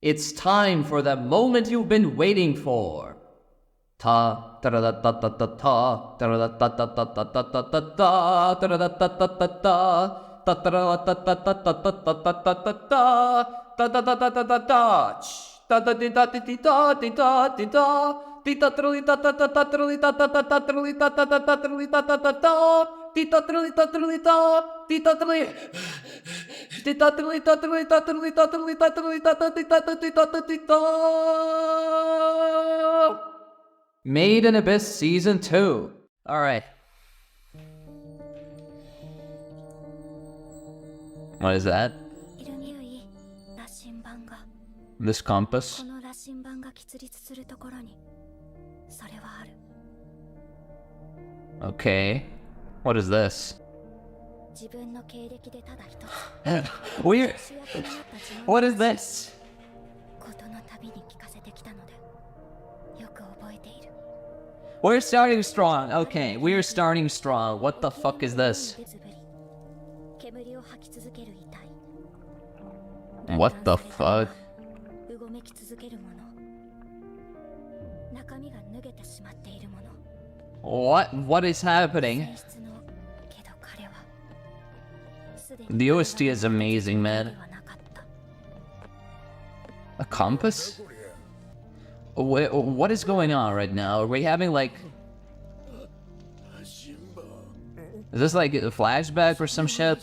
It's time for the moment you've been waiting for. Ta ta da da da da ta ta da da da da da da da da ta ta da da da da da ta ta ta da da da da da da da da da da ta da da da da da da ta da di da di di da di da di da di da truli da da da da truli da da da da truli da da da da truli da da da da di da truli da truli da di da truli di da truli da truli da truli da truli da truli da da di da da di da da di da. Made in Abyss Season 2. Alright. What is that? This compass? Okay. What is this? Weird. What is this? We're starting strong. Okay, we're starting strong. What the fuck is this? What the fuck? What is happening? The OST is amazing, man. A compass? What is going on right now? Are we having like... Is this like a flashback or some shit?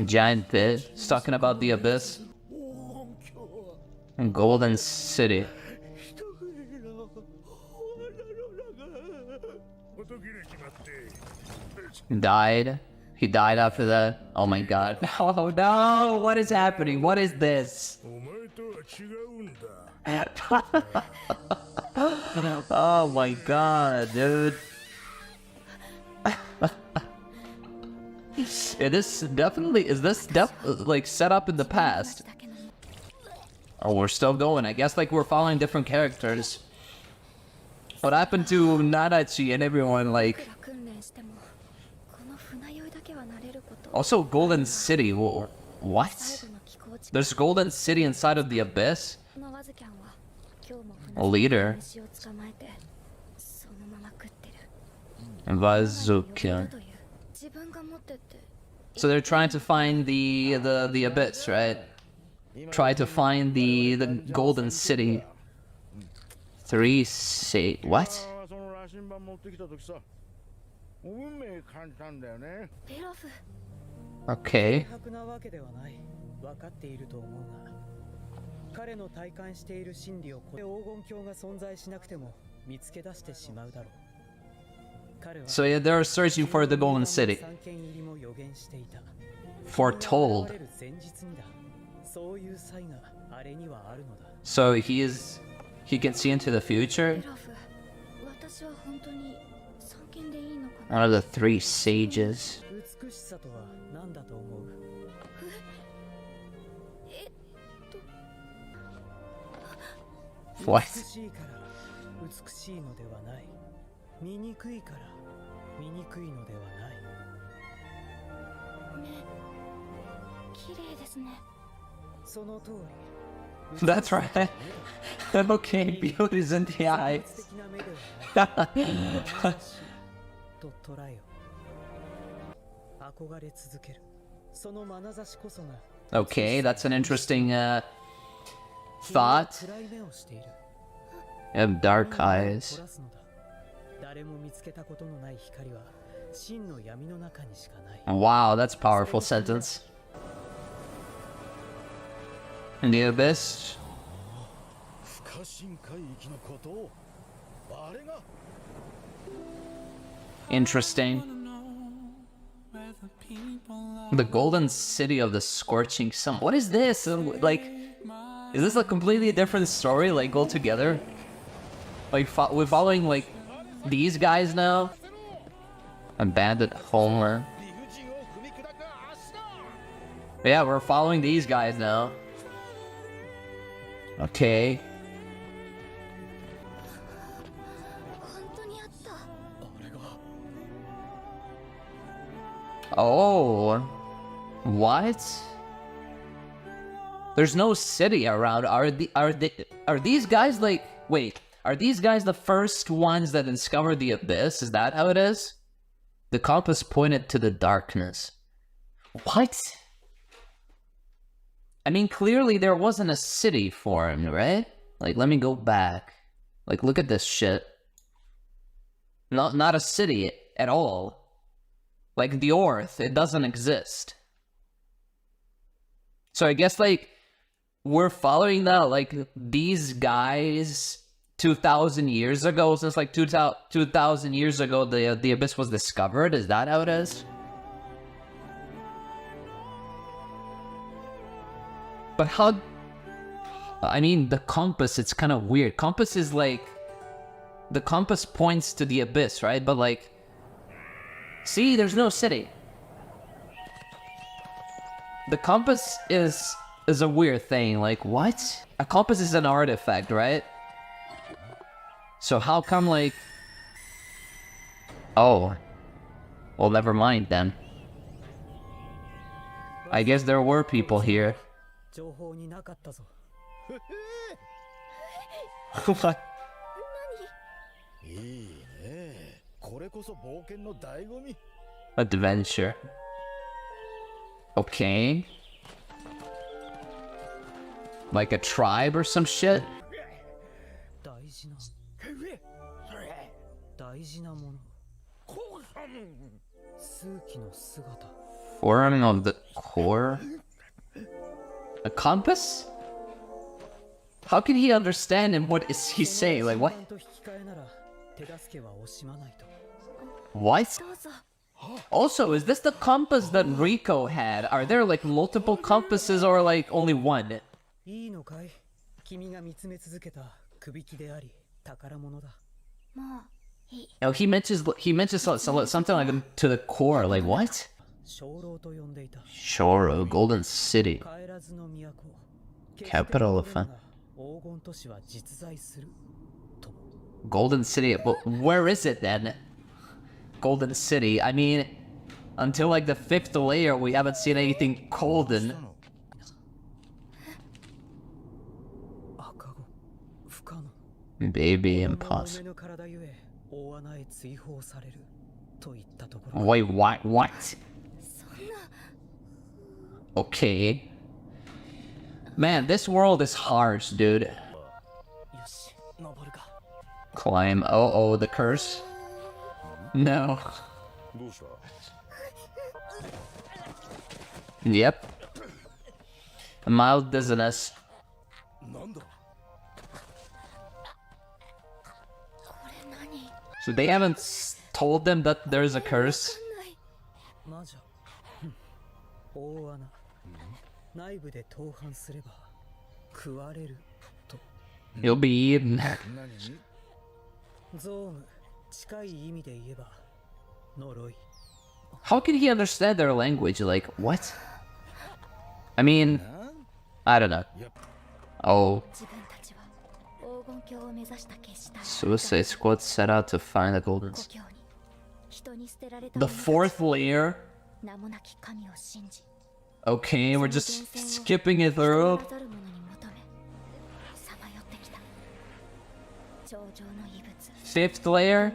Giant fish talking about the abyss. And Golden City. Died. He died after that. Oh my god. Oh no! What is happening? What is this? Oh my god, dude. Is this like set up in the past? Oh, we're still going. I guess like we're following different characters. What happened to Nanachi and everyone like? Also, Golden City. What? There's Golden City inside of the Abyss? A leader. WAZUKYAN. So they're trying to find the Abyss, right? Try to find the Golden City. What? Okay. So yeah, they're searching for the Golden City. Foretold. So he can see into the future? One of the three sages. What? That's right. Okay, beauty is in the eyes. Okay, that's an interesting thought. You have dark eyes. Wow, that's a powerful sentence. In the Abyss. Interesting. The Golden City of the Scorching Sun. What is this? Like, is this a completely different story, like, altogether? Like, we're following, like, these guys now? Abandoned Homer. Yeah, we're following these guys now. Okay. Oh. What? There's no city around. Are these guys like... Wait, are these guys the first ones that discovered the abyss? Is that how it is? The compass pointed to the darkness. What? I mean, clearly there wasn't a city formed, right? Like, let me go back. Like, look at this shit. Not a city at all. Like, the Earth, it doesn't exist. So I guess, like, we're following that, like, these guys 2,000 years ago, since, like, 2,000 years ago, the abyss was discovered? Is that how it is? But how... I mean, the compass, it's kind of weird. Compass is, like... The compass points to the abyss, right? But, like... See, there's no city. The compass is a weird thing. Like, what? A compass is an artifact, right? So how come, like... Oh. Well, never mind, then. I guess there were people here. What? Adventure. Okay. Like a tribe or some shit? Foreign of the core? A compass? How can he understand him? What is he saying? Like, what? What? Also, is this the compass that Rico had? Are there like multiple compasses or like only one? Oh, he mentions something like to the core. Like what? Shoro, Golden City, capital of Golden City. But where is it then? Golden City. I mean, until like the 5th layer, we haven't seen anything golden. Baby, impossible. Wait, what? Okay. Man, this world is harsh, dude. Climb. Oh, the curse. No. Yep. A mild dizziness. So they haven't told them that there's a curse? You'll be eaten. How can he understand their language? Like, what? I mean, I don't know. Oh. Suicide Squad set out to find the golden... The 4th layer? Okay, we're just skipping it through. Fifth layer?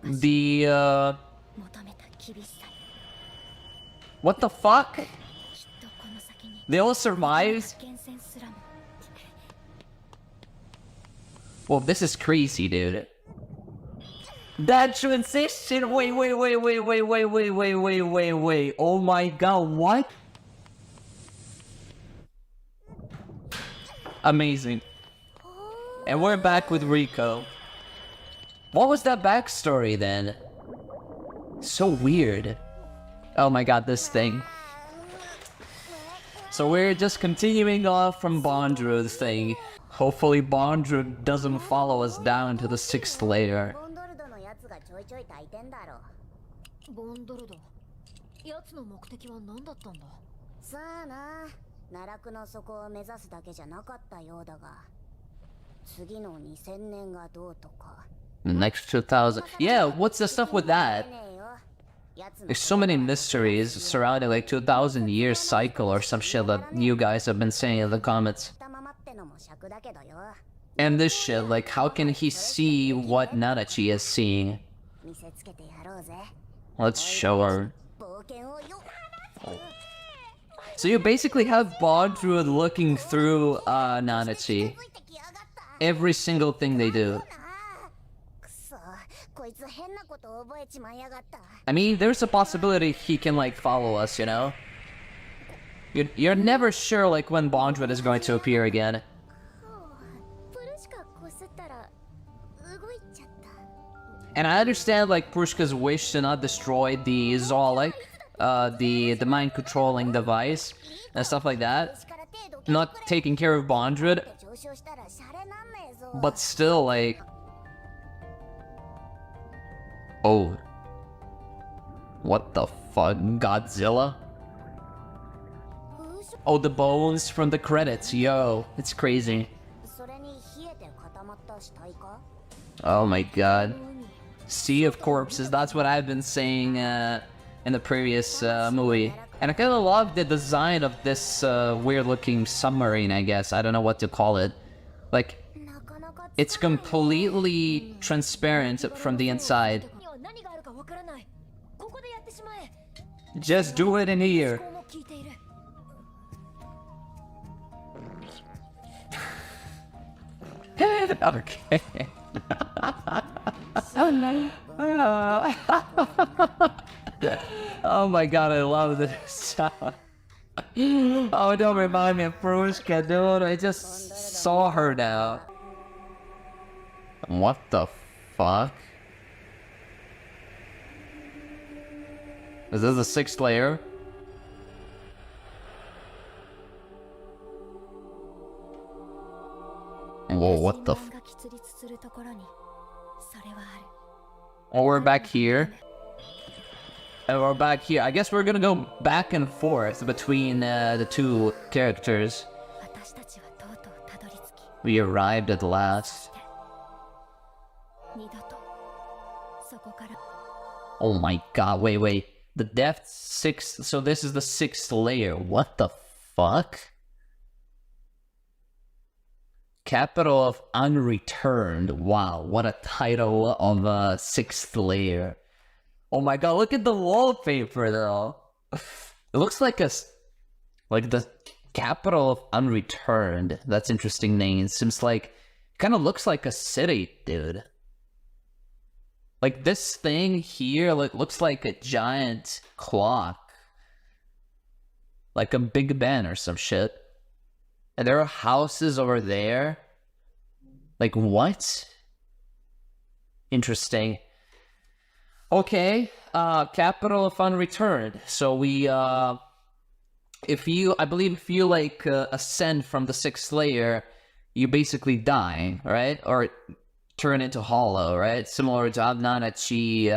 The, what the fuck? They all survived? Well, this is crazy, dude. That transition! Wait. Oh my god, what? Amazing. And we're back with Rico. What was that backstory then? So weird. Oh my god, this thing. So we're just continuing off from bondrewd thing. Hopefully bondrewd doesn't follow us down to the 6th layer. Next 2000. Yeah, what's the stuff with that? There's so many mysteries surrounding like 2000 years cycle or some shit that you guys have been saying in the comments. And this shit, like how can he see what Nanachi is seeing? Let's show her. So you basically have bondrewd looking through Nanachi. Every single thing they do. I mean, there's a possibility he can like follow us, you know? You're never sure like when bondrewd is going to appear again. And I understand like Prushka's wish to not destroy the zoaholic, the mind controlling device and stuff like that. Not taking care of bondrewd. But still like... Oh. What the fuck? Godzilla? Oh, the bones from the credits. Yo, it's crazy. Oh my god. Sea of corpses, that's what I've been saying in the previous movie. And I kind of love the design of this weird looking submarine, I guess. I don't know what to call it. Like, it's completely transparent from the inside. Just do it in here. Okay. Oh no. Oh my god, I love this sound. Oh, don't remind me of Prushka, dude. I just saw her now. What the fuck? Is this the 6th layer? Whoa, what the f- Oh, we're back here. And we're back here. I guess we're gonna go back and forth between the two characters. We arrived at last. Oh my god, wait. The depth 6th, so this is the 6th layer. What the fuck? Capital of Unreturned. Wow, what a title of a 6th layer. Oh my god, look at the wallpaper though. It looks like the capital of Unreturned. That's interesting name. It seems like, kind of looks like a city, dude. Like this thing here looks like a giant clock. Like a Big Ben or some shit. And there are houses over there. Like what? Interesting. Okay, capital of Unreturned. So we, I believe if you like ascend from the 6th layer, you basically die, right? Or turn into hollow, right? Similar to Nanachi,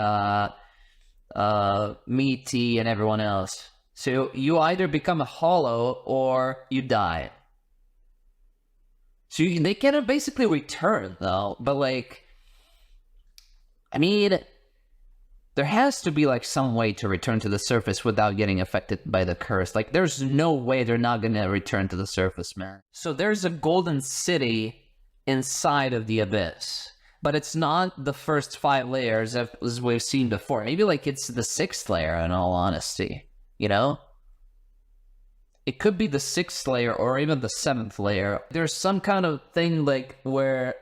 Mitty, and everyone else. So you either become a hollow or you die. So they can basically return though, but like, I mean, there has to be like some way to return to the surface without getting affected by the curse. Like there's no way they're not gonna return to the surface, man. So there's a golden city inside of the abyss, but it's not the first 5 layers as we've seen before. Maybe like it's the 6th layer in all honesty, you know? It could be the 6th layer or even the 7th layer. There's some kind of thing like where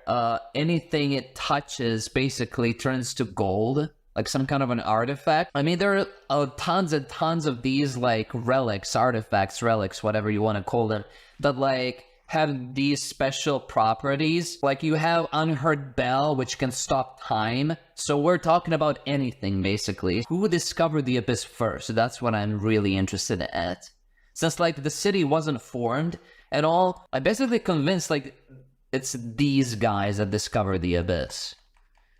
anything it touches basically turns to gold. Like some kind of an artifact. I mean, there are tons and tons of these like relics, artifacts, relics, whatever you want to call them, that like have these special properties. Like you have Unheard Bell, which can stop time. So we're talking about anything basically. Who discovered the abyss first? That's what I'm really interested in. Since like the city wasn't formed at all, I'm basically convinced like it's these guys that discovered the abyss.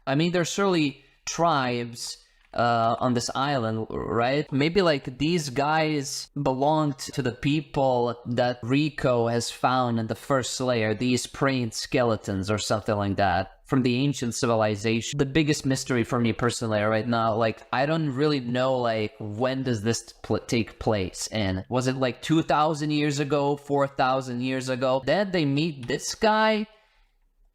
I mean, there's surely tribes on this island, right? Maybe like these guys belonged to the people that Rico has found in the first layer, these praying skeletons or something like that from the ancient civilization. The biggest mystery for me personally right now, like I don't really know like when does this take place, and was it like 2,000 years ago, 4,000 years ago? Then they meet this guy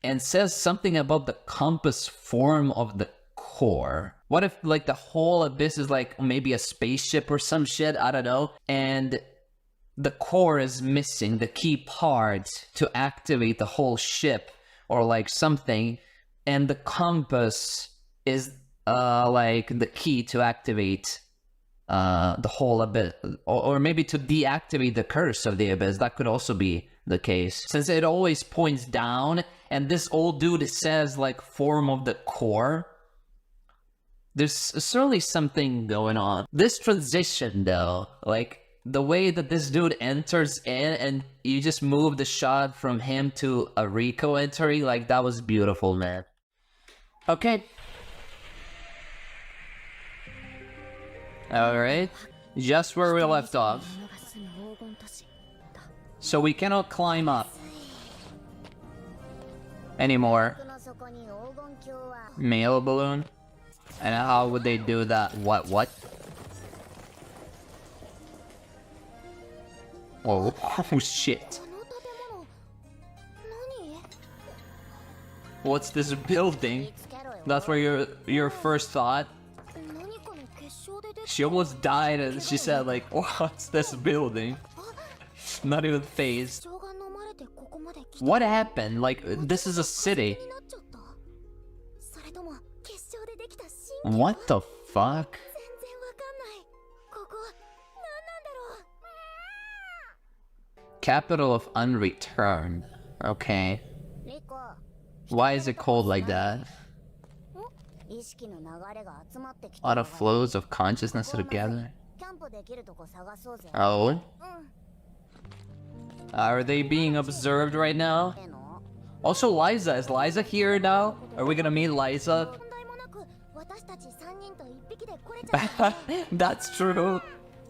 and says something about the compass form of the core. What if like the whole abyss is like maybe a spaceship or some shit? I don't know. And the core is missing the key part to activate the whole ship or like something. And the compass is like the key to activate the whole abyss. Or maybe to deactivate the curse of the abyss. That could also be the case. Since it always points down and this old dude says like form of the core. There's certainly something going on. This transition though, like the way that this dude enters in and you just move the shot from him to a Rico entry, like that was beautiful, man. Okay. Alright, just where we left off. So we cannot climb up anymore. Mail balloon? And how would they do that? What? Oh, oh shit. What's this building? That's where your first thought? She almost died and she said like, what's this building? Not even phased. What happened? Like, this is a city. What the fuck? Capital of unreturned. Okay. Why is it called like that? A lot of flows of consciousness together. Oh? Are they being observed right now? Also, Liza. Is Liza here now? Are we gonna meet Liza? That's true.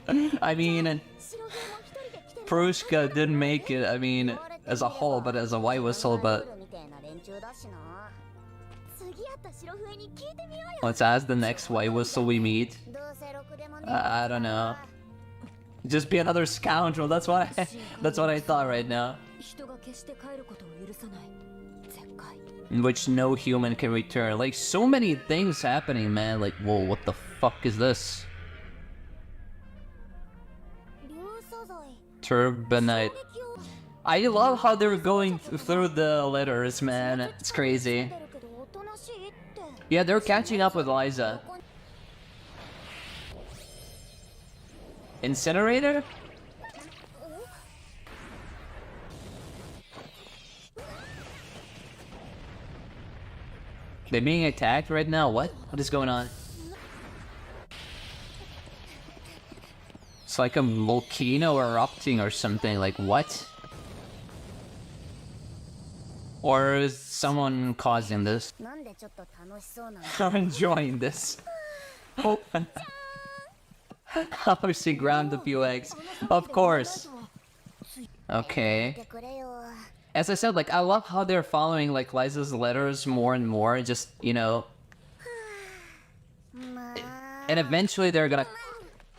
I mean, Prushka didn't make it, I mean, as a whole, but as a white whistle, but... Let's ask the next white whistle we meet. I don't know. Just be another scoundrel, that's what I thought right now. In which no human can return. Like, so many things happening, man. Like, whoa, what the fuck is this? Turbinite. I love how they're going through the letters, man. It's crazy. Yeah, they're catching up with Liza. Incinerator? They're being attacked right now? What? What is going on? It's like a volcano erupting or something, like what? Or is someone causing this? I'm enjoying this. Oh, she grabbed a few eggs. Of course. Okay. As I said, like, I love how they're following, like, Liza's letters more and more, just, you know... And eventually they're gonna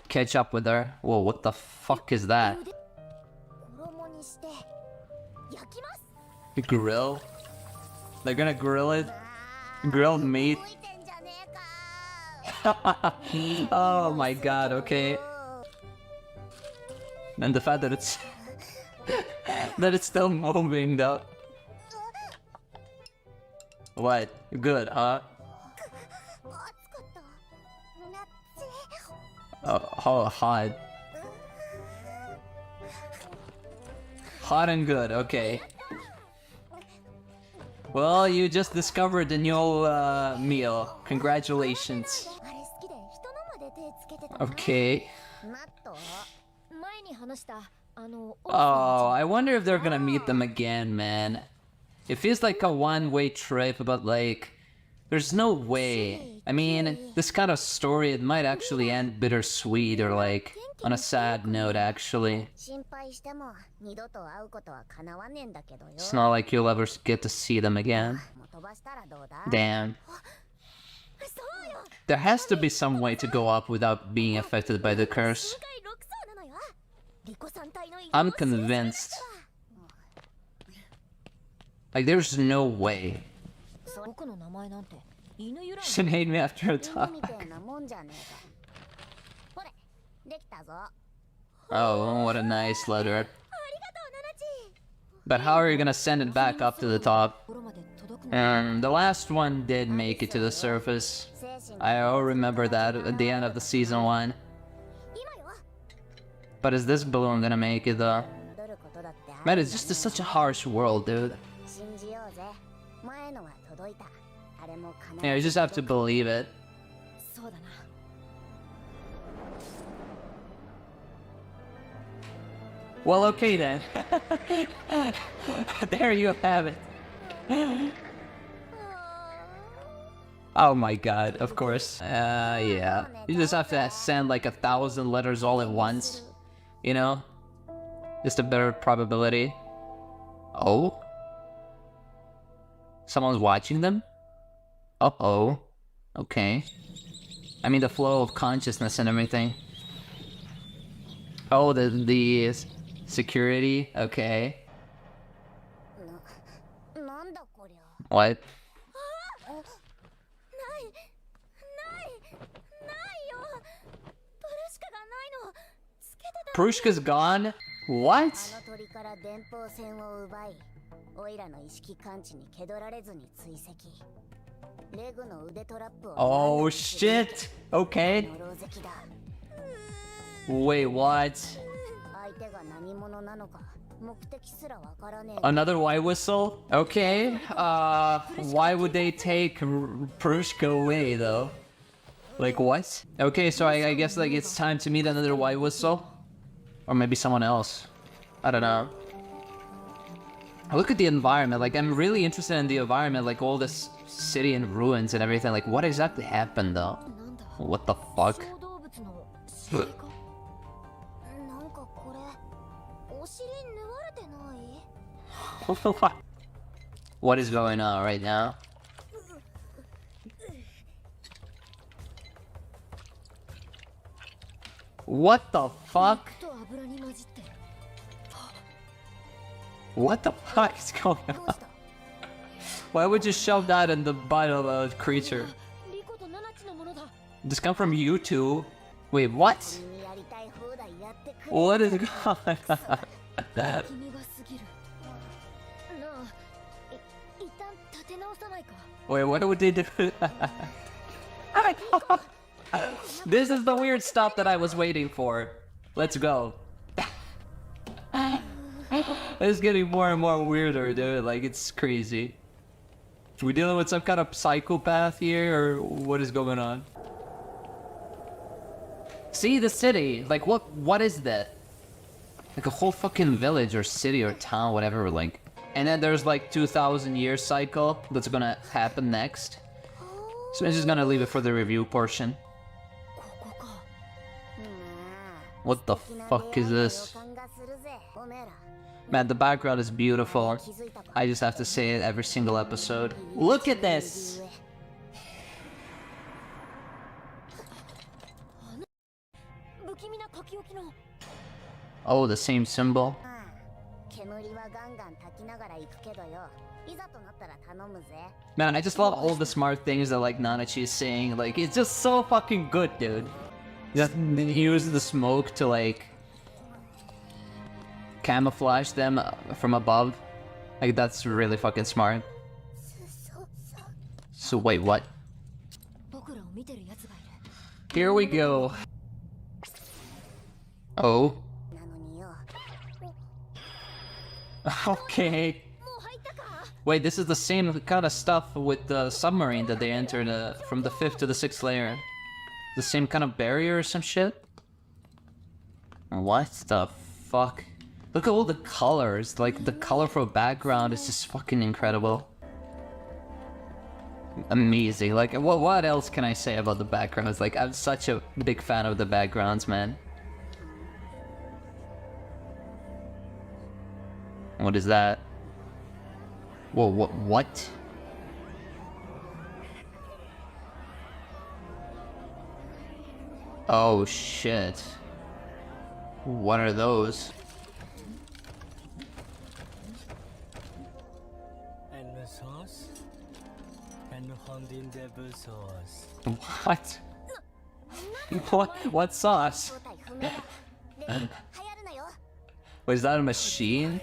catch up with her. Whoa, what the fuck is that? Grill? They're gonna grill it? Grilled meat? Oh my god, okay. And the fact that it's... that it's still moving though. What? Good, huh? Oh, hot. Hot and good, okay. Well, you just discovered a new meal. Congratulations. Okay. Oh, I wonder if they're gonna meet them again, man. It feels like a one-way trip, but like... There's no way. I mean, this kind of story, it might actually end bittersweet or like on a sad note, actually. It's not like you'll ever get to see them again. Damn. There has to be some way to go up without being affected by the curse. I'm convinced. Like, there's no way. She named me after a dog. Oh, what a nice letter. But how are you gonna send it back up to the top? And the last one did make it to the surface. I remember that at the end of the season 1. But is this balloon gonna make it though? Man, it's just such a harsh world, dude. Yeah, you just have to believe it. Well, okay then. There you have it. Oh my god, of course. Yeah. You just have to send like 1,000 letters all at once. You know? Just a better probability. Oh? Someone's watching them? Uh-oh. Okay. I mean the flow of consciousness and everything. Oh, the security? Okay. What? Prushka's gone? What? Oh shit! Okay. Wait, what? Another white whistle? Okay. Why would they take Prushka away though? Like what? Okay, so I guess like it's time to meet another white whistle? Or maybe someone else. I don't know. Look at the environment, like I'm really interested in the environment, like all this city in ruins and everything. Like what exactly happened though? What the fuck? What is going on right now? What the fuck? What the fuck is going on? Why would you shove that in the butt of a creature? This come from you two? Wait, what? What is going on? Wait, what would they do? This is the weird stuff that I was waiting for. Let's go. It's getting more and more weirder, dude. Like, it's crazy. Are we dealing with some kind of psychopath here, or what is going on? See, the city. Like, what is that? Like a whole fucking village or city or town, whatever, like. And then there's like 2,000 year cycle that's gonna happen next. So I'm just gonna leave it for the review portion. What the fuck is this? Man, the background is beautiful. I just have to say it every single episode. Look at this! Oh, the same symbol. Man, I just love all the smart things that like Nanachi is saying. Like, it's just so fucking good, dude. He uses the smoke to like camouflage them from above. Like, that's really fucking smart. So wait, what? Here we go. Oh. Okay. Wait, this is the same kind of stuff with the submarine that they entered from the 5th to the 6th layer. The same kind of barrier or some shit? What the fuck? Look at all the colors. Like, the colorful background is just fucking incredible. amazing. Like, what else can I say about the backgrounds? Like, I'm such a big fan of the backgrounds, man. What is that? Whoa, what? Oh shit. What are those? And the sauce? And the hunting devil sauce. What? What sauce? Was that a machine?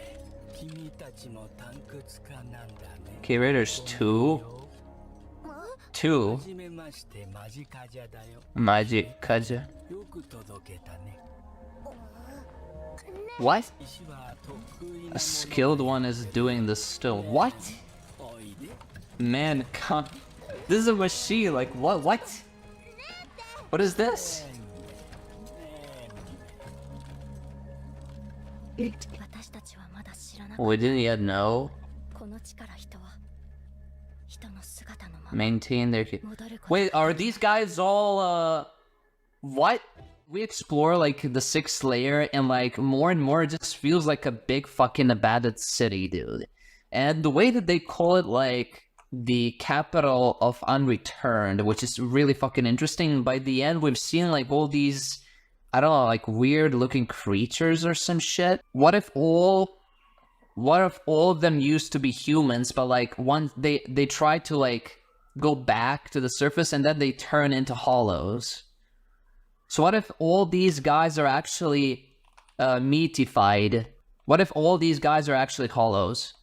K-Raiders 2? 2? Magic Kaja. What? A skilled one is doing this still. What? Man, come. This is a machine. Like, what? What is this? We didn't yet know. Maintain their... Wait, are these guys all, what? We explore, like, the 6th layer, and, like, more and more it just feels like a big fucking abandoned city, dude. And the way that they call it, like, the capital of unreturned, which is really fucking interesting. By the end, we've seen, like, all these, I don't know, like, weird-looking creatures or some shit. What if all of them used to be humans, but, like, once they try to, like, go back to the surface and then they turn into hollows? So what if all these guys are actually meatified? What if all these guys are actually hollows?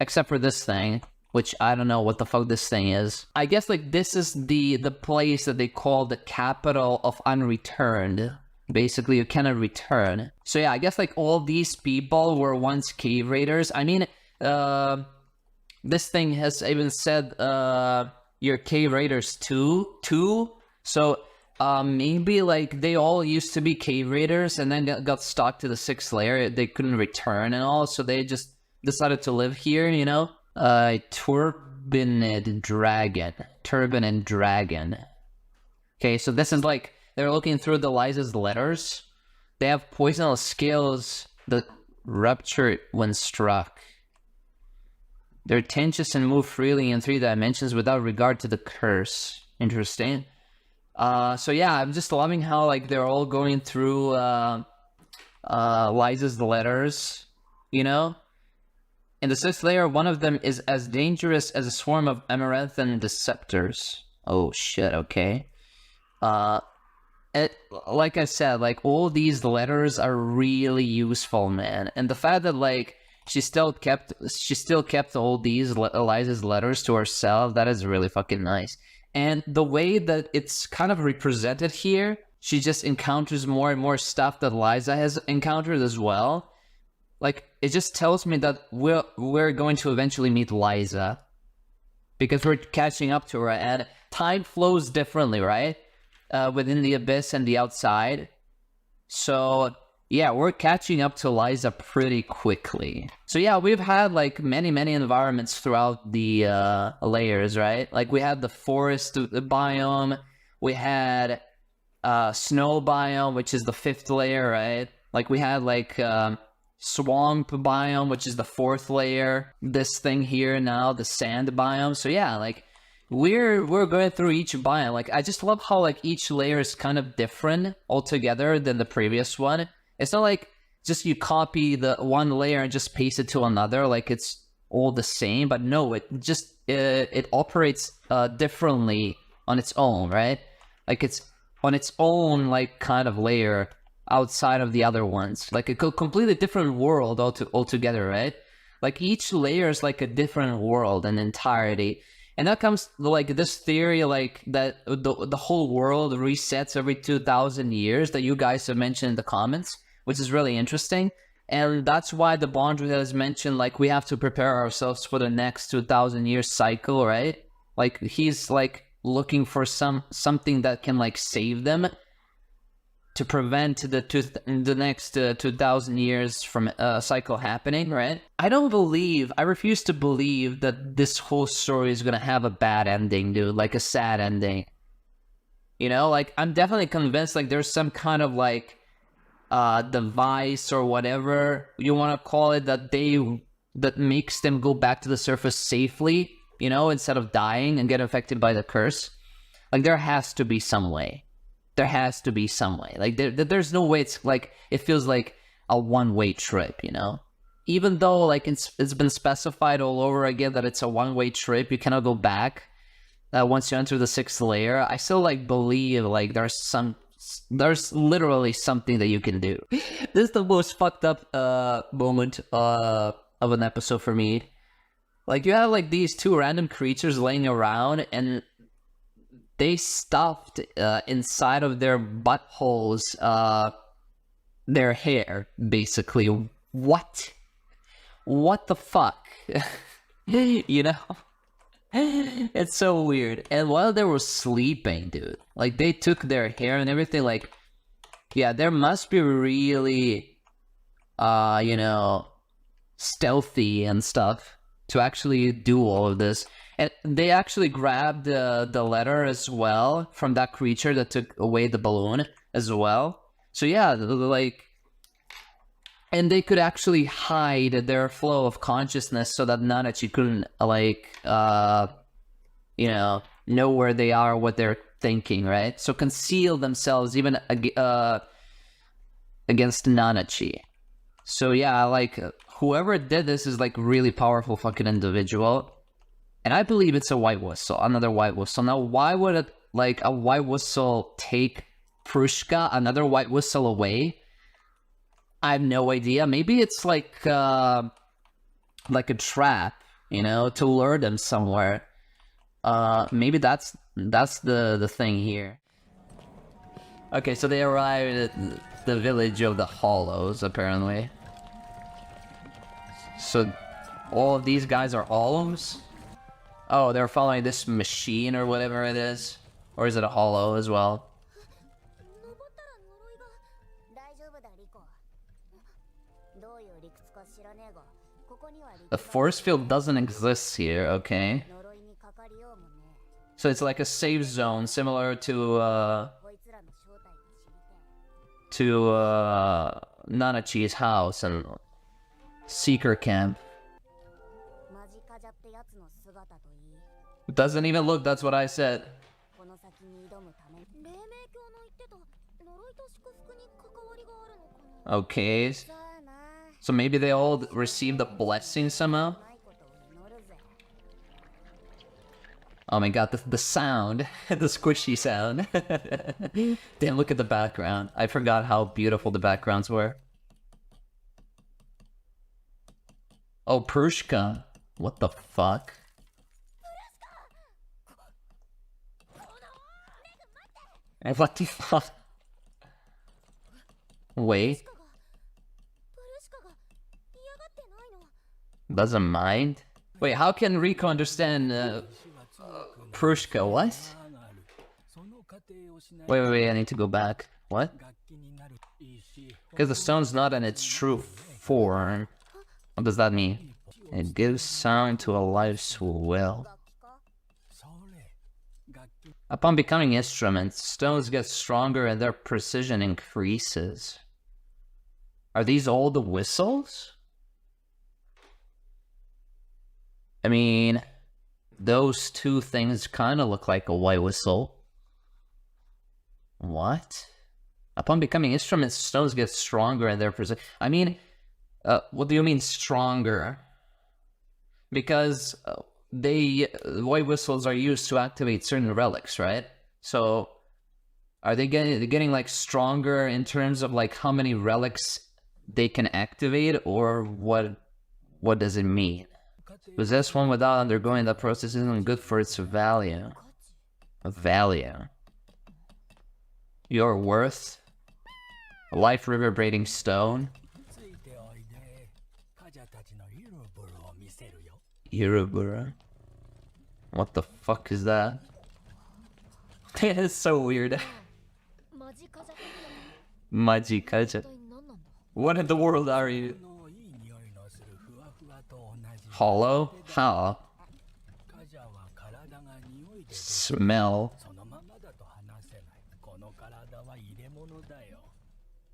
Except for this thing, which I don't know what the fuck this thing is. I guess, like, this is the place that they call the capital of unreturned. Basically, you cannot return. So yeah, I guess, like, all these people were once cave raiders. I mean, this thing has even said, you're cave raiders too. So, maybe, like, they all used to be cave raiders and then got stuck to the 6th layer. They couldn't return and all, so they just decided to live here, you know? Turbinid dragon. Okay, so this is, like, they're looking through the Liza's letters. They have poisonous scales that rupture when struck. They're tenuous and move freely in 3 dimensions without regard to the curse. Interesting. So yeah, I'm just loving how, like, they're all going through Liza's letters, you know? In the 6th layer, one of them is as dangerous as a swarm of amaranthine deceptors. Oh shit, okay. Like I said, like, all these letters are really useful, man. And the fact that, like, she still kept all these Eliza's letters to herself, that is really fucking nice. And the way that it's kind of represented here, she just encounters more and more stuff that Liza has encountered as well. Like, it just tells me that we're going to eventually meet Liza, because we're catching up to her, and time flows differently, right? Within the abyss and the outside. So yeah, we're catching up to Liza pretty quickly. So yeah, we've had, like, many environments throughout the layers, right? Like, we had the forest biome, we had snow biome, which is the 5th layer, right? Like, we had, like, swamp biome, which is the 4th layer. This thing here now, the sand biome. So yeah, like, we're going through each biome. Like, I just love how, like, each layer is kind of different altogether than the previous one. It's not like just you copy the one layer and just paste it to another, like it's all the same. But no, it just it operates differently on its own, right? Like, it's on its own, like, kind of layer outside of the other ones, like a completely different world altogether, right? Like, each layer is like a different world in entirety. And that comes, like, this theory, like, that the whole world resets every 2,000 years that you guys have mentioned in the comments, which is really interesting. And that's why the bondrewd has mentioned, like, we have to prepare ourselves for the next 2,000 year cycle, right? Like, he's, like, looking for something that can, like, save them. to prevent the next 2,000 years from a cycle happening, right? I refuse to believe that this whole story is gonna have a bad ending, dude, like a sad ending. You know, like, I'm definitely convinced, like, there's some kind of, like, device or whatever you want to call it that makes them go back to the surface safely, you know, instead of dying and get affected by the curse. Like, there has to be some way. There has to be some way. Like, there's no way it's like, it feels like a one-way trip, you know? Even though, like, it's been specified all over again that it's a one-way trip, you cannot go back once you enter the 6th layer, I still, like, believe, like, there's literally something that you can do. This is the most fucked up moment of an episode for me. Like, you have, like, these two random creatures laying around, and they stuffed inside of their buttholes their hair, basically. What the fuck? You know? It's so weird. And while they were sleeping, dude, like, they took their hair and everything. Like, yeah, there must be really you know, stealthy and stuff to actually do all of this. And they actually grabbed the letter as well from that creature that took away the balloon as well. So yeah, like, and they could actually hide their flow of consciousness so that Nanachi couldn't, like, you know where they are, what they're thinking, right? So conceal themselves even against Nanachi. So yeah, like, whoever did this is, like, really powerful fucking individual. And I believe it's a white whistle, another white whistle. Now, why would it, like, a white whistle take Prushka, another white whistle, away? I have no idea. Maybe it's like a trap, you know, to lure them somewhere. Maybe that's the thing here. Okay, so they arrived at the village of the Hollows, apparently. So all of these guys are Hollows? Oh, they're following this machine or whatever it is? Or is it a Hollow as well? The force field doesn't exist here, okay. So it's like a safe zone, similar to Nanachi's house and Seeker Camp. It doesn't even look, that's what I said. Okay. So maybe they all received a blessing somehow? Oh my god, the sound. The squishy sound. Damn, look at the background. I forgot how beautiful the backgrounds were. Oh, Prushka. What the fuck? What the fuck? Wait. Doesn't mind? Wait, how can Rico understand Prushka? What? Wait, I need to go back. What? Because the stone's not in its true form. What does that mean? It gives sound to a life's will. Upon becoming instruments, stones get stronger and their precision increases. Are these all the whistles? I mean, those two things kind of look like a white whistle. What? Upon becoming instruments, stones get stronger and their precision. I mean, what do you mean stronger? Because white whistles are used to activate certain relics, right? So, are they getting like stronger in terms of like how many relics they can activate, or what does it mean? Possess one without undergoing that process isn't good for its value. Value. Your worth? A life reverberating stone? Irumyuui? What the fuck is that? It's so weird. Maji kaja. What in the world are you? のいい匂いのするふわふわと同じ。 Hollow? How? カジャは体が匂いで Smell. そのままだと話せない。この体は入れ物だよ。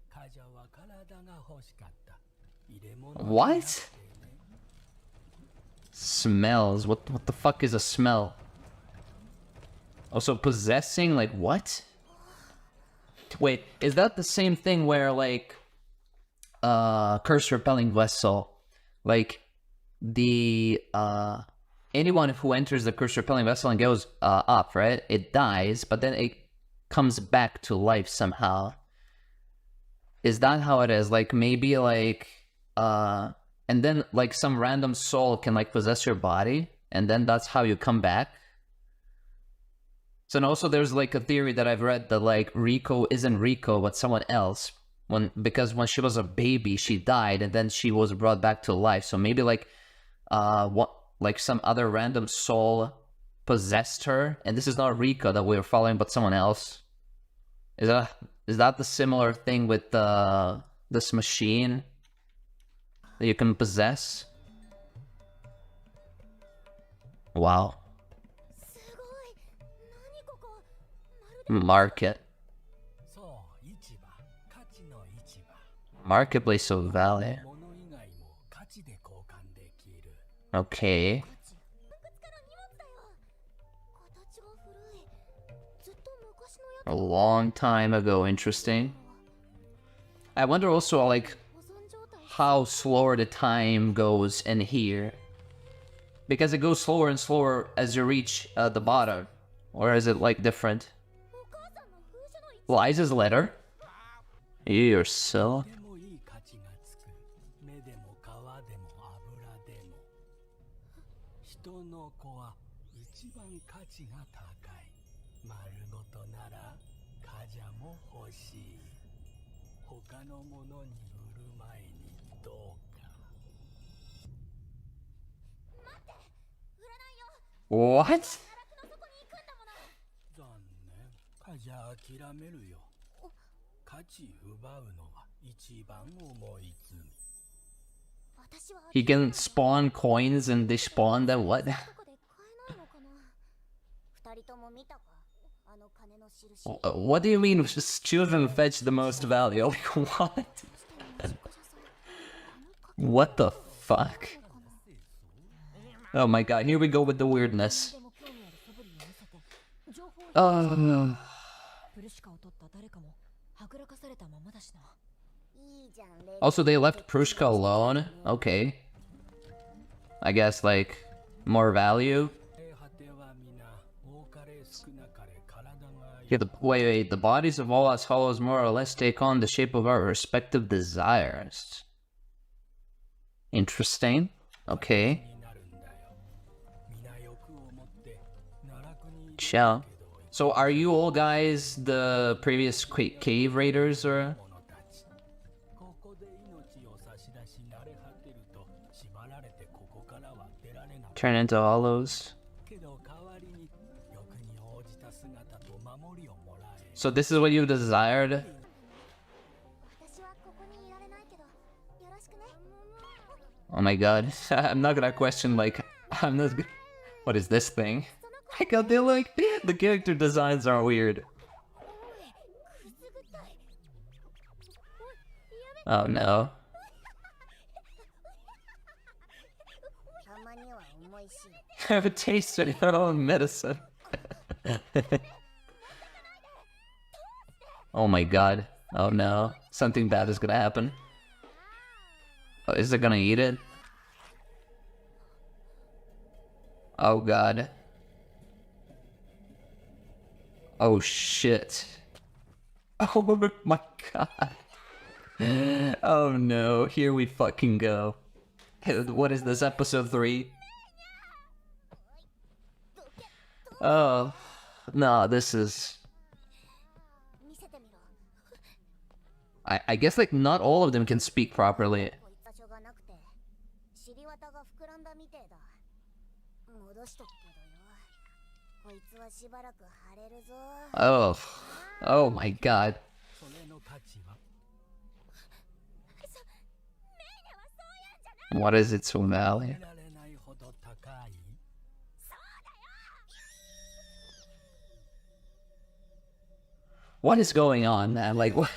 カジャは体が欲しかった。入れ物。 What? Smells. What the fuck is a smell? Also possessing, like what? Wait, is that the same thing where like curse repelling vessel, like the anyone who enters the curse repelling vessel and goes up, right? It dies, but then it comes back to life somehow. Is that how it is? Like maybe like and then like some random soul can like possess your body, and then that's how you come back. So and also there's like a theory that I've read that like Rico isn't Rico but someone else, because when she was a baby she died and then she was brought back to life. So maybe like what, like some other random soul possessed her, and this is not Rico that we were following but someone else. Is that the similar thing with this machine that you can possess? Wow. Market. そう市場。価値の市場。 Marketplace of Valley. 物以外も価値で交換できる。 Okay. A long time ago. Interesting. I wonder also like how slower the time goes in here, because it goes slower and slower as you reach the bottom, or is it like different? Liza's letter? You're so... でもいい価値がつく。目でも皮でも油でも。人の子は一番価値が高い。丸ごとならカジャも欲しい。他のものに売る前にどうか。 What? 残念。カジャ諦めるよ。価値奪うのは一番重い罪。 He can spawn coins and they spawn them? What? What do you mean just children fetch the most value? Like, what? What the fuck? Oh my god, here we go with the weirdness. Oh. Also, they left Prushka alone? Okay. I guess, like, more value? Yeah, wait, the bodies of all us hollows more or less take on the shape of our respective desires. Interesting. Okay. Ciao. So are you all guys the previous cave raiders, or? Turn into hollows. So this is what you desired? Oh my god. I'm not gonna question, like, I'm not gonna... What is this thing? My god, they like... The character designs are weird. Oh no. Have a taste of your own medicine. Oh my god. Oh no. Something bad is gonna happen. Oh, is it gonna eat it? Oh god. Oh shit. Oh my god. Oh no, here we fucking go. What is this, episode 3? Oh, no, this is... I guess, like, not all of them can speak properly. Oh. Oh my god. What is its value? られないほど高い。 What is going on, man? Like, what?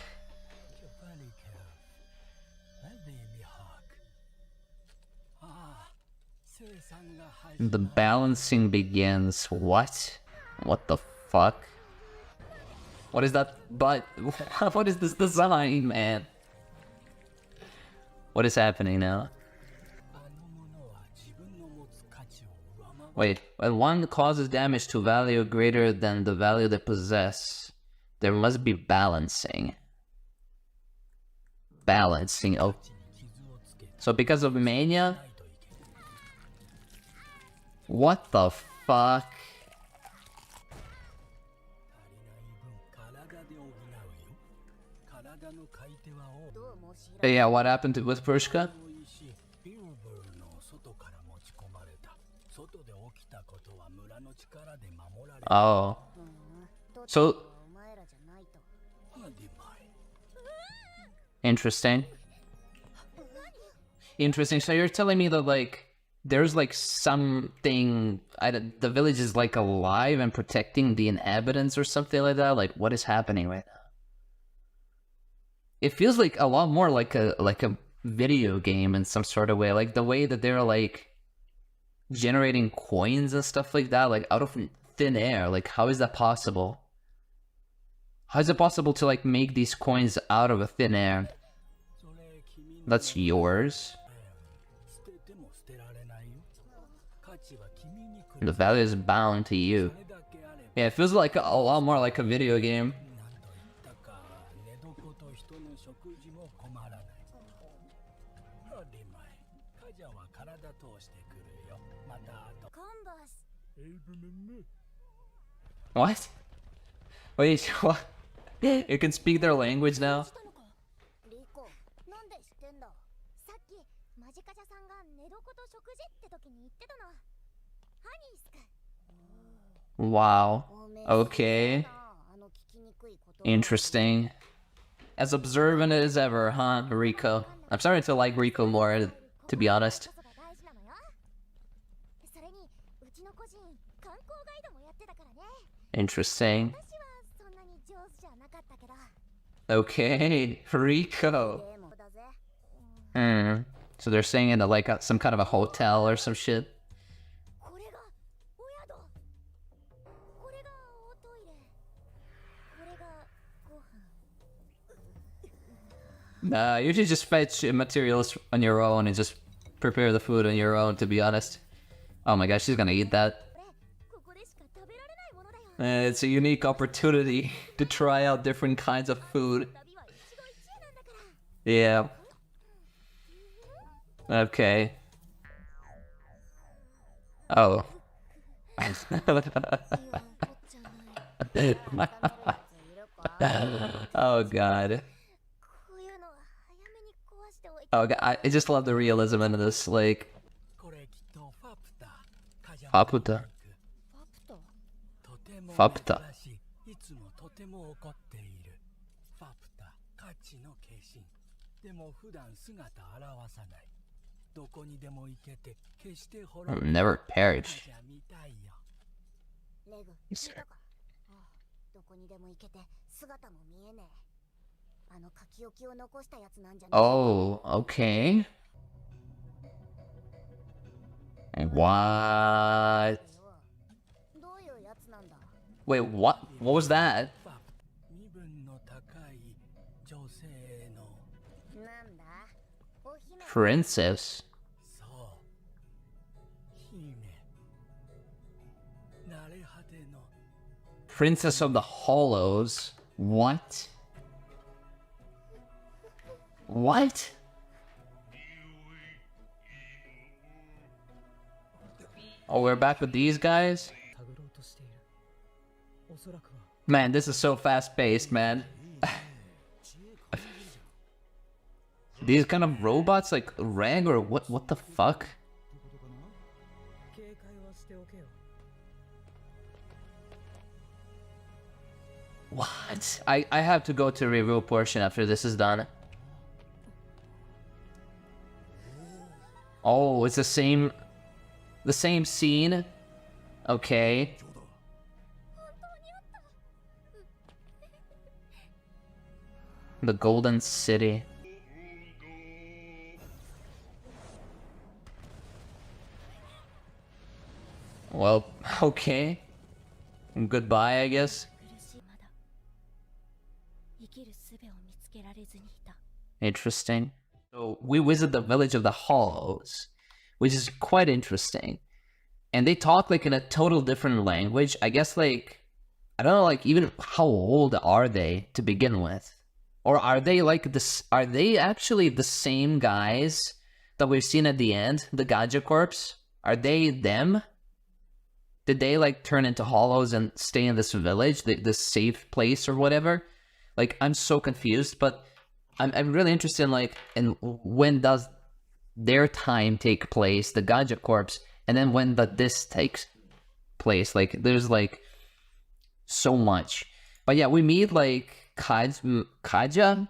The balancing begins. What? What the fuck? What is that? But what is this design, man? What is happening now? Wait, when one causes damage to value greater than the value they possess, there must be balancing. Balancing. Oh. So because of mania? What the fuck? Yeah, what happened with prushka? Oh. So... Interesting. Interesting. So you're telling me that, like, there's, like, something... the village is, like, alive and protecting the inhabitants or something like that? Like, what is happening right now? It feels like a lot more like a video game in some sort of way. Like, the way that they're, like, generating coins and stuff like that, like, out of thin air. Like, how is that possible? How is it possible to, like, make these coins out of a thin air? That's yours. The value is bound to you. Yeah, it feels like a lot more like a video game. What? Wait, what? You can speak their language now? Wow. Okay. Interesting. As observant as ever, huh, Rico? I'm starting to like Rico more, to be honest. Interesting. Okay, Rico. So they're staying in like some kind of a hotel or some shit. Nah, you should just fetch materials on your own and just prepare the food on your own, to be honest. Oh my gosh, she's gonna eat that. It's a unique opportunity to try out different kinds of food. Yeah. Okay. Oh. Oh god. Oh god, I just love the realism in this, like... Faputa. Faputa. Never perish. Oh, okay. What? Wait, what? What was that? Princess? Princess of the Hollows? What? What? Oh, we're back with these guys? Man, this is so fast-paced, man. These kind of robots, like, rag or what the fuck? What? I have to go to review portion after this is done. Oh, it's the same scene? Okay. The Golden City. Well, okay. Goodbye, I guess. Interesting. So we visit the village of the Hollows, which is quite interesting. And they talk like in a total different language. I guess like, I don't know, like even how old are they to begin with? Or are they like this? Are they actually the same guys that we've seen at the end? The Gaja Corps? Are they them? Did they like turn into hollows and stay in this village, this safe place or whatever? Like, I'm so confused, but I'm really interested in like, in when does their time take place, the Gaja Corps, and then when this takes place? Like, there's like so much. But yeah, we meet like Kaja,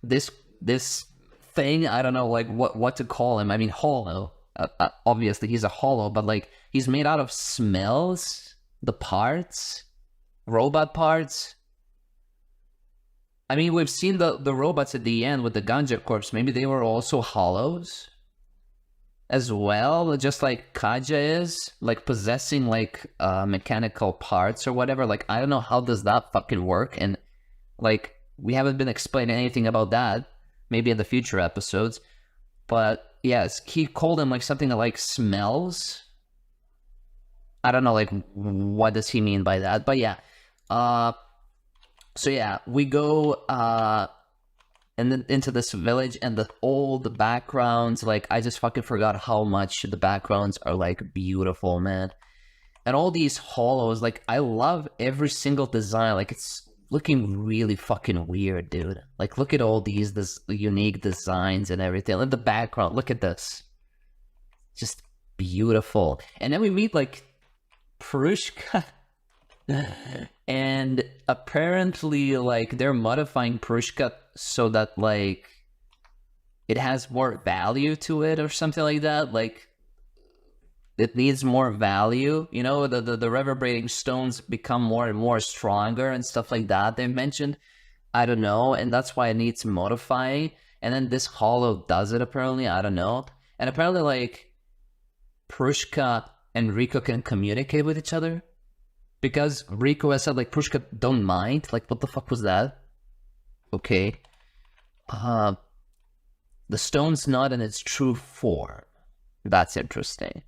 this thing, I don't know like what to call him. I mean, hollow. Obviously he's a hollow, but like he's made out of smells, the parts, robot parts. I mean, we've seen the robots at the end with the Ganja Corps. Maybe they were also hollows as well, just like Kaja is, like possessing like mechanical parts or whatever. Like, I don't know how does that fucking work, and like we haven't been explaining anything about that. Maybe in the future episodes, but yes, he called him like something that like smells. I don't know, like what does he mean by that? But yeah, so yeah, we go and then into this village, and the old backgrounds, like I just fucking forgot how much the backgrounds are like beautiful, man. And all these hollows, like I love every single design. Like it's looking really fucking weird, dude. Like look at all this unique designs and everything. Look at the background, look at this. Just beautiful. And then we meet like Prushka. And apparently like they're modifying Prushka so that like it has more value to it or something like that. Like it needs more value, you know, the reverberating stones become more and more stronger and stuff like that they mentioned. I don't know, and that's why it needs modifying. And then this hollow does it apparently, I don't know. And apparently like Prushka and Rico can communicate with each other, because Rico has said like Prushka don't mind. Like what the fuck was that? Okay. The stone's not in its true form. That's interesting.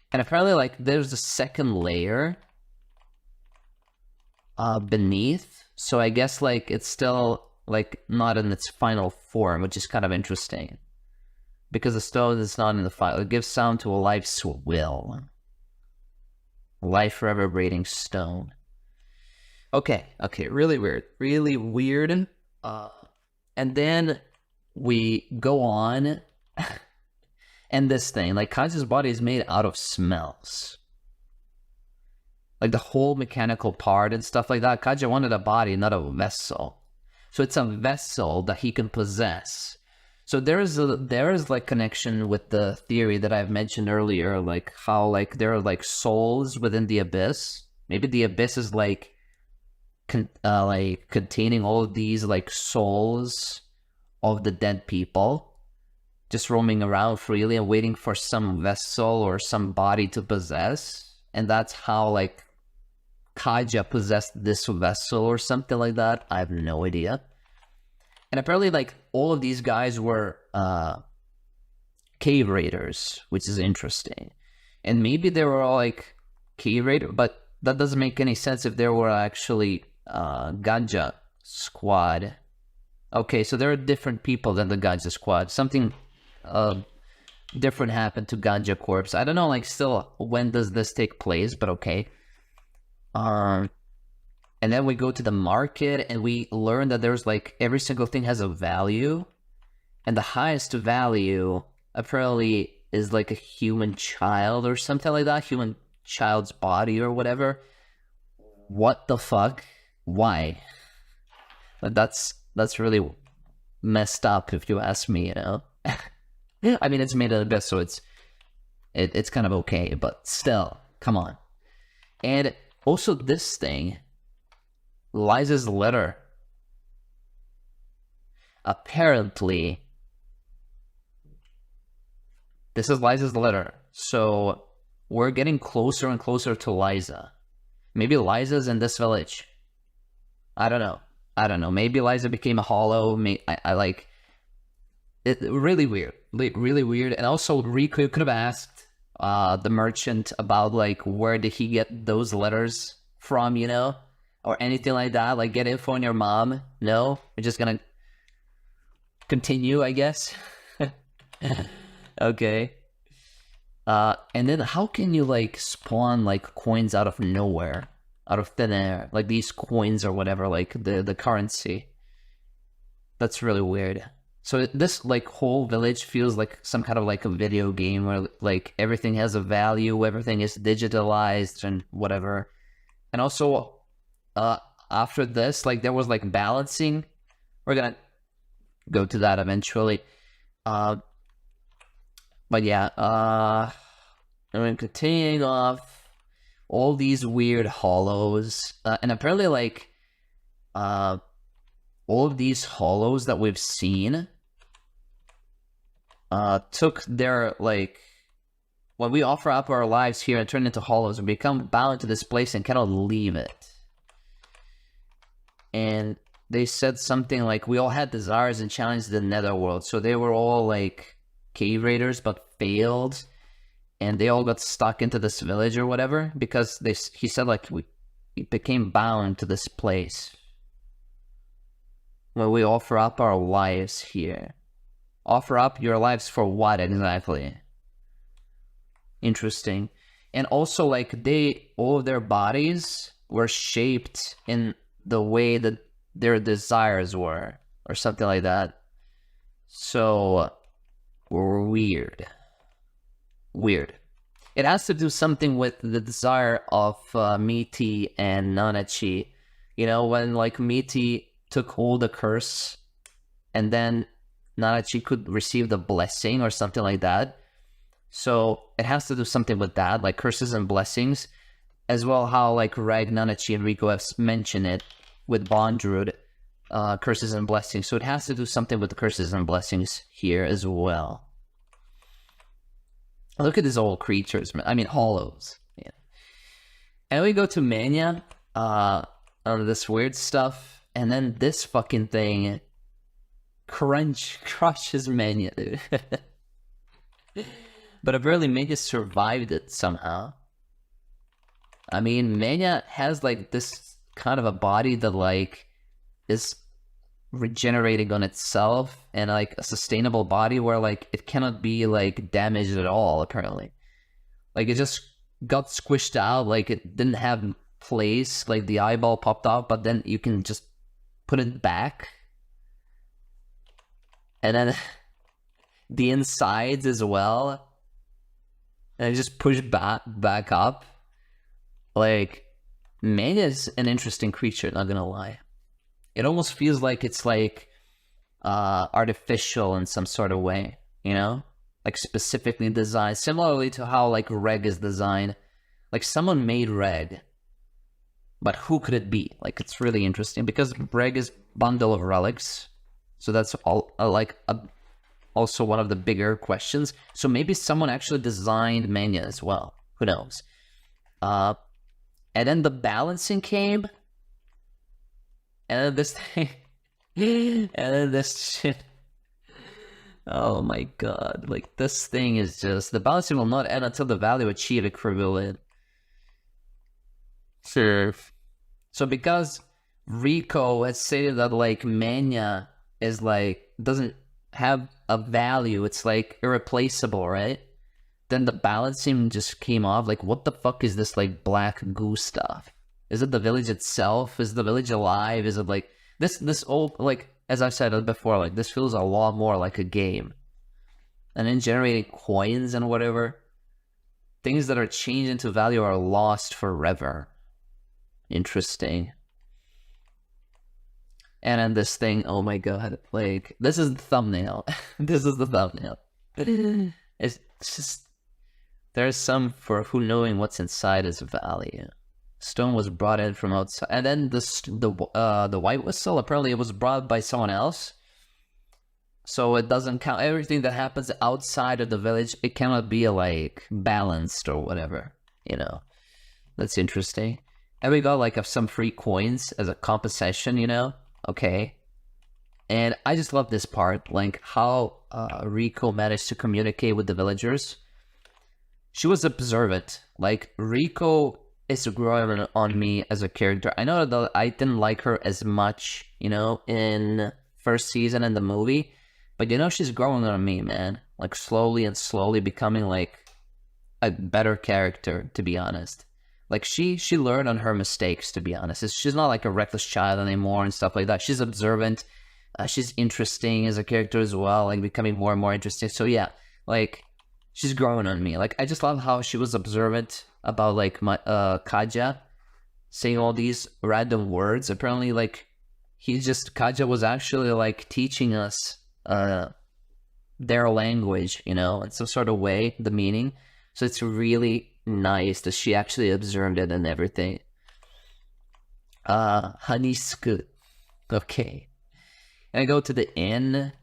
And apparently like there's a second layer beneath, so I guess like it's still like not in its final form, which is kind of interesting, because the stone is not in the final. It gives sound to a life's will. Life reverberating stone. Okay, really weird. And then we go on. And this thing, like Kaja's body is made out of smells. Like the whole mechanical part and stuff like that. Kaja wanted a body, not a vessel. So it's a vessel that he can possess. So there is like connection with the theory that I've mentioned earlier, like how like there are like souls within the abyss. Maybe the abyss is like containing all of these like souls of the dead people, just roaming around freely and waiting for some vessel or some body to possess. And that's how like Kaja possessed this vessel or something like that. I have no idea. And apparently like all of these guys were cave raiders, which is interesting. And maybe they were all like cave raiders, but that doesn't make any sense if there were actually Ganja squad. Okay, so there are different people than the Ganja squad. Something different happened to Ganja Corps. I don't know, like, still, when does this take place, but okay. And then we go to the market, and we learn that there's, like, every single thing has a value. And the highest value, apparently, is, like, a human child or something like that. Human child's body or whatever. What the fuck? Why? But that's really messed up, if you ask me, you know? I mean, it's made of abyss, so it's kind of okay, but still, come on. And also this thing, Liza's letter. Apparently, this is Liza's letter, so we're getting closer and closer to Liza. Maybe Liza's in this village. I don't know. Maybe Liza became a hollow. I like it. Really weird. Really weird. And also, Riku could have asked the merchant about like where did he get those letters from, you know, or anything like that. Like get info on your mom. No, we're just gonna continue, I guess. Okay. And then how can you like spawn like coins out of nowhere, out of thin air, like these coins or whatever, like the currency? That's really weird. So this like whole village feels like some kind of like a video game where like everything has a value, everything is digitalized and whatever. And also, after this, like there was like balancing. We're gonna go to that eventually. But yeah, I mean, continuing off, all these weird hollows, and apparently like, all of these hollows that we've seen, took their, like, when we offer up our lives here and turn into hollows, we become bound to this place and cannot leave it. And they said something like, we all had desires and challenged the netherworld, so they were all, like, cave raiders, but failed, and they all got stuck into this village or whatever, because he said, like, we became bound to this place. When we offer up our lives here. Offer up your lives for what exactly? Interesting. And also, like, all of their bodies were shaped in the way that their desires were, or something like that. So, weird. It has to do something with the desire of Mitty and Nanachi. You know, when, like, Mitty took hold of the curse, and then Nanachi could receive the blessing or something like that. So it has to do something with that, like curses and blessings, as well how like Reg, Nanachi, and Rico have mentioned it with bondrewd, curses and blessings. So it has to do something with the curses and blessings here as well. Look at these old creatures, man. I mean, hollows. Yeah. And we go to Mania, on this weird stuff, and then this fucking thing crushes Mania, dude. But apparently Mania survived it somehow. I mean, Mania has like this kind of a body that like is regenerating on itself, and like a sustainable body where like it cannot be like damaged at all, apparently. Like it just got squished out, like it didn't have place, like the eyeball popped off, but then you can just put it back. And then the insides as well. And just push back up. Like, Mania is an interesting creature, not gonna lie. It almost feels like it's like artificial in some sort of way, you know? Like specifically designed, similarly to how like Reg is designed. Like someone made Reg, but who could it be? Like it's really interesting because Reg is bundle of relics, so that's all also one of the bigger questions. So maybe someone actually designed Mania as well. Who knows? And then the balancing came. And then this thing. And then this shit. Oh my god. Like, this thing is just... The balancing will not end until the value achieved equivalent. Sure. So because Rico has stated that, like, Mania is, like, doesn't have a value, it's, like, irreplaceable, right? Then the balancing just came off. Like, what the fuck is this, like, black goo stuff? Is it the village itself? Is the village alive? Is it, like... This old, like, as I said before, like, this feels a lot more like a game. And then generating coins and whatever. Things that are changed into value are lost forever. Interesting. And then this thing, oh my god, like, this is the thumbnail. This is the thumbnail. It's just there's some for who knowing what's inside is value. Stone was brought in from outside, and then the white whistle, apparently it was brought by someone else, so it doesn't count. Everything that happens outside of the village, it cannot be like balanced or whatever, you know. That's interesting. And we got like some free coins as a compensation, you know. Okay. And I just love this part, like how Riko managed to communicate with the villagers. She was observant. Like, Riko is growing on me as a character. I know that I didn't like her as much, you know, in first season in the movie, but you know, she's growing on me, man. Like, slowly and slowly becoming like a better character, to be honest. Like, she learned on her mistakes, to be honest. She's not like a reckless child anymore and stuff like that. She's observant. She's interesting as a character as well, like becoming more and more interesting. So yeah, like, she's growing on me. Like, I just love how she was observant about like my Kaja saying all these random words. Apparently, like, Kaja was actually like teaching us their language, you know, in some sort of way, the meaning. So it's really nice that she actually observed it and everything. Hanisku. Okay. And I go to the inn,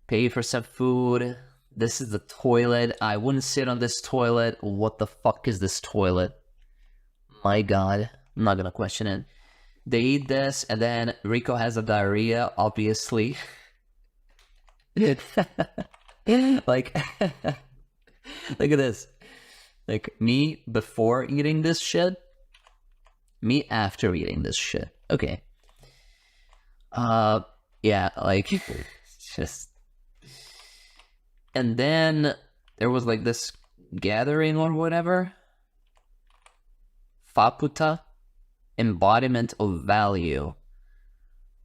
pay for some food. This is the toilet. I wouldn't sit on this toilet. What the fuck is this toilet? My god. I'm not gonna question it. They eat this, and then Riko has a diarrhea, obviously. Like, look at this. Like, me before eating this shit, me after eating this shit. Okay. Yeah, like, just... And then there was like this gathering or whatever. Faputa, embodiment of value.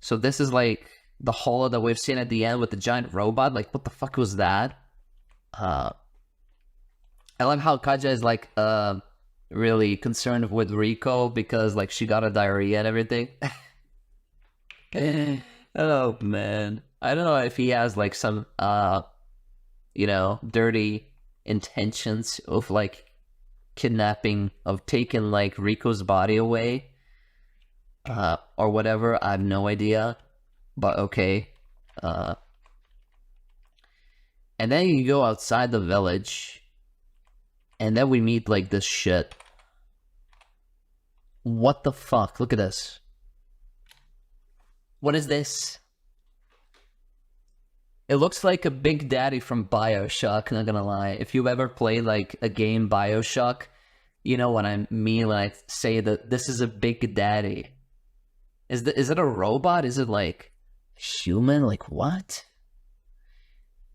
So this is like the holo that we've seen at the end with the giant robot. Like, what the fuck was that? I love how Kaja is like really concerned with Riko because like she got a diarrhea and everything. Oh man, I don't know if he has like some you know, dirty intentions of like kidnapping, of taking like Riko's body away or whatever. I have no idea, but okay. And then you go outside the village, and then we meet like this shit. What the fuck? Look at this. What is this? It looks like a Big Daddy from BioShock, not gonna lie. If you've ever played like a game BioShock, you know what I mean when I say that this is a Big Daddy. Is it a robot? Is it like human? Like what?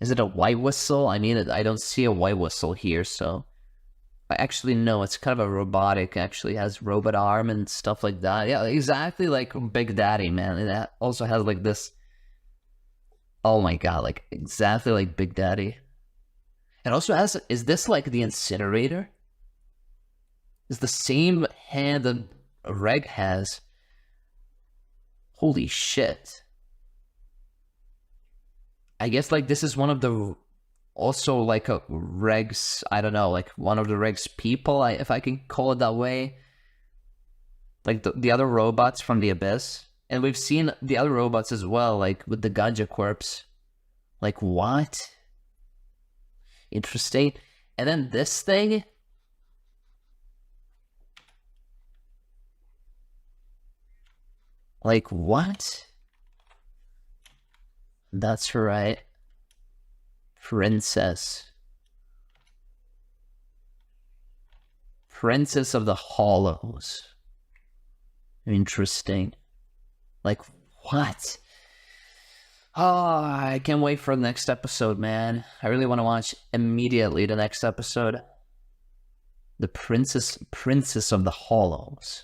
Is it a white whistle? I mean, I don't see a white whistle here, so... I actually know it's kind of a robotic, actually has robot arm and stuff like that. Yeah, exactly like Big Daddy, man. It also has like this... Oh my god, like exactly like Big Daddy. It also has... Is this like the incinerator? It's the same hand that Reg has. Holy shit. I guess like this is one of the... Also like a Reg's... I don't know, like one of the Reg's people, if I can call it that way. Like the other robots from the Abyss. And we've seen the other robots as well, like with the Ganja corpse. Like, what? Interesting. And then this thing? Like, what? That's right. Princess. Princess of the Hollows. Interesting. Like, what? Oh, I can't wait for the next episode, man. I really want to watch immediately the next episode. The Princess of the Hollows.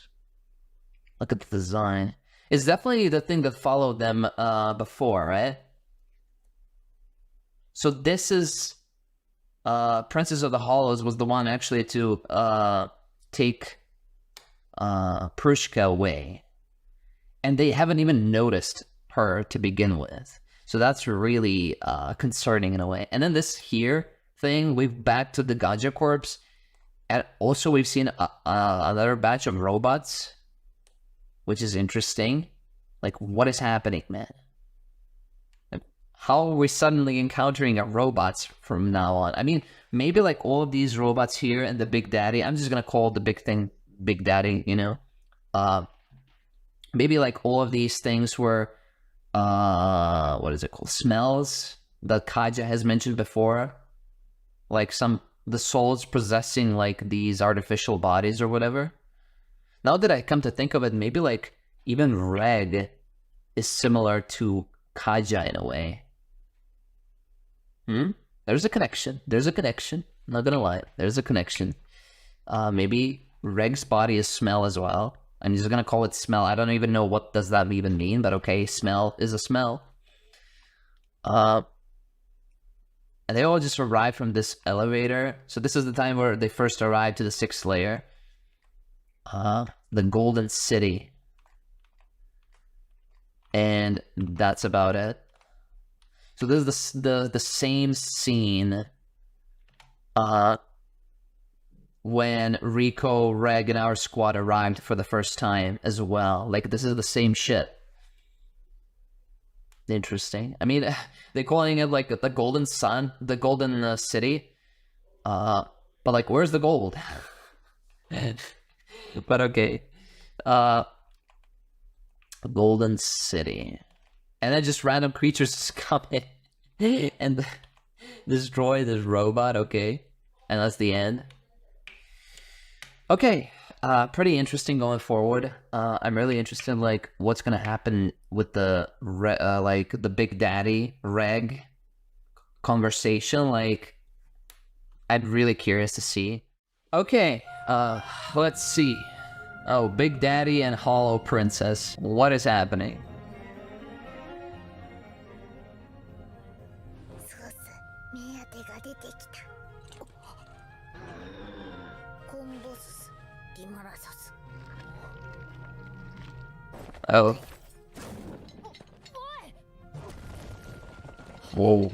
Look at the design. It's definitely the thing that followed them before, right? So this is... Princess of the Hollows was the one actually to take Prushka away. And they haven't even noticed her to begin with. So that's really concerning in a way. And then this here thing, we've back to the Gaja Corpse. And also we've seen another batch of robots, which is interesting. Like, what is happening, man? Like, how are we suddenly encountering robots from now on? I mean, maybe like all of these robots here and the Big Daddy, I'm just gonna call the big thing Big Daddy, you know? Maybe like all of these things were, what is it called? Smells that Kaja has mentioned before. Like the souls possessing like these artificial bodies or whatever. Now that I come to think of it, maybe like even Reg is similar to Kaja in a way. There's a connection. There's a connection. I'm not gonna lie. There's a connection. Maybe Reg's body is smell as well. I'm just gonna call it smell. I don't even know what does that even mean, but okay, smell is a smell. And they all just arrived from this elevator. So this is the time where they first arrived to the 6th layer. The Golden City. And that's about it. So this is the same scene when Rico, Reg, and our squad arrived for the first time as well. Like, this is the same shit. Interesting. I mean, they're calling it like the Golden Sun, the Golden City. But like, where's the gold? But okay. Golden City. And then just random creatures just come in and destroy this robot, okay? And that's the end. Okay, pretty interesting going forward. I'm really interested in like what's gonna happen with the like the Big Daddy Reg conversation. Like, I'm really curious to see. Okay, let's see. Oh, Big Daddy and Hollow Princess. What is happening? Oh. Whoa.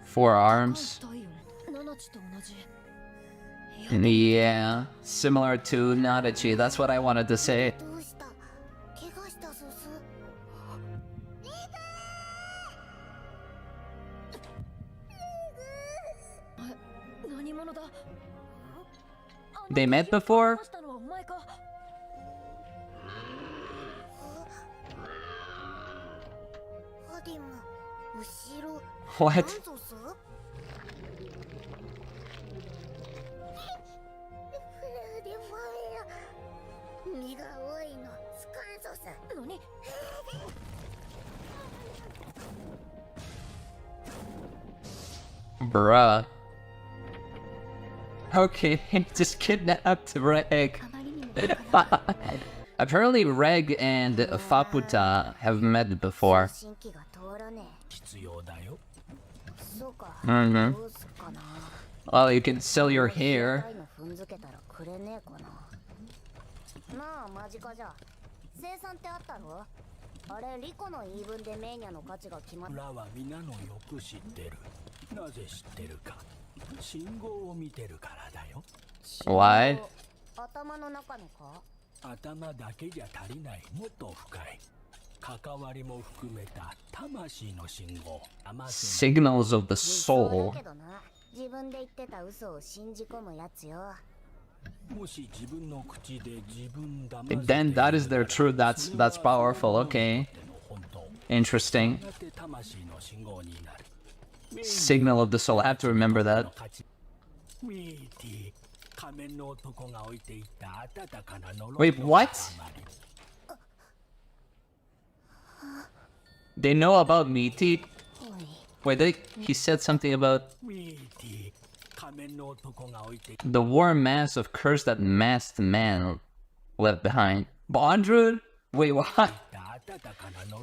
Four arms. Yeah, similar to Nanachi. That's what I wanted to say. They met before? What? Bruh. Okay, just kidnapped Reg. Apparently Reg and Faputa have met before. Well, you can sell your hair. Why? Signals of the soul. Then that is their truth. That's powerful. Okay. Interesting. Signal of the soul. I have to remember that. Wait, what? They know about Mitty? Wait, he said something about the warm mass of curse that masked man left behind. Bondrewd? Wait, what?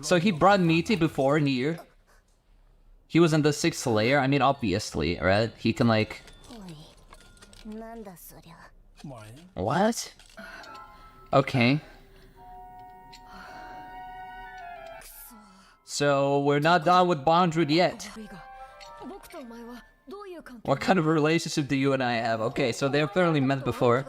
So he brought Mitty before here? He was in the 6th layer. I mean, obviously, right? He can like... What? Okay. So, we're not done with bondrewd yet. What kind of relationship do you and I have? Okay, so they've apparently met before.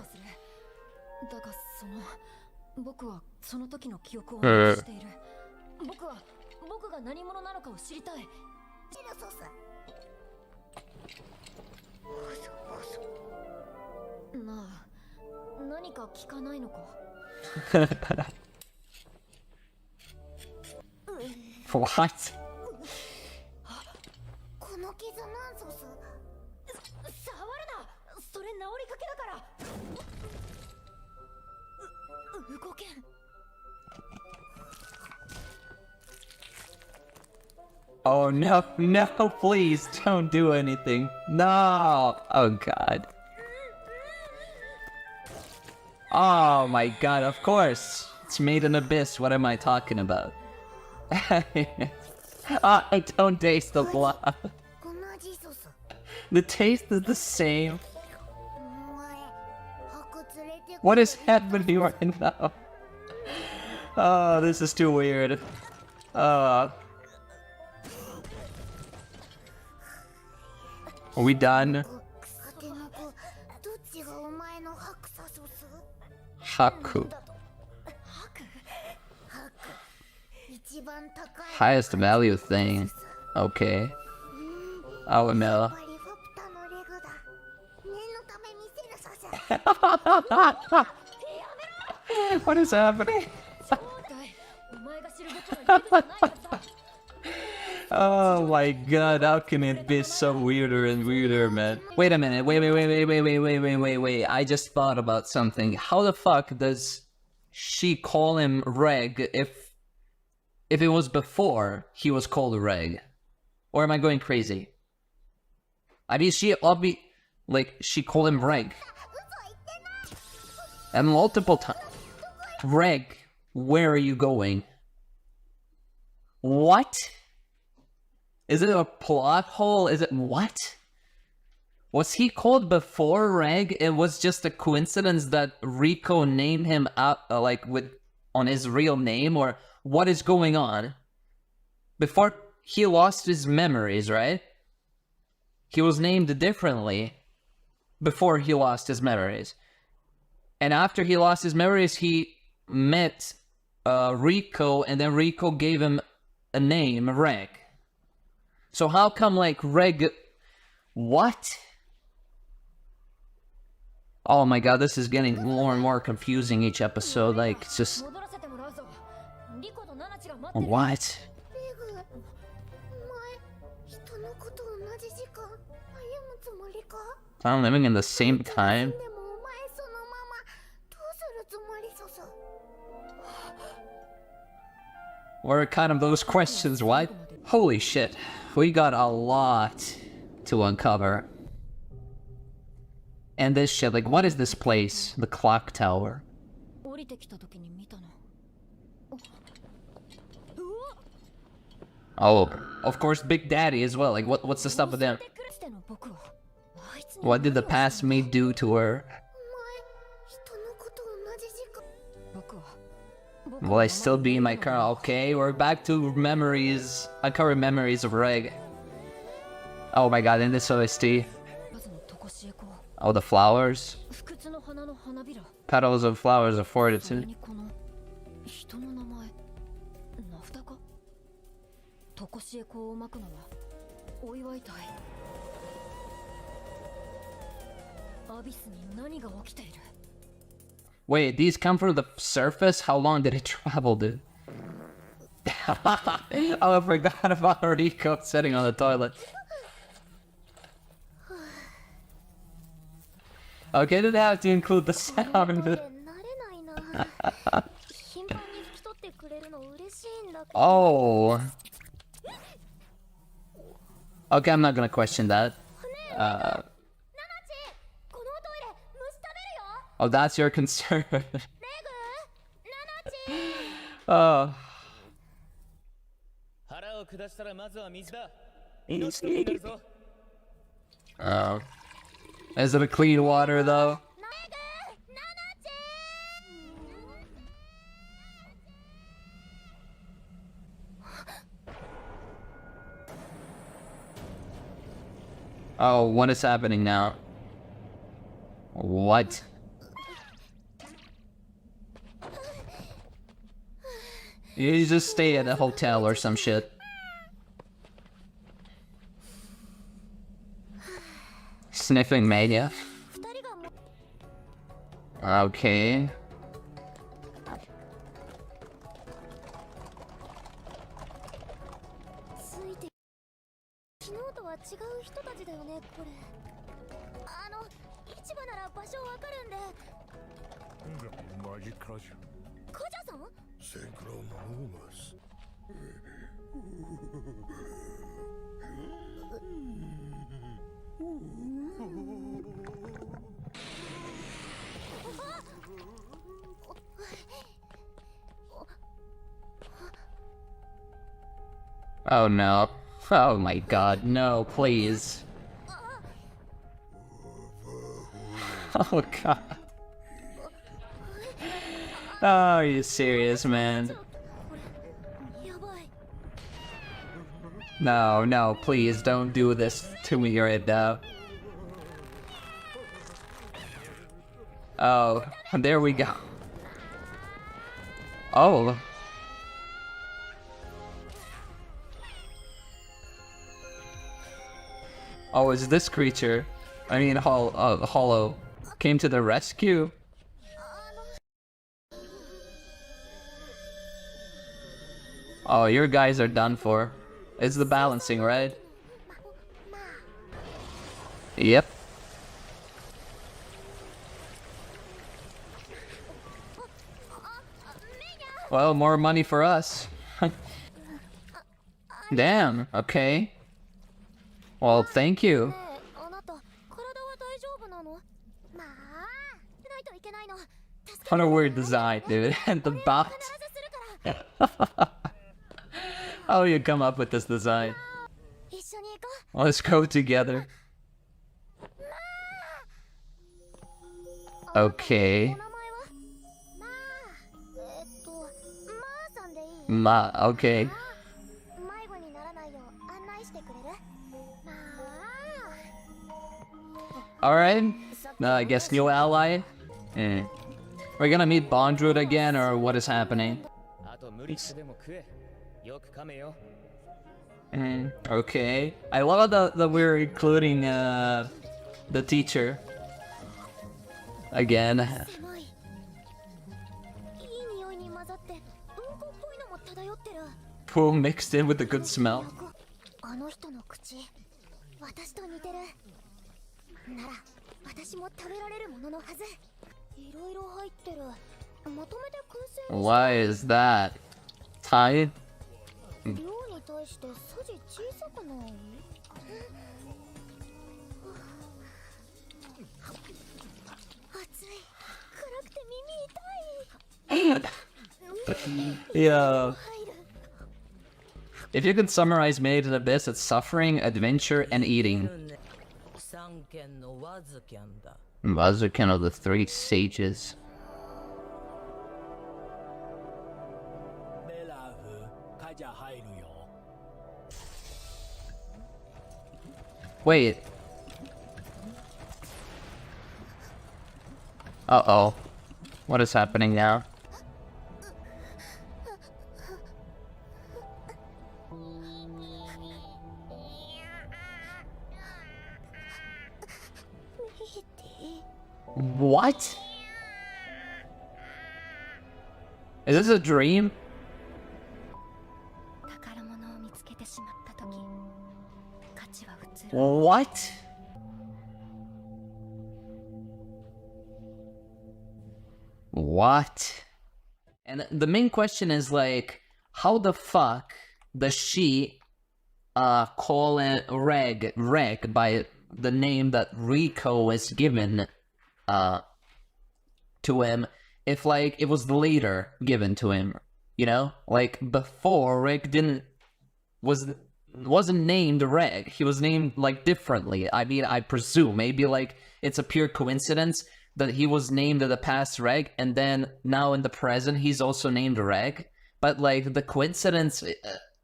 What? Oh no, no, please don't do anything. No! Oh god. Oh my god, of course. It's made an abyss. What am I talking about? I don't taste the blood. The taste is the same. What is happening right now? Oh, this is too weird. Are we done? Haku. Highest value thing. Okay. Oh no. What is happening? Oh my god, how can it be so weirder and weirder, man? Wait a minute, wait. I just thought about something. How the fuck does she call him Reg if it was before he was called Reg? Or am I going crazy? I mean, she called him Reg. And multiple times. Reg, where are you going? What? Is it a plot hole? Is it what? Was he called before Reg? It was just a coincidence that Rico named him out on his real name, or what is going on? Before he lost his memories, right? He was named differently before he lost his memories. And after he lost his memories, he met Rico, and then Rico gave him a name, Reg. So how come Reg... What? Oh my god, this is getting more and more confusing each episode, it's just... What? I'm living in the same time? What are kind of those questions, what? Holy shit, we got a lot to uncover. And this shit, what is this place? The clock tower. Oh, of course Big Daddy as well, what's the stuff with them? What did the past me do to her? Will I still be in my car? Okay, we're back to memories. Uncover memories of Reg. Oh my god, and this OST. Oh, the flowers. Petals of flowers of fortitude. Wait, these come from the surface? How long did it travel, dude? Oh, I forgot about Rico sitting on the toilet. Okay, did they have to include the sound? Oh. Okay, I'm not gonna question that. Oh, that's your concern. Oh. Oh. Is it a clean water though? Oh, what is happening now? What? You just stay at a hotel or some shit. Sniffing mania. Okay. Oh no. Oh my god, no, please. Oh god. Oh, are you serious, man? No, no, please don't do this to me right now. Oh, there we go. Oh. Oh, is this creature, I mean Hollow, came to the rescue? Oh, your guys are done for. It's the balancing, right? Yep. Well, more money for us. Damn, okay. Well, thank you. What a weird design, dude. And the bot. How you come up with this design? Let's go together. Okay. Ma, okay. Alright. I guess new ally. We're gonna meet bondrewd again, or what is happening? Okay. I love that we're including the teacher again. Poo mixed in with the good smell. Why is that? Tied? Yeah. If you could summarize Made in Abyss, it's suffering, adventure, and eating. WAZUKYAN of the Three Sages. Wait. Uh-oh. What is happening now? What? Is this a dream? What? What? And the main question is like, how the fuck does she call it Reg by the name that Rico is given to him, if like it was later given to him, you know? Like before Reg was wasn't named Reg. He was named like differently. I mean, I presume maybe like it's a pure coincidence that he was named in the past Reg, and then now in the present he's also named Reg. But like the coincidence,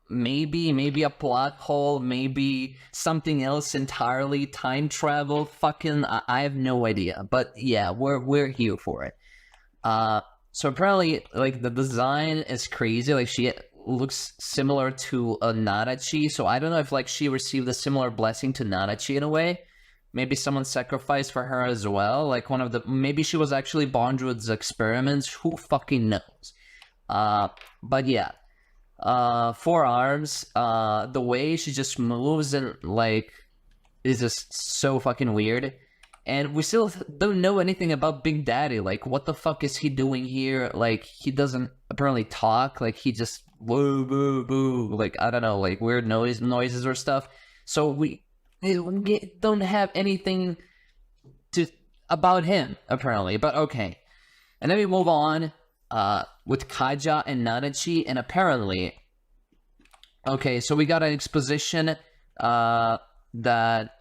maybe a plot hole, maybe something else entirely, time travel. Fucking, I have no idea. But yeah, we're here for it. So apparently, like the design is crazy. Like she looks similar to a Nanachi. So I don't know if like she received a similar blessing to Nanachi in a way. Maybe someone sacrificed for her as well. Like one of the, maybe she was actually bondrewd's experiments. Who fucking knows? But yeah, 4 arms. The way she just moves and like is just so fucking weird. And we still don't know anything about Big Daddy. Like, what the fuck is he doing here? Like, he doesn't apparently talk. Like, he just woo boo boo. Like, I don't know, like weird noises or stuff. So we don't have anything about him apparently. But okay, and then we move on with Kaja and Nanachi, and apparently, okay, so we got an exposition that.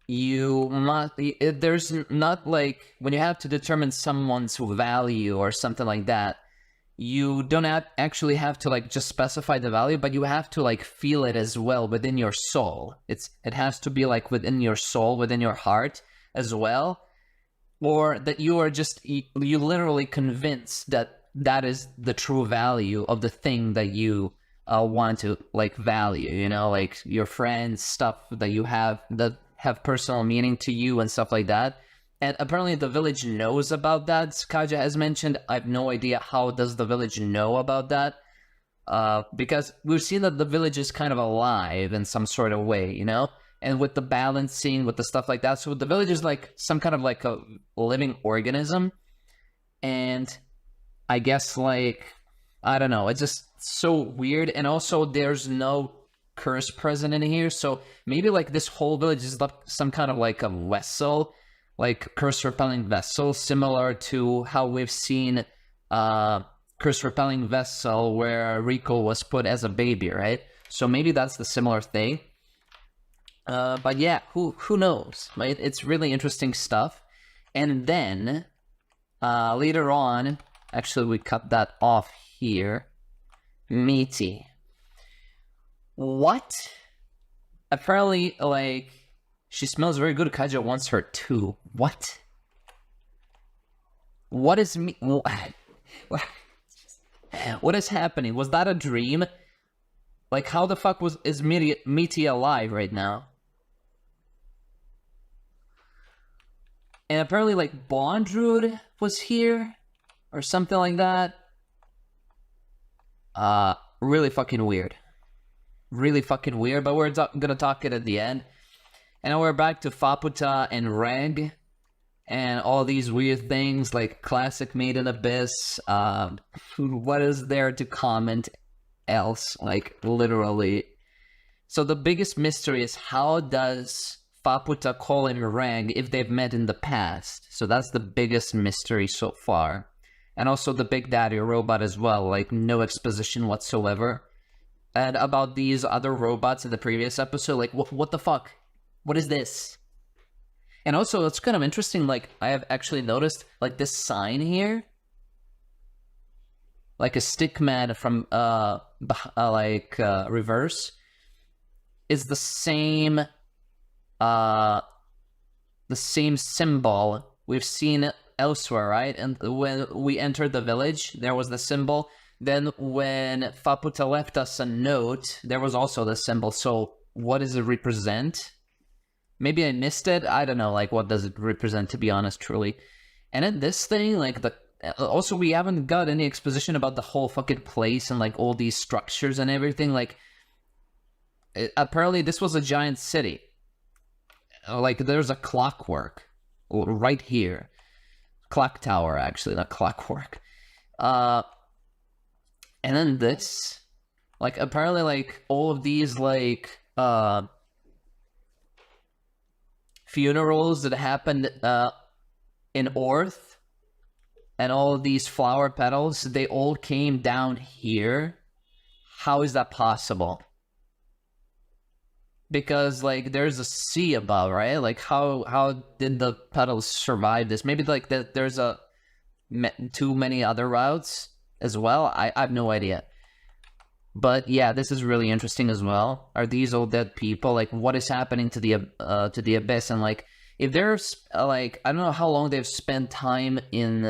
There's not like, when you have to determine someone's value or something like that, you don't actually have to like just specify the value, but you have to like feel it as well within your soul. It has to be like within your soul, within your heart as well, or that you are just, you literally convinced that that is the true value of the thing that you want to like value, you know, like your friends, stuff that you have that have personal meaning to you and stuff like that. And apparently the village knows about that. Kaja has mentioned, I have no idea how does the village know about that. Because we've seen that the village is kind of alive in some sort of way, you know? And with the balancing, with the stuff like that. So the village is like some kind of like a living organism. And I guess like, I don't know, it's just so weird. And also there's no curse present in here, so maybe like this whole village is some kind of like a vessel, like curse repelling vessel, similar to how we've seen curse repelling vessel where Rico was put as a baby, right? So maybe that's the similar thing. But yeah, who knows, right? It's really interesting stuff. And then later on, actually we cut that off here, Mitty. What? Apparently, like, she smells very good. Kaja wants her too. What? What is me? What is happening? Was that a dream? Like, how the fuck is Mitty alive right now? And apparently, like, bondrewd was here or something like that. Really fucking weird. Really fucking weird, but we're gonna talk it at the end. And now we're back to Faputa and Reg and all these weird things like classic Made in Abyss. What is there to comment else? Like, literally. So the biggest mystery is, how does Faputa call in Reg if they've met in the past? So that's the biggest mystery so far. And also the Big Daddy robot as well, like no exposition whatsoever. And about these other robots in the previous episode, like, what the fuck? What is this? And also, it's kind of interesting, like, I have actually noticed, like, this sign here. Like a stick man from, reverse. Is the same symbol we've seen elsewhere, right? And when we entered the village, there was the symbol. Then when Faputa left us a note, there was also the symbol. So what does it represent? Maybe I missed it. I don't know, like, what does it represent, to be honest, truly. And then this thing, like, also we haven't got any exposition about the whole fucking place and, like, all these structures and everything. Like, apparently this was a giant city. Like, there's a clockwork right here. Clock tower, actually, not clockwork. And then this, like, apparently, like, all of these, like, funerals that happened in Orth, and all of these flower petals, they all came down here. How is that possible? because like there's a sea above, right? Like how did the petals survive this? Maybe like there's too many other routes as well. I have no idea. But yeah, this is really interesting as well. Are these all dead people? Like, what is happening to the abyss? And like, if there's like, I don't know how long they've spent time in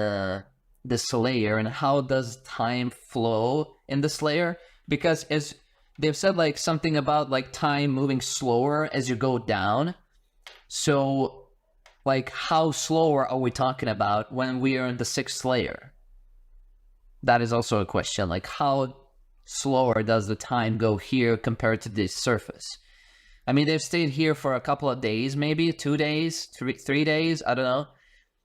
this layer, and how does time flow in this layer? Because as they've said, like something about like time moving slower as you go down. So, like, how slower are we talking about when we are in the 6th layer? That is also a question. Like, how slower does the time go here compared to the surface? I mean, they've stayed here for a couple of days, maybe 2 days, 3 days, I don't know.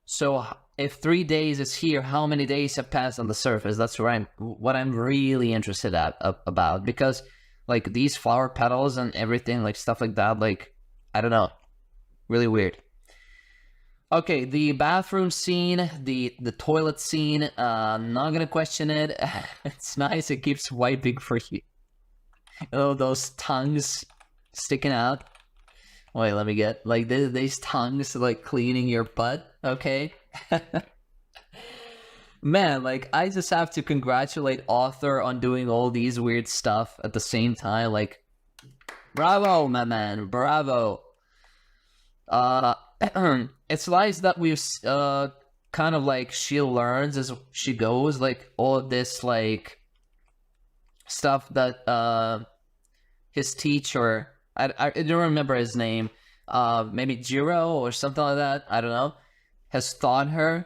So if 3 days is here, how many days have passed on the surface? That's what I'm really interested about, because like these flower petals and everything, like stuff like that, like, I don't know, really weird. Okay, the bathroom scene, the toilet scene, not gonna question it. It's nice, it keeps wiping for you. Oh, those tongues sticking out. Wait, let me get, like, these tongues, like, cleaning your butt, okay? Man, like, I just have to congratulate author on doing all these weird stuff at the same time, like, bravo, my man, bravo. It's nice that we've kind of like she learns as she goes, like all of this like stuff that his teacher, I don't remember his name, maybe Jiro or something like that, I don't know, has taught her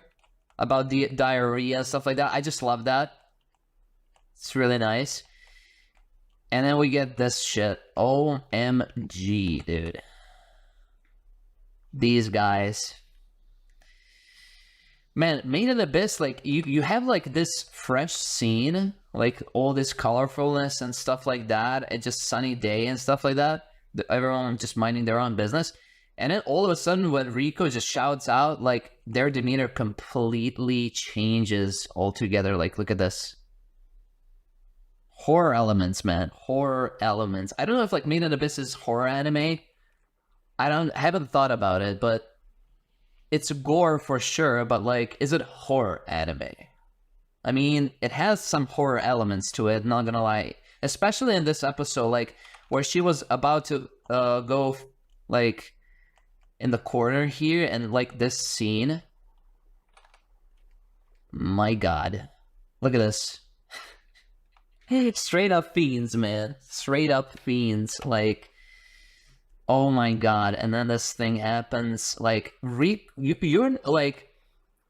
about the diarrhea, stuff like that. I just love that. It's really nice. And then we get this shit. OMG, dude. These guys. Man, Made in Abyss, like, you have, like, this fresh scene, like, all this colorfulness and stuff like that, and just sunny day and stuff like that, everyone just minding their own business, and then all of a sudden, when Rico just shouts out, like, their demeanor completely changes altogether. Like, look at this. Horror elements, man. Horror elements. I don't know if, like, Made in Abyss is horror anime. I haven't thought about it, but it's gore for sure, but like, is it horror anime? I mean, it has some horror elements to it, not gonna lie. Especially in this episode, like, where she was about to go, like, in the corner here, and like, this scene. My god. Look at this. Straight up fiends, man. Straight up fiends, like... Oh my god, and then this thing happens, like, you're, like,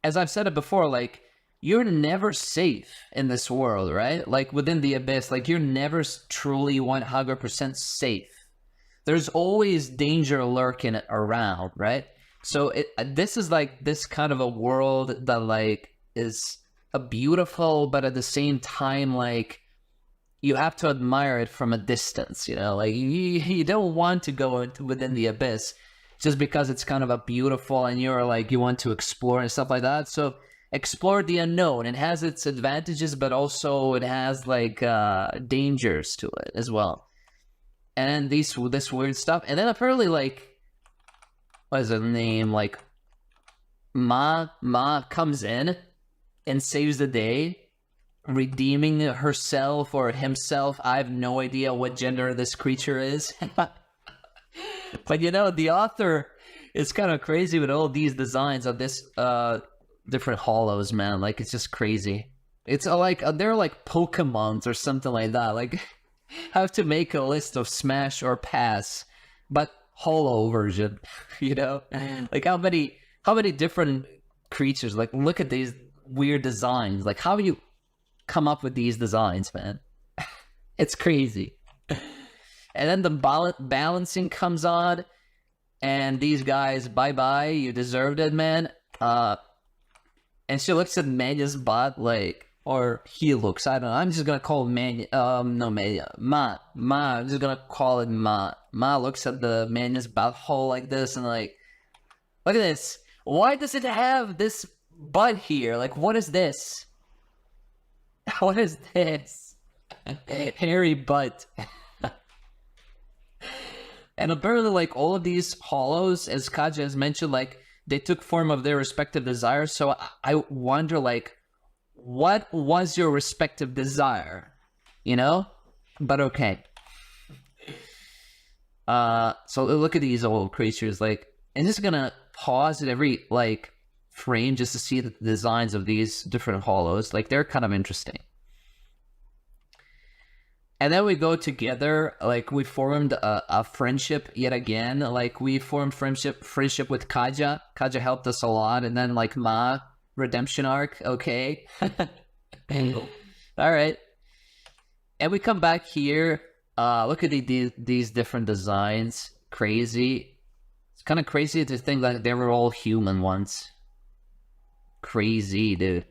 as I've said it before, like, you're never safe in this world, right? Like, within the Abyss, like, you're never truly 100% safe. There's always danger lurking around, right? So, this is, like, this kind of a world that, like, is a beautiful, but at the same time, like, you have to admire it from a distance, you know, like you don't want to go into within the Abyss just because it's kind of a beautiful and you're like, you want to explore and stuff like that. So explore the unknown. It has its advantages, but also it has like dangers to it as well. And then this weird stuff. And then apparently, like, what is her name? Like, Ma comes in and saves the day, redeeming herself or himself. I have no idea what gender this creature is. But you know, the author is kind of crazy with all these designs of this different hollows, man. Like, it's just crazy. It's like they're like Pokemons or something like that. Like, have to make a list of smash or pass, but hollow version. You know, like how many different creatures? Like, look at these weird designs. Like, how do you come up with these designs, man? It's crazy. And then the balancing comes on, and these guys, bye-bye, you deserved it, man. And she looks at Manya's butt, like, or he looks, I don't know, I'm just gonna call Manya, no, Manya, Ma, I'm just gonna call it Ma. Ma looks at the Manya's butthole like this, and like, look at this. Why does it have this butt here? Like, what is this? What is this? Hairy butt. And apparently, like, all of these hollows, as Kaja has mentioned, like, they took form of their respective desires. So I wonder, like, what was your respective desire? You know? But okay. So look at these old creatures. Like, I'm just gonna pause at every, like, frame just to see the designs of these different hollows. Like, they're kind of interesting. And then we go together, like, we formed a friendship yet again. Like, we formed friendship with Kaja. Kaja helped us a lot. And then, like, Ma, redemption arc, okay. Alright. And we come back here. Look at these different designs. Crazy. It's kind of crazy to think that they were all human once. Crazy, dude.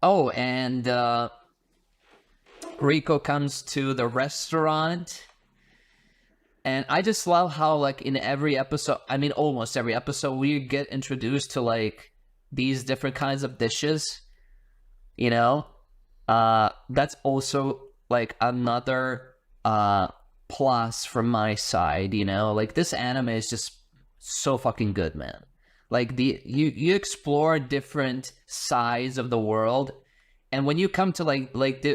Oh, and Rico comes to the restaurant. And I just love how, like, in every episode, I mean, almost every episode, we get introduced to, like, these different kinds of dishes. You know? That's also, like, another plus from my side, you know? Like, this anime is just so fucking good, man. Like, you explore different sides of the world, and when you come to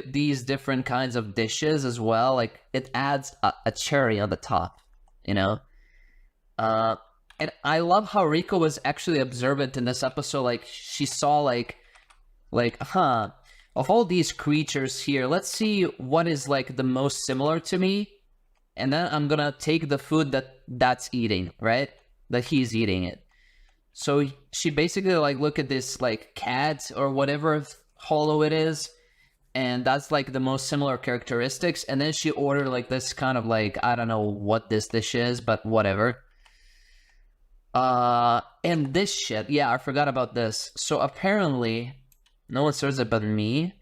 these different kinds of dishes as well, like, it adds a cherry on the top, you know. And I love how Riko was actually observant in this episode. Like, she saw like of all these creatures here, let's see what is, like, the most similar to me, and then I'm gonna take the food that's eating, right? That he's eating it. So she basically, like, look at this, like, cat or whatever hollow it is, and that's, like, the most similar characteristics, and then she ordered, like, this kind of, like, I don't know what this dish is, but whatever. And this shit, yeah, I forgot about this. So apparently, no one serves it but me.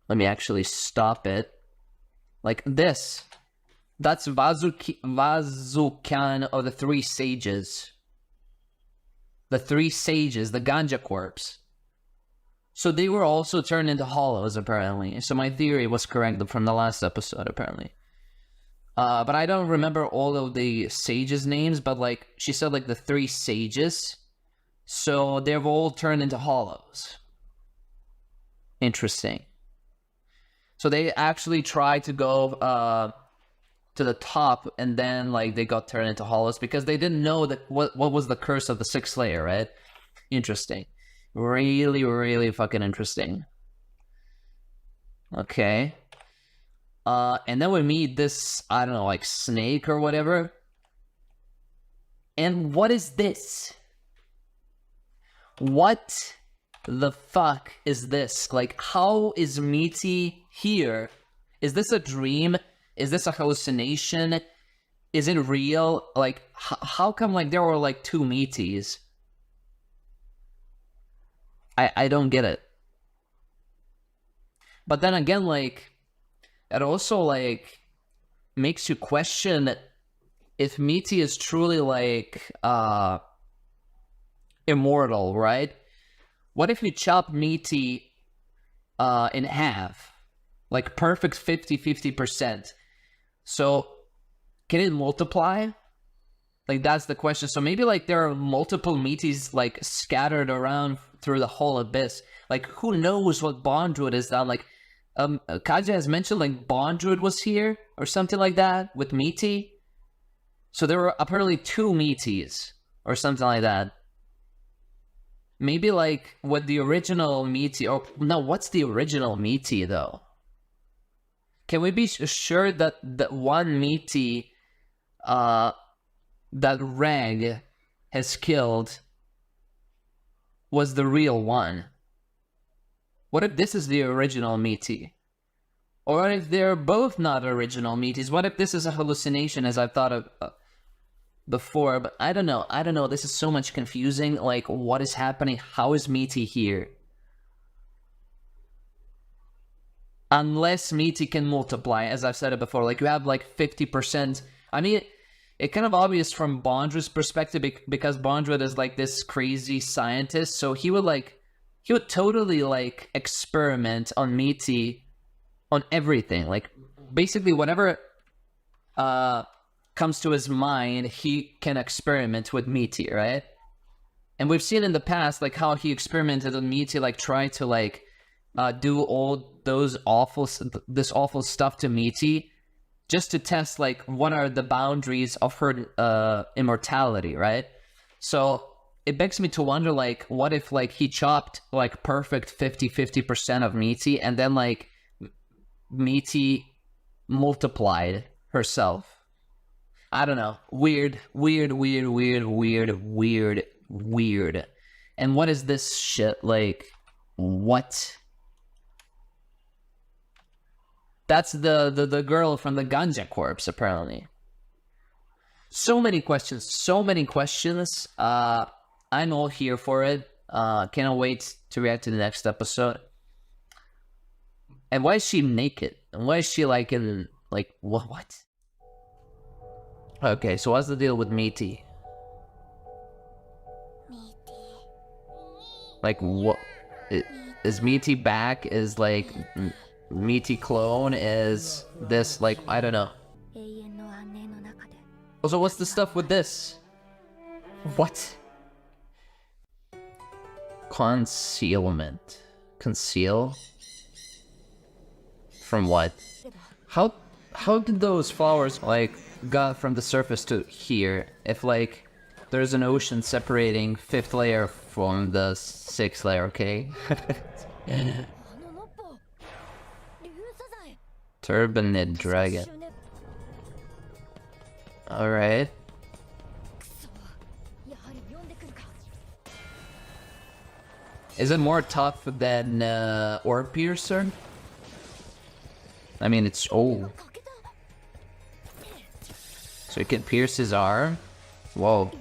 Let me actually stop it. Like this. That's WAZUKYAN of the Three Sages. The Three Sages, the ganja corpse. So they were also turned into hollows, apparently. So my theory was correct from the last episode, apparently. But I don't remember all of the sages' names, but, like, she said, like, the Three Sages. So they've all turned into hollows. Interesting. So they actually tried to go to the top, and then, like, they got turned into hollows because they didn't know that what was the curse of the sixth layer, right? Interesting. Really, really fucking interesting. Okay. And then we meet this, I don't know, like, snake or whatever. And what is this? What the fuck is this? Like, how is Mitty here? Is this a dream? Is this a hallucination? Is it real? Like, how come, like, there were, like, two Mittys? I don't get it. But then again, like, it also, like, makes you question if Mitty is truly, like, immortal, right? What if you chop Mitty in half? Like, perfect 50-50%. So, can it multiply? Like, that's the question. So maybe, like, there are multiple Mittys, like, scattered around through the whole abyss. Like, who knows what bondrewd is now? Like, Kaja has mentioned, like, bondrewd was here or something like that with Mitty. So there were apparently two Mittys or something like that. Maybe, like, what the original Mitty, or no, what's the original Mitty though? Can we be sure that the one Mitty that Reg has killed was the real one? What if this is the original Mitty? Or if they're both not original Mittys? What if this is a hallucination, as I've thought of before? But I don't know. I don't know. This is so much confusing. Like, what is happening? How is Mitty here? Unless Mitty can multiply, as I've said it before. Like, you have, like, 50%. I mean, it's kind of obvious from Bondrewd's perspective, because Bondrewd is, like, this crazy scientist. So he would totally, like, experiment on Mitty on everything. Like, basically whatever comes to his mind, he can experiment with Mitty, right? And we've seen in the past, like, how he experimented with Mitty, like, try to, like, do all this awful stuff to Mitty, just to test, like, what are the boundaries of her immortality, right? So it begs me to wonder, like, what if, like, he chopped, like, perfect 50% of Mitty, and then, like, Mitty multiplied herself. I don't know. Weird. And what is this shit? Like, what? That's the girl from the ganja corpse, apparently. So many questions. I'm all here for it. Cannot wait to react to the next episode. And why is she naked? And why is she like in, like, what? Okay, so what's the deal with Mitty? Like, what? Is Mitty back? Is, like, Mitty clone? Is this, like, I don't know. Also, what's the stuff with this? What? Concealment. Conceal? From what? How did those flowers, like, got from the surface to here? If, like, there's an ocean separating 5th layer from the 6th layer, okay? Turbanid dragon. Alright. Is it more tough than Orb Piercer? I mean, it's... oh. So it can pierce his arm? Whoa.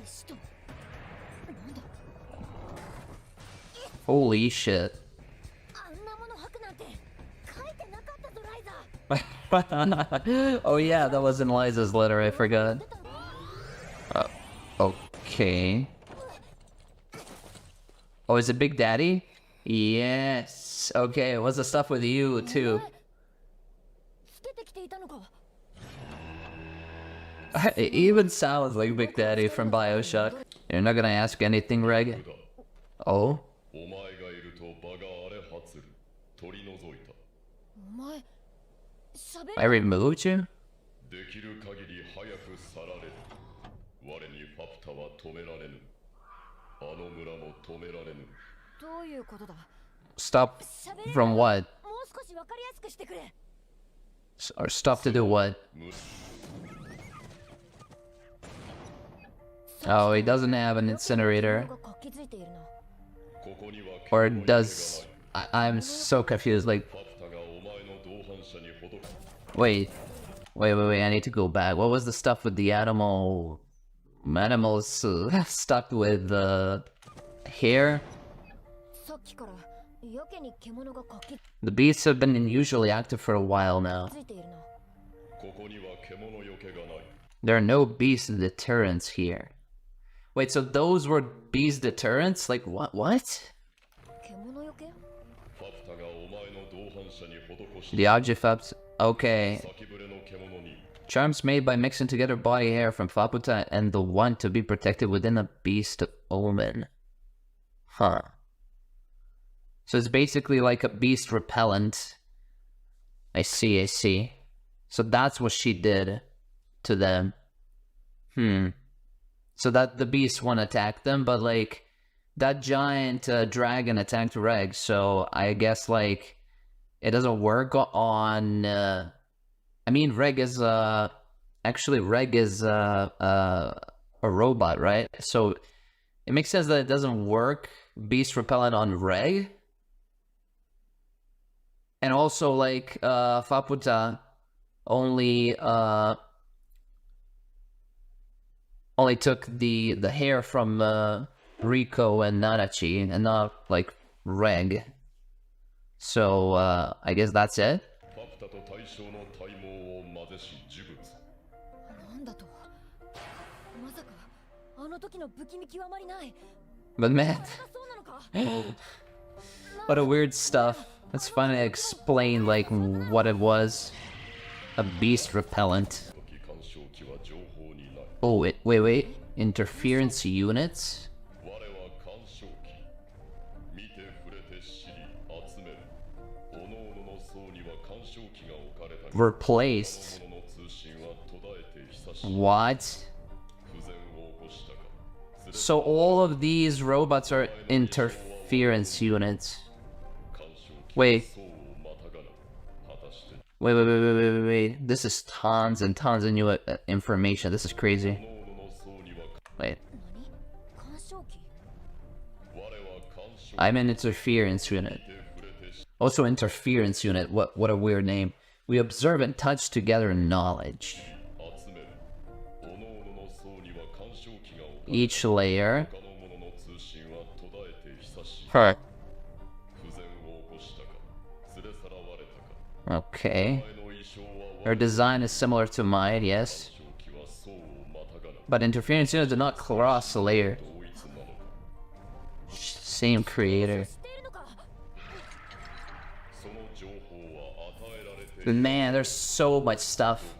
Holy shit. Oh yeah, that was in Liza's letter, I forgot. Okay. Oh, is it Big Daddy? Yes. Okay, what's the stuff with you, too? It even sounds like Big Daddy from BioShock. You're not gonna ask anything, Reg? Oh? I removed you? Stop from what? Or stop to do what? Oh, he doesn't have an incinerator. Or does... I'm so confused, like... Wait, I need to go back. What was the stuff with the animals stuck with hair? The beasts have been unusually active for a while now. There are no beast deterrents here. Wait, so those were beast deterrents? Like, what? The Argifabs... Okay. Charms made by mixing together body hair from Faputa and the one to be protected within a beast omen. Huh. So it's basically like a beast repellent. I see. So that's what she did to them. So that the beast won't attack them, but like that giant dragon attacked Reg, so I guess like it doesn't work on I mean Reg is actually Reg is a robot, right? So it makes sense that it doesn't work beast repellent on Reg. And also like Faputa only took the hair from Rico and Nanachi and not like Reg. So I guess that's it. But man, what a weird stuff. Let's finally explain like what it was. A beast repellent. Oh wait. Interference units? Replaced. What? So all of these robots are interference units. Wait. This is tons and tons of new information. This is crazy. Wait. I'm an interference unit. Also interference unit. What a weird name. We observe and touch together knowledge. Each layer. Her. Okay. Her design is similar to mine, yes. But interference units do not cross a layer. Same creator. Man, there's so much stuff.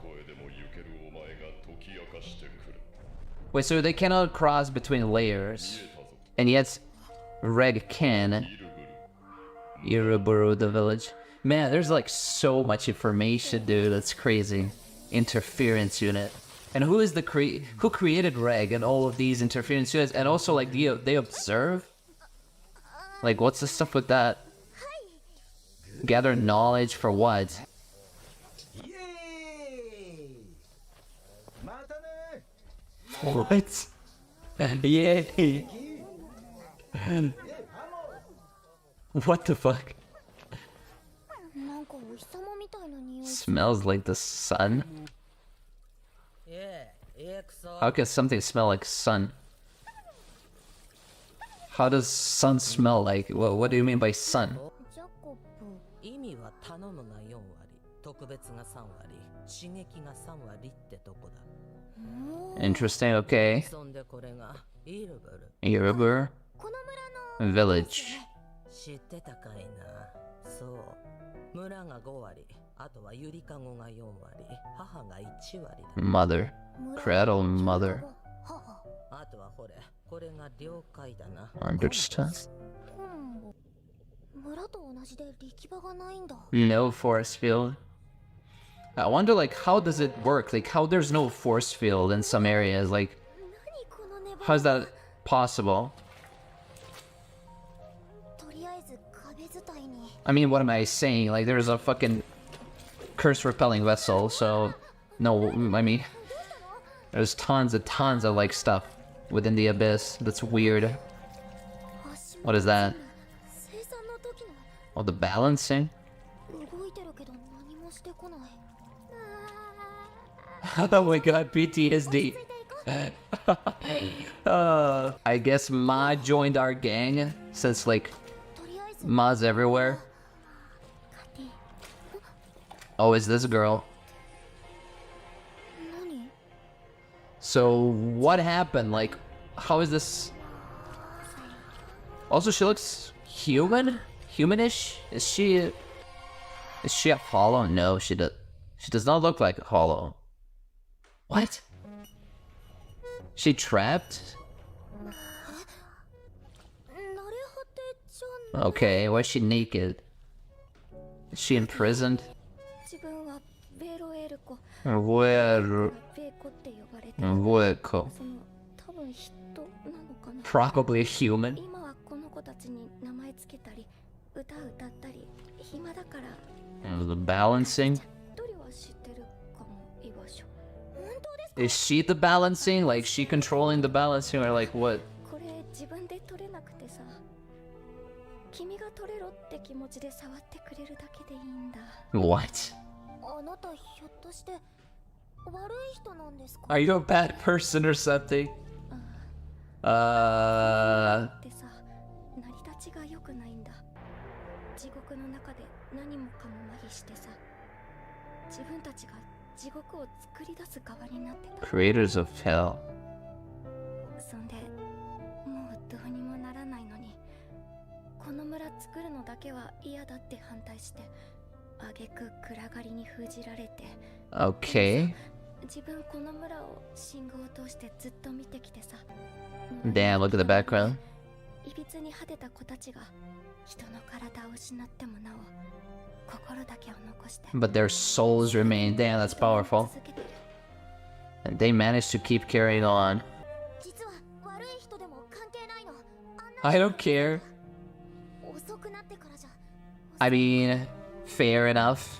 Wait, so they cannot cross between layers. And yet, Reg can. Irumyuui, the village. Man, there's like so much information, dude. That's crazy. Interference unit. And who is who created Reg and all of these interference units? And also, like, they observe? Like, what's the stuff with that? Gather knowledge for what? What? Yay! What the fuck? Smells like the sun? How can something smell like sun? How does sun smell like? Well, what do you mean by sun? Interesting, okay. Irumyuui village. Mother. Cradle mother. Understand? No force field. I wonder, like, how does it work? Like, how there's no force field in some areas? Like, how's that possible? I mean, what am I saying? Like, there's a fucking curse repelling vessel, so no, I mean, there's tons of like stuff within the abyss. That's weird. What is that? Oh, the balancing? Oh my god, PTSD. I guess Ma joined our gang, since like Ma's everywhere. Oh, is this girl? So what happened? Like, how is this? Also, she looks human? Humanish? Is she a hollow? No, she does not look like a hollow. What? She trapped? Okay, why is she naked? Is she imprisoned? Vueko. Probably a human. The balancing? Is she the balancing? Like, she controlling the balancing, or like what? What? Are you a bad person or something? Creators of hell. この村作るのだけは嫌だって反対して、挙句暗がりに封じられて。 Okay. 自分この村を信号を通してずっと見てきてさ。 Damn, look at the background. いびつに果てた子たちが人の体を失ってもなお心だけを残して。 But their souls remain. Damn, that's powerful. And they managed to keep carrying on. 実は悪い人でも関係ないの。 I don't care. 遅くなってからじゃ。 I mean, fair enough.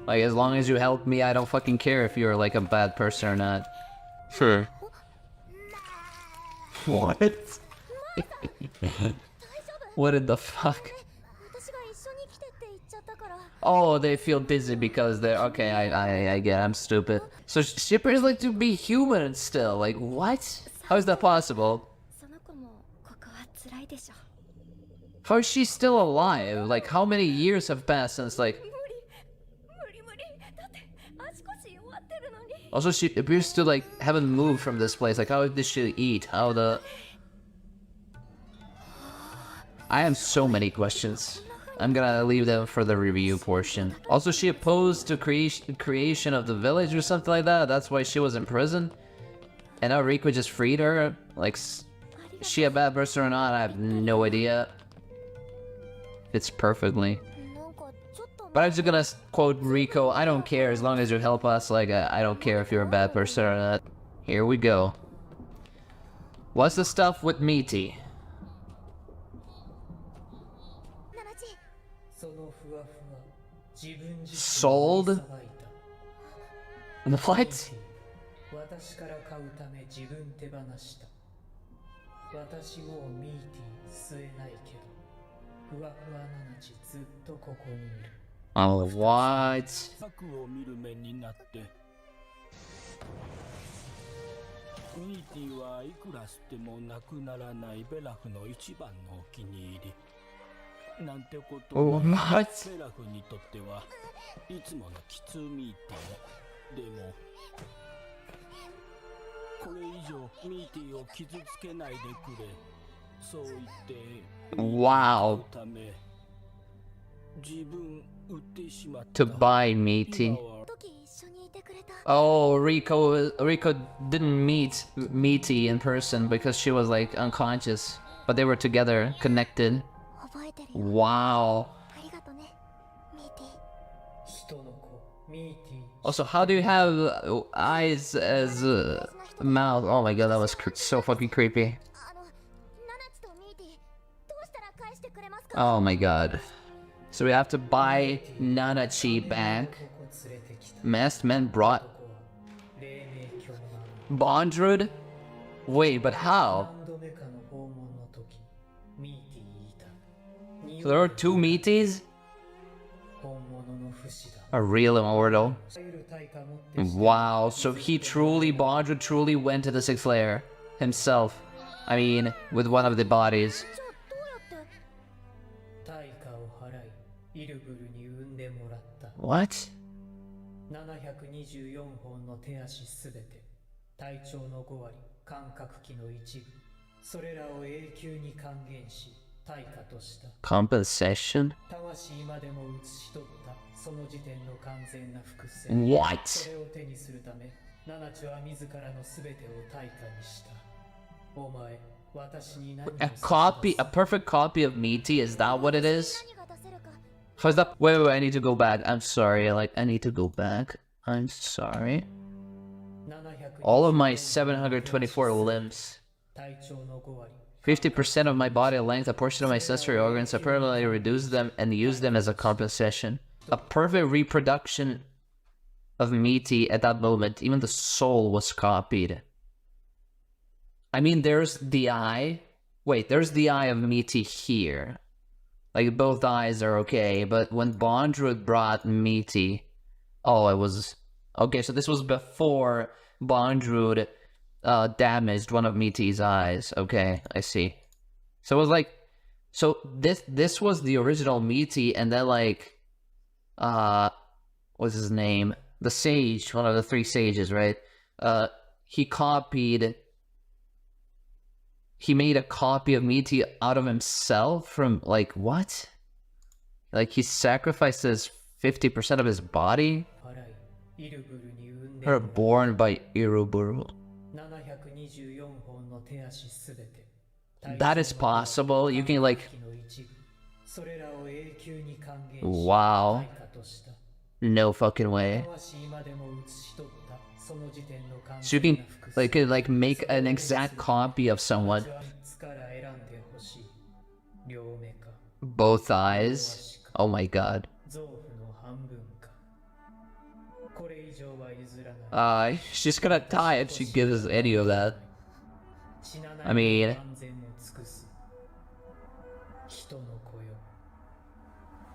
Like, as long as you help me, I don't fucking care if you're like a bad person or not. Sure. What? What in the fuck? Oh, they feel dizzy because they're okay. I get. I'm stupid. So shippers like to be human still. Like what? How is that possible? How is she still alive? Like how many years have passed since like? Also, she appears to like haven't moved from this place. Like how did she eat? How the? I have so many questions. I'm gonna leave them for the review portion. Also, she opposed to creation of the village or something like that. That's why she was in prison. And now Rico just freed her. Like, is she a bad person or not? I have no idea. Fits perfectly. But I'm just gonna quote Rico. I don't care as long as you help us. Like, I don't care if you're a bad person or not. Here we go. What's the stuff with Mitty? Sold? What? 私から買うため自分手放した。私もうミーティー吸えないけど、ふわふわななちずっとここにいる。Oh, what? 策を見る目になって。ミーティーはいくら吸ってもなくならないベラフの一番のお気に入り。なんてことは、ベラフにとってはいつものきつミーティー。でも、これ以上ミーティーを傷つけないでくれ。そう言って、Wow. ため自分売ってしまった。To buy Mitty. Oh, Rico didn't meet Mitty in person because she was like unconscious, but they were together, connected. Wow. Also, how do you have eyes as a mouth? Oh my god, that was so fucking creepy. Oh my god. So we have to buy Nanachi back. Masked men brought bondrewd? Wait, but how? So there are two Mitties? A real immortal. Wow, so bondrewd truly went to the sixth layer himself. I mean, with one of the bodies. What? 724本の手足すべて、体長の5割、感覚器の一部、それらを永久に還元し、対価とした。Compensation? 魂までも写し取ったその時点の完全な伏線。What? それを手にするため、ナナチは自らのすべてを対価にした。お前、私に何を A perfect copy of Mitty? Is that what it is? How's that? Wait, I need to go back. I'm sorry. Like, I need to go back. I'm sorry. All of my 724 limbs. 50% of my body length, a portion of my sensory organs, I permanently reduce them and use them as a compensation. A perfect reproduction of Mitty at that moment. Even the soul was copied. I mean, there's the eye. Wait, there's the eye of Mitty here. Like, both eyes are okay, but when bondrewd brought Mitty... Oh, it was... Okay, so this was before bondrewd damaged one of Mitty's eyes. Okay, I see. So it was like... So this was the original Mitty, and then like... What's his name? The sage, one of the three sages, right? He copied... he made a copy of Mitty out of himself from, like, what? Like, he sacrifices 50% of his body? 払いイルブルに産んで Her born by Iruburu. 724本の手足すべて That is possible. You can, like, の一部それらを永久に還元し wow. 対価とした No fucking way. たわし今でも写し取ったその時点の完 So you 全 can, な複数 like, make an exact copy of someone. 3つから選んでほしい両目か Both eyes. Oh my god. 臓腑の半分かこれ以上は譲らない She's gonna die if she gives any of that. 死な I ない mean, 完全を尽くす人の子よ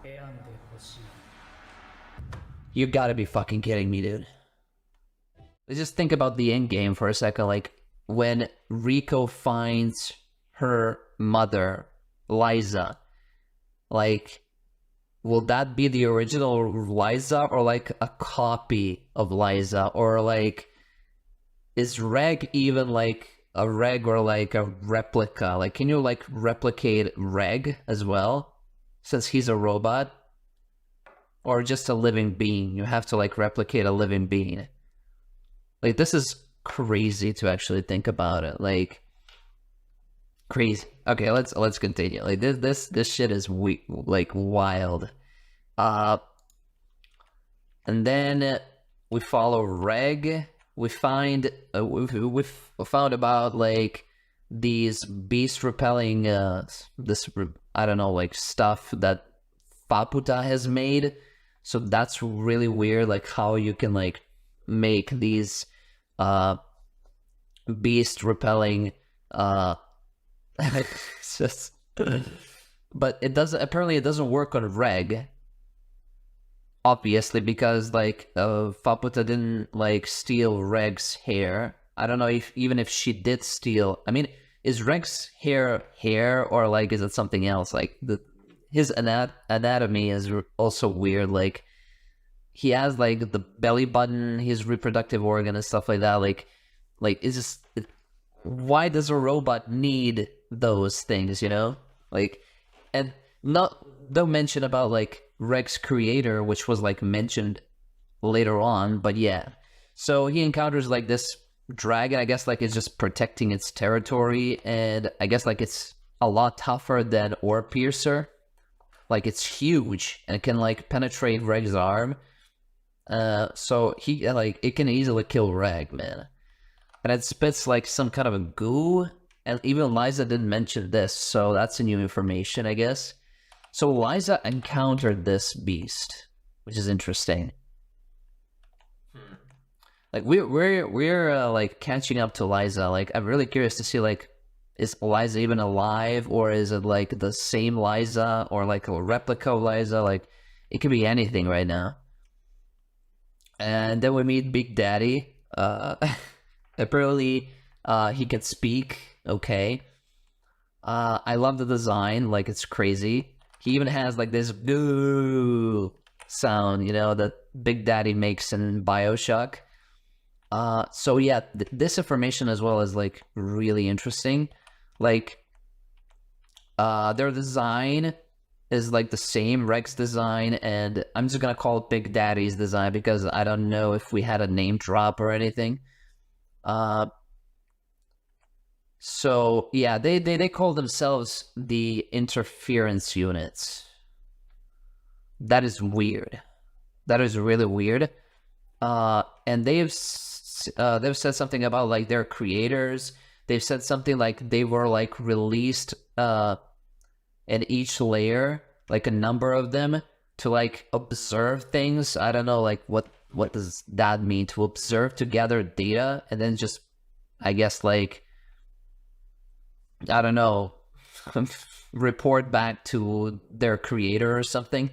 選んでほしい you gotta be fucking kidding me, dude. Let's just think about the end game for a second. Like, when Rico finds her mother, Liza, like, will that be the original Liza or like a copy of Liza? Or like, is Reg even like a Reg or like a replica? Like, can you like replicate Reg as well? Since he's a robot? Or just a living being? You have to like replicate a living being. Like, this is crazy to actually think about it. Like, crazy. Okay, let's continue. Like, this shit is like wild. And then we follow Reg. We find we found about like these beast repelling this, I don't know, like stuff that Faputa has made. So that's really weird, like how you can like make these beast repelling it's just but it doesn't, apparently it doesn't work on Reg, obviously, because like Faputa didn't like steal Reg's hair. I don't know if even if she did steal, I mean, is Reg's hair or like is it something else? Like his anatomy is also weird. Like, he has like the belly button, his reproductive organ and stuff like that. Like is just, why does a robot need those things, you know? Like, and no mention about like Reg's creator, which was like mentioned later on, but yeah. So he encounters like this dragon, I guess like it's just protecting its territory, and I guess like it's a lot tougher than Ore Piercer. Like, it's huge and it can like penetrate Reg's arm. So he like, it can easily kill Reg, man. And it spits like some kind of a goo, and even Liza didn't mention this, so that's a new information, I guess. So Liza encountered this beast, which is interesting. Like, we're like catching up to Liza. Like, I'm really curious to see, like, is Liza even alive, or is it like the same Liza, or like a replica of Liza? Like, it could be anything right now. And then we meet Big Daddy. Apparently, he can speak. Okay. I love the design. Like, it's crazy. He even has like this "goo" sound, you know, that Big Daddy makes in BioShock. So yeah, this information as well is like really interesting. Like, their design is like the same, Reg's design, and I'm just gonna call it Big Daddy's design because I don't know if we had a name drop or anything. So yeah, they call themselves the interference units. That is weird. That is really weird. And they've said something about like their creators. They've said something like they were like released in each layer, like a number of them, to like observe things. I don't know, like what does that mean? To observe, to gather data, and then just, I guess, like, I don't know, report back to their creator or something.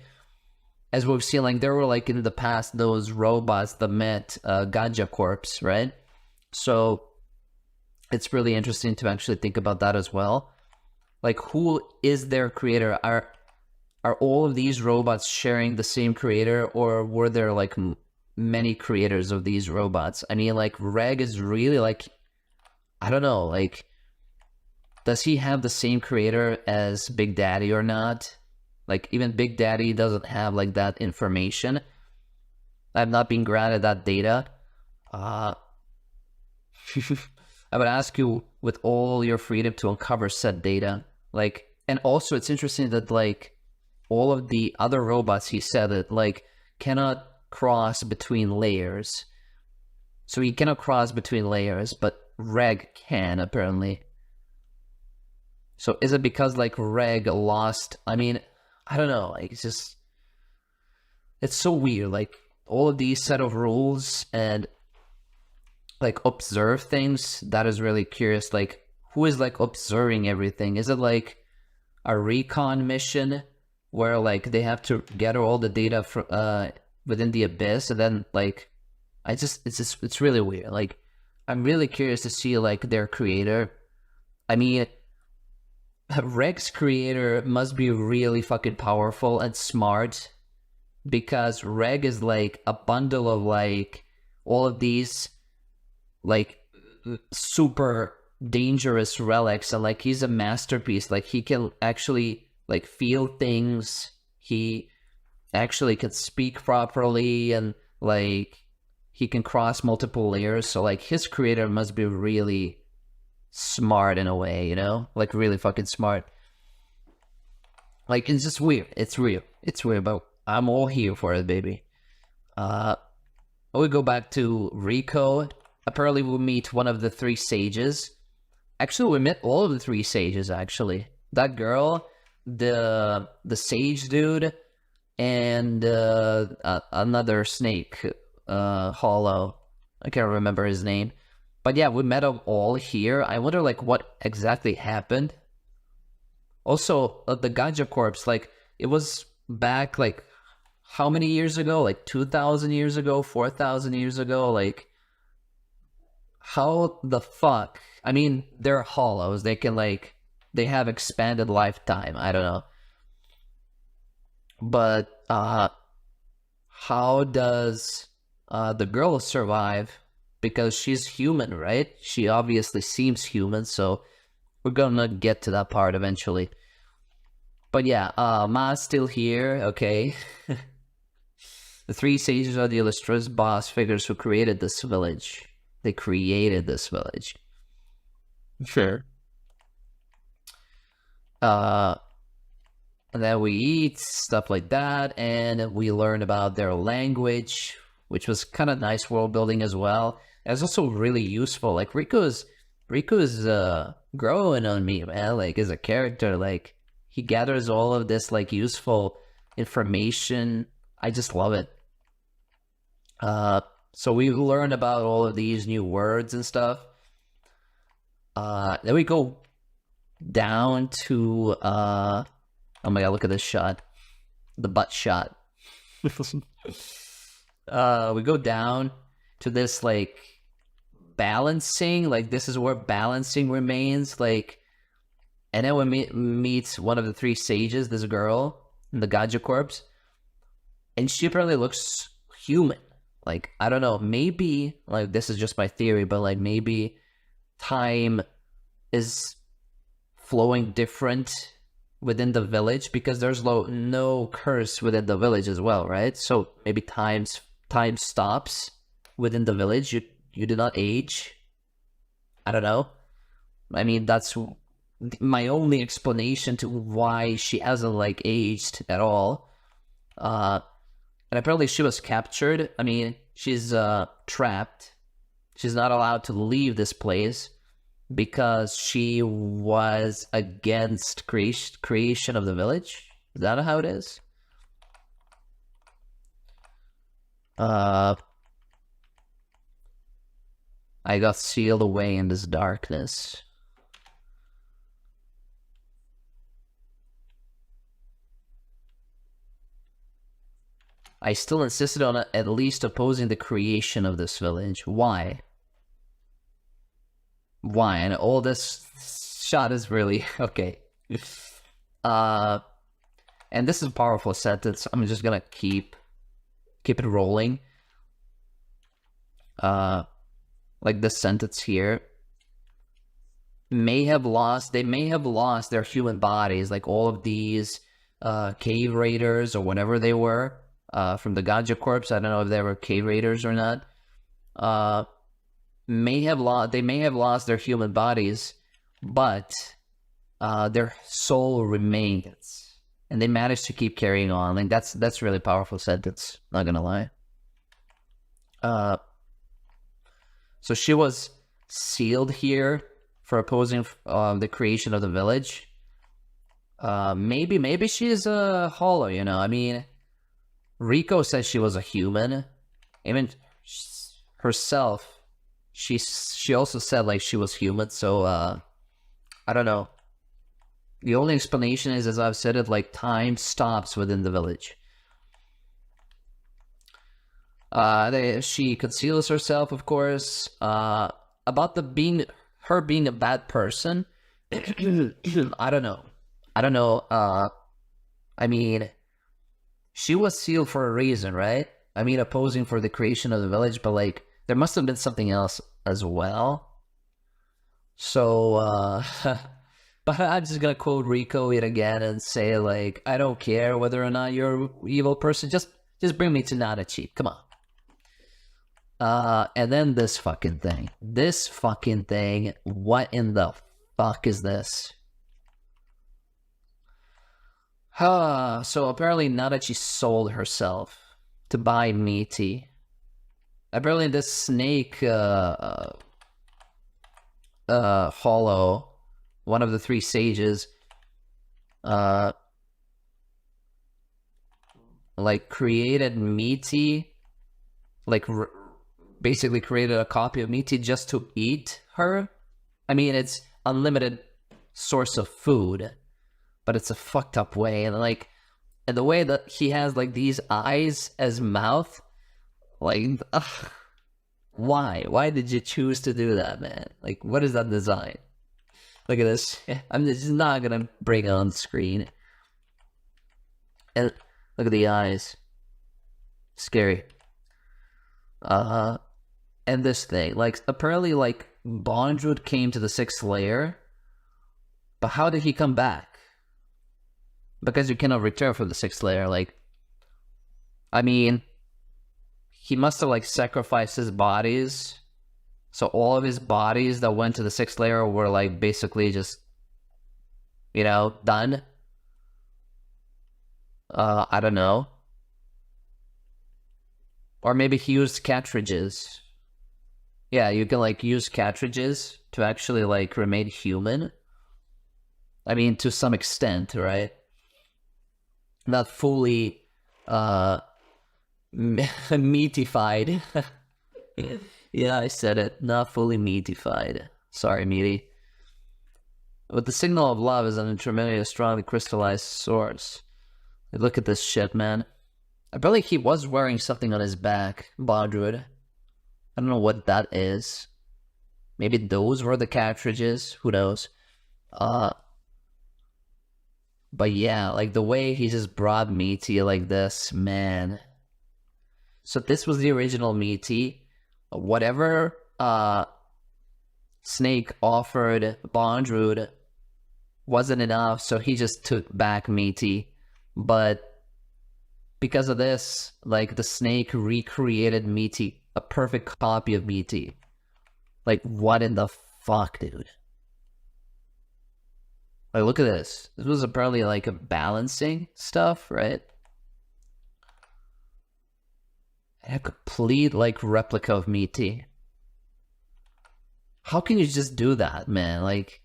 As we've seen, like, there were like in the past those robots that met Ganja Corpse, right? So it's really interesting to actually think about that as well. Like, who is their creator? Are all of these robots sharing the same creator, or were there like many creators of these robots? I mean, like, Reg is really like, I don't know, like, does he have the same creator as Big Daddy or not? Like, even Big Daddy doesn't have, like, that information. I've not been granted that data. I would ask you with all your freedom to uncover said data. Like, and also it's interesting that, like, all of the other robots, he said that, like, cannot cross between layers. So he cannot cross between layers, but Reg can, apparently. So is it because, like, Reg lost? I mean, I don't know. Like, it's just, it's so weird. Like, all of these set of rules and, like, observe things, that is really curious. Like, who is, like, observing everything? Is it, like, a recon mission where, like, they have to gather all the data from within the abyss, and then, like, it's really weird. Like, I'm really curious to see, like, their creator. I mean, Reg's creator must be really fucking powerful and smart, because Reg is, like, a bundle of, like, all of these, like, super dangerous relics, and, like, he's a masterpiece. Like, he can actually, like, feel things, he actually can speak properly, and, like, he can cross multiple layers. So, like, his creator must be really smart in a way, you know? Like, really fucking smart. Like, it's just weird. It's real. It's weird, but I'm all here for it, baby. We go back to Rico. Apparently we meet one of the 3 sages. Actually, we met all of the 3 sages, actually. That girl, the sage dude, and another snake, Hollow. I can't remember his name. But yeah, we met them all here. I wonder, like, what exactly happened. Also, the Ganja corpse, like, it was back, like, how many years ago? Like, 2,000 years ago? 4,000 years ago? Like, how the fuck? I mean, they're hollows. They can, like, they have expanded lifetime. I don't know. But, how does the girl survive? Because she's human, right? She obviously seems human, so we're gonna get to that part eventually. But yeah, Ma's still here, okay. The 3 sages are the illustrious boss figures who created this village. They created this village. Sure. And then we eat, stuff like that, and we learn about their language, which was kind of nice world building as well. It's also really useful. Like, Rico's growing on me, man. Like, as a character, like, he gathers all of this, like, useful information. I just love it. So we learned about all of these new words and stuff. Then we go down to, oh my god, look at this shot. The butt shot. We go down to this, like, balancing. Like, this is where balancing remains. Like, and then we meet one of the 3 sages, this girl, in the Gaja corpse. And she apparently looks human. Like, I don't know, maybe, like, this is just my theory, but, like, maybe time is flowing different within the village, because there's no curse within the village as well, right? So maybe time stops within the village. You do not age. I don't know. I mean, that's my only explanation to why she hasn't, like, aged at all. And apparently she was captured. I mean, she's trapped. She's not allowed to leave this place because she was against creation of the village. Is that how it is? I got sealed away in this darkness. I still insisted on at least opposing the creation of this village. Why? Why? And all this shot is really... okay. And this is a powerful sentence. I'm just gonna keep it rolling. Like this sentence here. may have lost their human bodies, like all of these cave raiders or whatever they were from the Ganja Corps. I don't know if they were cave raiders or not. They may have lost their human bodies, but their soul remains, and they managed to keep carrying on. Like that's really powerful sentence, not gonna lie. So she was sealed here for opposing the creation of the village. Maybe she's a hollow, you know. I mean, Rico said she was a human. Even herself, she also said like she was human. So I don't know. The only explanation is, as I've said it, like time stops within the village. She conceals herself, of course. About her being a bad person, I don't know. I mean, she was sealed for a reason, right? I mean, opposing for the creation of the village, but like, there must have been something else as well. So, but I'm just gonna quote Rico yet again and say, like, I don't care whether or not you're an evil person, just bring me to Nanachi, come on. And then this fucking thing, what in the fuck is this? So apparently Nanachi sold herself to buy Mitty. Apparently this snake, hollow, one of the three sages, like created Mitty, like basically created a copy of Mitty just to eat her. I mean, it's unlimited source of food, but it's a fucked up way. And like, and the way that he has like these eyes as mouth, like, why did you choose to do that, man? Like, what is that design? Look at this. I'm just not gonna bring it on screen. And look at the eyes, scary. And this thing, like, apparently, like, bondrewd came to the 6th layer, but how did he come back? Because you cannot return from the 6th layer. Like, I mean, he must have like sacrificed his bodies, so all of his bodies that went to the 6th layer were like basically just, you know, done. I don't know. Or maybe he used cartridges. Yeah, you can like use cartridges to actually like remain human. I mean, to some extent, right? Not fully meatified. Yeah, I said it. Not fully meatified. Sorry, meaty. But the signal of love is an intermediate, strongly crystallized source. Look at this shit, man. I believe he was wearing something on his back, bondrewd. I don't know what that is. Maybe those were the cartridges. Who knows? But yeah, like the way he just brought Mitty like this, man. So this was the original Mitty. Whatever Snake offered bondrewd wasn't enough, so he just took back Mitty. But because of this, like the Snake recreated Mitty, a perfect copy of Mitty. Like, what in the fuck, dude? Like, look at this. This was apparently like a balancing stuff, right? A complete like replica of Mitty. How can you just do that, man? Like,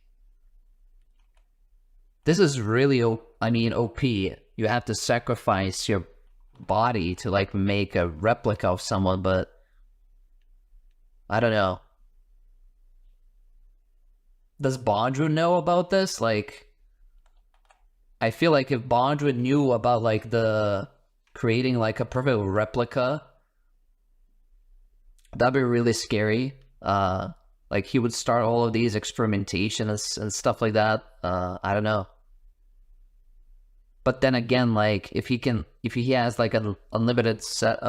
this is really, I mean, OP. You have to sacrifice your body to like make a replica of someone, but I don't know. Does bondrewd know about this? Like, I feel like if bondrewd knew about like the creating like a perfect replica, that'd be really scary. Like he would start all of these experimentations and stuff like that. I don't know. But then again, like if he has like an unlimited set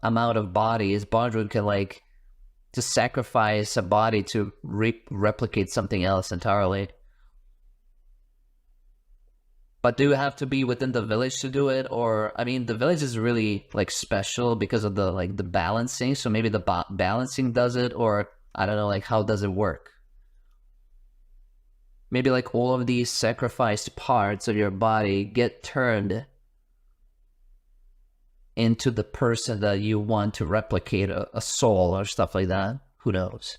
amount of bodies, bondrewd can like to sacrifice a body to replicate something else entirely. But do you have to be within the village to do it? Or, I mean, the village is really, like, special because of the, like, the balancing. So maybe the balancing does it, or, I don't know, like, how does it work? Maybe, like, all of these sacrificed parts of your body get turned into the person that you want to replicate, a soul or stuff like that. Who knows?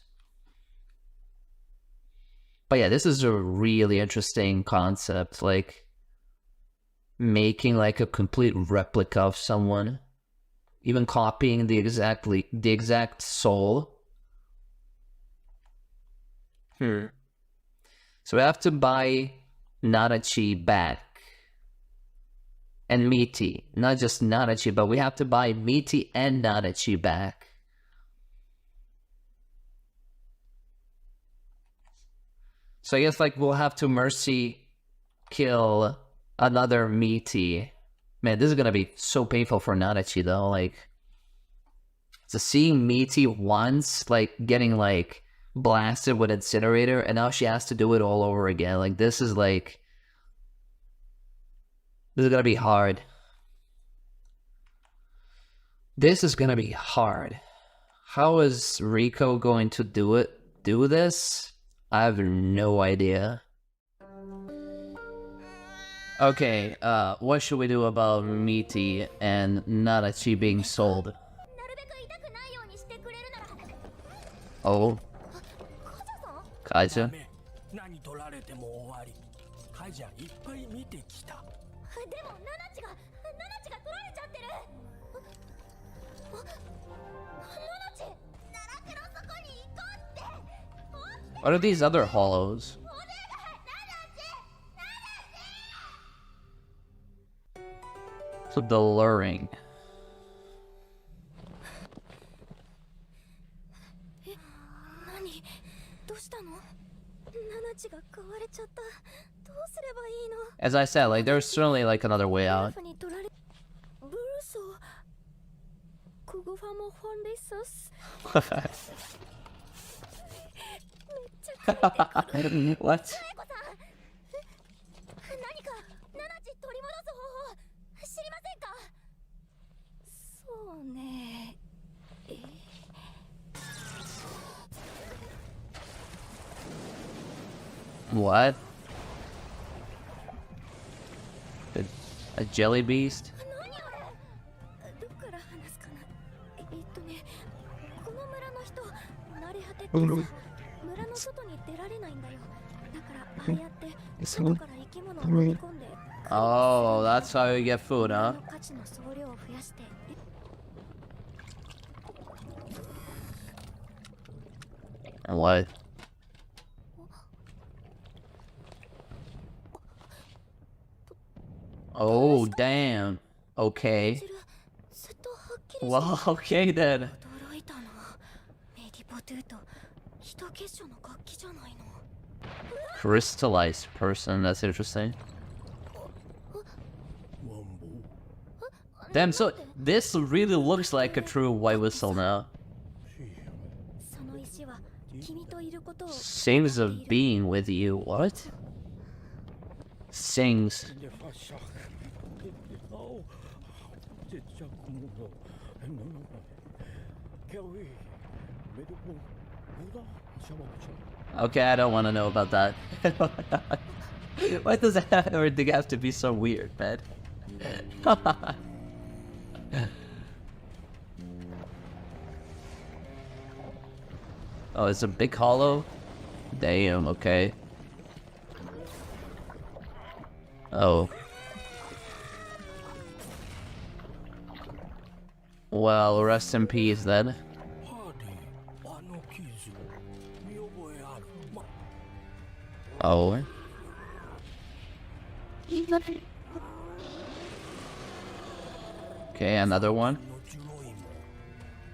But yeah, this is a really interesting concept, like making like a complete replica of someone, even copying the exact soul. So we have to buy Nanachi back. And Mitty. Not just Nanachi, but we have to buy Mitty and Nanachi back. So I guess like we'll have to mercy kill another Mitty. Man, this is gonna be so painful for Nanachi though. Like, so seeing Mitty once, like getting like blasted with incinerator, and now she has to do it all over again. Like this is like, this is gonna be hard. This is gonna be hard. How is Rico going to do this? I have no idea. Okay, what should we do about Mitty and Nanachi being sold? Oh. Kaija? 何取られても終わり。カイジャいっぱい見てきた。でもナナチが取られちゃってる。ナナチ、奈落の底に行こうって。 What are these other hollows? So the luring. 何？どうしたの？ナナチが買われちゃった。どうすればいいの？ As I said, like there's certainly like another way out. ブルーソー。クグファモフォンリソス。What? 何かナナチ取り戻す方法知りませんか？そうね。What? A jelly beast? 何あれ？どっから話すかな。この村の人、慣れ果てってさ、村の外に出られないんだよ。だからああやって外から生き物を飲み込んで。Oh, that's how you get food, huh? 価値の総量を増やして。And what? Oh, damn. Okay. Well, okay then. 驚いたな。メディポトゥと人結晶の楽器じゃないの。 Crystallized person, that's interesting. Damn, so this really looks like a true white whistle now. その石は君といることを。Sings of being with you. What? Sings. Okay, I don't want to know about that. Why does everything have to be so weird, man? Oh, it's a big hollow? Damn, okay. Oh. Well, rest in peace then. Oh. Okay, another one.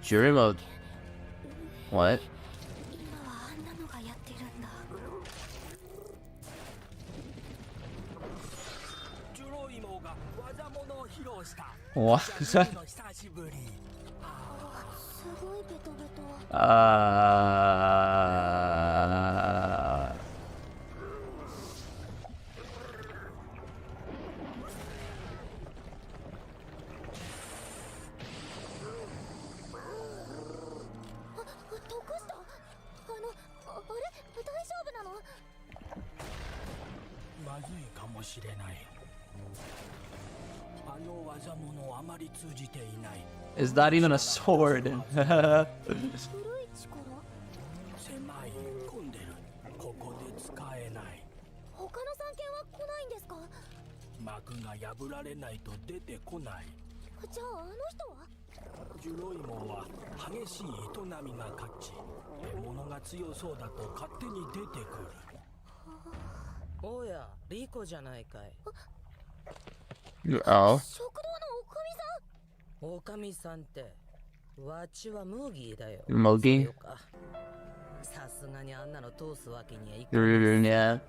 Jury mode. What? What? ごいベトベト。得した。あれ大丈夫なの？まずいかもしれない。あの技物あまり通じていない。 Is that even a sword? 古い力？狭い混んでる。ここで使えない。他の三剣は来ないんですか？幕が破られないと出てこない。じゃああの人は？ジュロイモンは激しい営みが勝ち、獲物が強そうだと勝手に出てくる。おや、リコじゃないかい。Oh. 食堂のおかおかみさんって、わちはムーギーだよ。 Mugi? そうか。さすがにあんなの通すわけにはいかない。 Yeah.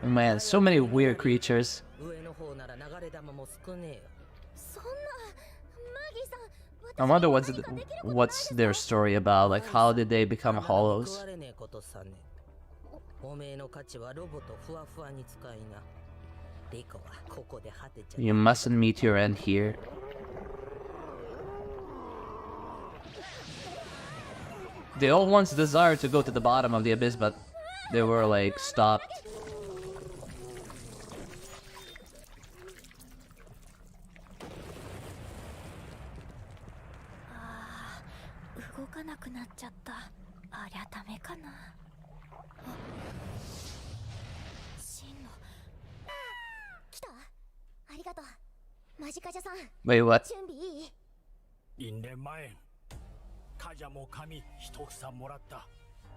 Man, so many weird creatures. 上の方なら流れ玉も少ねえよ。そんなマギさん。 I wonder what's their story about. Like, how did they become 食 hollows? われねえことさね。おめえの価値はロボとふわふわに使いな。リコはここで果てちゃう。 You mustn't meet your end here. They all once desired to go to the bottom of the abyss, but they were like stopped. 動かなくなっちゃった。ありゃダメかな。真の。来た？ありがとう。マジカジャさん。 Wait, what? 準備いい？因縁前。カジャも髪一房もらった。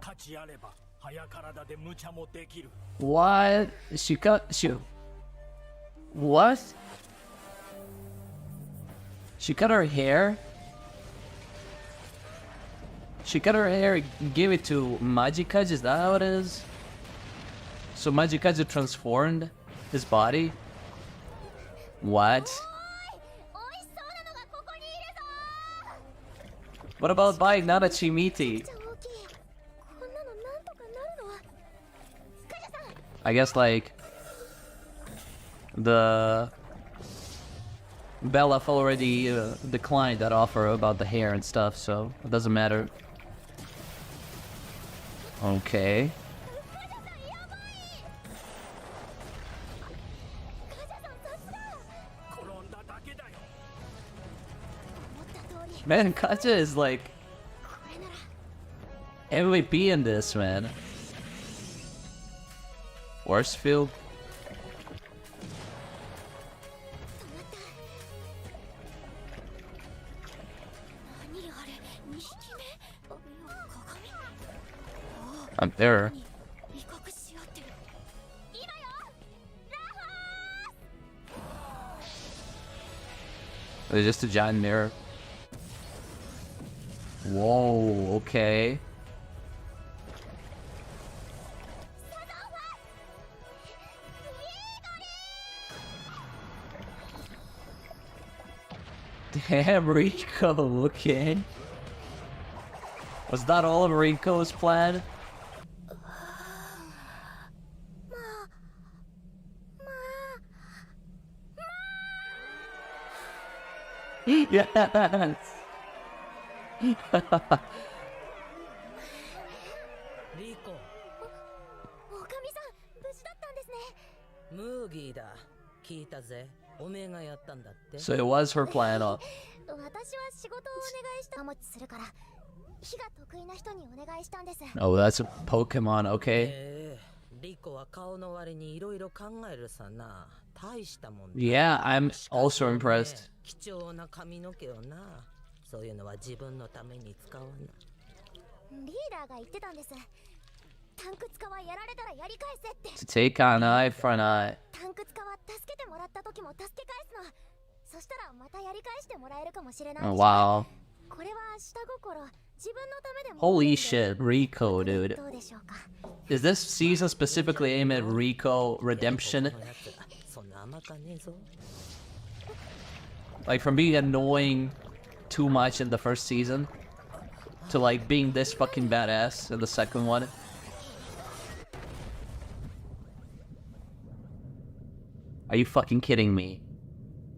価値あれば早体で無茶もできる。 What? What? She cut her hair? She cut her hair and gave it to Majikaji, is that how it is? So Majikaji transformed his body? What? おいしそうなのがここにいるぞ。 What about buying nanachi mitty? めっちゃ大きい。こんなのなんとかなるの？カジャさん。 I guess like the Belaf already declined that offer about the hair and stuff, so it doesn't matter. Okay. 転んだだけだよ。 思った通り。 Man, Katja is like これなら。 MVP in this, man. Worsfield? 止まった。何あれ？2匹目？鏡？ I'm there. 威嚇し合ってる。今よ。ラファー。 It's just a giant mirror. Whoa, okay. Damn, Rico, okay. Was that all of Rico's plan? Yes! リコ、おかみさん、無事だったんですね。ムーギーだ。聞いたぜ。おめえがやったんだって。 So it was her plan. 私は仕事をお願いした。持ちするから、火が得意な人にお願いしたんです。 Oh, that's a Pokemon, okay. リコは顔の割にいろいろ考えるさな。大したもんだ。 Yeah, I'm also impressed. 貴重な髪の毛をな。そういうのは自分のために使わな。リーダーが言ってたんです。タンク使はやられたらやり返せって。 To take on eye for an eye. タンク使は助けてもらった時も助け返すの。そしたらまたやり返してもらえるかもしれない。 Oh, wow. これは下心。自分のためでも。 Holy shit, Rico, dude. どうでしょうか。 Is this season specifically aimed at Rico redemption? そんな甘かねえぞ。 Like, from being annoying too much in the first season to, like, being this fucking badass in the second one. Are you fucking kidding me?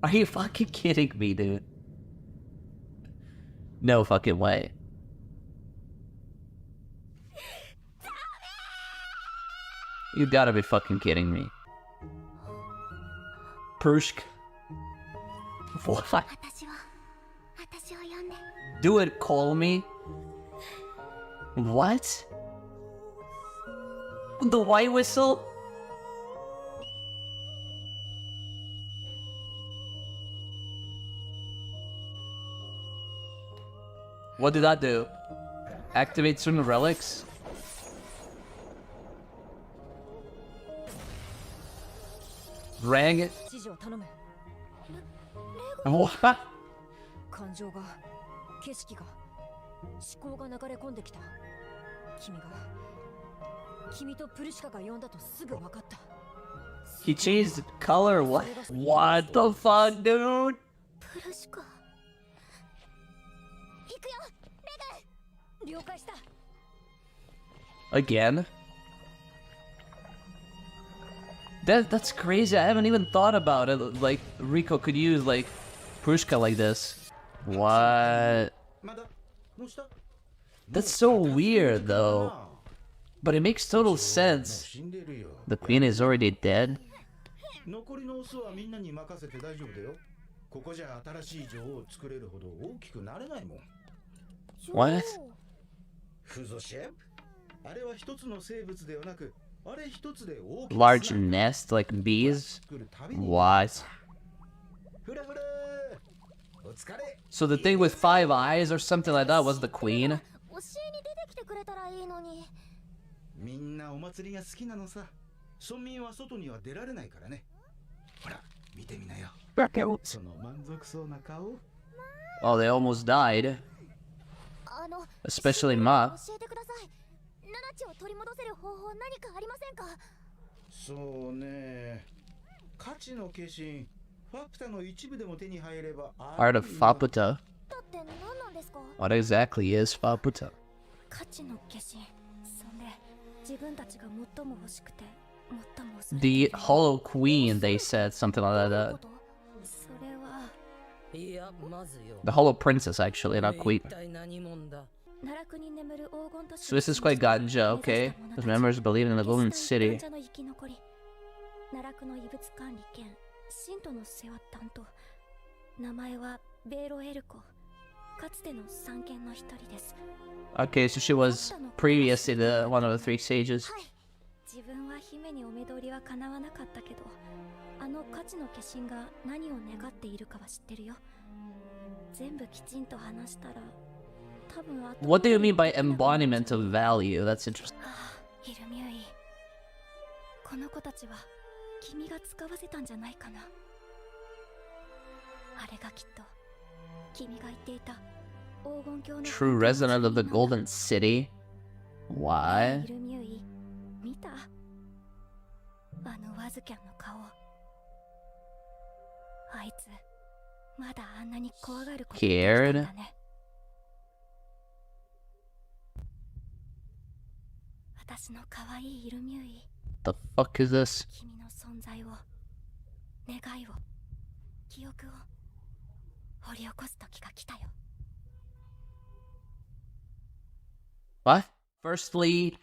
Are you fucking kidding me, dude? No fucking way. You gotta be fucking kidding me. Prushka. What? 私を呼んで。 Do it, call me? What? The white whistle? What did that do? Activate certain relics? Rang it? 知事を頼む。 What? 感情が、景色が、思考が流れ込んできた。君とプルシカが呼んだとすぐ分かった。 He changed color? What? What the fuck, dude? プルシカ。行くよ、レグ。了解した。 Again? That's crazy. I haven't even thought about it. Like, Rico could use, like, Prushka like this. What? That's so weird, though. But it makes total sense. The queen is already dead? 残りのオスはみんなに任せて大丈夫だよ。ここじゃ新しい女王を作れるほど大きくなれないもん。What? フゾシェフ？あれは一つの生物ではなく、あれ一つで大きく Large nest like bees? What? フラフラお疲れ。 So the thing with 5 eyes or something like that was the queen? 教えに出てきてくれたらいいのに。みんなお祭りが好きなのさ。村民は外には出られないからね。ほら、見てみなよ。その満足そうな顔。 Oh, they almost died. Especially Ma. 教えてください。ナナチを取り戻せる方法何かありませんか？そうね。価値の化身、ファプタの一部でも手に入れば。 Art of Faputa. だって何なんですか？ What exactly is Faputa? 価値の化身。そんで自分たちが最も欲しくて最も恐れ The ている Hollow Queen, they said something like that. それは。いや、まずよ。 The Hollow Princess, actually, not Queen. 一体何者だ。 奈落に眠る黄金都市 So this is quite ganja, okay? Because members believe in the Golden City. 患者の生き残り奈落の異物管理兼信徒の世話担当名前はベーロエルコかつての三賢の一人です Okay, so she was previously the one of the 3 sages. はい自分は姫にお目通りは叶わなかったけどあの価値の化身が何を願っているかは知ってるよ全部きちんと話したら What do you mean by embodiment of value? That's interesting. イルミューイこの子たちは君が使わせたんじゃないかなあれがきっと君が言っていた黄金鏡の True resident of the Golden City? Why? イルミューイ見たあのワズキャンの顔あいつまだあんなに怖がることできたんだね私の可愛いイルミューイ The fuck is this? 君の存在を願いを記憶を掘り起こす時が来たよ What? Firstly,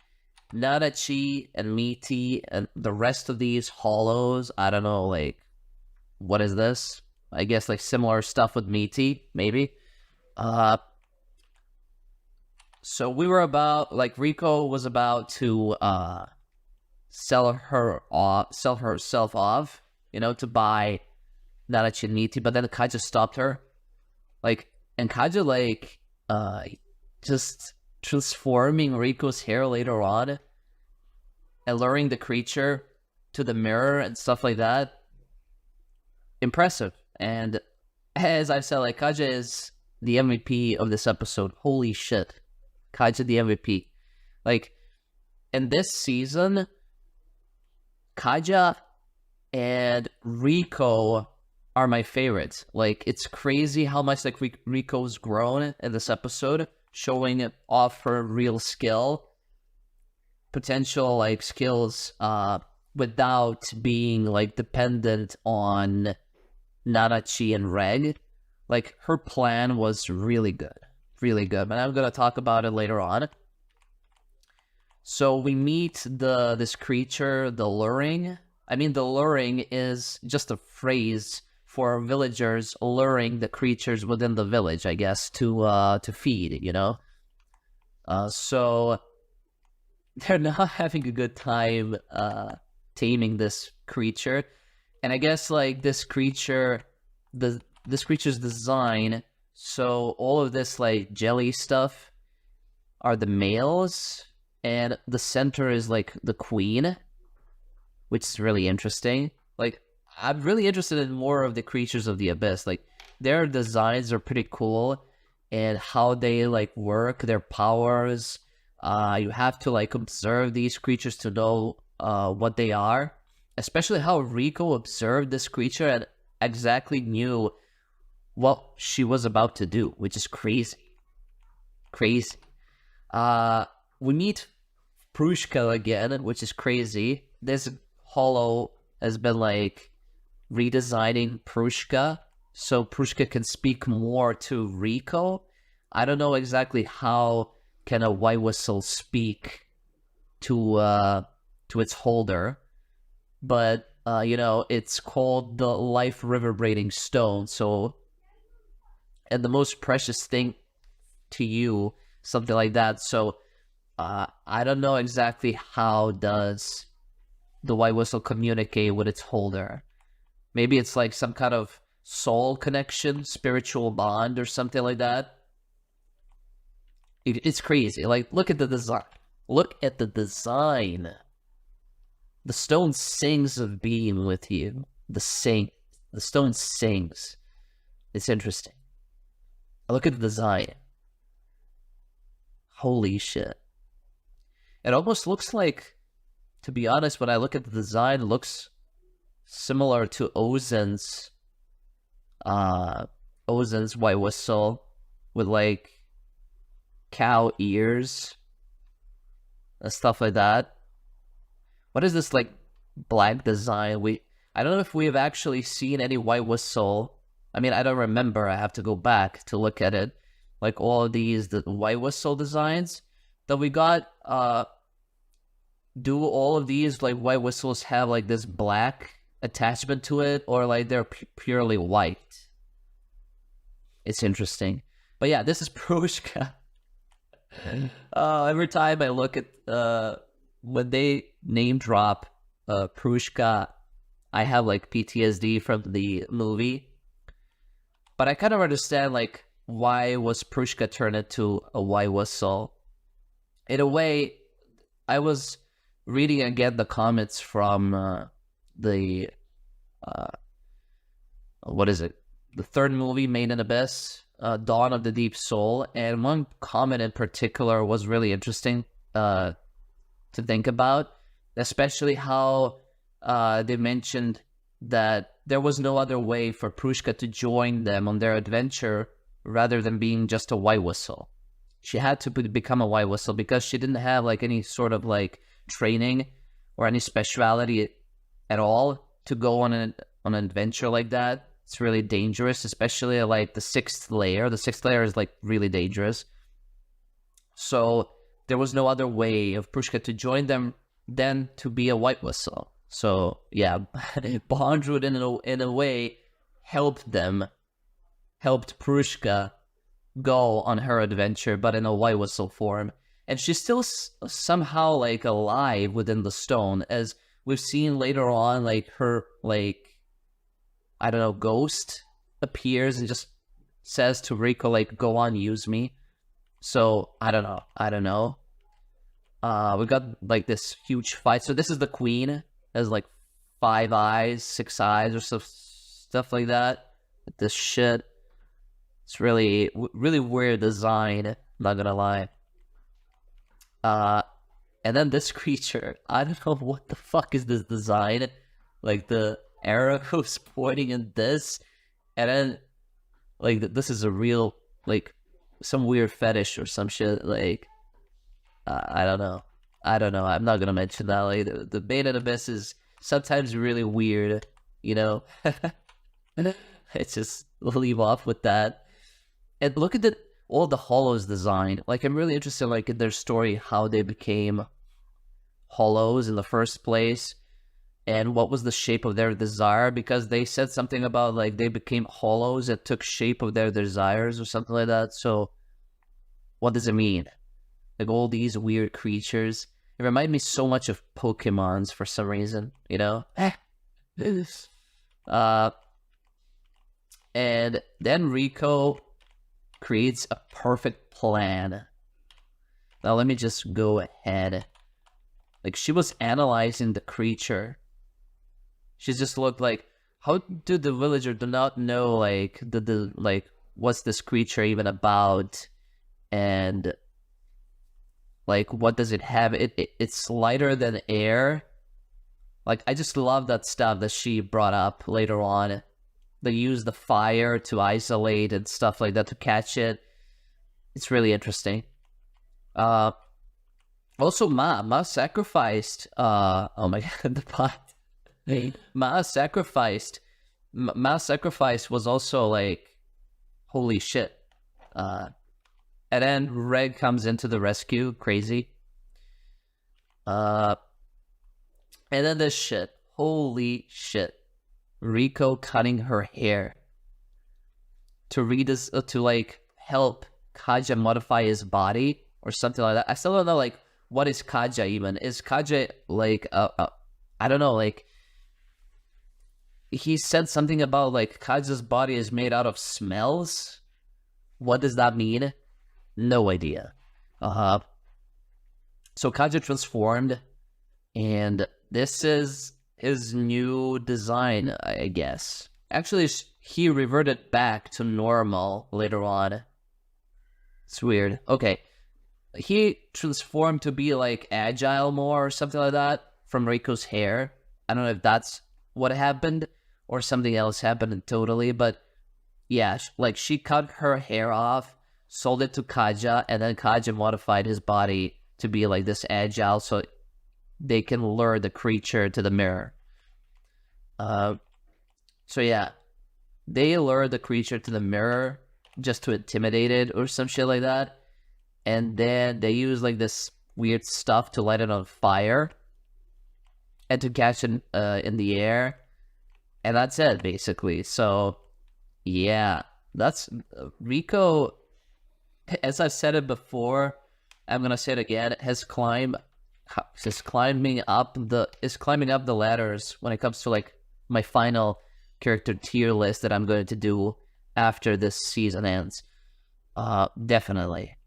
Nanachi and Mitty and the rest of these hollows, I don't know, like, what is this? I guess like similar stuff with Mitty, maybe. So we were about, like, Rico was about to sell herself off, you know, to buy Nanachi and Mitty, but then Kaja stopped her. Like, and Kaja, like, just transforming Rico's hair later on, alluring the creature to the mirror and stuff like that. Impressive. And as I've said, like, Kaja is the MVP of this episode. Holy shit. Kaja the MVP. Like, in this season, Kaja and Rico are my favorites. Like, it's crazy how much like Rico's grown in this episode, showing off her real potential like skills, without being like dependent on Nanachi and Reg. Like, her plan was really good, but I'm gonna talk about it later on. So we meet this creature, the luring. I mean, the luring is just a phrase for villagers luring the creatures within the village, I guess, to feed, you know? So they're not having a good time taming this creature. And I guess, like, this creature's design, so all of this, like, jelly stuff are the males, and the center is, like, the queen, which is really interesting. Like, I'm really interested in more of the creatures of the abyss. Like, their designs are pretty cool, and how they, like, work, their powers. You have to, like, observe these creatures to know what they are. Especially how Rico observed this creature and exactly knew what she was about to do, which is crazy. Crazy. We meet Prushka again, which is crazy. This Hollow has been, like, redesigning Prushka, so Prushka can speak more to Rico. I don't know exactly how can a white whistle speak to its holder, but you know, it's called the life reverberating stone. So, and the most precious thing to you, something like that. So I don't know exactly how does the white whistle communicate with its holder. Maybe it's like some kind of soul connection, spiritual bond, or something like that. It's crazy. Like, look at the design. Look at the design. The stone sings of being with you. The stone sings. It's interesting. Look at the design. Holy shit. It almost looks like, to be honest, when I look at the design, it looks similar to Ozen's white whistle with, like, cow ears and stuff like that. What is this, like, black design? I don't know if we have actually seen any white whistle. I mean, I don't remember. I have to go back to look at it. Like, all of these, the white whistle designs that we got. Do all of these, like, white whistles have, like, this black attachment to it, or, like, they're purely white? It's interesting. But yeah, this is Prushka. Every time I look at when they name drop Prushka, I have, like, PTSD from the movie. But I kind of understand, like, why was Prushka turned into a white whistle. In a way, I was reading again the comments from the what is it? The third movie, Made in Abyss, Dawn of the Deep Soul, and one comment in particular was really interesting to think about, especially how they mentioned that there was no other way for Prushka to join them on their adventure rather than being just a white whistle. She had to become a white whistle because she didn't have, like, any sort of, like, training or any speciality at all to go on an adventure like that. It's really dangerous, especially, like, the sixth layer. The sixth layer is, like, really dangerous. So there was no other way of Prushka to join them than to be a white whistle. So yeah, bondrewd in a way helped Prushka go on her adventure, but in a white whistle form. And she's still somehow, like, alive within the stone, as we've seen later on. Like, her, like, I don't know, ghost appears and just says to Rico, like, go on, use me. So I don't know. We got, like, this huge fight. So this is the queen. Has, like, 5 eyes, 6 eyes, or stuff like that. This shit. It's really weird design, not gonna lie. And then this creature, I don't know what the fuck is this design. like the arrows pointing in this, and then like this is a real like some weird fetish or some shit. Like I don't know. I'm not gonna mention that. Like the Made in Abyss is sometimes really weird, you know. It's just leave off with that. And look at all the hollows design. Like I'm really interested like in their story, how they became hollows in the first place, and what was the shape of their desire, because they said something about like they became hollows that took shape of their desires or something like that. So what does it mean? Like all these weird creatures. It reminded me so much of Pokemons for some reason, you know? And then Rico creates a perfect plan. Now let me just go ahead. Like she was analyzing the creature. She just looked like, how do the villager do not know like the like what's this creature even about, and like what does it have? It's lighter than air. Like I just love that stuff that she brought up later on. They use the fire to isolate and stuff like that to catch it. It's really interesting. Also, Ma sacrificed. Oh my god, the pot. Ma sacrifice was also like, holy shit. And then Red comes into the rescue, crazy. And then this shit, holy shit. Rico cutting her hair to like help Kaja modify his body or something like that. I still don't know like what is Kaja even. Is Kaja like I don't know, like he said something about like Kaja's body is made out of smells. What does that mean? No idea. So Kaja transformed, and this is his new design, I guess. Actually, he reverted back to normal later on. It's weird. Okay. He transformed to be like agile more or something like that from Rico's hair. I don't know if that's what happened or something else happened totally, but yeah, like she cut her hair off, sold it to Kaja, and then Kaja modified his body to be like this agile so they can lure the creature to the mirror. So yeah, they lure the creature to the mirror just to intimidate it or some shit like that. And then they use like this weird stuff to light it on fire and to catch it in the air. And that's it, basically. So yeah, that's Rico, as I've said it before, I'm gonna say it again, is climbing up the ladders when it comes to like my final character tier list that I'm going to do after this season ends. Definitely.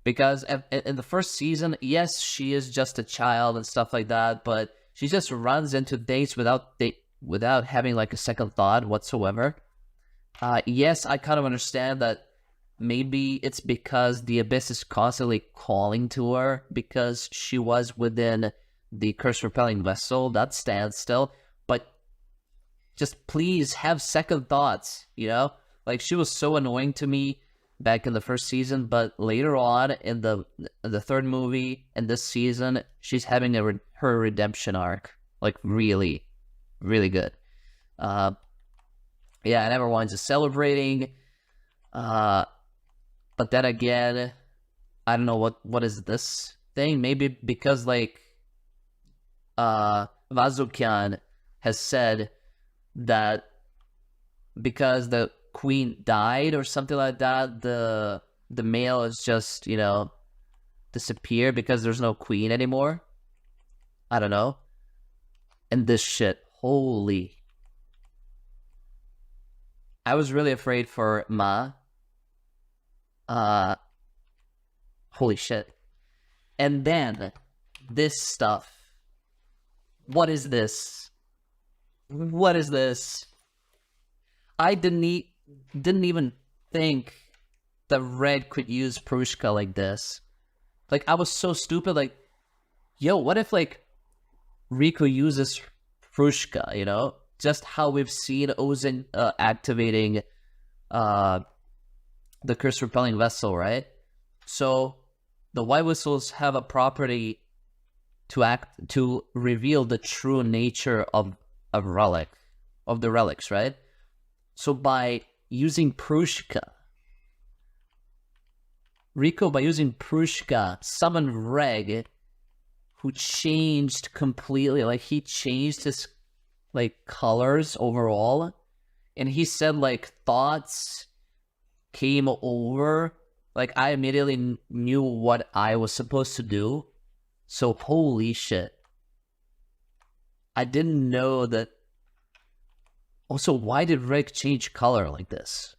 Because in the first season, yes, she is just a child and stuff like that, but she just runs into dates without having like a second thought whatsoever. Yes, I kind of understand that maybe it's because the Abyss is constantly calling to her because she was within the curse-repelling vessel. That stands still. But just please have second thoughts, you know? Like, she was so annoying to me back in the first season, but later on in the third movie and this season, she's having her redemption arc. Like, really, really good. Yeah, and everyone's just celebrating. But then again, I don't know what is this thing. Maybe because like WAZUKYAN has said that because the queen died or something like that, the male is just, you know, disappear because there's no queen anymore. I don't know. And this shit, holy. I was really afraid for Ma. Holy shit. And then this stuff. What is this? What is this? I didn't even think that Red could use Prushka like this. Like, I was so stupid, like, yo, what if like Rico uses prushka, you know? Just how we've seen Ozen activating the curse repelling vessel, right? So the white whistles have a property to reveal the true nature of the relics, right? So by using prushka, Rico, by using prushka, summoned Reg, who changed completely. Like, he changed his, like, colors overall. And he said, like, thoughts came over. Like, I immediately knew what I was supposed to do. So, holy shit. I didn't know that. Also, why did Reg change color like this?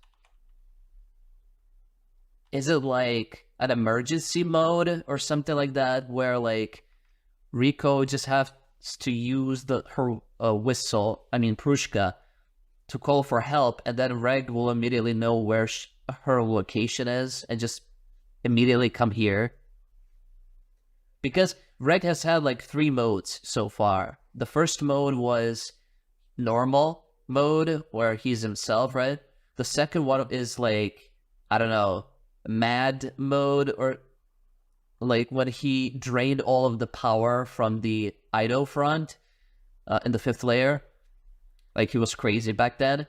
Is it like an emergency mode or something like that, where like Rico just has to use her whistle, I mean prushka, to call for help, and then Reg will immediately know where her location is and just immediately come here? Because Reg has had like 3 modes so far. The first mode was normal mode, where he's himself, right? The second one is like, I don't know, mad mode, or like when he drained all of the power from the Ido front in the 5th layer. Like, he was crazy back then.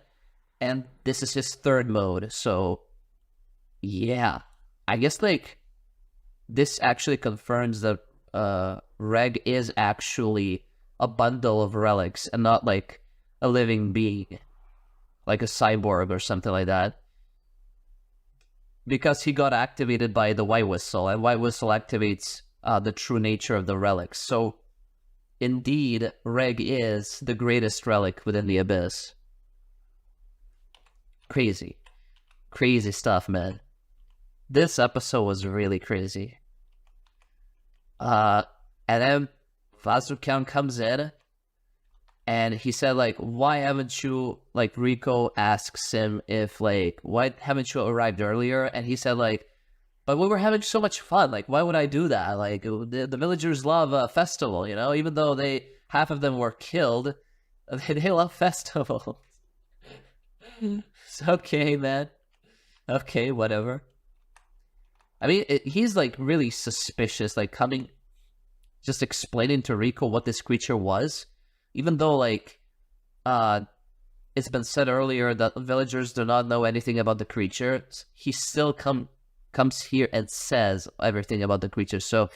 And this is his 3rd mode. So yeah, I guess like this actually confirms that Reg is actually a bundle of relics and not like a living being, like a cyborg or something like that. Because he got activated by the white whistle, and white whistle activates the true nature of the relics. So indeed, Reg is the greatest relic within the abyss. Crazy. Crazy stuff, man. This episode was really crazy. And then WAZUKYAN comes in, and he said, like, why haven't you, like, Rico asks him if, like, why haven't you arrived earlier? And he said, like, but we were having so much fun. Like, why would I do that? Like, the villagers love a festival, you know? Even though half of them were killed, they love festivals. It's okay, man. Okay, whatever. I mean, he's, like, really suspicious, like, just explaining to Rico what this creature was. Even though, like, it's been said earlier that villagers do not know anything about the creature, he still comes here and says everything about the creature. So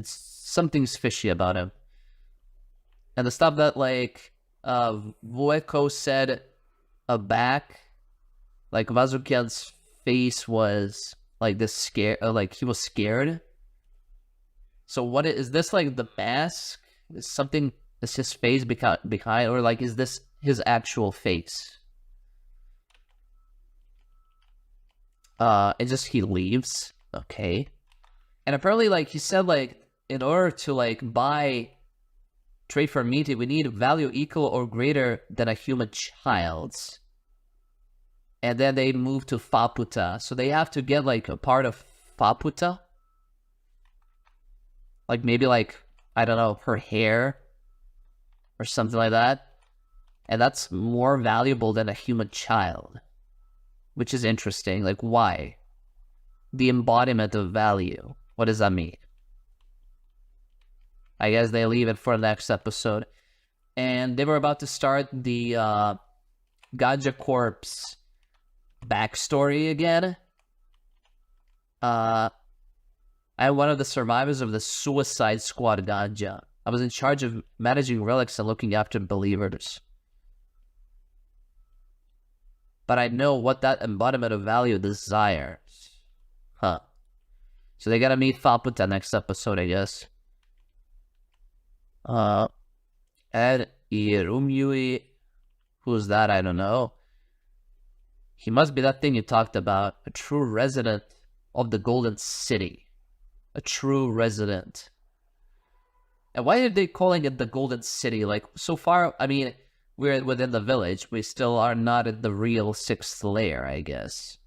something's fishy about him. And the stuff that, like, Vueko said back, like, WAZUKYAN's face was like this scare, like he was scared. So what is this, like the mask? Is something? Is his face behind, or like is this his actual face? It just he leaves. Okay. And apparently, like he said, like in order to like buy trade for mitty, we need value equal or greater than a human child's. And then they move to Faputa, so they have to get like a part of Faputa. Like maybe like, I don't know, her hair or something like that. And that's more valuable than a human child. Which is interesting. Like, why? The embodiment of value. What does that mean? I guess they leave it for the next episode. And they were about to start the Ganja Corpse backstory again. I'm one of the survivors of the Suicide Squad Ganja. I was in charge of managing relics and looking after believers. But I know what that embodiment of value desires. Huh. So they gotta meet Faputa next episode, I guess. And irumyuui. Who's that? I don't know. He must be that thing you talked about. A true resident of the Golden City. A true resident. And why are they calling it the Golden City? Like, so far, I mean, we're within the village. We still are not in the real 6th layer, I guess.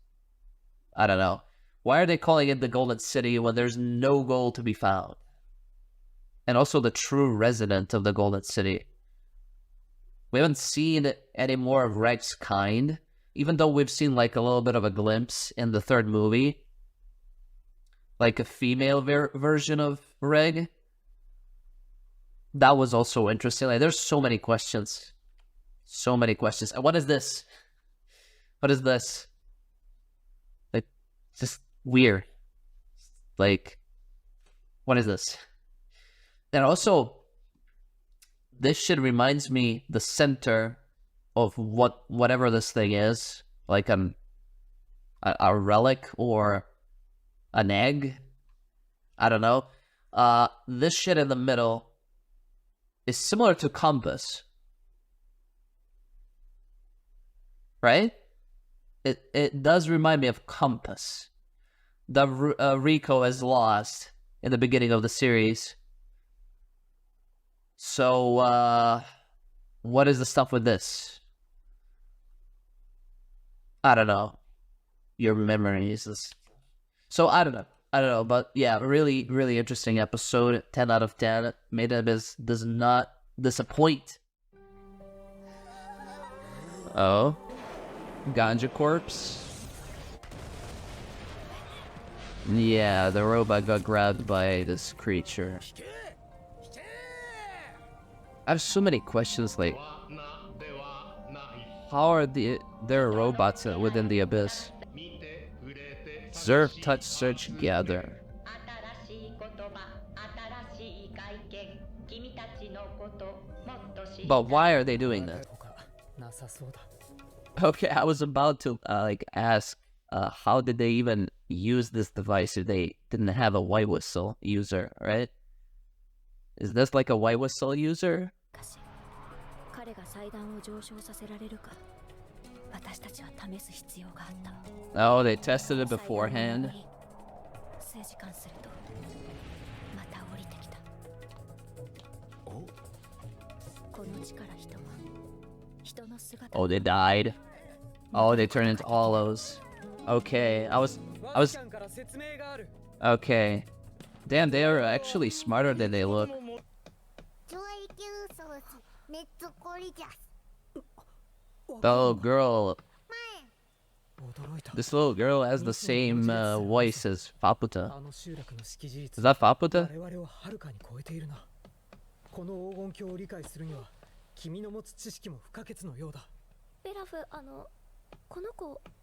I don't know. Why are they calling it the Golden City when there's no gold to be found? And also the true resident of the Golden City. We haven't seen any more of Reg's kind, even though we've seen like a little bit of a glimpse in the third movie. Like a female version of Reg. That was also interesting. Like, there's so many questions. So many questions. And what is this? What is this? Like, just weird. Like, what is this? And also, this shit reminds me the center of whatever this thing is. Like a relic or an egg. I don't know. This shit in the middle is similar to compass. Right? It does remind me of compass that Rico has lost in the beginning of the series. So, what is the stuff with this? I don't know. Your memories. So, I don't know. But yeah, really, really interesting episode. 10 out of 10. Maid in Abyss does not disappoint. Oh. Ganja corpse. Yeah, the robot got grabbed by this creature. I have so many questions, like, how are there robots within the abyss? Observe, touch, search, gather. But why are they doing that? Okay, I was about to ask, how did they even use this device if they didn't have a white whistle user, right? Is this like a white whistle user? Oh, they tested it beforehand. Oh, they died. Oh, they turned into hollows. Okay, I was... Okay. Damn, they are actually smarter than they look. The little girl... This little girl has the same voice as Faputa. Is that Faputa?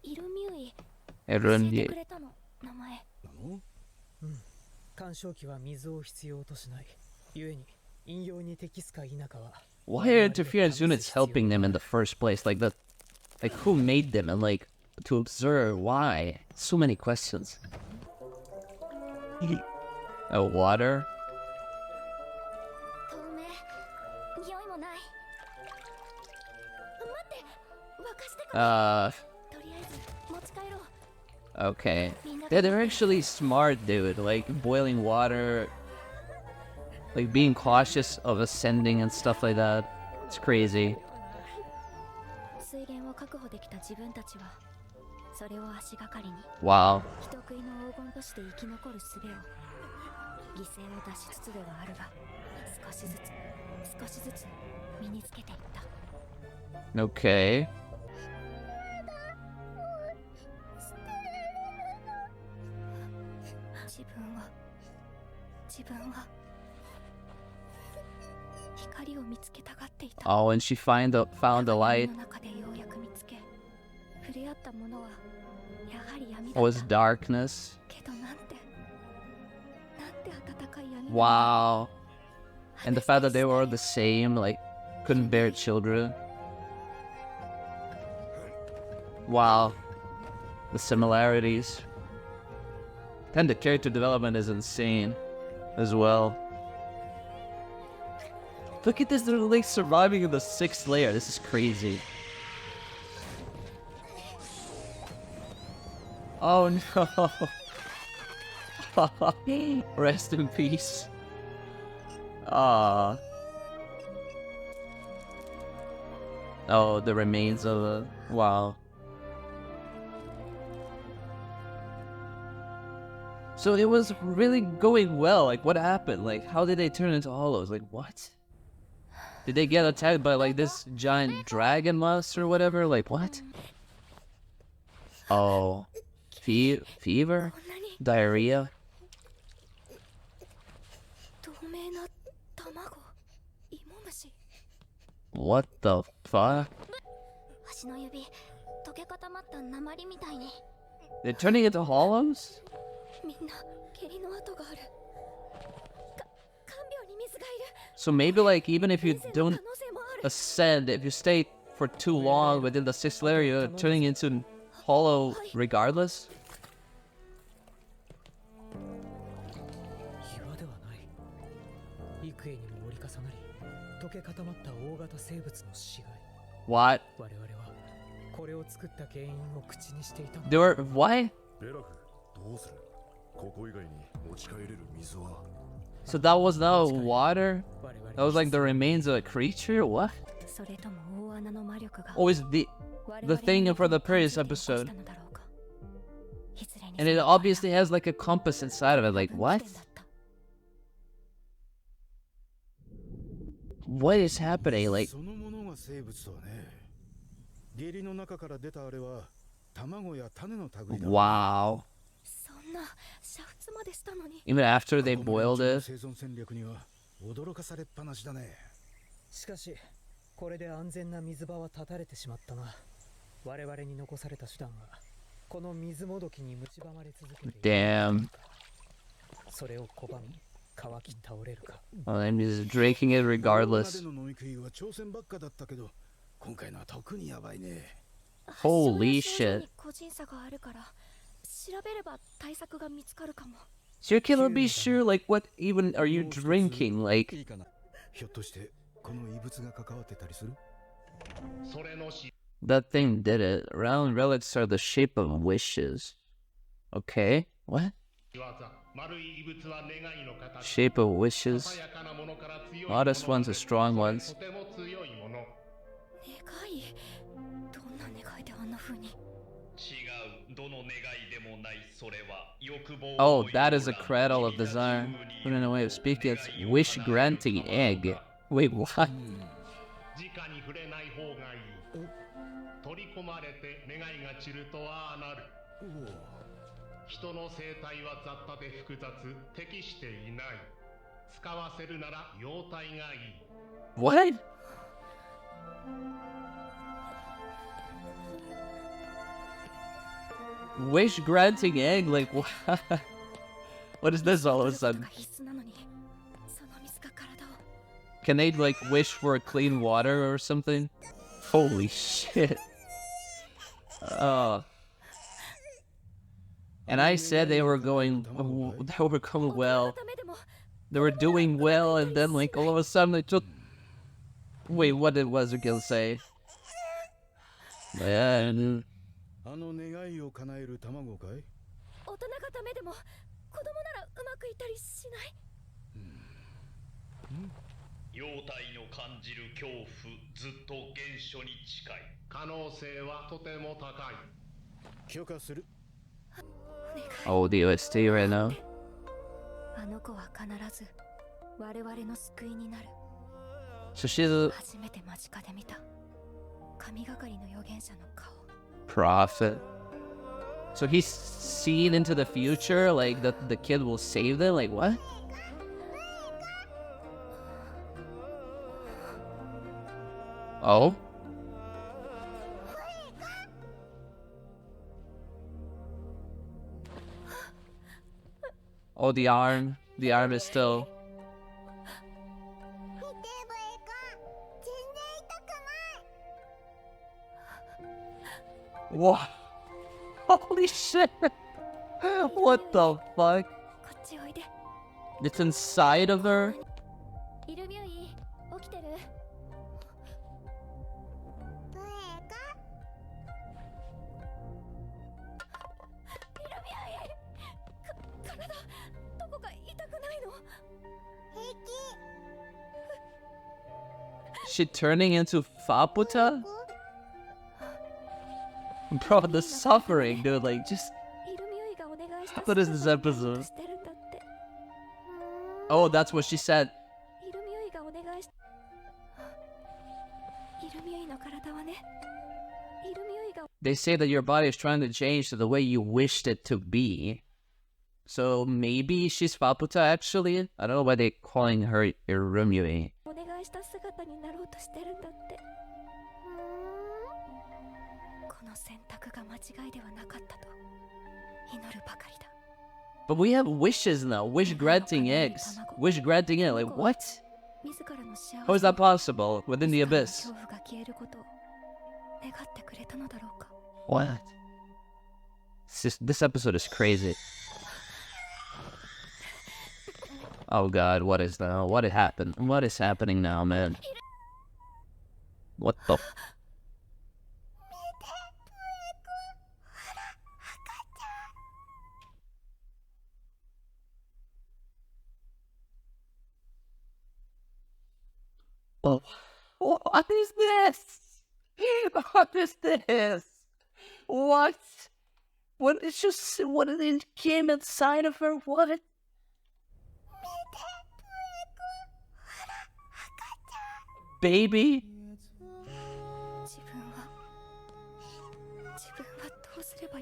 Irumyuui. Why are interference units helping them in the first place? Like who made them? And like, to observe why? So many questions. Oh, water? Okay. Yeah, they're actually smart, dude. Like, boiling water. Like, being cautious of ascending and stuff like that. It's crazy. Wow. Okay. Oh, and she found the light. Oh, it was darkness. Wow. And the fact that they were all the same, like, couldn't bear children. Wow. The similarities. And the character development is insane as well. Look at this, they're like surviving in the 6th layer. This is crazy. Oh no. Rest in peace. Ah. Oh, the remains of a... Wow. So it was really going well. Like, what happened? Like, how did they turn into hollows? Like, what? Did they get attacked by like this giant dragon monster or whatever? Like what? Oh, fever, diarrhea. 透明な卵、芋虫。 What the fuck? 足の指、溶け固まった鉛みたいに。 They're turning into hollows? みんな蹴りの跡がある。看病に水がいる。 So maybe like even if you 可 don't 能性もある。 ascend, if you stay for too long within the sixth layer, you're turning into hollow regardless? 岩ではない。幾重にも折り重なり、溶け固まった大型生物の死骸。 What? 我々はこれを作った原因を口にしていた。 They were what? ベラフ、どうする？ここ以外に持ち帰れる水は。 So that was not water? That was like the remains of a creature? What? それとも大穴の魔力が。 Oh, it's the thing for the previous episode. And it obviously has like a compass inside of it. Like what? What is happening? Like そのものが生物とはね。下痢の中から出たあれは卵や種の類だ。 wow. そんな煮沸までしたのに。 Even after they boiled it. 生存戦略には驚かされっぱなしだね。しかし、これで安全な水場は断たれてしまったな。我々に残された手段は、この水もどきに蝕まれ続けている。Damn. それを拒み、乾き倒れるか。 Well, I'm just drinking it regardless. 今までの飲み食いは挑戦ばっかだったけど、今回のは特にやばいね。 Holy 発症や症状 shit. に個人差があるから、調べれば対策が見つかるかも。 So you cannot be sure, like, what even are you drinking? Like, ひょっとしてこの異物が関わってたりする？ that thing did it. Round relics are the shape of wishes. Okay, what? Shape of wishes. Modest ones are strong ones. 願い、どんな願いであんな風に。 Oh, that is a cradle of desire. Put in a way of speaking, it's wish granting egg. Wait, what? 直に触れない方がいい。取り込まれて願いが散るとはあなる。人の生態は雑多で複雑、適していない。使わせるなら妖体がいい。 What? Wish granting egg? Like, what? What is this all of a sudden? 必須なのに、その水が体を。 Can they, like, wish for clean water or something? Holy shit. And I said they were going well. They were doing well, and then, like, all of a sudden they took... Wait, what did WAZUKYAN say? Man. あの願いを叶える卵かい？大人がダメでも、子供ならうまくいったりしない。妖体の感じる恐怖、ずっと原初に近い。可能性はとても高い。許可する。 Oh, the OST right now. あの子は必ず我々の救いになる。 So she's a 初めて間近で見た神がかりの預言者の顔。 prophet. So he's seen into the future, like the kid will save them? Like what? Oh? Oh, the arm. The arm is still... What? Holy shit! What the fuck? こっちおいで。 It's inside of her? イルミューイ、起きてる？体、どこか痛くないの？ She turning into Faputa? Bro, the suffering, dude, like, just... イルミューイがお願いした What is this episode? してるんだって。 Oh, that's what she said. イルミューイがお願いし They say that your body is trying to change to the way you wished it to be. So maybe she's Faputa actually? I don't know why they're calling her irumyuui. お願いした姿になろうとしてるんだって。この選択が間違いではなかったと祈るばかりだ。But we have wishes now. Wish granting eggs. Wish granting egg. Like what? How is that possible within the abyss? What? This episode is crazy. Oh god, what is now? What happened? What is happening now, man? What the? Oh, what is this? What is this? What? What is just what it came inside of her? What? Baby?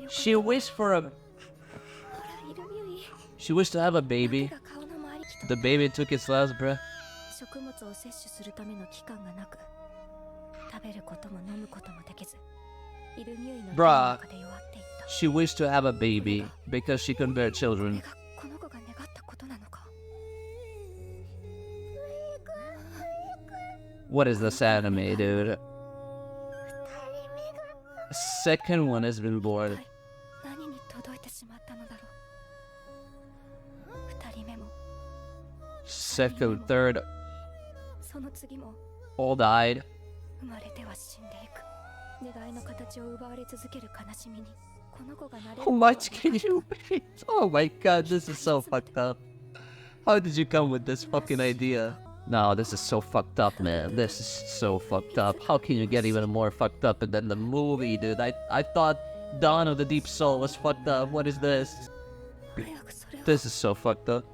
She wished for a. She wished to have a baby. The baby took its last breath. Bruh, she wished to have a baby because she couldn't bear children. What is this anime, dude? Second one has been born. Second, third, all died. How much can you beat? Oh my god, this is so fucked up. How did you come with this fucking idea? No, this is so fucked up, man. This is so fucked up. How can you get even more fucked up than the movie, dude? I thought Dawn of the Deep Soul was fucked up. What is this? This is so fucked up.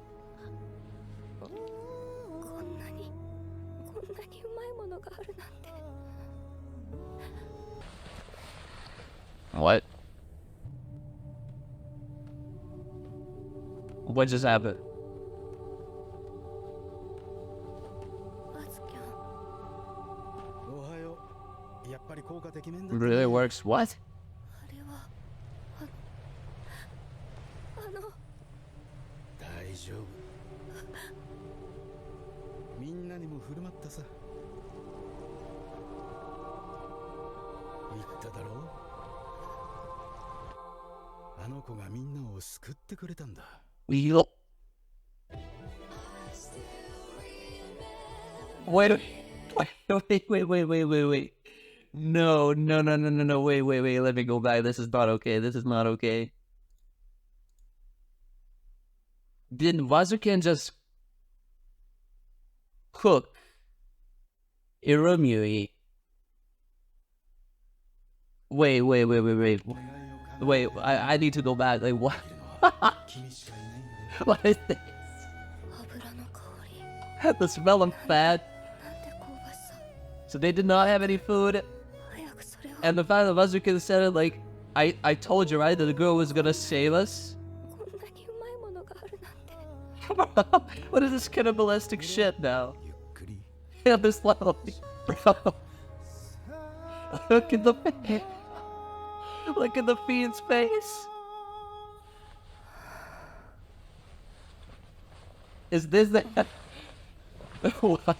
What? What just happened? Really works? What? Wait. No, wait, let me go back. This is not okay. This is not okay. Didn't WAZUKYAN just cook irumyuui? Wait, I need to go back. Like, what? What is this? The smell of fat. So they did not have any food. And the fact that WAZUKYAN said it, like, I told you, right, that the girl was gonna save us? What is this cannibalistic shit now? Yeah, this level. Bro. Look at the face. Look at the fiend's face. Is this the... What?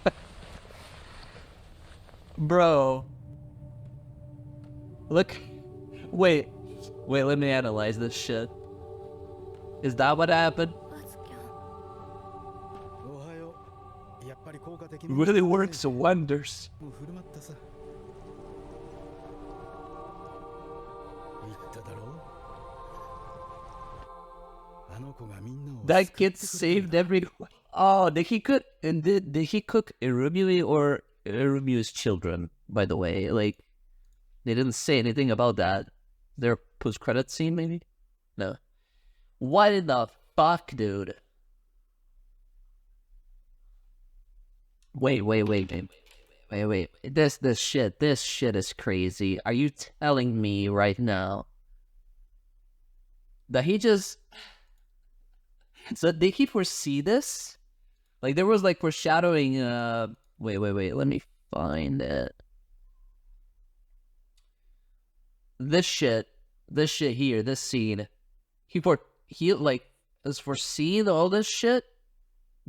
Bro. Look. Wait, let me analyze this shit. Is that what happened? Really works wonders. That kid saved everyone. Oh, did he cook irumyuui or irumyuui's children? By the way, like, they didn't say anything about that. Their post-credit scene, maybe? No. What in the fuck, dude? Wait. Wait. This shit is crazy. Are you telling me right now that he just... So did he foresee this? Like, there was, like, foreshadowing, wait, let me find it. This shit here, this scene, he like, is foreseeing all this shit?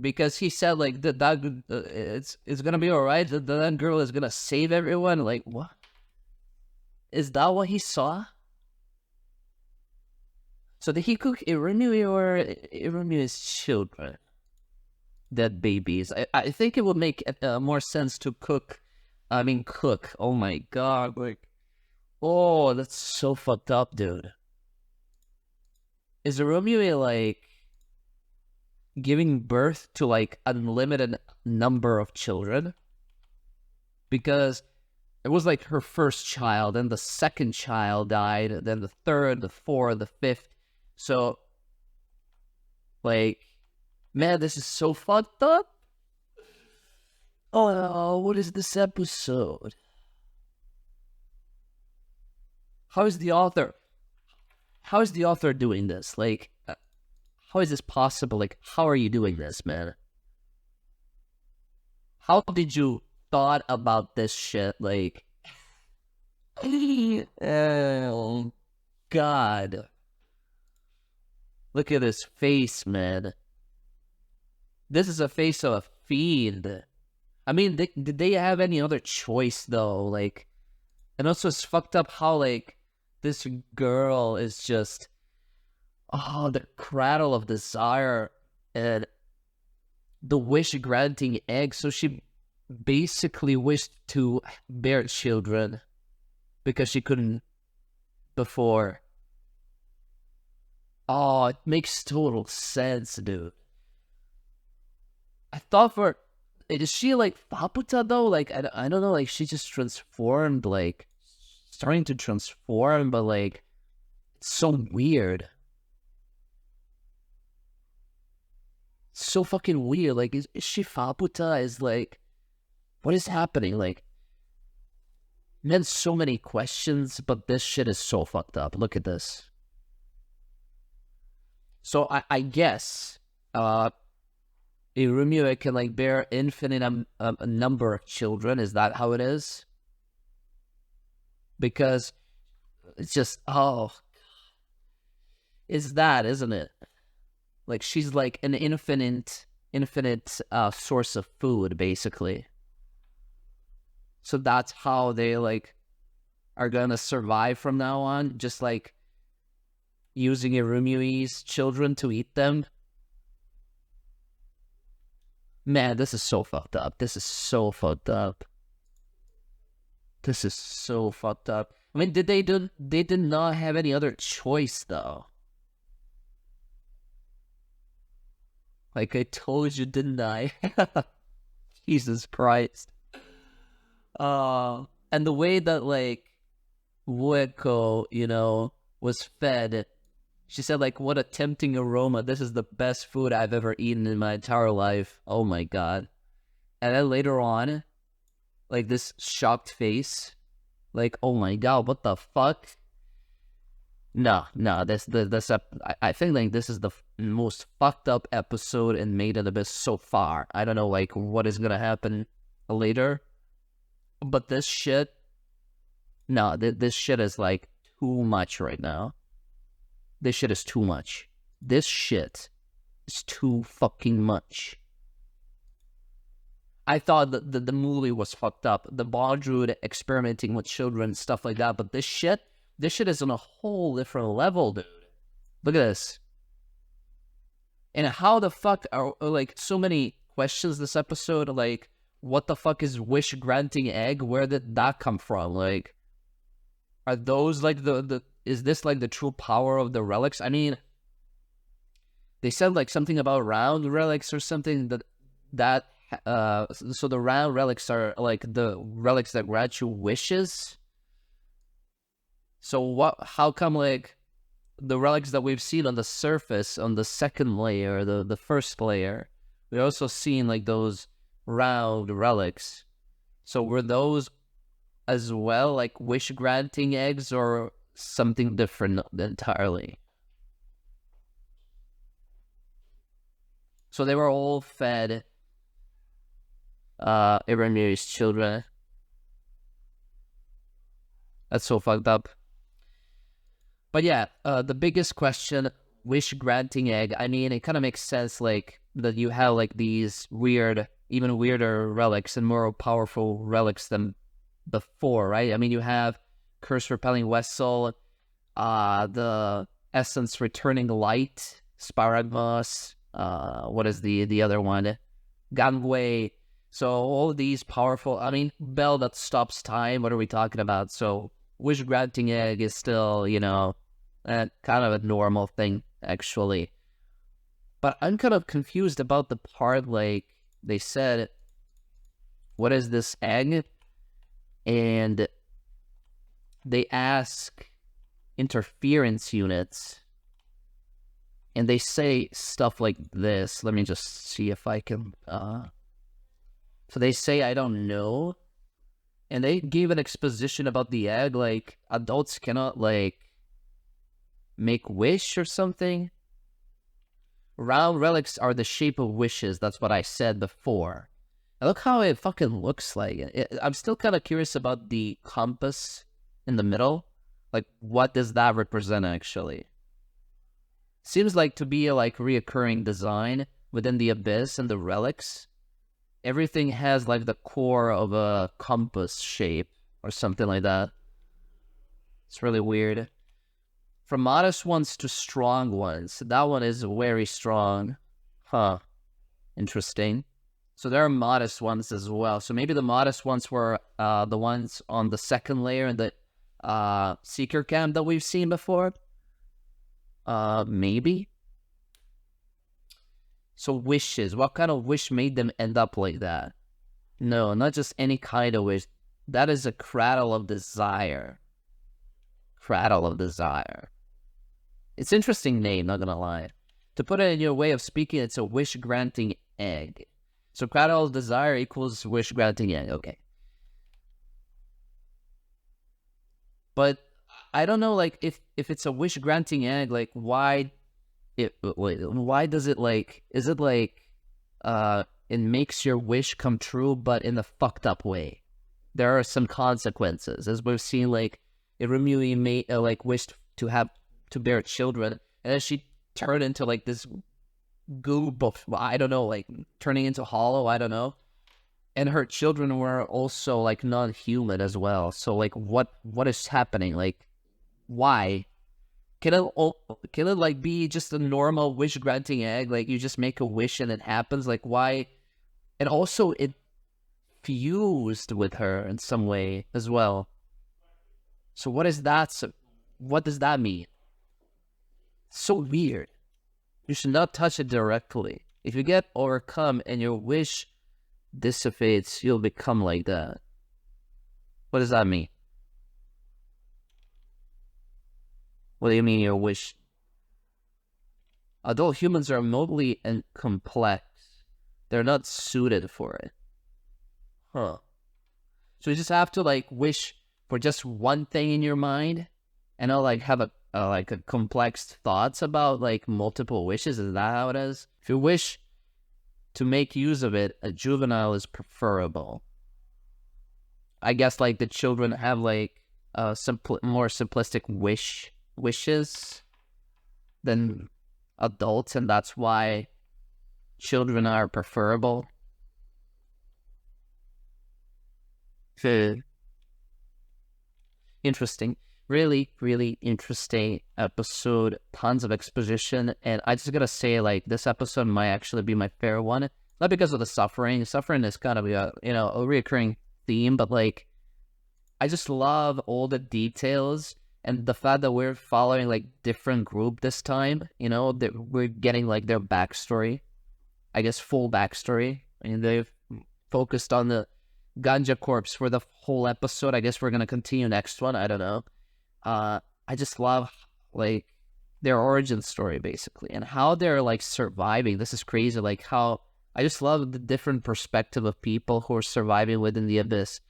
Because he said, like, it's gonna be alright, that girl is gonna save everyone, like, what? Is that what he saw? So did he cook Irumyuui or Irumyuui's children? Dead babies. I think it would make more sense to cook. Oh my god, like, oh, that's so fucked up, dude. Is Irumyuui, like, giving birth to, like, unlimited number of children? Because it was, like, her first child, then the second child died, then the third, the fourth, the fifth. So, like, man, this is so fucked up. Oh, what is this episode? How is the author doing this? Like, how is this possible? Like, how are you doing this, man? How did you thought about this shit? Like, oh, God. Look at his face, man. This is a face of a fiend. I mean, did they have any other choice, though? Like, and also it's fucked up how, like, this girl is just, oh, the cradle of desire and the wish-granting egg. So she basically wished to bear children because she couldn't before. Oh, it makes total sense, dude. I thought is she like Faputa though? Like, I don't know, like, she just transformed, like, starting to transform, but, like, it's so weird. It's so fucking weird. Like, is she Faputa? Is, like, what is happening? Like, man, so many questions, but this shit is so fucked up. Look at this. So I guess Irumyuui can, like, bear infinite a number of children. Is that how it is? Because it's just, oh, is that, isn't it? Like, she's like an infinite source of food, basically. So that's how they, like, are gonna survive from now on, just, like, using Irumyuui's children to eat them. Man, this is so fucked up. This is so fucked up. This is so fucked up. I mean, they did not have any other choice, though. Like I told you, didn't I? Jesus Christ. And the way that, like, Vueko, you know, was fed, she said, like, what a tempting aroma. This is the best food I've ever eaten in my entire life. Oh my god. And then later on, like, this shocked face. Like, oh my god, what the fuck? No, I think, like, this is the most fucked up episode in Made in Abyss so far. I don't know, like, what is gonna happen later. But this shit, no, this shit is, like, too much right now. This shit is too much. This shit is too fucking much. I thought that the movie was fucked up. The bondrewd experimenting with children, stuff like that. But this shit is on a whole different level, dude. Look at this. And how the fuck are, like, so many questions this episode, like, what the fuck is wish-granting egg? Where did that come from? Like, are those, like, is this, like, the true power of the relics? I mean, they said, like, something about round relics or something, so the round relics are, like, the relics that grant you wishes. So how come, like, the relics that we've seen on the surface, on the second layer, the first layer, we're also seeing, like, those round relics. So were those as well like wish granting eggs or something different entirely? So they were all fed Irumyuui's children. That's so fucked up. But yeah, the biggest question, wish granting egg, I mean, it kind of makes sense, like, that you have, like, these weird, even weirder relics and more powerful relics than before, right? I mean, you have curse repelling vessel, the essence returning light, Sparagmos, what is the other one? Gangwei. So all these powerful, I mean, bell that stops time, what are we talking about? So wish granting egg is still, you know, kind of a normal thing, actually. But I'm kind of confused about the part, like, they said, what is this egg? And they ask interference units, and they say stuff like this. Let me just see if I can... So they say, I don't know. And they gave an exposition about the egg, like, adults cannot, like, make wish or something. Round relics are the shape of wishes. That's what I said before. And look how it fucking looks like. I'm still kind of curious about the compass in the middle. Like, what does that represent, actually? Seems like to be a, like, reoccurring design within the abyss and the relics. Everything has, like, the core of a compass shape or something like that. It's really weird. From modest ones to strong ones. That one is very strong. Huh. Interesting. So there are modest ones as well. So maybe the modest ones were the ones on the second layer in the Seeker Camp that we've seen before. Maybe. So wishes. What kind of wish made them end up like that? No, not just any kind of wish. That is a cradle of desire. Cradle of desire. It's an interesting name, not gonna lie. To put it in your way of speaking, it's a wish-granting egg. So cradle of desire equals wish-granting egg, okay. But I don't know, like, if it's a wish-granting egg, like, why does it, like, is it like, it makes your wish come true, but in a fucked up way? There are some consequences, as we've seen, like, Irumyuui like, wished to bear children, and then she turned into, like, this goop of, I don't know, like, turning into hollow, I don't know. And her children were also, like, non-human as well. So, like, what is happening? Like, why? Can it like be just a normal wish granting egg? Like, you just make a wish and it happens? Like, why? And also it fused with her in some way as well. So what is that? So what does that mean? So weird. You should not touch it directly. If you get overcome and your wish dissipates, you'll become like that. What does that mean? What do you mean your wish? Adult humans are remotely and complex. They're not suited for it. Huh. So you just have to, like, wish for just one thing in your mind and not, like, have a complex thoughts about, like, multiple wishes? Is that how it is? If you wish to make use of it, a juvenile is preferable. I guess, like, the children have, like, more simplistic wishes than adults, and that's why children are preferable. Interesting. Really, really interesting episode. Tons of exposition, and I just gotta say, like, this episode might actually be my favorite one. Not because of the suffering. Suffering is kind of a recurring theme, but, like, I just love all the details and the fact that we're following, like, different group this time. That we're getting, like, their backstory. I guess full backstory. I mean, they've focused on the Ganja Corpse for the whole episode. I guess we're gonna continue next one. I don't know. I just love, like, their origin story, basically, and how they're, like, surviving. This is crazy, like, how I just love the different perspective of people who are surviving within the abyss.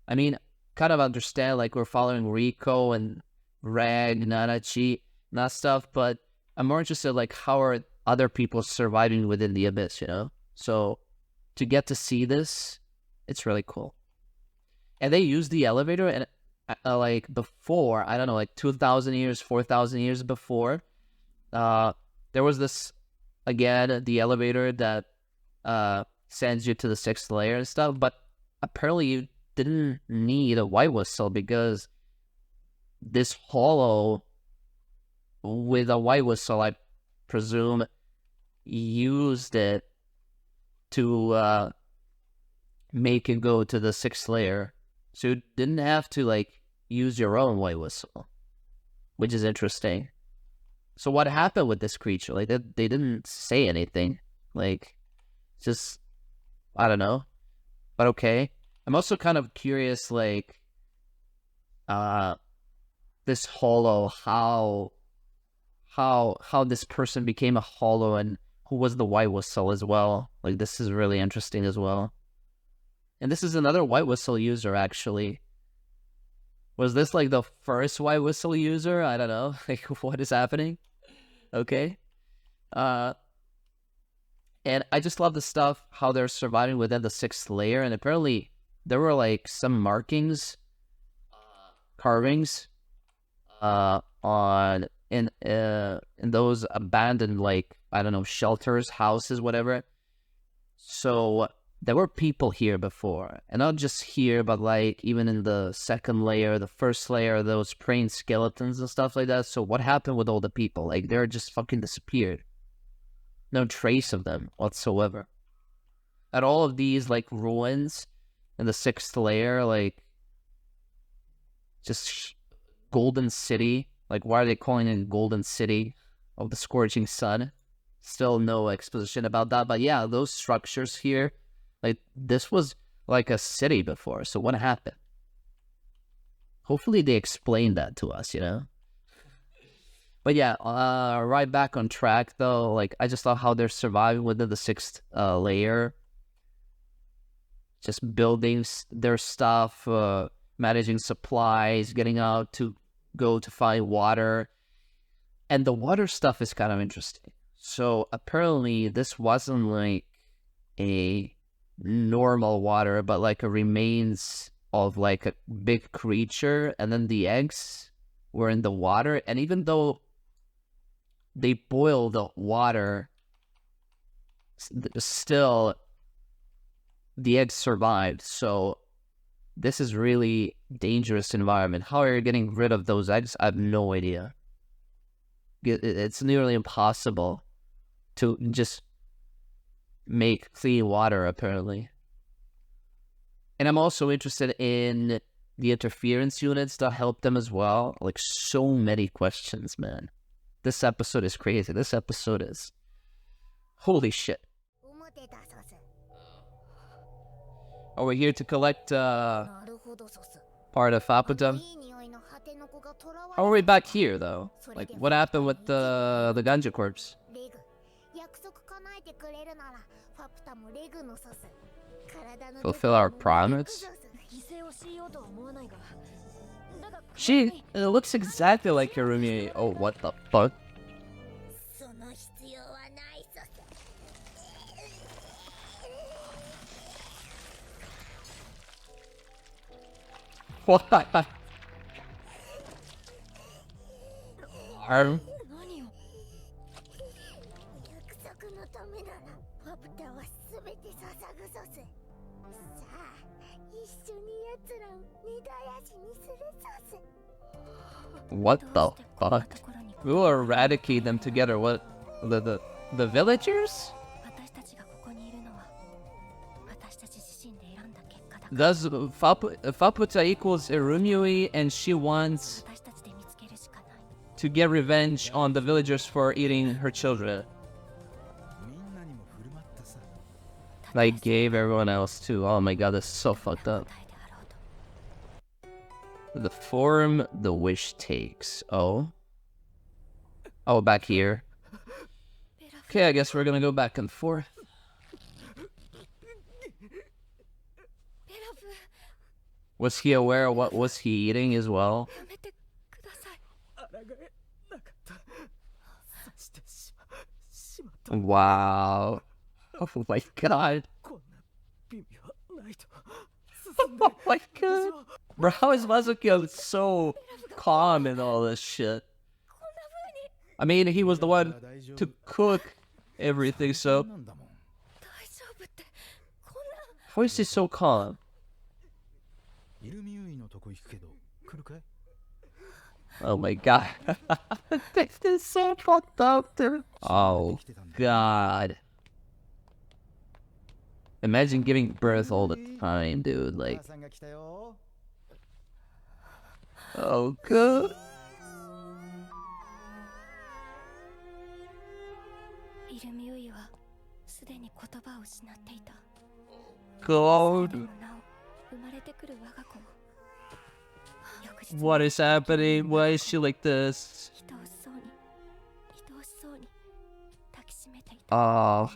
I mean, kind of understand, like, we're following Rico and Rag, Nanachi, and that stuff, but I'm more interested, like, how are other people surviving within the abyss, you know? So, to get to see this, it's really cool. And they use the elevator, and like, before, I don't know, like, 2,000 years, 4,000 years before, there was this, again, the elevator that sends you to the 6th layer and stuff, but apparently you didn't need a white whistle because this hollow with a white whistle, I presume, used it to make it go to the 6th layer. So you didn't have to, like, use your own white whistle, which is interesting. So what happened with this creature? Like, they didn't say anything. Like, just, I don't know. But okay. I'm also kind of curious, like, this hollow, how this person became a hollow and who was the white whistle as well. Like, this is really interesting as well. And this is another white whistle user, actually. Was this, like, the first white whistle user? I don't know. Like, what is happening? Okay. And I just love the stuff, how they're surviving within the 6th layer. And apparently there were, like, some markings, carvings, in those abandoned, like, I don't know, shelters, houses, whatever. So there were people here before, and not just here, but, like, even in the 2nd layer, the 1st layer, those praying skeletons and stuff like that. So what happened with all the people? Like, they're just fucking disappeared. No trace of them whatsoever. And all of these, like, ruins in the 6th layer, like, just Golden City. Like, why are they calling it Golden City of the Scorching Sun? Still no exposition about that. But yeah, those structures here, like, this was like a city before. So what happened? Hopefully they explain that to us, you know? But yeah, right back on track, though. Like, I just love how they're surviving within the 6th layer. Just building their stuff, managing supplies, getting out to go to find water. And the water stuff is kind of interesting. So apparently this wasn't like a normal water, but like a remains of like a big creature, and then the eggs were in the water. And even though they boiled the water, still the eggs survived. So this is really dangerous environment. How are you getting rid of those eggs? I have no idea. It's nearly impossible to just make clean water, apparently. And I'm also interested in the interference units that help them as well. Like, so many questions, man. This episode is crazy. This episode is... holy shit. Oh, we're here to collect part of Faputa. How are we back here, though? Like, what happened with the ganja corpse? Fulfill our promise? She looks exactly like Irumyuui. Oh, what the fuck? What? Arm? What the fuck? We will eradicate them together. What? The villagers? Thus, Faputa equals Irumyuui, and she wants to get revenge on the villagers for eating her children. Like, gave everyone else too. Oh my god, this is so fucked up. The form the wish takes. Oh. Oh, back here. Okay, I guess we're gonna go back and forth. Was he aware of what was he eating as well? やめてください。抗えなかった。刺してしまった。 Wow. Oh my god. こんな美味はないと。 Oh my god. Bro, how is Wazukyan so calm in all this shit? I mean, he was the one to cook everything, so 大丈夫ってこんな。 how is he so calm? irumyuuiのとこ行くけど来るかい？ Oh my god. This is so fucked up, dude. Oh god. Imagine giving birth all the time, dude. Like, 母さんが来たよ。 oh god. イルミュイはすでに言葉を失っていた。 God. 最後の名を生まれてくる我が子を。翌日 What is happening? Why is she like this? 愛おしそうに愛おしそうに抱きしめていた。 Oh.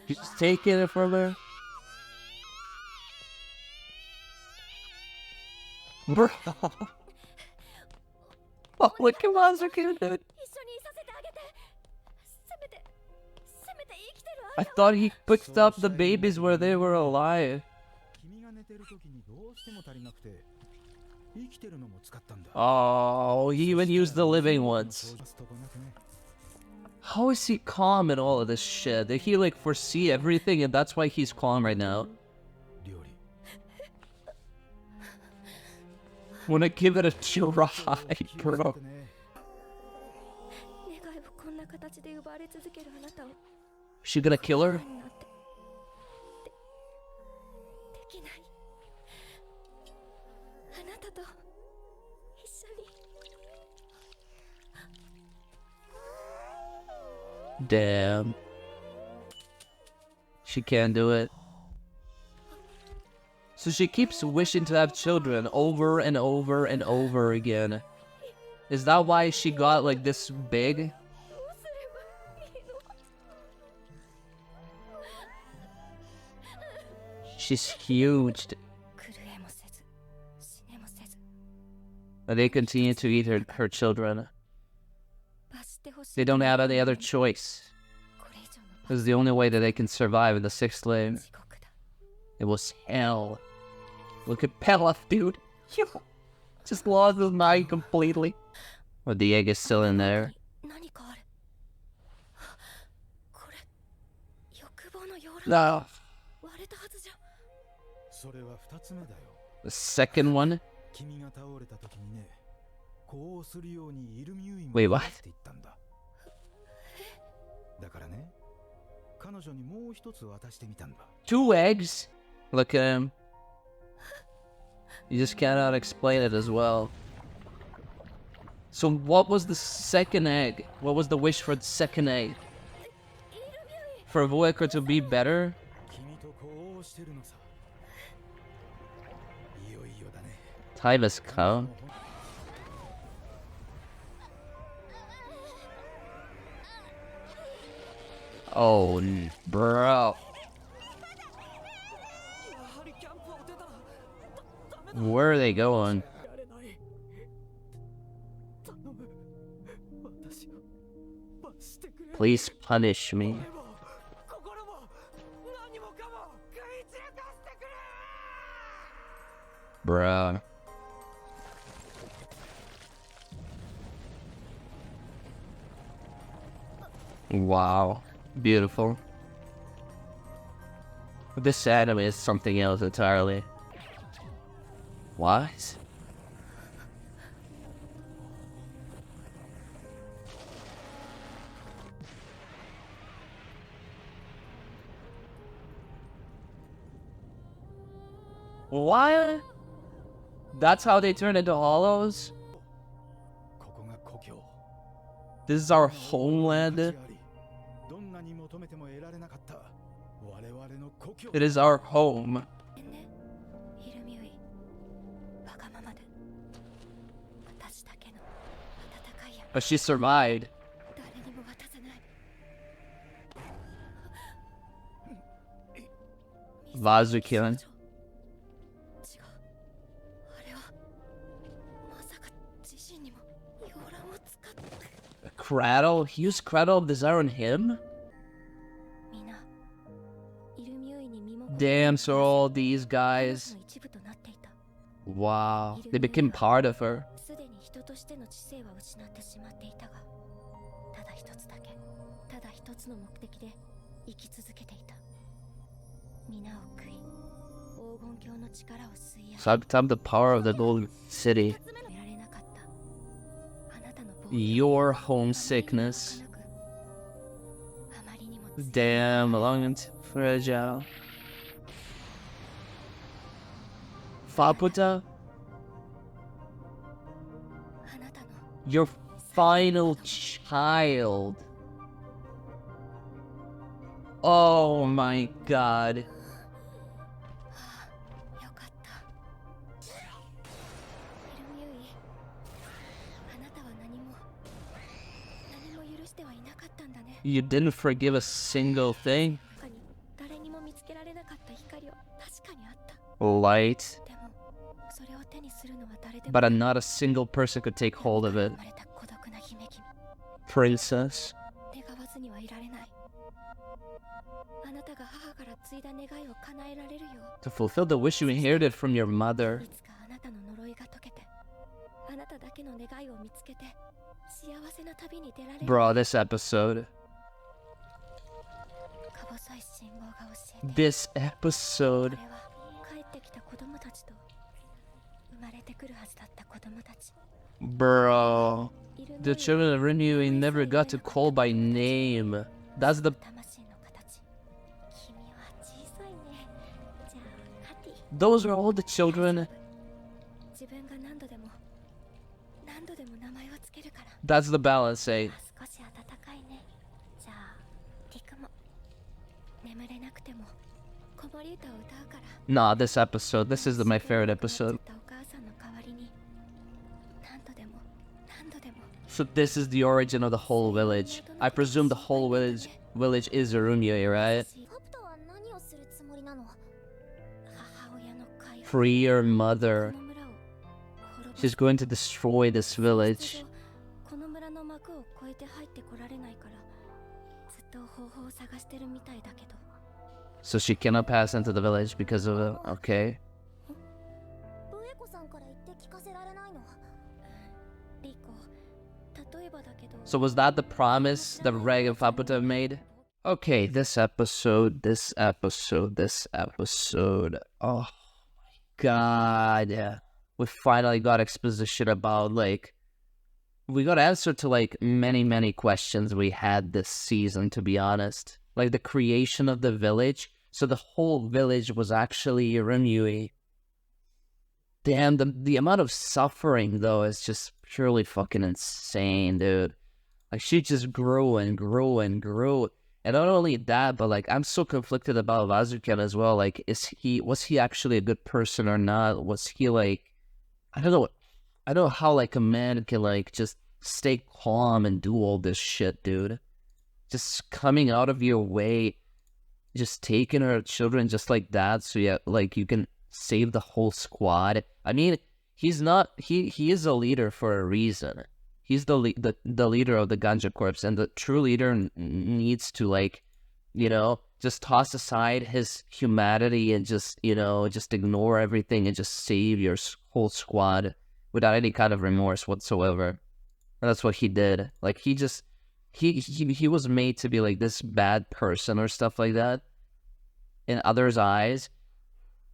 He's just taking it from her? Bro. Oh, look at Wazukyan, dude. 一緒にいさせてあげて。せめて生きてる I thought he picked up the babies where they were alive. 君が寝てる時にどうしても足りなくて生きてるのも使ったんだ。 Oh, he even used the living ones. How is he calm in all of this shit? Did he like foresee everything and that's why he's calm right now? 料理 Wanna give it a try, bro. 願いをこんな形で奪われ続けるあなたを She gonna kill her? できない。あなたと一緒に。 Damn. She can't do it. So she keeps wishing to have children over and over and over again. Is that why she got like this big? She's huge. 狂えもせず死ねもせず And they continue to eat her children. 罰してほしい。 They don't have any other choice. これ以上の This is the only way that they can survive in the sixth slave. 地獄だ。 It was hell. Look at Pelef, dude. Just lost his mind completely. But the egg is still in there. 何かある。これ欲望の容量 No. 割れたはずじゃ。それは二つ目だよ。 The second one? 君が倒れた時にね、こうするようにirumyuuiも Wait, what? って言ったんだ。だからね、彼女にもう一つ渡してみたんだ。 Two eggs? Look at him. You just cannot explain it as well. So what was the second egg? What was the wish for the second egg? For Vueko to be better? 君とこうしてるのさ。いよいよだね。 Time has come. Oh, bro. Where are they going? やれない。頼む。私を罰してくれ。 Please punish me. 心も何もかも食い散らかしてくれ。 Bruh. Wow. Beautiful. This anime is something else entirely. What? What? That's how they turn into hollows? ここが故郷。 This is our homeland? どんなに求めても得られなかった我々の故郷。 It is our home. ね、イルミュイ、わがままで私だけの温かいや But she survived. 誰にも渡さない。 WAZUKYAN. Cradle? He used Cradle of Desire on him? Damn, so all these guys. Wow, they became part of her. Sometimes the power of the Golden City. Your homesickness. Damn, long and fragile. Faputa? Your final child. Oh my god. You didn't forgive a single thing? Light. But not a single person could take hold of it. Princess. To fulfill the wish you inherited from your mother. Bro, this episode. This episode. Bro, the children of Ryumyuui never got to call by name. That's the... Those are all the children. That's the balance, eh? Nah, this episode. This is my favorite episode. So this is the origin of the whole village. I presume the whole village is Ryumyuui, right? Free your mother. She's going to destroy this village. So she cannot pass into the village because of it. Okay. So was that the promise that Reg and Faputa made? Okay, this episode. Oh my god. Yeah. We finally got exposition about, like, we got answer to, like, many questions we had this season, to be honest. Like, the creation of the village. So the whole village was actually Ryumyuui. Damn, the amount of suffering, though, is just purely fucking insane, dude. Like, she just grew and grew and grew. And not only that, but, like, I'm so conflicted about WAZUKYAN as well. Like, was he actually a good person or not? Was he, like, I don't know how, like, a man can, like, just stay calm and do all this shit, dude. Just coming out of your way, just taking her children just like that, so yeah, like, you can save the whole squad. I mean, he is a leader for a reason. He's the leader of the Ganja Corps, and the true leader needs to, like, you know, just toss aside his humanity and just, you know, just ignore everything and just save your whole squad without any kind of remorse whatsoever. And that's what he did. Like, he was made to be, like, this bad person or stuff like that in others' eyes.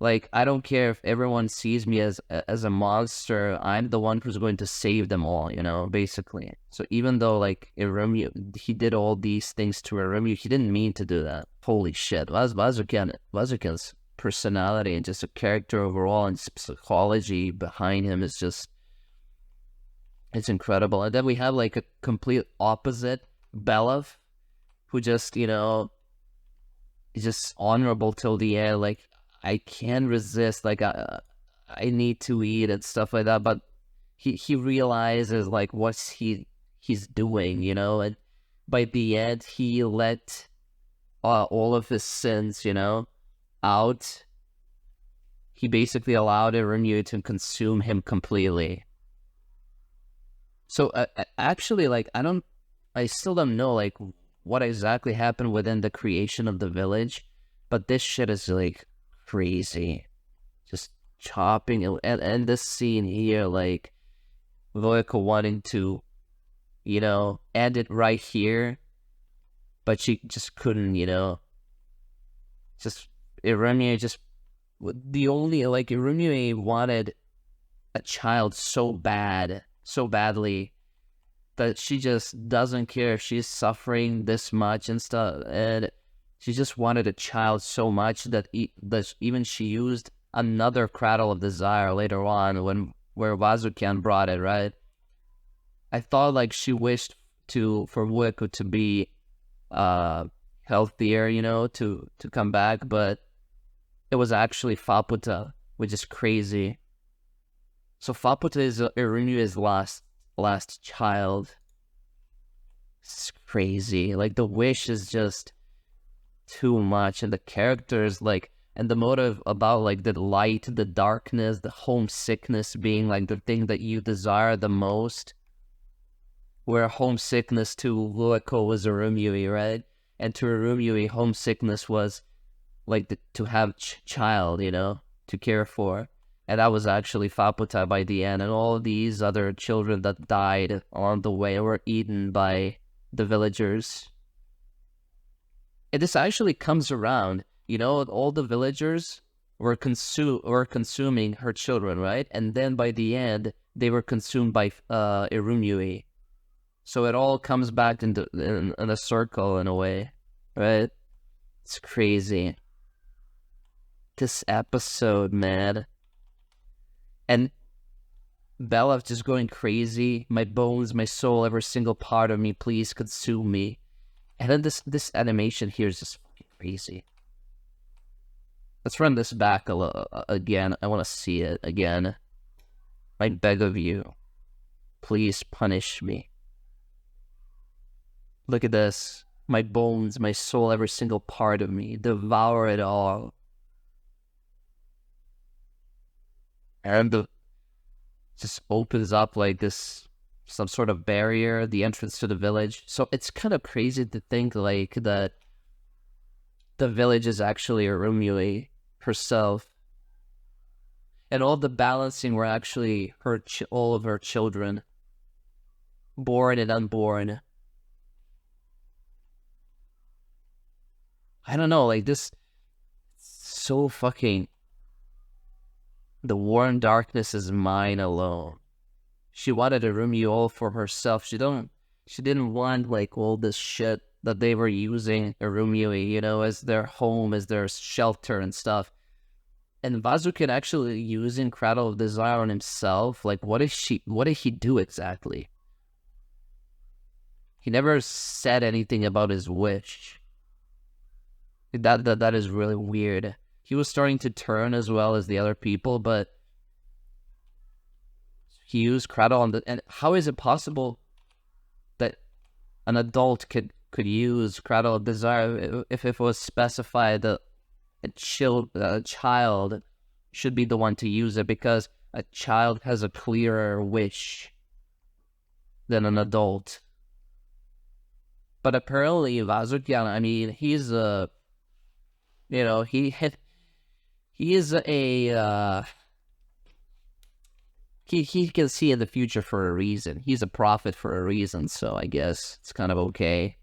Like, I don't care if everyone sees me as a monster, I'm the one who's going to save them all, you know, basically. So even though, like, he did all these things to Irumyuui, he didn't mean to do that. Holy shit. WAZUKYAN's personality and just a character overall and psychology behind him is just, it's incredible. And then we have, like, a complete opposite, Belov, who just, you know, is just honorable till the end. Like, I can't resist, like, I need to eat and stuff like that, but he realizes, like, what he's doing, you know, and by the end, he let all of his sins, you know, out. He basically allowed Irumyuui to consume him completely. So, actually, like, I don't I still don't know like what exactly happened within the creation of the village, but this shit is like crazy. Just chopping and this scene here, like Vueko wanting to, you know, end it right here, but she just couldn't, you know. Just Irumyuui just the only like Irumyuui wanted a child so badly that she just doesn't care if she's suffering this much and stuff, and she just wanted a child so much that even she used another cradle of desire later on where WAZUKYAN brought it, right? I thought like she wished for Vueko to be healthier, you know, to come back, but it was actually Faputa, which is crazy. So Faputa is Irumyuui's last child. It's crazy. Like the wish is just too much, and the characters like, and the motive about like the light, the darkness, the homesickness being like the thing that you desire the most. Where homesickness to Vueko was Irumyuui, right? And to Irumyuui, homesickness was like to have child, you know, to care for. And that was actually Faputa by the end. And all these other children that died on the way were eaten by the villagers. And this actually comes around, you know, all the villagers were consuming her children, right? And then by the end, they were consumed by Irumyuui. So it all comes back in a circle in a way, right? It's crazy. This episode, man. And Bella just going crazy. My bones, my soul, every single part of me, please consume me. And then this animation here is just fucking crazy. Let's run this back again. I want to see it again. I beg of you. Please punish me. Look at this. My bones, my soul, every single part of me. Devour it all. And just opens up like this, some sort of barrier, the entrance to the village. So it's kind of crazy to think like that the village is actually Irumyuui herself. And all the balancing were actually all of her children. Born and unborn. I don't know, like this, so fucking, the warm darkness is mine alone. She wanted Irumyuui all for herself. She didn't want like all this shit that they were using Irumyuui, you know, as their home, as their shelter and stuff. And WAZUKYAN actually using Cradle of Desire on himself. Like, what did he do exactly? He never said anything about his wish. That is really weird. He was starting to turn as well as the other people, but he used Cradle on the... And how is it possible that an adult could use Cradle of Desire if it was specified that a child should be the one to use it, because a child has a clearer wish than an adult. But apparently WAZUKYAN, I mean, he's a... You know, he is a... He can see in the future for a reason. He's a prophet for a reason, so I guess it's kind of okay.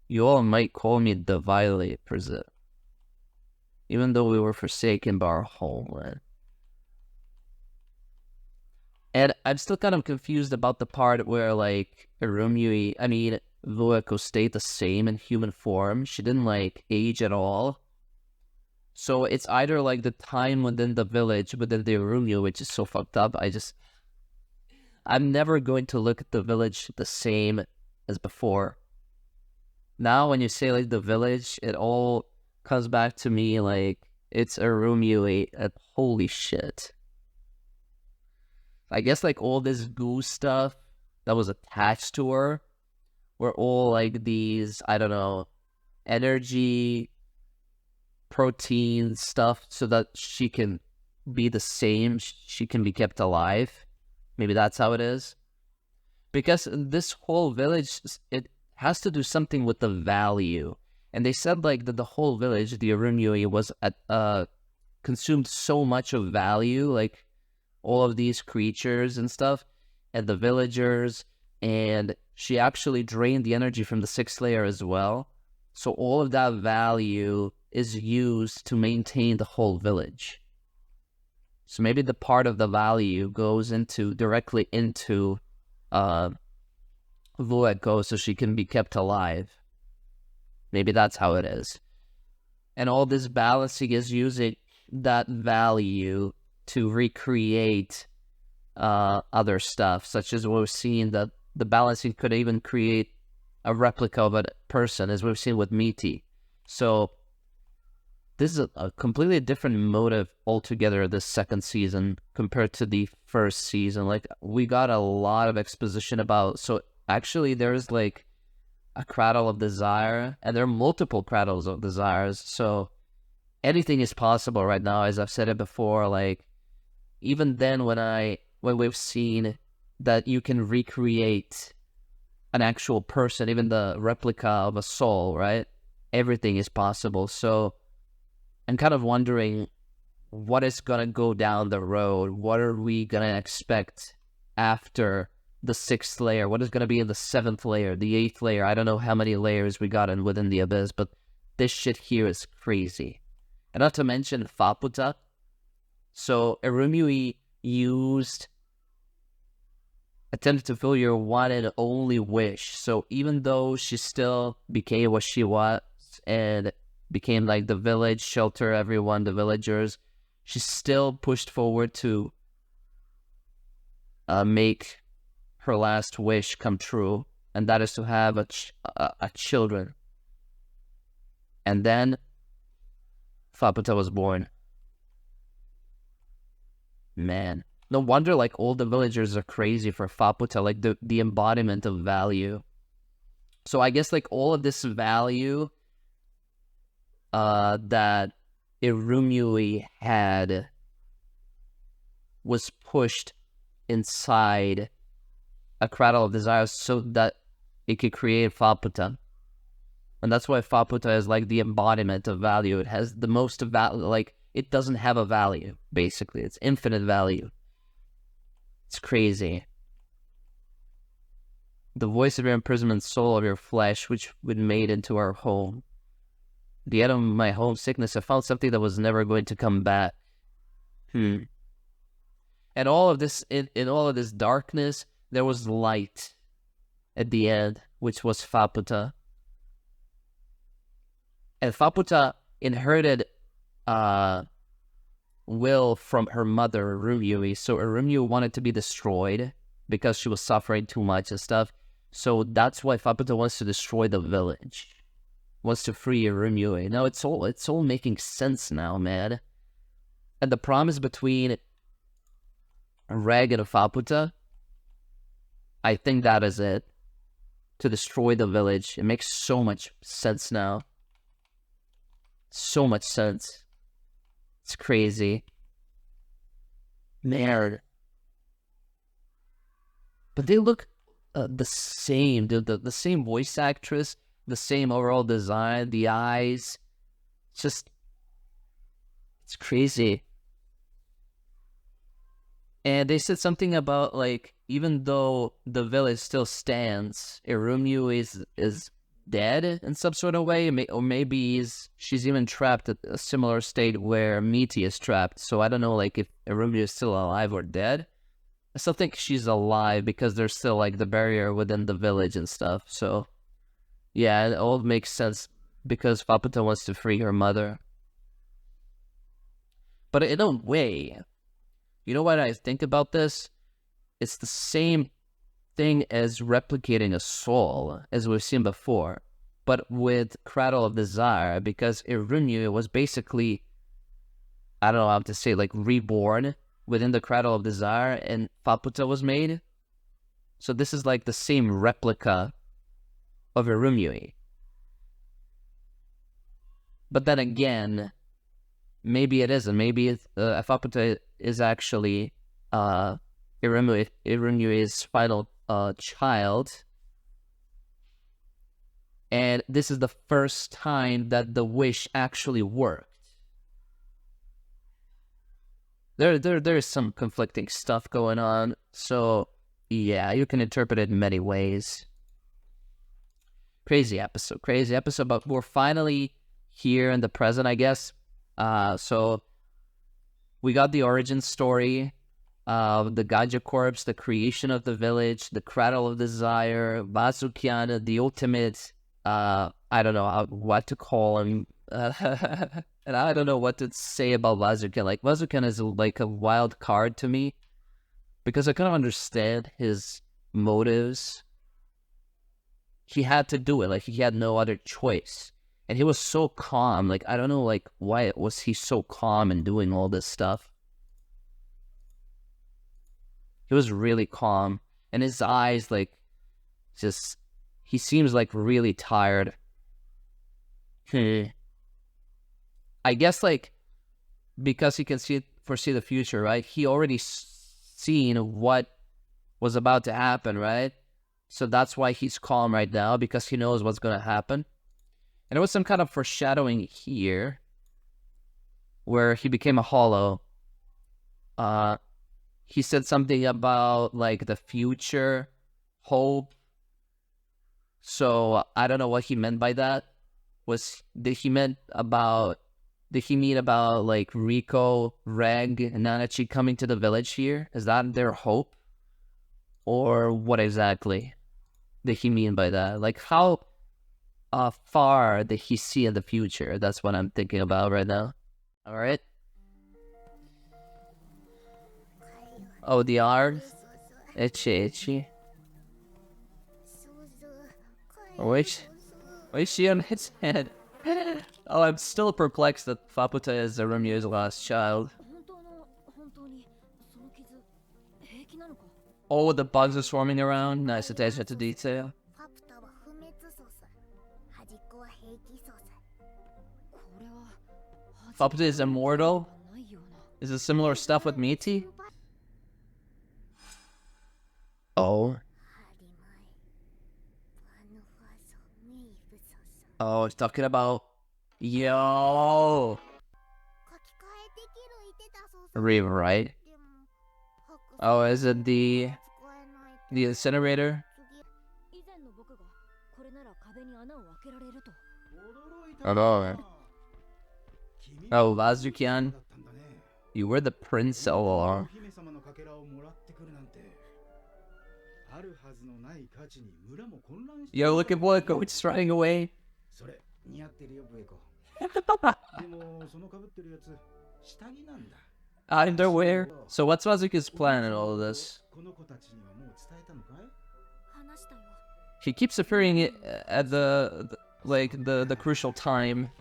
You all might call me the Violet Present, even though we were forsaken by our homeland. And I'm still kind of confused about the part where, like, Irumyuui, I mean, Vueko stayed the same in human form. She didn't, like, age at all. So it's either, like, the time within the village, within the Irumyuui, which is so fucked up. I'm never going to look at the village the same as before. Now, when you say, like, the village, it all comes back to me, like, it's Irumyuui. Holy shit. I guess, like, all this goo stuff that was attached to her were all, like, these, I don't know, energy, protein stuff, so that she can be the same, she can be kept alive. Maybe that's how it is. because this whole village, it has to do something with the value. And they said like that the whole village, the irumyuui, was consumed so much of value, like all of these creatures and stuff, and the villagers, and she actually drained the energy from the 6th layer as well. So all of that value is used to maintain the whole village. So maybe the part of the value goes directly into Vueko so she can be kept alive. Maybe that's how it is. And all this balancing is using that value to recreate other stuff, such as what we've seen, that the balancing could even create a replica of a person, as we've seen with Mitty. So this is a completely different motive altogether this second season compared to the first season. Like, we got a lot of exposition about, so actually there's like a cradle of desire, and there are multiple cradles of desires, so anything is possible right now, as I've said it before. Like, even then when we've seen that you can recreate an actual person, even the replica of a soul, right? Everything is possible. So I'm kind of wondering what is going to go down the road. What are we going to expect after the 6th layer? What is going to be in the 7th layer, the 8th layer? I don't know how many layers we got in within the Abyss, but this shit here is crazy. And not to mention Faputa. So irumyuui attempted to fulfill your one and only wish. So even though she still became what she was and became like the village, shelter everyone, the villagers, she still pushed forward to make her last wish come true, and that is to have a children. And then Faputa was born. Man, no wonder like all the villagers are crazy for Faputa, like the embodiment of value. So I guess like all of this value that irumyuui had was pushed inside a cradle of desires so that it could create Faputa. And that's why Faputa is like the embodiment of value. It has the most value, like it doesn't have a value, basically. It's infinite value. It's crazy. The voice of your imprisonment, soul of your flesh, which we made into our home. The end of my homesickness, I found something that was never going to come back. And all of this, in all of this darkness, there was light at the end, which was Faputa. And Faputa inherited will from her mother, irumyuui. So irumyuui wanted to be destroyed because she was suffering too much and stuff. So that's why Faputa wants to destroy the village. Wants to free irumyuui. Now it's all making sense now, man. And the promise between Reg and Faputa, I think that is it. To destroy the village. It makes so much sense now. So much sense. It's crazy. Man. But they look the same. The same voice actress. The same overall design. The eyes. It's crazy. And they said something about, like, even though the village still stands, irumyuui is dead in some sort of way, or maybe she's even trapped at a similar state where Mitty is trapped. So I don't know, like, if irumyuui is still alive or dead. I still think she's alive because there's still, like, the barrier within the village and stuff. So, yeah, it all makes sense because Faputa wants to free her mother. But in a way, you know what I think about this? It's the same thing as replicating a soul, as we've seen before, but with Cradle of Desire, because irumyuui was basically, I don't know how to say, like, reborn within the Cradle of Desire, and Faputa was made. So this is like the same replica of irumyuui. But then again, maybe it isn't. Maybe Faputa is actually irumyuui's final a child. And this is the first time that the wish actually worked. There's some conflicting stuff going on. So, yeah, you can interpret it in many ways. Crazy episode, but we're finally here in the present, I guess. So, we got the origin story of the Gaja corpse, the creation of the village, the cradle of desire, WAZUKYAN, the ultimate... I don't know what to call him, and I don't know what to say about WAZUKYAN. Like, WAZUKYAN is like a wild card to me, because I kind of understand his motives. He had to do it, like, he had no other choice, and he was so calm. Like, I don't know, like, why was he so calm in doing all this stuff? He was really calm, and his eyes, like, just... He seems like really tired. I guess like because he can foresee the future, right? He already seen what was about to happen, right? So that's why he's calm right now, because he knows what's going to happen. And there was some kind of foreshadowing here where he became a hollow. He said something about like the future, hope. So I don't know what he meant by that. Did he mean about like Rico, Reg, and Nanachi coming to the village here? Is that their hope? Or what exactly did he mean by that? Like how far did he see in the future? That's what I'm thinking about right now. Alright. Oh, the art? Itchy. Wait, is she on his head? Oh, I'm still perplexed that Faputa is Irumyuui's last child. Oh, the bugs are swarming around. Nice attention to detail. Faputa is immortal? Is it similar stuff with Mitty? Oh. Oh, it's talking about... Yo! Rewrite? Oh, is it the incinerator? Oh, no. Oh, WAZUKYAN. You were the prince all along. Yo, look at Vueko, it's running away. Underwear. So what's WAZUKYAN's plan in all of this? He keeps appearing at the crucial time.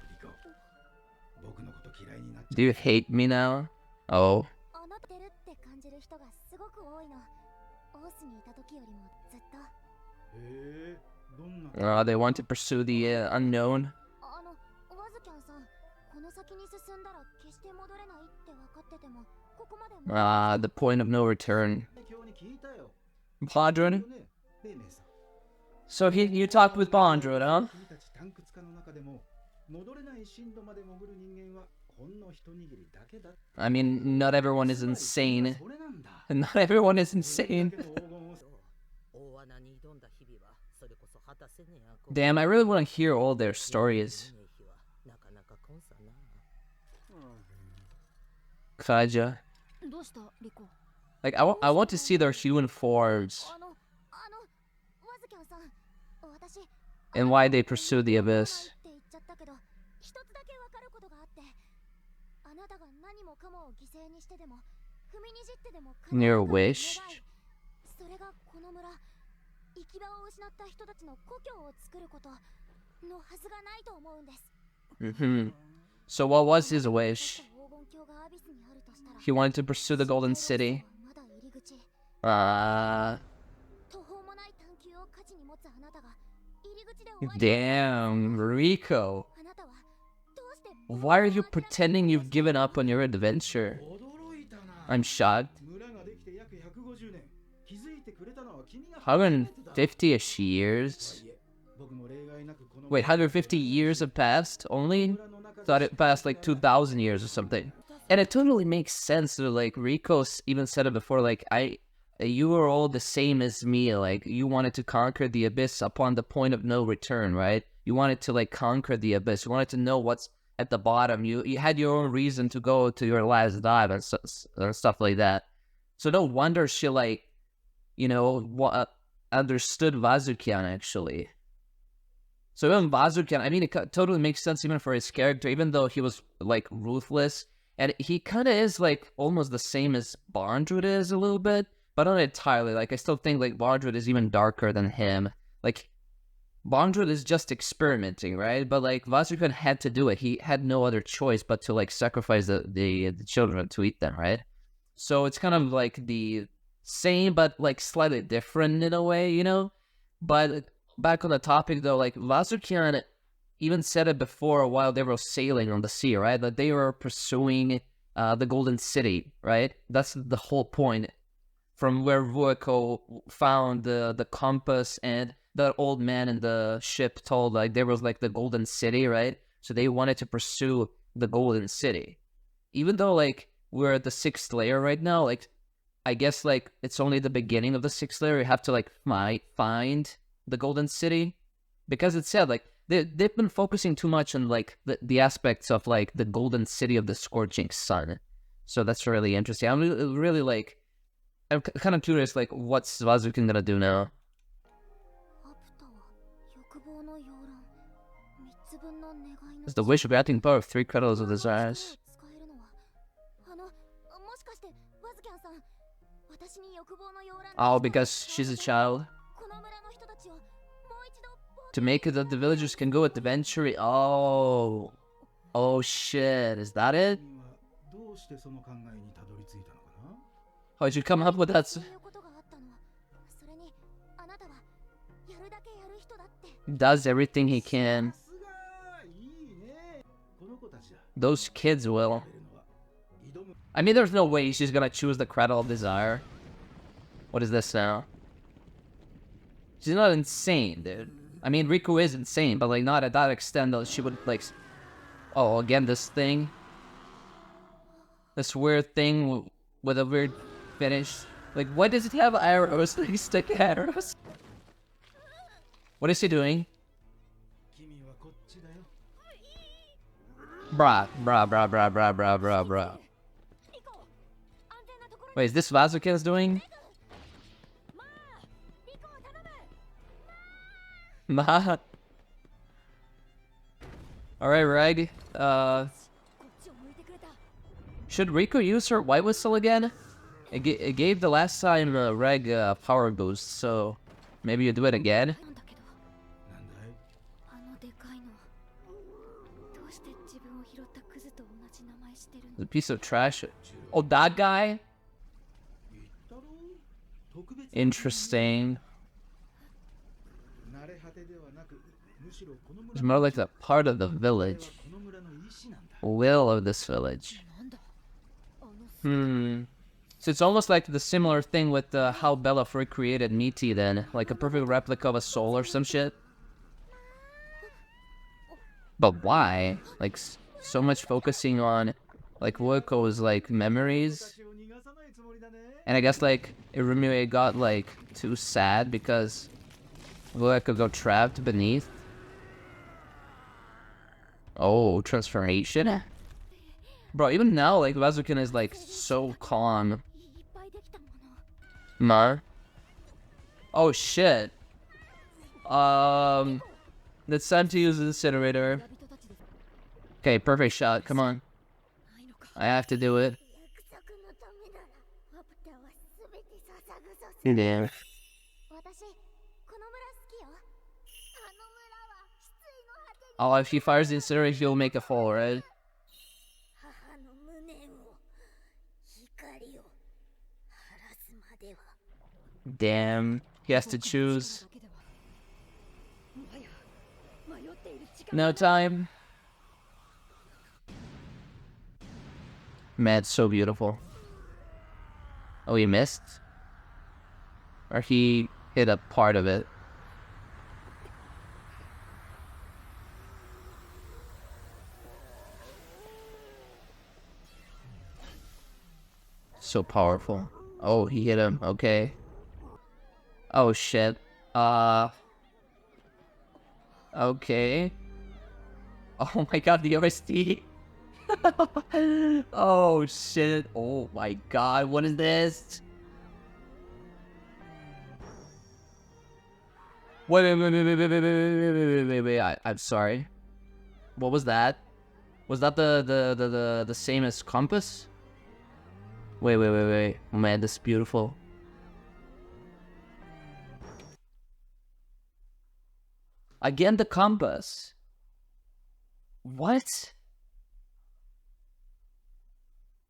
Do you hate me now? Oh. They want to pursue the unknown. The point of no return. Bondrewd? So you talked with Bondrewd, huh? I mean, not everyone is insane. Not everyone is insane. Damn, I really want to hear all their stories. Kaja. Like, I want to see their human forms. And why they pursue the abyss. Your wish? So what was his wish? He wanted to pursue the Golden City. Damn, Rico. Why are you pretending you've given up on your adventure? I'm shocked. 150-ish years? Wait, 150 years have passed only? Thought it passed like 2,000 years or something. And it totally makes sense that, like, Rico even said it before, like, you are all the same as me, like, you wanted to conquer the abyss upon the point of no return, right? You wanted to, like, conquer the abyss. You wanted to know what's at the bottom. You had your own reason to go to your last dive and stuff like that. So no wonder she, like, you know, understood WAZUKYAN, actually. So even WAZUKYAN, I mean, it totally makes sense even for his character, even though he was, like, ruthless. And he kind of is, like, almost the same as bondrewd is a little bit, but not entirely. Like, I still think, like, bondrewd is even darker than him. Like, bondrewd is just experimenting, right? But, like, WAZUKYAN had to do it. He had no other choice but to, like, sacrifice the children to eat them, right? So it's kind of, like, the same, but, like, slightly different in a way, you know? But back on the topic, though, like, WAZUKYAN even said it before while they were sailing on the sea, right? That they were pursuing the Golden City, right? That's the whole point. From where Vueko found the compass, and the old man in the ship told, like, there was, like, the Golden City, right? So they wanted to pursue the Golden City. Even though, like, we're at the 6th layer right now, like, I guess, like, it's only the beginning of the 6th layer. You have to, like, find the Golden City. Because it said, like, they've been focusing too much on, like, the aspects of, like, the Golden City of the Scorching Sun. So that's really interesting. I'm really like, I'm kind of curious, like, what's WAZUKYAN gonna do now? It's the wish of granting power of 3 cradles of desires. Oh, because she's a child. To make it that the villagers can go adventuring. Oh. Oh shit, is that it? How'd you come up with that? Does everything he can. Those kids will. I mean, there's no way she's gonna choose the Cradle of Desire. What is this now? She's not insane, dude. I mean, Riku is insane, but, like, not at that extent that she would, like... Oh, again, this thing. This weird thing with a weird finish. Like, why does it have arrows? Like, stick arrows? What is he doing? Bruh. Wait, is this WAZUKYAN's doing? Ma. Alright, Reg. Should Riku use her white whistle again? It gave the last time Reg power boost, so maybe you do it again? A piece of trash. Oh, that guy? Interesting. It's more like a part of the village. Will of this village. So it's almost like the similar thing with how Bella recreated Mitty then. Like a perfect replica of a soul or some shit. But why? Like, so much focusing on, like, Vueko's, like, memories. And I guess, like, irumyuui got, like, too sad because Vueko got trapped beneath. Oh, transformation? Bro, even now, like, WAZUKYAN is, like, so calm. Mar? Oh, shit. It's time to use the incinerator. Okay, perfect shot, come on. I have to do it. Damn. Oh, if he fires the incinerator, he'll make a fall, right? Damn. He has to choose. No time. Man, it's so beautiful. Oh, he missed? Or he hit a part of it. So powerful. Oh, he hit him. Okay. Oh, shit. Okay. Oh my god, the OST. Oh, shit. Oh my god, what is this? Wait. I'm sorry. What was that? Was that the same as Compass? Wait. Oh, man, this is beautiful. Again, the compass. What?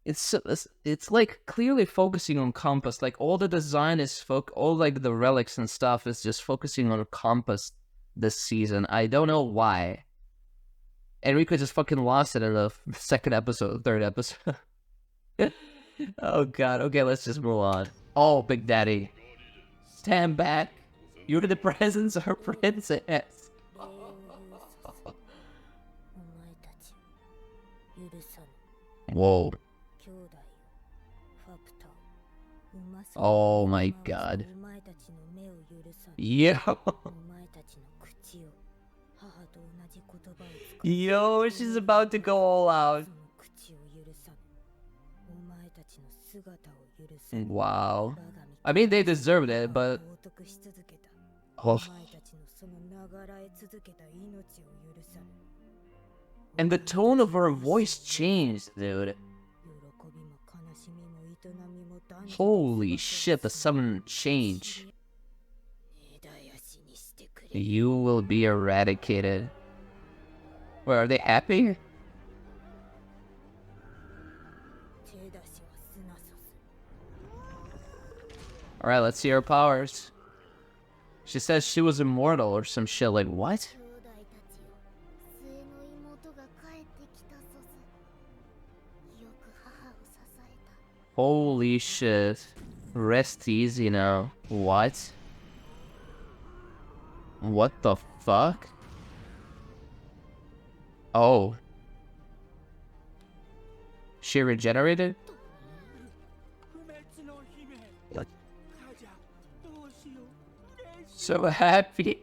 It's like clearly focusing on compass. Like all the design is all like the relics and stuff is just focusing on compass this season. I don't know why. Enrico just fucking lost it in the second episode, third episode. Oh god. Okay, let's just move on. Oh, Big Daddy, stand back. You're the presence of princess. Whoa. Oh my god. Yo. Yo, she's about to go all out. Wow. I mean, they deserved it, but... Oh. And the tone of her voice changed, dude. Holy shit, the sudden change. You will be eradicated. Wait, are they happy? Alright, let's see her powers. She says she was immortal or some shit, like what? Holy shit. Rest easy now. What? What the fuck? Oh. She regenerated? So happy.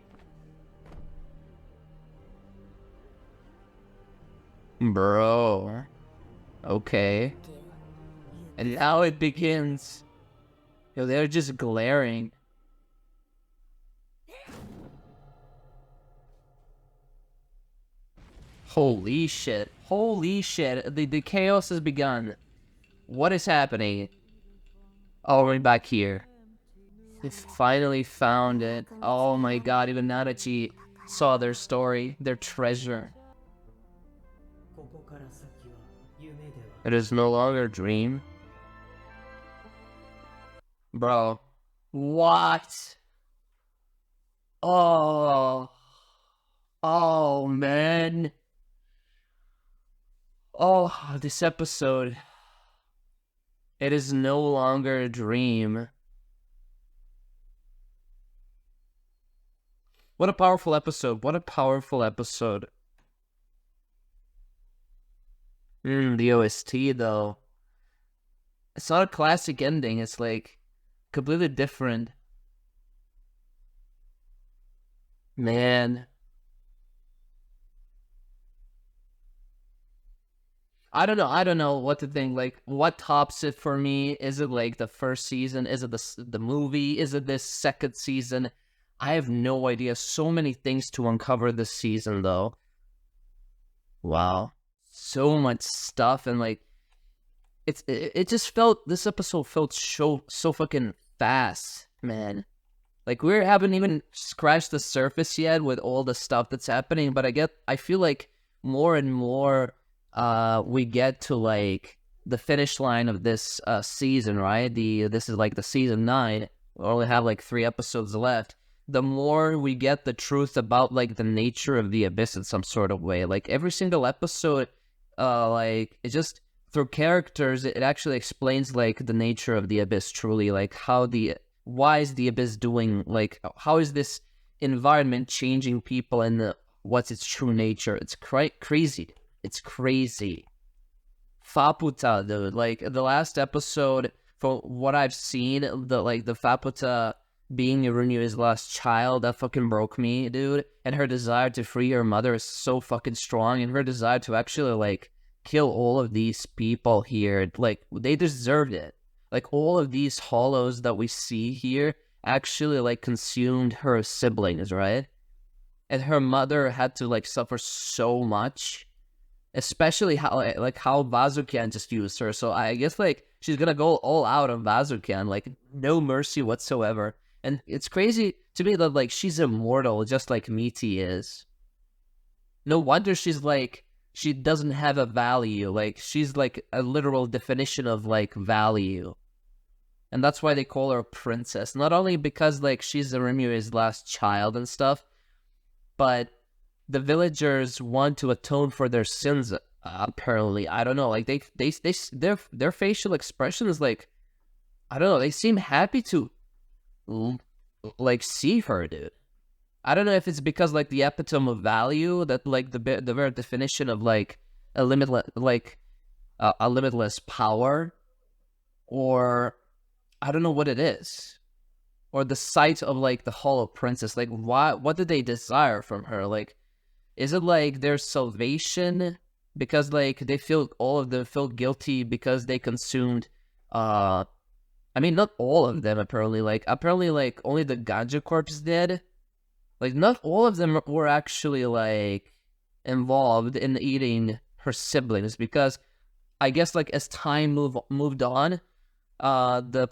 Bro. Okay. And now it begins. Yo, they're just glaring. Holy shit. Holy shit. The chaos has begun. What is happening? Oh, we're back here. They finally found it. Oh my god, even Nanachi saw their story, their treasure. It is no longer a dream. Bro. What? Oh. Oh, man. Oh, this episode. It is no longer a dream. What a powerful episode. What a powerful episode. The OST, though. It's not a classic ending. It's like completely different. Man. I don't know what to think. Like, what tops it for me? Is it like the first season? Is it the movie? Is it this second season? I have no idea. So many things to uncover this season, though. Wow. So much stuff, and like, it just felt, this episode felt so fucking fast, man. Like, we haven't even scratched the surface yet with all the stuff that's happening, but I feel like more and more we get to like the finish line of this season, right? This is like the season 9. We only have like 3 episodes left. The more we get the truth about like the nature of the abyss in some sort of way. Like every single episode, like it just through characters, it actually explains like the nature of the abyss truly, like how the why is the Abyss doing, like, how is this environment changing people and what's its true nature? It's crazy. It's crazy. Faputa, dude, like, the last episode, from what I've seen, the Faputa being Irumyuui's last child, that fucking broke me, dude. And her desire to free her mother is so fucking strong, and her desire to actually, like, kill all of these people here, like, they deserved it. Like, all of these hollows that we see here actually, like, consumed her siblings, right? And her mother had to, like, suffer so much. Especially how WAZUKYAN just used her. So I guess, like, she's gonna go all out on WAZUKYAN, like, no mercy whatsoever. And it's crazy to me that, like, she's immortal, just like Mitty is. No wonder she's, like, she doesn't have a value. Like, she's, like, a literal definition of, like, value. And that's why they call her a princess. Not only because, like, she's Irumyuui's last child and stuff, but the villagers want to atone for their sins, apparently. I don't know, like, their facial expressions, like, I don't know, they seem happy to, like, see her, dude. I don't know if it's because, like, the epitome of value, that, like, the very definition of, like, a limitless power, or I don't know what it is. Or the sight of, like, the Hollow Princess. Like, what did they desire from her? Like, is it, like, their salvation? Because, like, all of them feel guilty because they consumed, I mean, not all of them, apparently. Like, only the Ganja Corpse did. Like, not all of them were actually, like, involved in eating her siblings. Because, I guess, like, as time moved on, the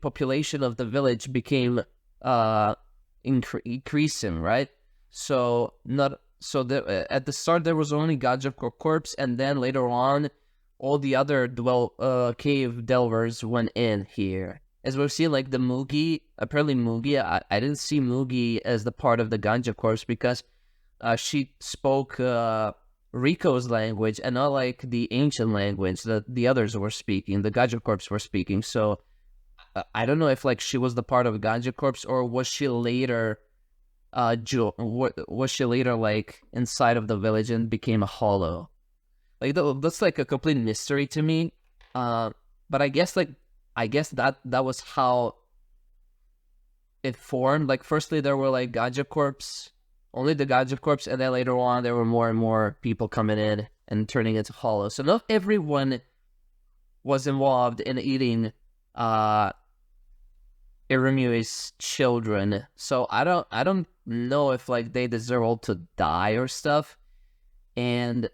population of the village became, increasing, right? So, at the start, there was only Ganja Corpse, and then later on, all the other cave delvers went in here. As we've seen, like, the Mugi, apparently Mugi, I didn't see Mugi as the part of the Ganja Corpse because she spoke Rico's language and not, like, the ancient language that the others were speaking, the Ganja Corpse were speaking. So, I don't know if, like, she was the part of Ganja Corpse, or was she later... was she later, like, inside of the village and became a hollow? Like, that's, like, a complete mystery to me. But I guess that was how it formed. Like, firstly, there were, like, Ganja Corpse, only the Ganja Corpse, and then later on, there were more and more people coming in and turning into hollows. So not everyone was involved in eating, Irumyuui's children. So I don't know if, like, they deserve all to die or stuff. And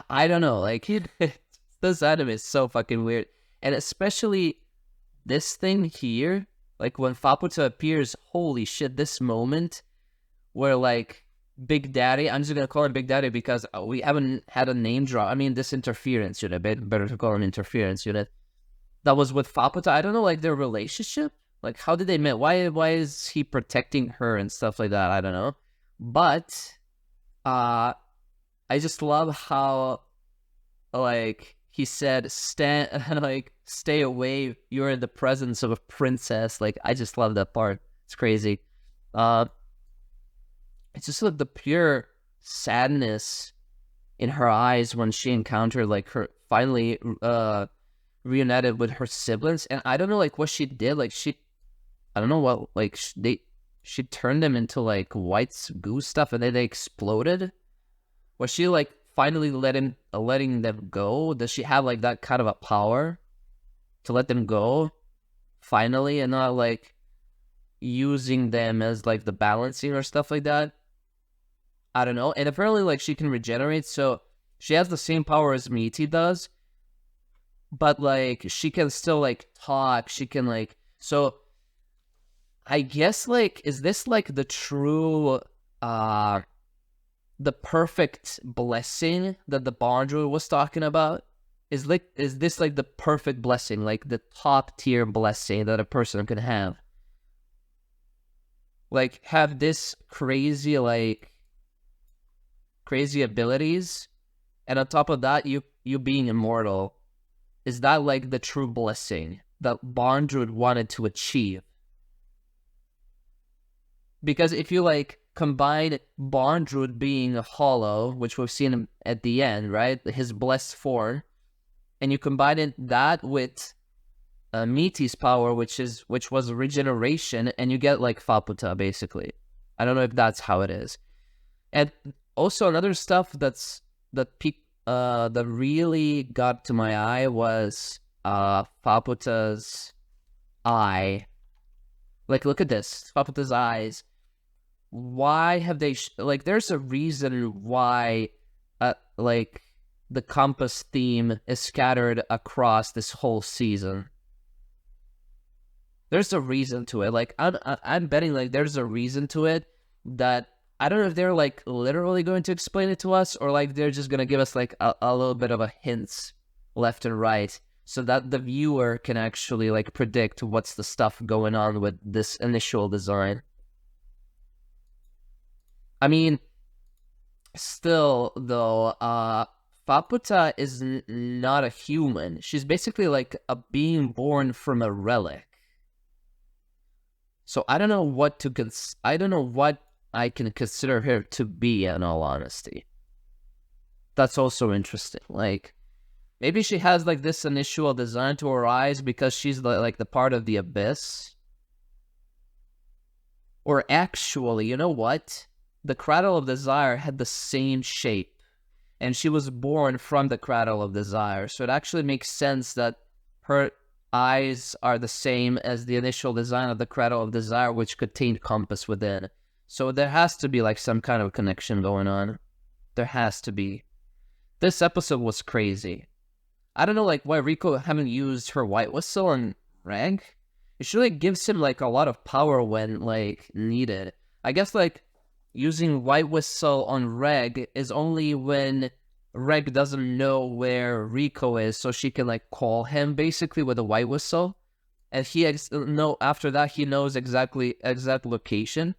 I don't know, like, this anime is so fucking weird. And especially this thing here, like, when Faputa appears, holy shit, this moment where, like, Big Daddy, I'm just gonna call him Big Daddy because we haven't had a name drop. I mean, this interference unit, better to call him interference unit. That was with Faputa. I don't know, like, their relationship. Like, how did they meet? Why is he protecting her and stuff like that? I don't know. But, I just love how, like, he said, stay away. You're in the presence of a princess. Like, I just love that part. It's crazy. It's just, like, the pure sadness in her eyes when she encountered, like, her finally, reunited with her siblings. And I don't know, like, what she did. Like, I don't know what, like, she turned them into, like, white goo stuff, and then they exploded. Was she, like, finally letting them go? Does she have, like, that kind of a power to let them go finally, and not, like, using them as, like, the balancing or stuff like that? I don't know. And apparently, like, she can regenerate, so she has the same power as Mitty does, but, like, she can still, like, talk. She can, like, so I guess, like, is this, like, the true, the perfect blessing that the bondrewd was talking about? Is this, like, the perfect blessing, like, the top tier blessing that a person can have? Like, have this crazy abilities, and on top of that, you being immortal. Is that, like, the true blessing? that bondrewd wanted to achieve. Because if you like combine bondrewd being a hollow, which we've seen at the end, right? His blessed form, and you combine that with Mitty's power, which was regeneration, and you get like Faputa basically. I don't know if that's how it is. And also another stuff that really got to my eye was Faputa's eye. Like, look at this, Faputa's eyes. Why have they like? There's a reason why, like, the compass theme is scattered across this whole season. There's a reason to it. Like, I'm betting like there's a reason to it that I don't know if they're like literally going to explain it to us, or like they're just gonna give us like a little bit of a hints left and right, so that the viewer can actually like predict what's the stuff going on with this initial design. I mean, still though, Faputa is not a human. She's basically like a being born from a relic. So I don't know what I can consider her to be, in all honesty. That's also interesting. Like, maybe she has like this initial design to her eyes because she's like the part of the abyss. Or actually, you know what? The Cradle of Desire had the same shape, and she was born from the Cradle of Desire. So it actually makes sense that her eyes are the same as the initial design of the Cradle of Desire, which contained compass within. So there has to be like some kind of connection going on. There has to be. This episode was crazy. I don't know like why Rico haven't used her white whistle on Reg. It should like gives him like a lot of power when like needed. I guess like using white whistle on Reg is only when Reg doesn't know where Rico is, so she can like call him basically with a white whistle, and after that he knows exact location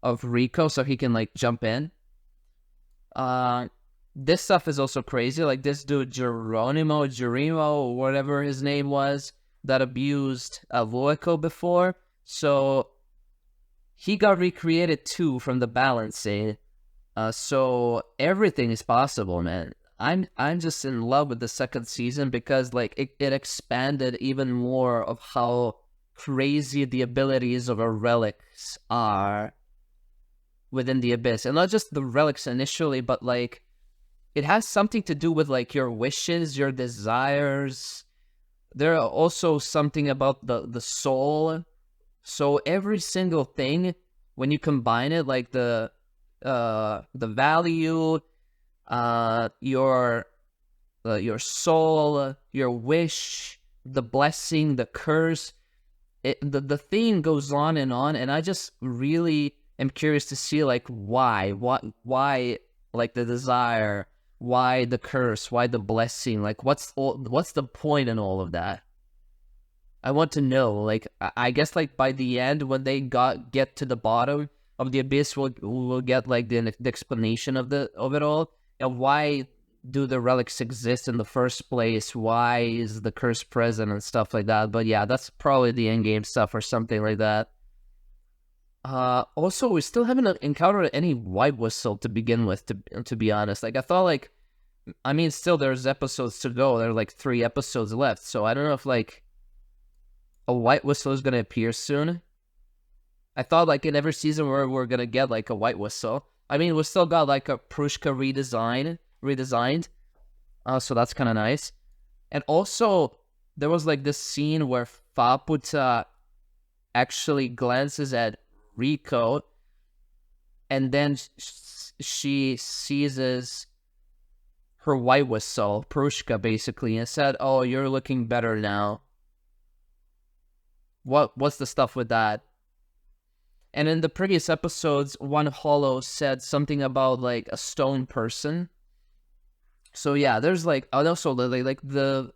of Rico, so he can like jump in. This stuff is also crazy. Like this dude Jerimo, whatever his name was, that abused Vueko before, so he got recreated too from the balancing. So everything is possible, man. I'm just in love with the second season because like it expanded even more of how crazy the abilities of our relics are within the Abyss. And not just the relics initially, but like it has something to do with like your wishes, your desires. There are also something about the soul. So every single thing, when you combine it, like the value, your soul, your wish, the blessing, the curse, the theme goes on, and I just really am curious to see like why, like the desire, why the curse, why the blessing, like what's the point in all of that? I want to know. Like I guess like by the end when they get to the bottom of the Abyss, we'll get like the explanation of it all, and why do the relics exist in the first place? Why is the curse present and stuff like that? But yeah, that's probably the end game stuff or something like that. Also, we still haven't encountered any white whistle to begin with. To be honest, like I thought, like I mean, still there's episodes to go. There are like 3 episodes left, so I don't know if like a white whistle is gonna appear soon. I thought like in every season we're gonna get like a white whistle. I mean, we still got like a Prushka redesigned. So that's kind of nice. And also there was like this scene where Faputa actually glances at Rico, and then she seizes her white whistle, Prushka basically, and said, "Oh, you're looking better now." What's the stuff with that? And in the previous episodes, one hollow said something about like a stone person. So yeah, there's like also like the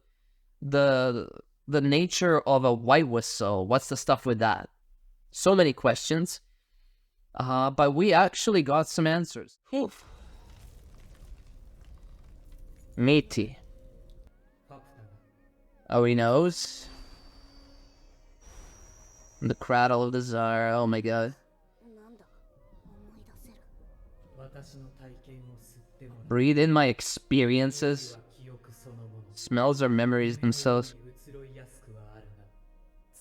nature of a white whistle. What's the stuff with that? So many questions. But we actually got some answers. Mitty. Oh, he knows? The cradle of desire. Oh my god. なんだ思い出せる。私の体験を吸ってもらう。 Breathe in my experiences. 記憶そのもの。 Smells are memories themselves. 移ろいやすくはあるが、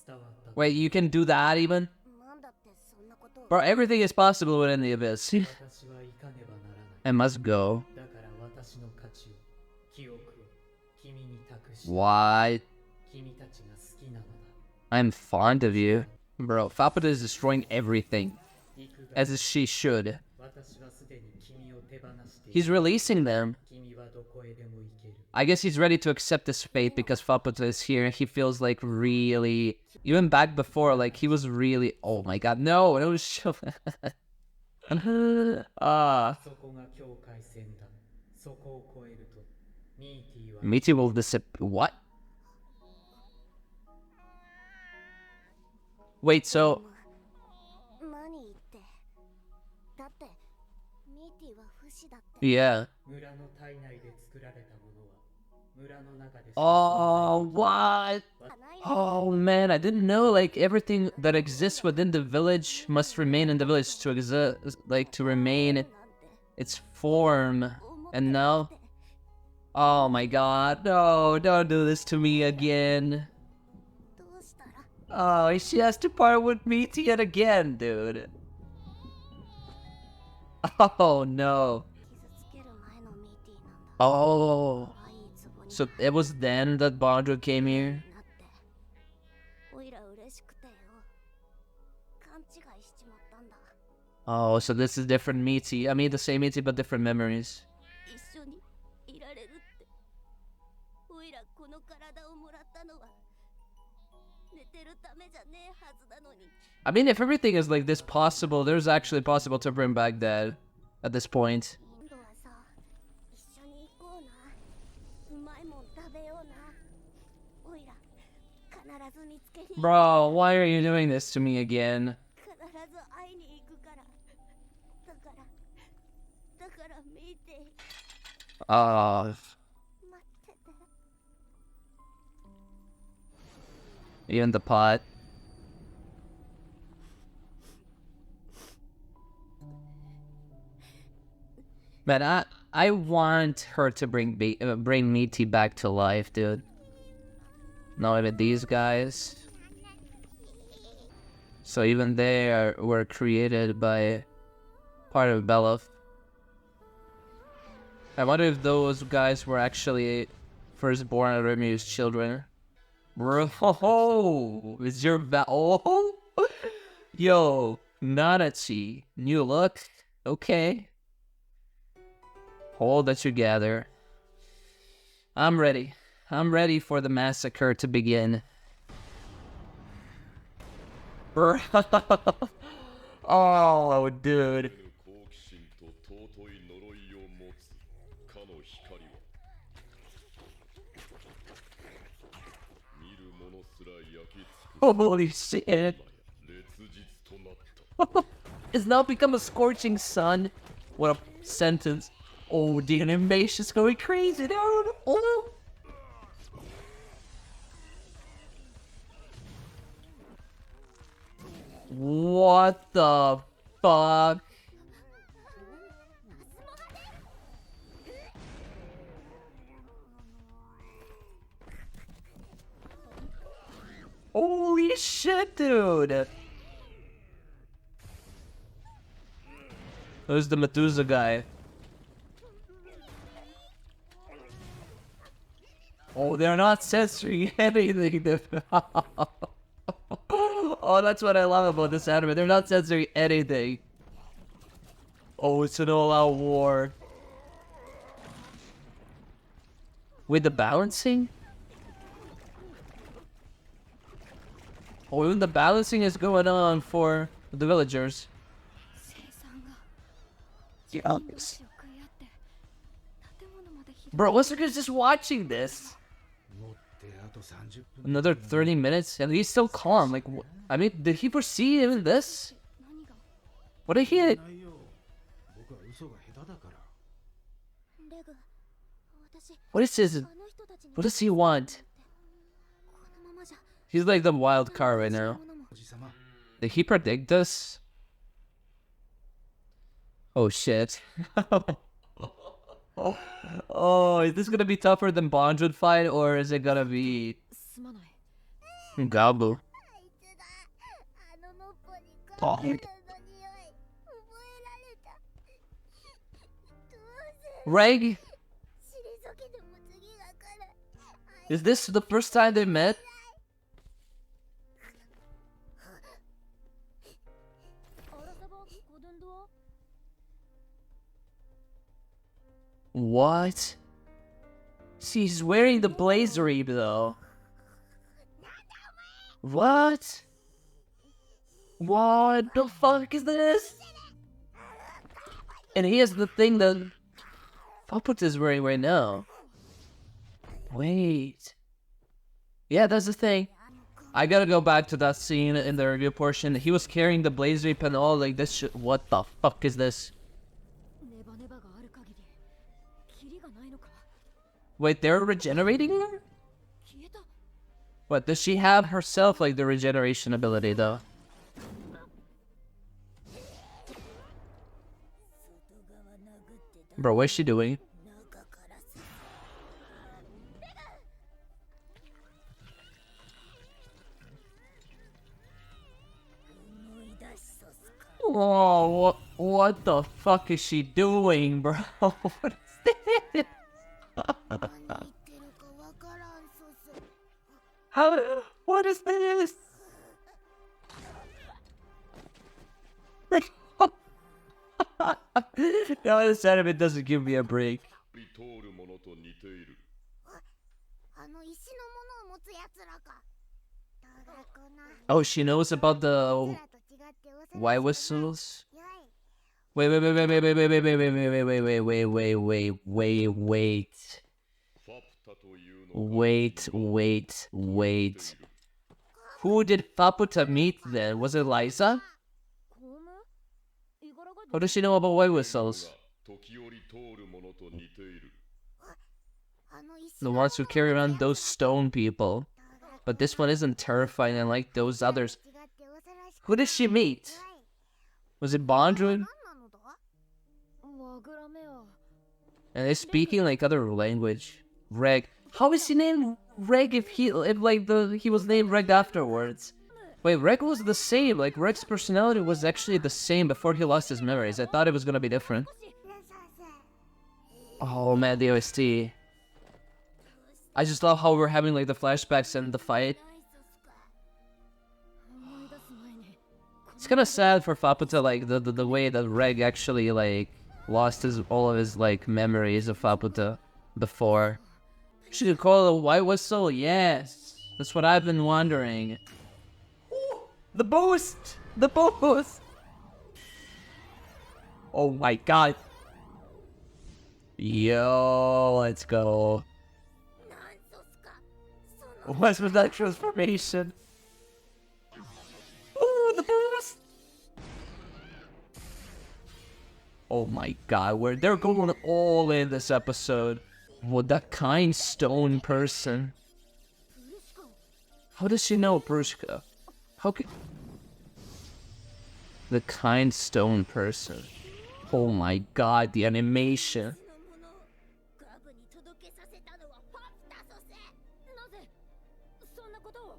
伝わった。 Wait, you can do that even? なんだってそんなことを。 Bro, everything is possible within the abyss. 私は行かねばならない。 I must go. だから私の価値を、記憶を君に託し。 Why? 君たちが好きなのだ。 I'm fond of you. Bro, Fapata is destroying everything. As she should. 私はすでに君を手放している。 He's releasing them. 君はどこへでも行ける。 I guess he's ready to accept this fate because Fapata is here. He feels like really... Even back before, like, he was really... Oh my god, no! No, show... Ah. そこが境界線だ。そこを越えると、ミーティーは Mitty will disappear. What? Wait, so... 何言って。だってミーティは不死だって。 Yeah. 村の体内で作られたものは村の中で。 Oh, what? Oh man, I didn't know like everything that exists within the village must remain in the village to exist, like to remain its form. And now, oh my god, no, don't do this to me again. Oh, she has to part with me yet again, dude. Oh no. Oh. So it was then that bondrewd came here? Oh, so this is different Mitty. I mean, the same Mitty, but different memories. I mean, if everything is like this possible, there's actually possible to bring back Dad at this point. Bro, why are you doing this to me again? Even the pot. Man, I want her to bring Mitty back to life, dude. Not even these guys. So even they were created by part of Belov. I wonder if those guys were actually firstborn Irumyuui's children. Bro, is your oh, yo, nanachi, new look, okay. Hold that together. I'm ready. I'm ready for the massacre to begin. Bro. Oh, dude. Holy shit. It's now become a scorching sun. What a sentence. Oh, the animation's going crazy, dude. Oh. What the fuck? Holy shit, dude! Who's the Methuselah guy? Oh, they're not censoring anything. Oh, that's what I love about this anime. They're not censoring anything. Oh, it's an all-out war. With the balancing? Oh, even the balancing is going on for the villagers. Yes. Bro, Wasuka's just watching this. Another 30 minutes and he's still calm. Like, I mean, did he foresee even this? What did he... What is this? What does he want? He's like the wild card right now. Did he predict this? Oh shit. Oh, is this gonna be tougher than bondrewd fight, or is it gonna be Gabu? Oh. Reg? Is this the first time they met? What? She's wearing the blazery though. What? What the fuck is this? And here's the thing that Faput is wearing right now. Wait. Yeah, that's the thing. I gotta go back to that scene in the review portion. He was carrying the blazery pen all like this shit. What the fuck is this? Wait, they're regenerating her? What, does she have herself like the regeneration ability though? Bro, what is she doing? Oh, what the fuck is she doing, bro? What is this? How? What is this? No, this anime doesn't give me a break. Oh, she knows about the white whistles? Wait. Who did Faputa meet then? Was it Liza? How does she know about white whistles? The ones who carry around those stone people. But this one isn't terrifying like those others. Who did she meet? Was it bondrewd? And they're speaking like other language. Reg. How is he named Reg if he was named Reg afterwards? Wait, Reg was the same. Like Reg's personality was actually the same before he lost his memories. I thought it was gonna be different. Oh man, the OST. I just love how we're having like the flashbacks and the fight. It's kind of sad for Faputa, like the way that Reg actually like lost all of his like memories of Faputa before. Should you call it a white whistle? Yes, that's what I've been wondering. Ooh, the boost, the boost. Oh my god. Yo, let's go. What was that transformation? Oh, the boost! Oh my god, they're going all in this episode. What, that kind stone person? How does she know Prushka? How can... The kind stone person. Oh my god, the animation.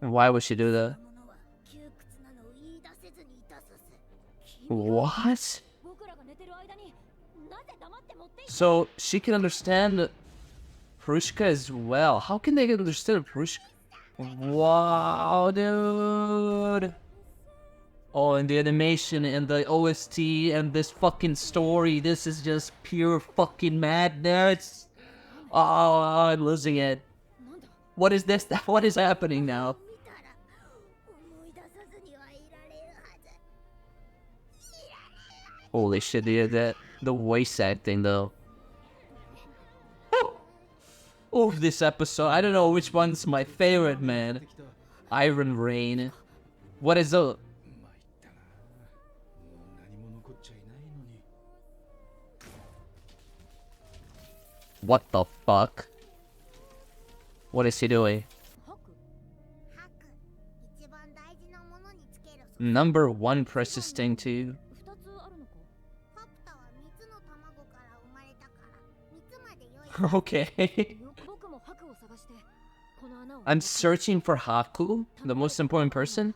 Why would she do that? What? So she can understand Prushka as well. How can they understand Prushka? Wow, dude. Oh, and the animation and the OST and this fucking story. This is just pure fucking madness. Oh, I'm losing it. What is this? What is happening now? Holy shit, the voice acting though. Oh, this episode. I don't know which one's my favorite, man. Iron Rain. What is the... What the fuck? What is he doing? number one precious thing to you. Okay. I'm searching for Haku, the most important person.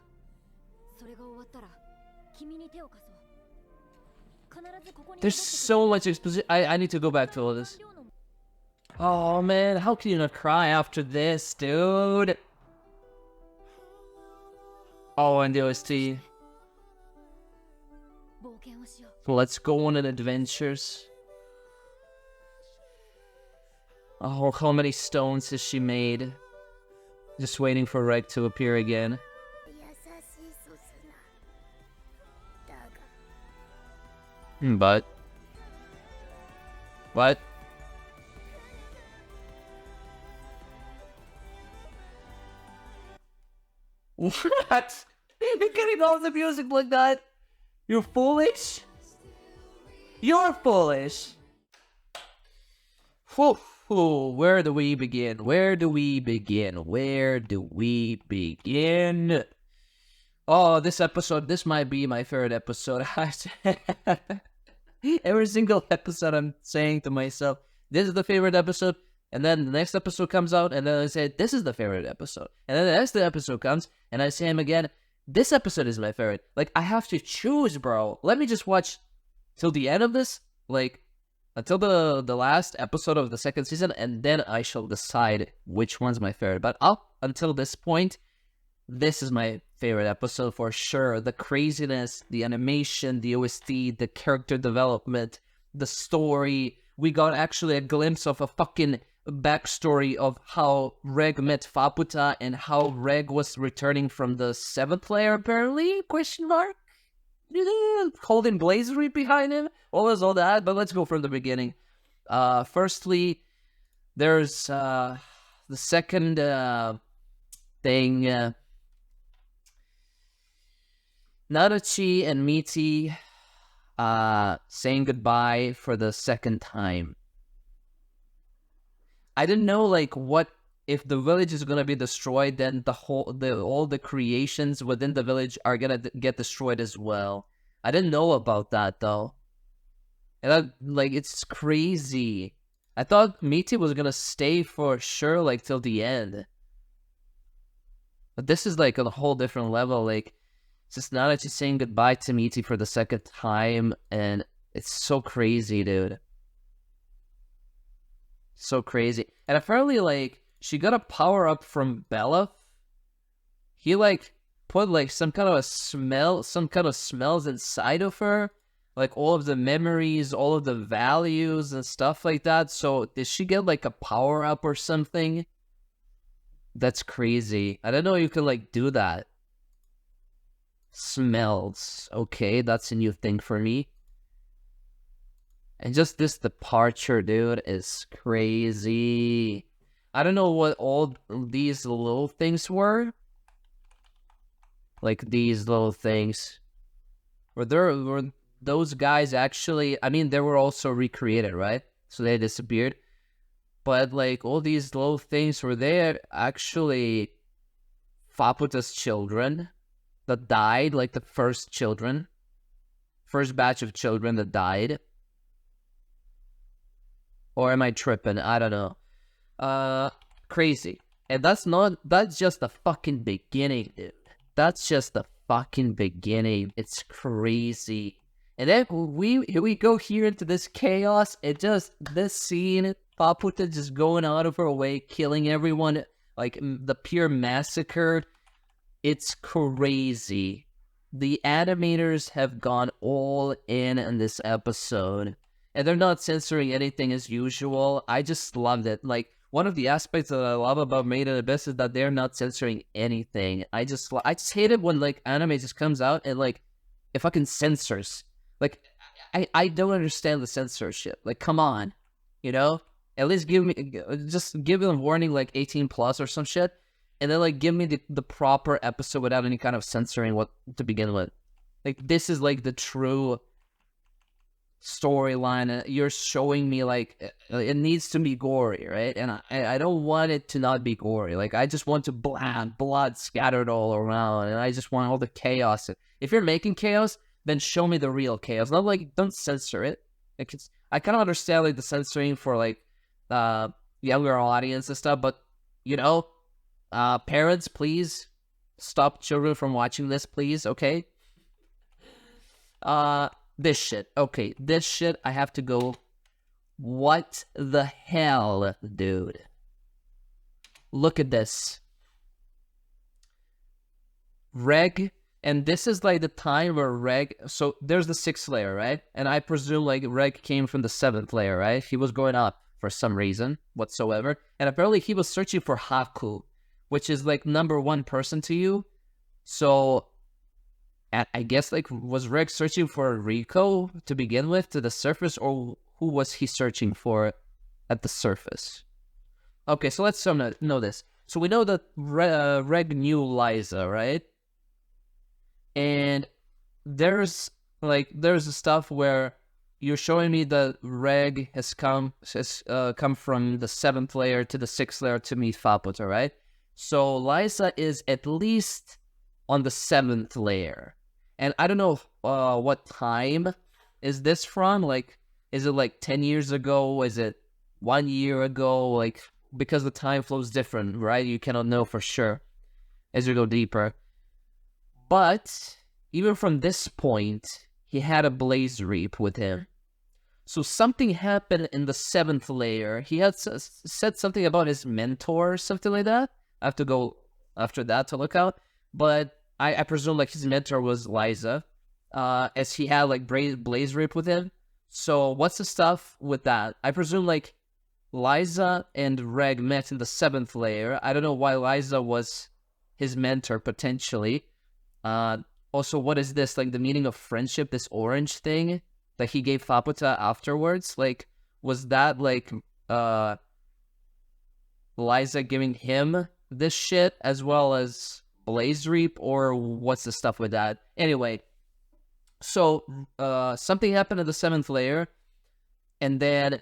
There's so much exposition. I need to go back to all this. Oh man, how can you not cry after this, dude? Oh, and the OST. Let's go on an adventures. Oh, how many stones has she made? Just waiting for Reg to appear again. But... What? What? You're getting all the music like that? You're foolish? You're foolish! Whew. Where do we begin? Where do we begin? Where do we begin? Oh, this episode, this might be my favorite episode. Every single episode I'm saying to myself, this is the favorite episode. And then the next episode comes out, and then I say, this is the favorite episode. And then the next episode comes, and I say him again, this episode is my favorite. Like, I have to choose, bro. Let me just watch till the end of this. Like, until the last episode of the second season, and then I shall decide which one's my favorite. But up until this point, this is my favorite episode for sure. The craziness, the animation, the OST, the character development, the story. We got actually a glimpse of a fucking backstory of how Reg met Faputa and how Reg was returning from the 7th layer, apparently? Question mark? Holding Blazery behind him? What was all that? But let's go from the beginning. Firstly, there's the second thing. Nanachi and Mitty saying goodbye for the second time. I didn't know, like, what if the village is gonna be destroyed, then all the creations within the village are gonna get destroyed as well. I didn't know about that though. And it's crazy. I thought Mitty was gonna stay for sure, like, till the end. But this is like on a whole different level. Like, it's just Nanachi saying goodbye to Mitty for the second time, and it's so crazy, dude. So crazy. And apparently, like, she got a power up from Belaf. He, like, put, like, some kind of smells inside of her. Like, all of the memories, all of the values and stuff like that. So, did she get, like, a power up or something? That's crazy. I didn't know you could, like, do that. Smells. Okay, that's a new thing for me. And just this departure, dude, is crazy. I don't know what all these little things were. Like, these little things. Were those guys actually... I mean, they were also recreated, right? So they disappeared. But, like, all these little things, were they actually Faputa's children that died? Like, the first children? First batch of children that died? Or am I tripping? I don't know. Crazy. And that's just the fucking beginning, dude. That's just the fucking beginning. It's crazy. And then here we go here into this chaos. This scene, Faputa just going out of her way, killing everyone, like the pure massacre. It's crazy. The animators have gone all in this episode. And they're not censoring anything as usual. I just loved it. Like, one of the aspects that I love about Made in Abyss is that they're not censoring anything. I just hate it when, like, anime just comes out and, like, it fucking censors. Like, I don't understand the censorship. Like, come on. You know? At least give them warning, like, 18 plus or some shit. And then, like, give me the proper episode without any kind of censoring to begin with. Like, this is, like, the true storyline. You're showing me like it needs to be gory, right? And I don't want it to not be gory. Like I just want to blood scattered all around, and I just want all the chaos. If you're making chaos, then show me the real chaos. Not like don't censor it. I kind of understand like the censoring for like younger audience and stuff, but you know, parents, please stop children from watching this, please. Okay. This shit. Okay, this shit, I have to go. What the hell, dude? Look at this. Reg, and this is like the time where Reg, so there's the 6th layer, right? And I presume like Reg came from the 7th layer, right? He was going up for some reason whatsoever. And apparently he was searching for Haku, which is like number 1 person to you. So I guess, like, was Reg searching for Rico to begin with, to the surface, or who was he searching for at the surface? Okay, so let's know this. So we know that Reg knew Liza, right? And there's stuff where you're showing me that Reg has come from the 7th layer to the 6th layer to meet Faputa, right? So Liza is at least on the 7th layer. And I don't know what time is this from. Like, is it like 10 years ago? Is it 1 year ago? Like, because the time flow is different, right? You cannot know for sure as you go deeper. But even from this point, he had a Blaze Reap with him. So something happened in the 7th layer. He had said something about his mentor or something like that. I have to go after that to look out. But I presume like his mentor was Liza, as he had like Blaze Rip with him. So what's the stuff with that? I presume like Liza and Reg met in the 7th layer. I don't know why Liza was his mentor potentially. Also, what is this? Like the meaning of friendship, this orange thing that he gave Faputa afterwards? Like, was that like Liza giving him this shit as well as Blaze Reap, or what's the stuff with that? Anyway, so something happened in the 7th layer, and then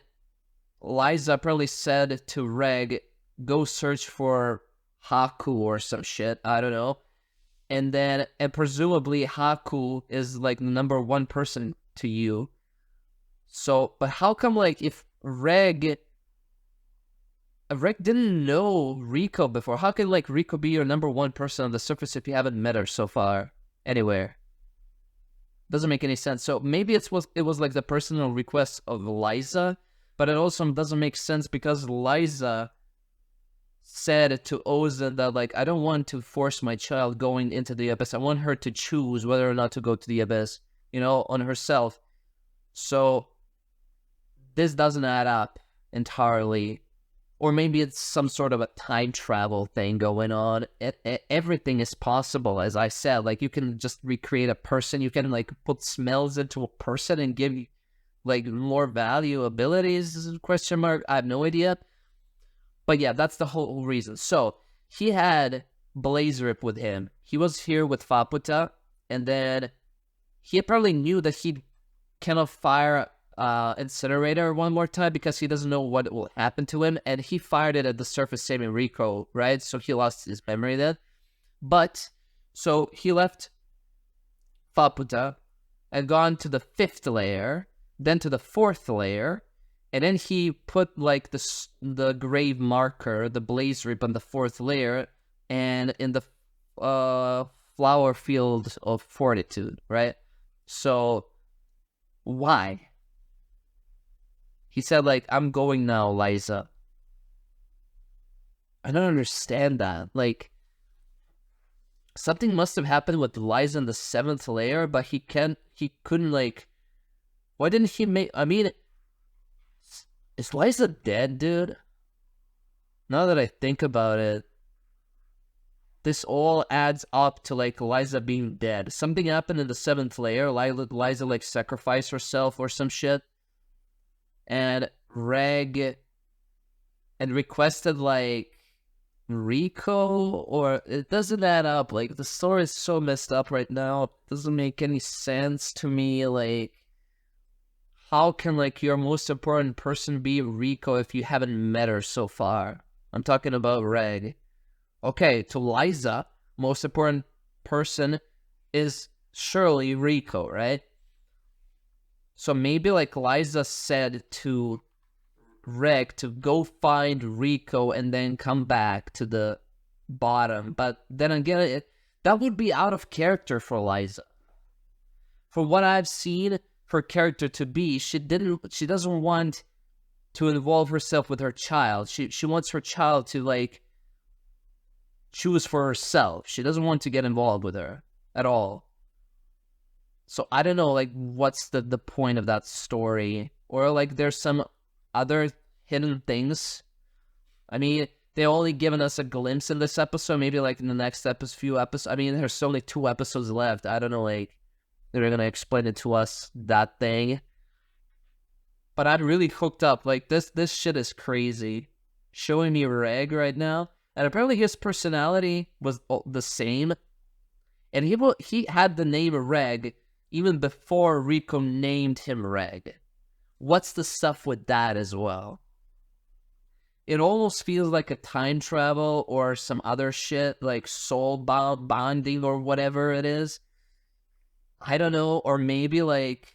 Liza probably said to Reg, go search for Haku or some shit, I don't know. And presumably Haku is like the number 1 person to you. So, but how come like if Reg didn't know Rico before, how can like Rico be your number 1 person on the surface if you haven't met her so far anywhere? Doesn't make any sense. So maybe it was like the personal request of Liza, but it also doesn't make sense because Liza said to Ozen that like, I don't want to force my child going into the abyss. I want her to choose whether or not to go to the abyss, you know, on herself. So this doesn't add up entirely. Or maybe it's some sort of a time travel thing going on. Everything is possible, as I said. Like, you can just recreate a person. You can, like, put smells into a person and give, like, more value, abilities, question mark. I have no idea. But yeah, that's the whole reason. So, he had Blaze Rip with him. He was here with Faputa. And then he probably knew that he cannot fire Incinerator one more time because he doesn't know what will happen to him, and he fired it at the surface saving Rico, right? So he lost his memory then. But so he left Faputa and gone to the 5th layer, then to the 4th layer, and then he put like the grave marker, the Blaze Rip on the 4th layer, and in the flower field of fortitude, right? So why? He said, like, I'm going now, Liza. I don't understand that. Like, something must have happened with Liza in the 7th layer, but he couldn't, like... Why didn't he make... I mean, is Liza dead, dude? Now that I think about it, this all adds up to, like, Liza being dead. Something happened in the 7th layer. Liza, like, sacrificed herself or some shit. And Reg and requested like Rico, or it doesn't add up. Like, the story is so messed up right now. It doesn't make any sense to me. Like, how can like your most important person be Rico if you haven't met her so far? I'm talking about Reg. Okay, to Liza, most important person is surely Rico, right? So maybe like Liza said to Reg to go find Rico and then come back to the bottom. But then again, that would be out of character for Liza. From what I've seen her character to be, she doesn't want to involve herself with her child. She wants her child to like choose for herself. She doesn't want to get involved with her at all. So I don't know, like, what's the point of that story? Or, like, there's some other hidden things. I mean, they only given us a glimpse in this episode. Maybe, like, in the next few episodes. I mean, there's only 2 episodes left. I don't know, like, they're gonna explain it to us, that thing. But I'm really hooked up. Like, this shit is crazy. Showing me Reg right now. And apparently his personality was the same. And he had the name Reg even before Rico named him Reg. What's the stuff with that as well? It almost feels like a time travel or some other shit, like soul bonding or whatever it is. I don't know, or maybe like,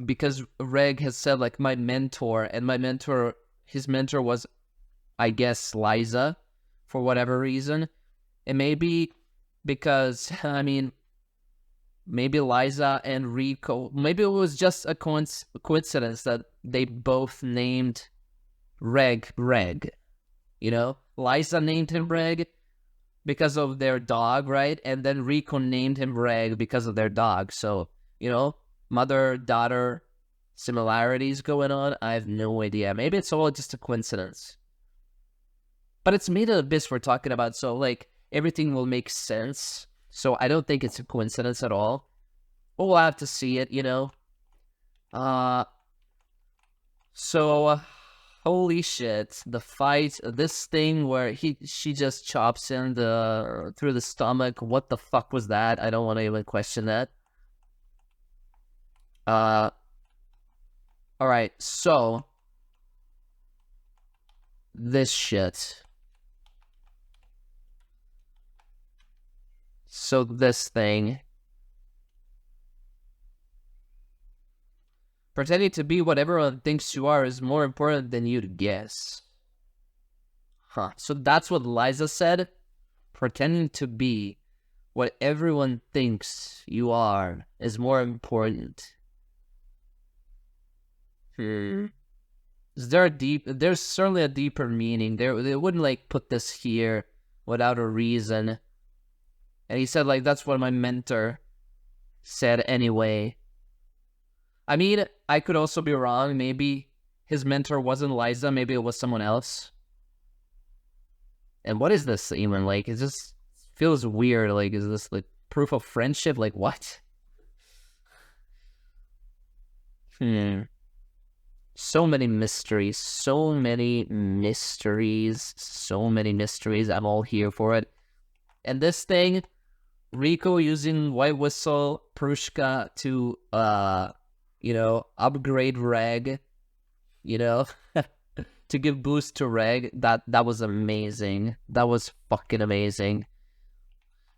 because Reg has said like my mentor, and his mentor was, I guess, Liza, for whatever reason. And maybe because, I mean, maybe Liza and Rico, maybe it was just a coincidence that they both named Reg. You know, Liza named him Reg because of their dog, right? And then Rico named him Reg because of their dog. So, you know, mother-daughter similarities going on. I have no idea. Maybe it's all just a coincidence. But it's Made in Abyss we're talking about, so, like, everything will make sense. So I don't think it's a coincidence at all. But we'll have to see it, you know. So, holy shit. The fight, this thing where she just chops him through the stomach. What the fuck was that? I don't want to even question that. Alright, so this shit. So this thing. Pretending to be what everyone thinks you are is more important than you to guess. Huh. So that's what Liza said? Pretending to be what everyone thinks you are is more important. Is there there's certainly a deeper meaning. They wouldn't like put this here without a reason. And he said like that's what my mentor said anyway. I mean, I could also be wrong. Maybe his mentor wasn't Liza, maybe it was someone else. And what is this even like? It just feels weird. Like, is this like proof of friendship? Like what? So many mysteries, so many mysteries. I'm all here for it. And this thing, Rico using White Whistle, Prushka to, you know, upgrade Reg, you know, to give boost to Reg. That was amazing. That was fucking amazing.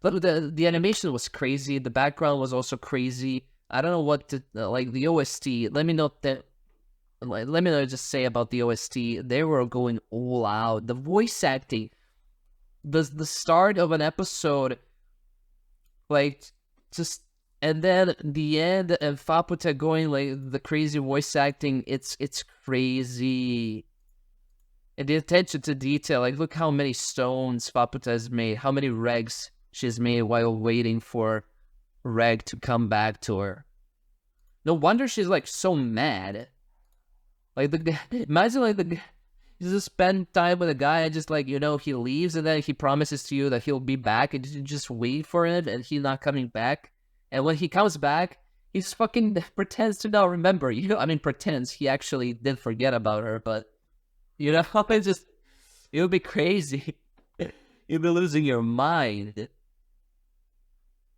But the animation was crazy. The background was also crazy. I don't know what to, like, the OST. Let me know just say about the OST. They were going all out. The voice acting, the start of an episode, like, just, and then the end, and Faputa going, like, the crazy voice acting, it's crazy. And the attention to detail, like, look how many stones Faputa has made, how many regs she's made while waiting for Reg to come back to her. No wonder she's, like, so mad. Like, imagine, like, you just spend time with a guy and just, like, you know, he leaves and then he promises to you that he'll be back and you just wait for him and he's not coming back. And when he comes back, he just fucking pretends to not remember. You know, I mean, pretends he actually did forget about her, but, you know, it's just, it would be crazy. You'd be losing your mind.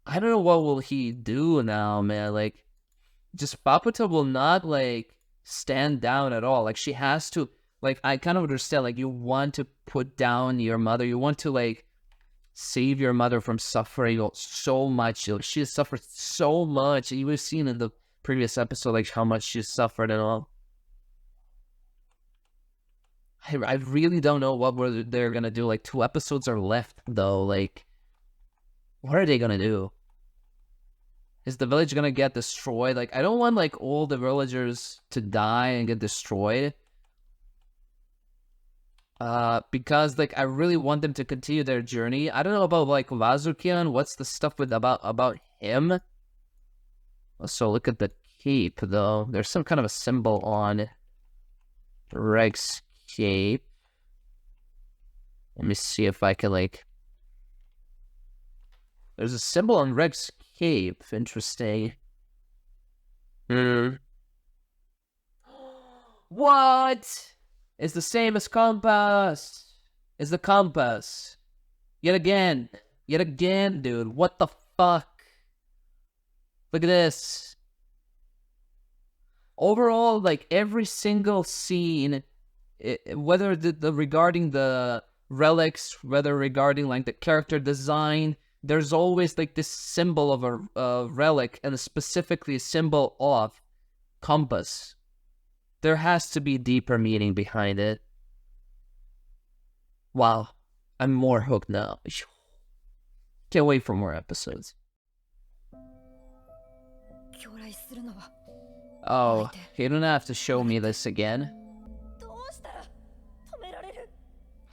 I don't know what will he do now, man. Like, just Paputa will not like stand down at all. Like she has to, like, I kind of understand, like you want to put down your mother, you want to like save your mother from suffering so much. Like, she has suffered so much. You have seen in the previous episode like how much she suffered and all. I really don't know what they're gonna do. Like 2 episodes are left though. Like, what are they gonna do? Is the village gonna get destroyed? Like, I don't want like all the villagers to die and get destroyed. Because like I really want them to continue their journey. I don't know about like WAZUKYAN. What's the stuff with about him? So look at the cape though. There's some kind of a symbol on Reg's cape. Let me see if I can like. There's a symbol on Reg's cape. Interesting. What? It's the same as compass. It's the compass. Yet again, dude. What the fuck? Look at this. Overall, like every single scene, whether regarding the relics, whether regarding like the character design, there's always like this symbol of a relic, and specifically a symbol of compass. There has to be deeper meaning behind it. Wow, I'm more hooked now. Can't wait for more episodes. Oh, you don't have to show me this again.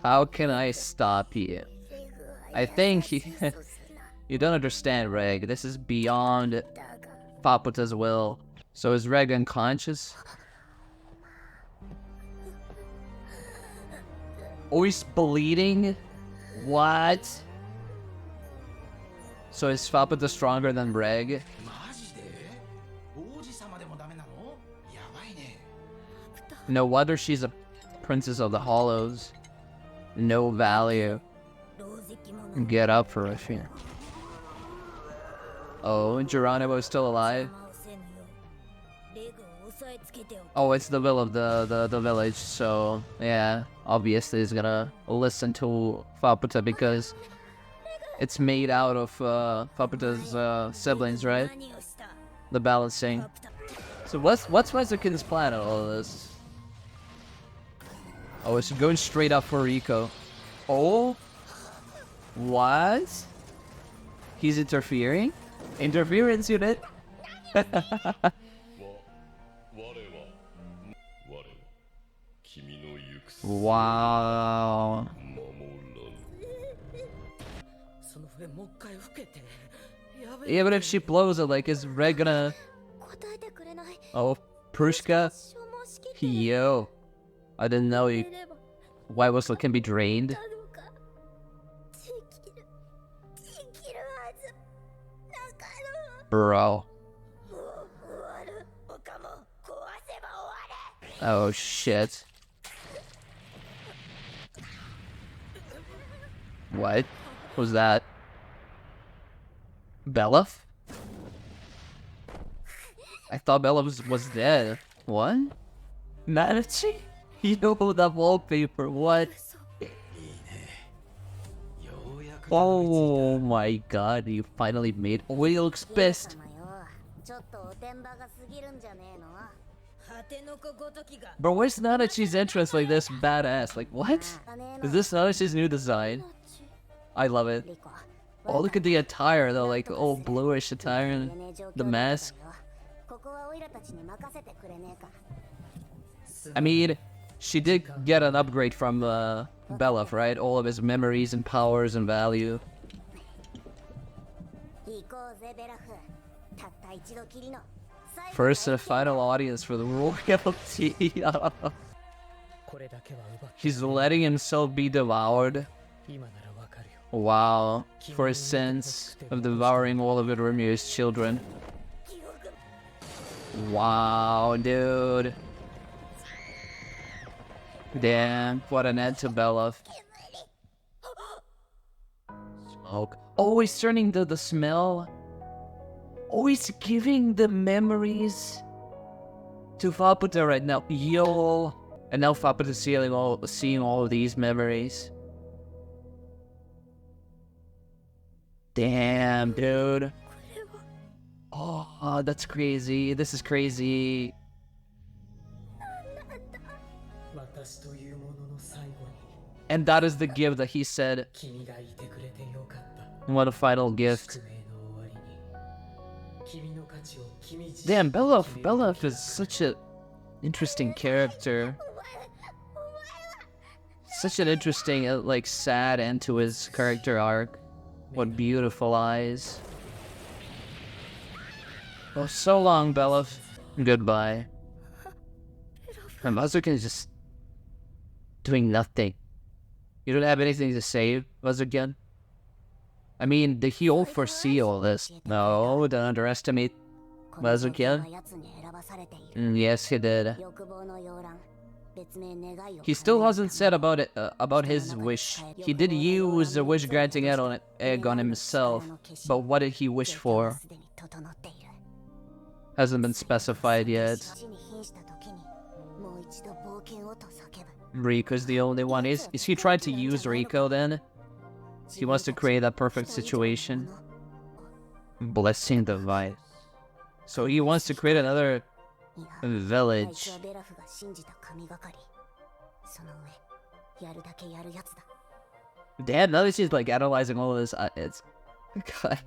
How can I stop you? I think you don't understand, Reg. This is beyond Paputa's will. So is Reg unconscious? Oh, he's bleeding? What? So is Paputa stronger than Reg? No wonder she's a princess of the Hollows. No value. Get up for a fear. Oh, Geronimo is still alive? Oh, it's the will of the village, so yeah, obviously he's gonna listen to Paputa because it's made out of Paputa's siblings, right? The balancing. So what's WAZUKYAN's plan on all of this? Oh, it's going straight up for Rico. Oh? What? He's interfering? Interference unit? Wow. Even if she blows it, like, is Reg gonna... Oh, Prushka? Yo. I didn't know WAZUKYAN can be drained. Bro. Oh shit. What was that? Bella? I thought Bella was dead. What? Nanachi? You know that wallpaper, what? Oh my god, you finally made... Oh, he looks pissed. Bro, where's Nanachi's entrance like this badass? Like, what? Is this Nanachi's new design? I love it. Oh, look at the attire though, like old bluish attire and the mask. I mean, she did get an upgrade from Bella, right? All of his memories and powers and value. First and final audience for the royalty. He's letting himself be devoured. Wow, for his sins of devouring all of irumyuui's children. Wow, dude. Damn, what an end to Bella. Smoke. Oh, he's turning to the smell. always giving the memories to Faputa right now. Yo. And now Faputa seeing all of these memories. Damn, dude. Oh, that's crazy. This is crazy. And that is the gift that he said. What a final gift. Damn, Belov is such an interesting character. Such an interesting, like, sad end to his character arc. What beautiful eyes. Oh, so long, Belov. Goodbye. And WAZUKYAN is just doing nothing. You don't have anything to say, WAZUKYAN? I mean, did he all foresee all this? No, don't underestimate WAZUKYAN. Yes, he did. He still hasn't said about his wish. He did use the wish granting egg on himself, but what did he wish for? Hasn't been specified yet. Riko's the only one. Is he trying to use Riko then? He wants to create that perfect situation. Blessing the vibe. So he wants to create another village. Damn, now that she's like analyzing all of this, it's... God.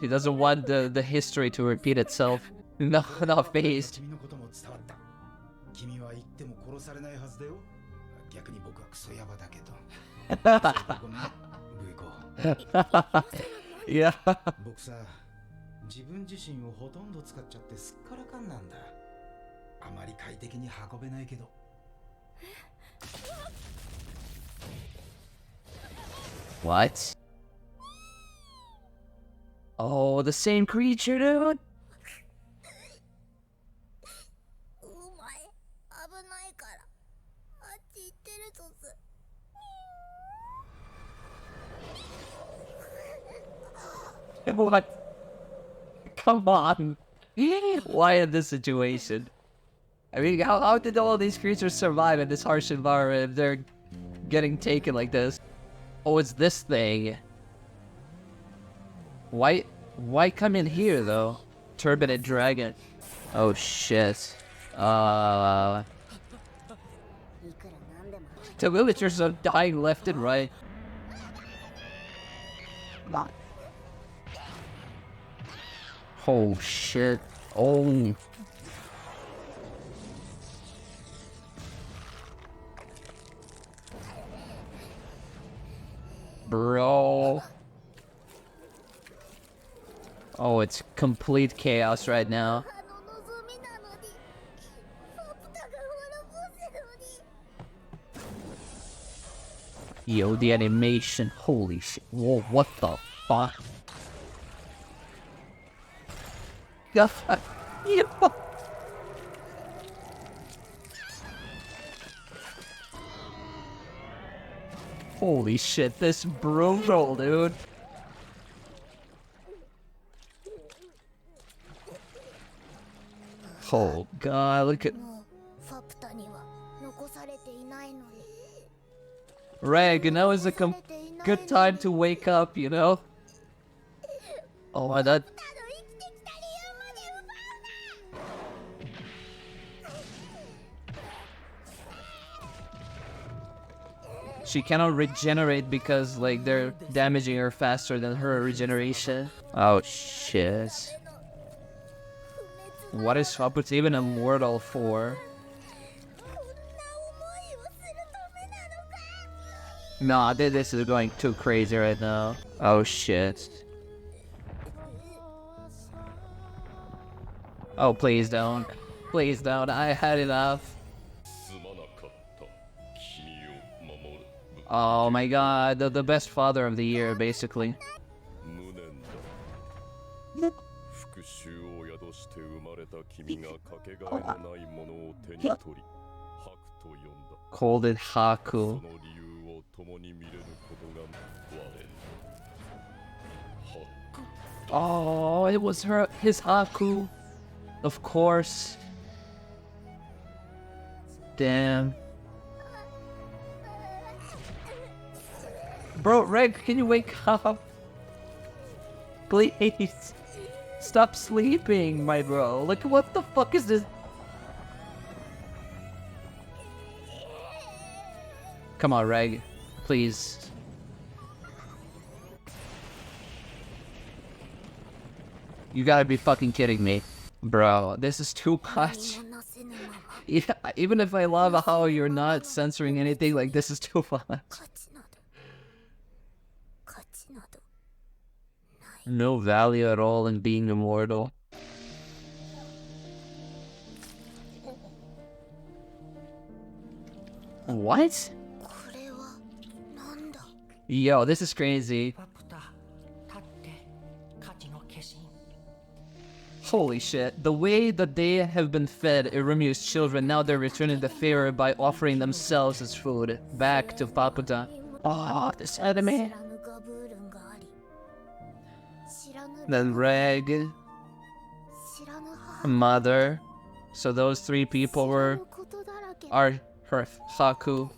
He doesn't want the history to repeat itself. No, not phased. Yeah. What? Oh, the same creature, dude? What? Come on. Why in this situation? I mean, how did all these creatures survive in this harsh environment if they're getting taken like this? Oh, it's this thing. Why come in here, though? Turbinate dragon. Oh, shit. The villagers are dying left and right. Oh, shit. Oh. Bro. Oh, it's complete chaos right now. Yo, the animation. Holy shit. Whoa, what the fuck? The fuck? Yo. Holy shit, this brutal, dude. Oh god, look at... Reg, now is a good time to wake up, you know? Oh my god. She cannot regenerate because, like, they're damaging her faster than her regeneration. Oh shit. What is Faputa even immortal for? Nah, this is going too crazy right now. Oh shit. Oh, please don't. Please don't. I had enough. Oh my god, the best father of the year, basically. Called it Haku. Oh, it was his Haku. Of course. Damn. Bro, Reg, can you wake up? Please. Stop sleeping, my bro. Like, what the fuck is this? Come on, Reg. Please. You gotta be fucking kidding me. Bro, this is too much. Yeah, even if I love how you're not censoring anything, like, this is too much. No value at all in being immortal. What? Yo, this is crazy. Holy shit. The way that they have been fed Irumyuui's children, now they're returning the favor by offering themselves as food back to Paputa. Oh, this anime. Then Reg, Mother. So those three people are her Haku.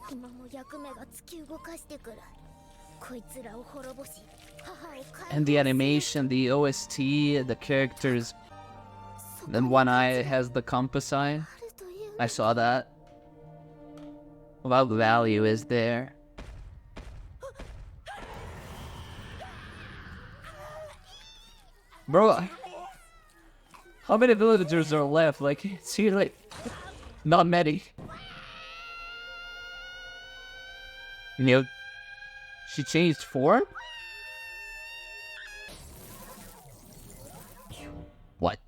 And the animation, the OST, the characters. Then one eye has the compass eye. I saw that. What value is there? Bro, how many villagers are left? Like, see, like, not many. You know, she changed form? What?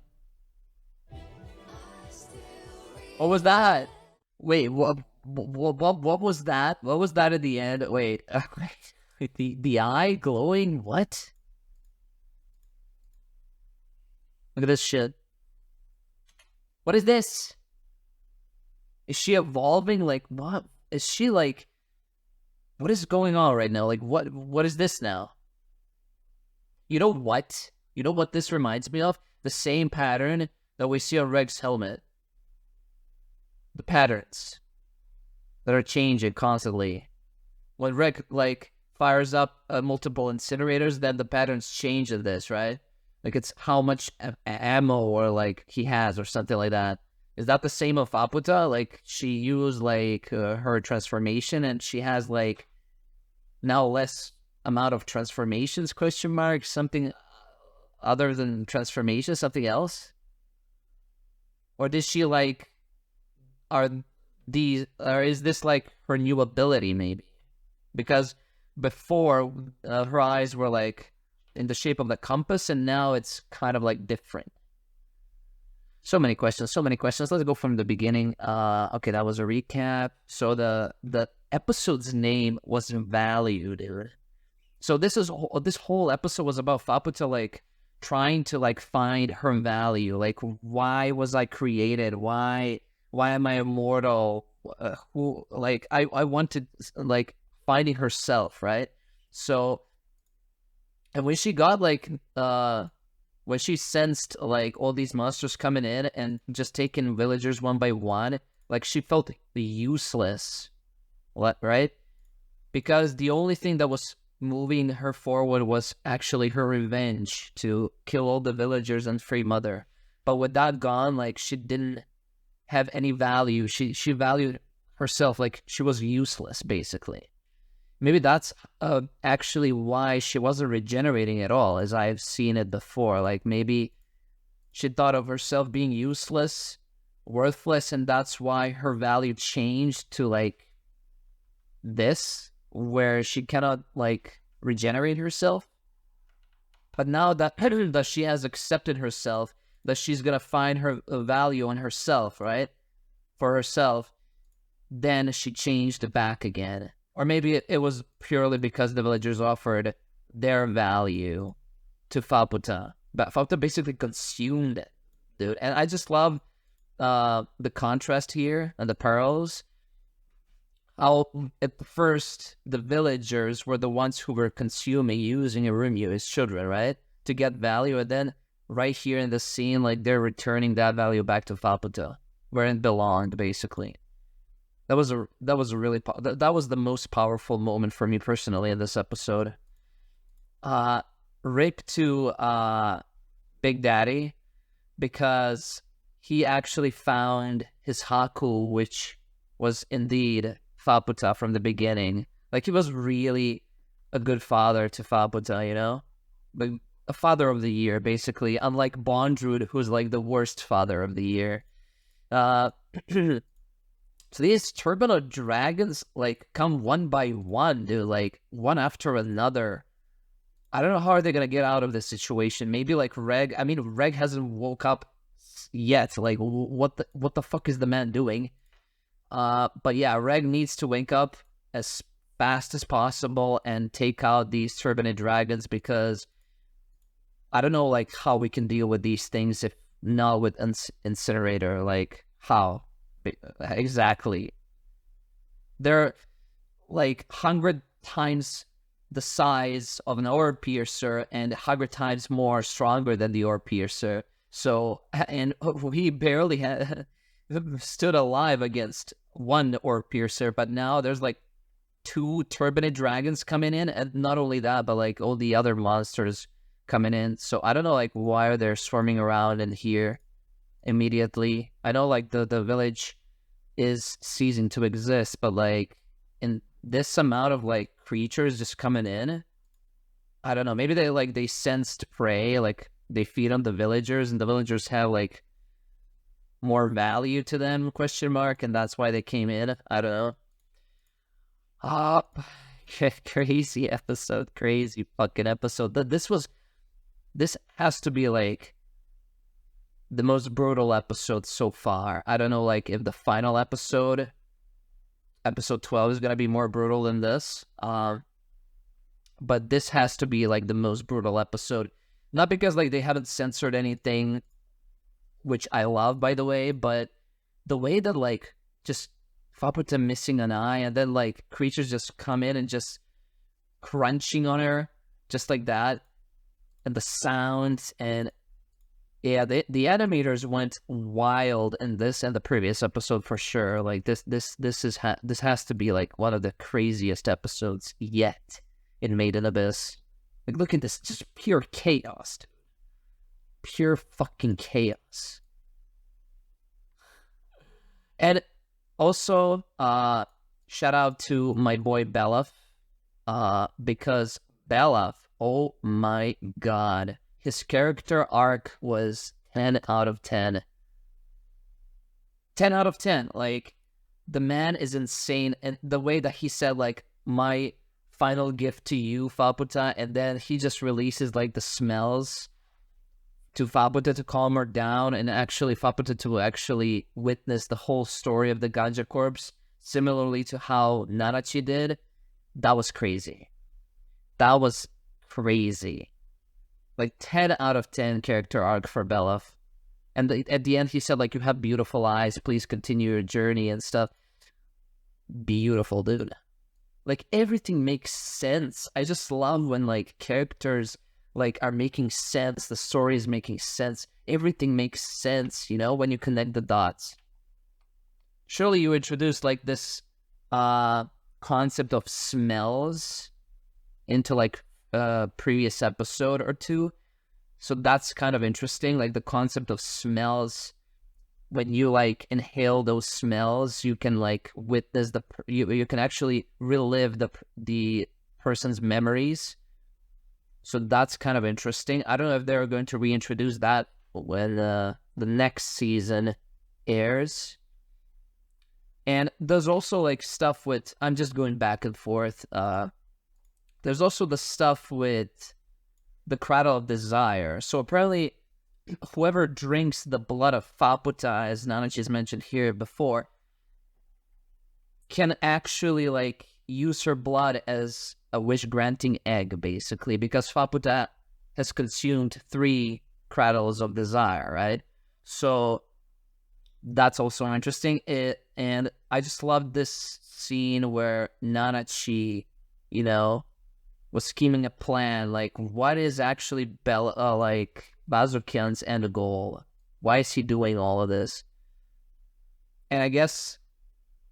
What was that? Wait, what was that? What was that at the end? Wait, the eye glowing? What? Look at this shit. What is this? Is she evolving? Like, what? Is she like... What is going on right now? Like, what is this now? You know what? You know what this reminds me of? The same pattern that we see on Reg's helmet. The patterns that are changing constantly. When Reg, like, fires up multiple incinerators, then the patterns change in this, right? Like, it's how much ammo or, like, he has or something like that. Is that the same of Paputa? Like, she used, like, her transformation and she has, like, now less amount of transformations, question mark? Something other than transformation, something else? Or did she, like, or is this, like, her new ability, maybe? Because before, her eyes were, like, in the shape of the compass, and now it's kind of like different. So many questions. Let's go from the beginning. Okay, that was a recap. So the episode's name was Value, dude. So this whole episode was about Paputa, like, trying to, like, find her value. Like, why was I created? Why am I immortal? Who, like, I wanted, like, finding herself, right? So, and when she got, like, when she sensed, like, all these monsters coming in and just taking villagers one by one, like, she felt useless, right? Because the only thing that was moving her forward was actually her revenge to kill all the villagers and free Mother. But with that gone, like, she didn't have any value. She valued herself, like, she was useless, basically. Maybe that's actually why she wasn't regenerating at all, as I've seen it before. Like, maybe she thought of herself being useless, worthless, and that's why her value changed to, like, this, where she cannot, like, regenerate herself. But now that, that she has accepted herself, that she's gonna find her value in herself, right? For herself, then she changed back again. Or maybe it was purely because the villagers offered their value to Paputa. But Paputa basically consumed it, dude. And I just love the contrast here and the parallels. how at first the villagers were the ones who were using irumyuui as children, right? To get value, and then right here in the scene, like they're returning that value back to Faputa, where it belonged, basically. That was the most powerful moment for me personally in this episode. Rick to Big Daddy, because he actually found his Haku, which was indeed Faputa from the beginning. Like, he was really a good father to Faputa, you know? Like, a father of the year, basically, unlike bondrewd, who's like the worst father of the year. So these turbulent dragons, like, come one by one, dude, like, one after another. I don't know how are they gonna get out of this situation. Maybe, like, Reg hasn't woke up yet. Like, what the fuck is the man doing? But yeah, Reg needs to wake up as fast as possible and take out these turbulent dragons, because I don't know, like, how we can deal with these things if not with Incinerator. Like, how? Exactly. They're, like, 100 times the size of an orb piercer and 100 times more stronger than the orb piercer. So, and he barely stood alive against one orb piercer, but now there's, like, 2 turbinate dragons coming in, and not only that, but, like, all the other monsters coming in. So I don't know, like, why they're swarming around in here immediately. I know, like, the village is ceasing to exist, but, like, in this amount of, like, creatures just coming in, I don't know, maybe they sensed prey, like, they feed on the villagers, and the villagers have, like, more value to them, question mark, and that's why they came in. I don't know. Crazy episode, crazy fucking episode. This has to be, like, the most brutal episode so far. I don't know, like, if the final episode 12, is gonna be more brutal than this. But this has to be, like, the most brutal episode. Not because, like, they haven't censored anything, which I love, by the way, but the way that, like, just Faputa missing an eye, and then, like, creatures just come in and just crunching on her, just like that, and the sounds, and yeah, the animators went wild in this and the previous episode for sure. Like, this has to be, like, one of the craziest episodes yet in Made in Abyss. Like, look at this, just pure chaos, dude. Pure fucking chaos. And also, shout out to my boy Belaf, because Belaf, oh my god, his character arc was 10 out of 10. 10 out of 10. Like, the man is insane. And the way that he said, like, my final gift to you, Faputa, and then he just releases, like, the smells to Faputa to calm her down, and actually Faputa to actually witness the whole story of the Ganja Corpse, similarly to how Nanachi did. That was crazy. That was crazy. Like, 10 out of 10 character arc for Belaf. And at the end, he said, like, you have beautiful eyes, please continue your journey and stuff. Beautiful, dude. Like, everything makes sense. I just love when, like, characters, like, are making sense. The story is making sense. Everything makes sense, you know, when you connect the dots. Surely you introduced, like, this concept of smells into, like, previous episode or two, so that's kind of interesting. Like, the concept of smells, when you, like, inhale those smells, you can, like, witness you can actually relive the person's memories. So that's kind of interesting. I don't know if they're going to reintroduce that when the next season airs. And there's also, like, stuff with, I'm just going back and forth, there's also the stuff with the Cradle of Desire. So apparently, whoever drinks the blood of Faputa, as Nanachi has mentioned here before, can actually, like, use her blood as a wish-granting egg, basically, because Faputa has consumed 3 Cradles of Desire, right? So that's also interesting. And I just love this scene where Nanachi, you know, was scheming a plan. Like, what is actually WAZUKYAN's end goal? Why is he doing all of this? And I guess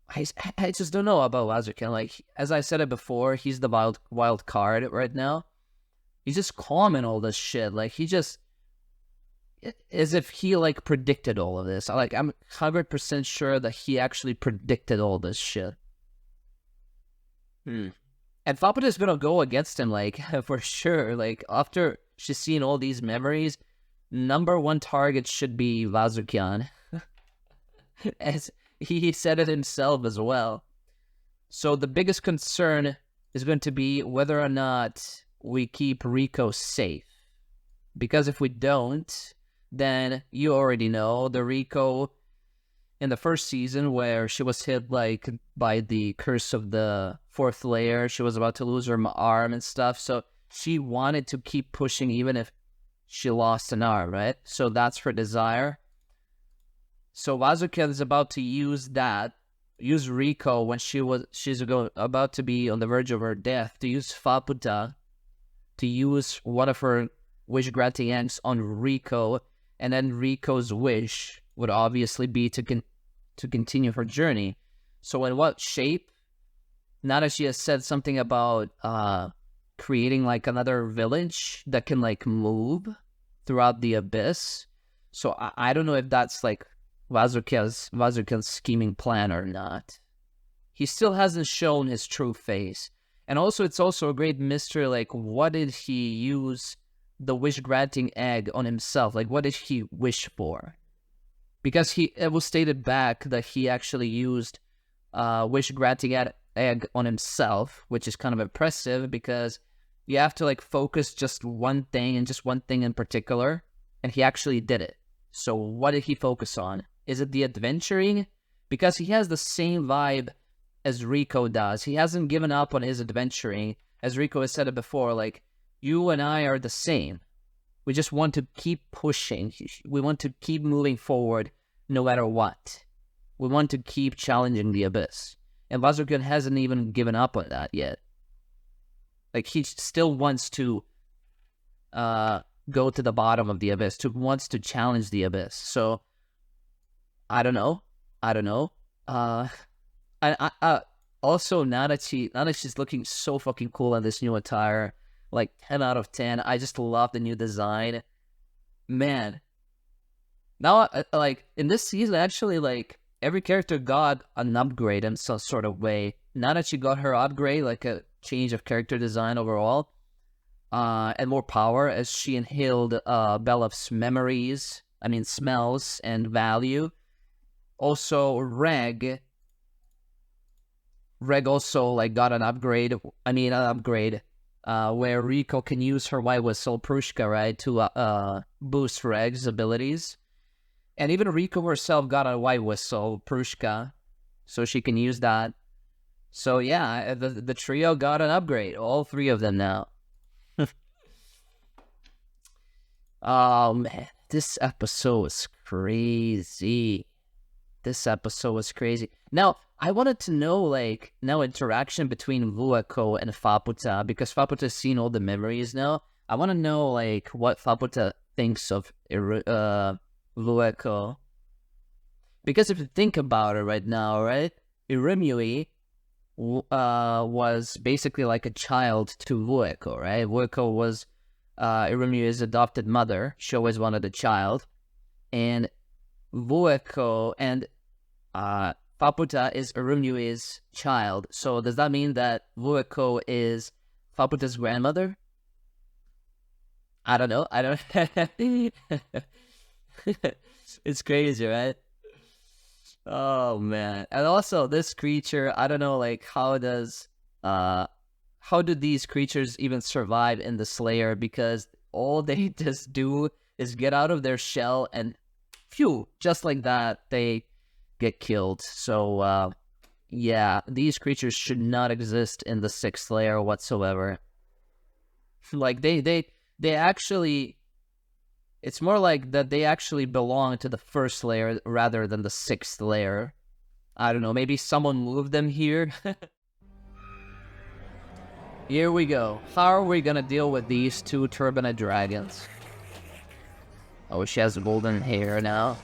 I just don't know about WAZUKYAN. Like, as I said it before, he's the wild card right now. He's just calm in all this shit. Like, he just, as if he, like, predicted all of this. Like, I'm 100% sure that he actually predicted all this shit. And Faputa's gonna go against him, like, for sure. Like, after she's seen all these memories, #1 target should be WAZUKYAN. As he said it himself as well. So the biggest concern is going to be whether or not we keep Riko safe. Because if we don't, then you already know the Riko in the first season where she was hit like by the curse of the 4th layer. She was about to lose her arm and stuff. So she wanted to keep pushing even if she lost an arm, right? So that's her desire. So WAZUKYAN is about to use Riko when she's about to be on the verge of her death, to use Faputa, to use one of her wish-granting eggs on Riko, and then Riko's wish would obviously be to continue her journey. So in what shape? Nanachi has said something about creating like another village that can like move throughout the abyss. So I don't know if that's like WAZUKYAN's scheming plan or not. He still hasn't shown his true face. And also, it's also a great mystery, like, what did he use the wish-granting egg on himself? Like, what did he wish for? Because it was stated back that he actually used wish-granting egg on himself, which is kind of impressive because you have to, like, focus just one thing and just one thing in particular, and he actually did it. So what did he focus on? Is it the adventuring? Because he has the same vibe as Riko does. He hasn't given up on his adventuring. As Riko has said it before, like, you and I are the same. We just want to keep pushing. We want to keep moving forward no matter what. We want to keep challenging the abyss. And WAZUKYAN hasn't even given up on that yet. Like, he still wants to go to the bottom of the abyss, wants to challenge the abyss. So, I don't know. Also, Nanachi's looking so fucking cool in this new attire. Like, 10 out of 10. I just love the new design. Man. Now, like, in this season, actually, like, every character got an upgrade in some sort of way. Nanachi got her upgrade, like a change of character design overall. And more power as she inhaled Belloff's smells and value. Also, Reg also, like, got an upgrade. Where Riko can use her white whistle, Prushka, right, to boost Reg's abilities. And even Riko herself got a white whistle, Prushka, so she can use that. So yeah, the trio got an upgrade, all 3 of them now. Oh man, this episode was crazy. Now, I wanted to know, like, interaction between Vueko and Faputa, because Faputa's seen all the memories now. I want to know, like, what Faputa thinks of Vueko. Because if you think about it right now, right, irumyuui was basically like a child to Vueko, right? Vueko was irumyuui's adopted mother. She always wanted a child. And Vueko and Faputa is irumyuui's child. So does that mean that Vueko is Faputa's grandmother? I don't know. It's crazy, right? Oh man. And also this creature, I don't know, like, how do these creatures even survive in the Slayer? Because all they just do is get out of their shell and phew, just like that, they get killed. So, yeah, these creatures should not exist in the 6th layer whatsoever. Like, they actually, it's more like that they actually belong to the 1st layer rather than the 6th layer. I don't know, maybe someone moved them here? Here we go. How are we gonna deal with these two turbinate dragons? Oh, she has golden hair now.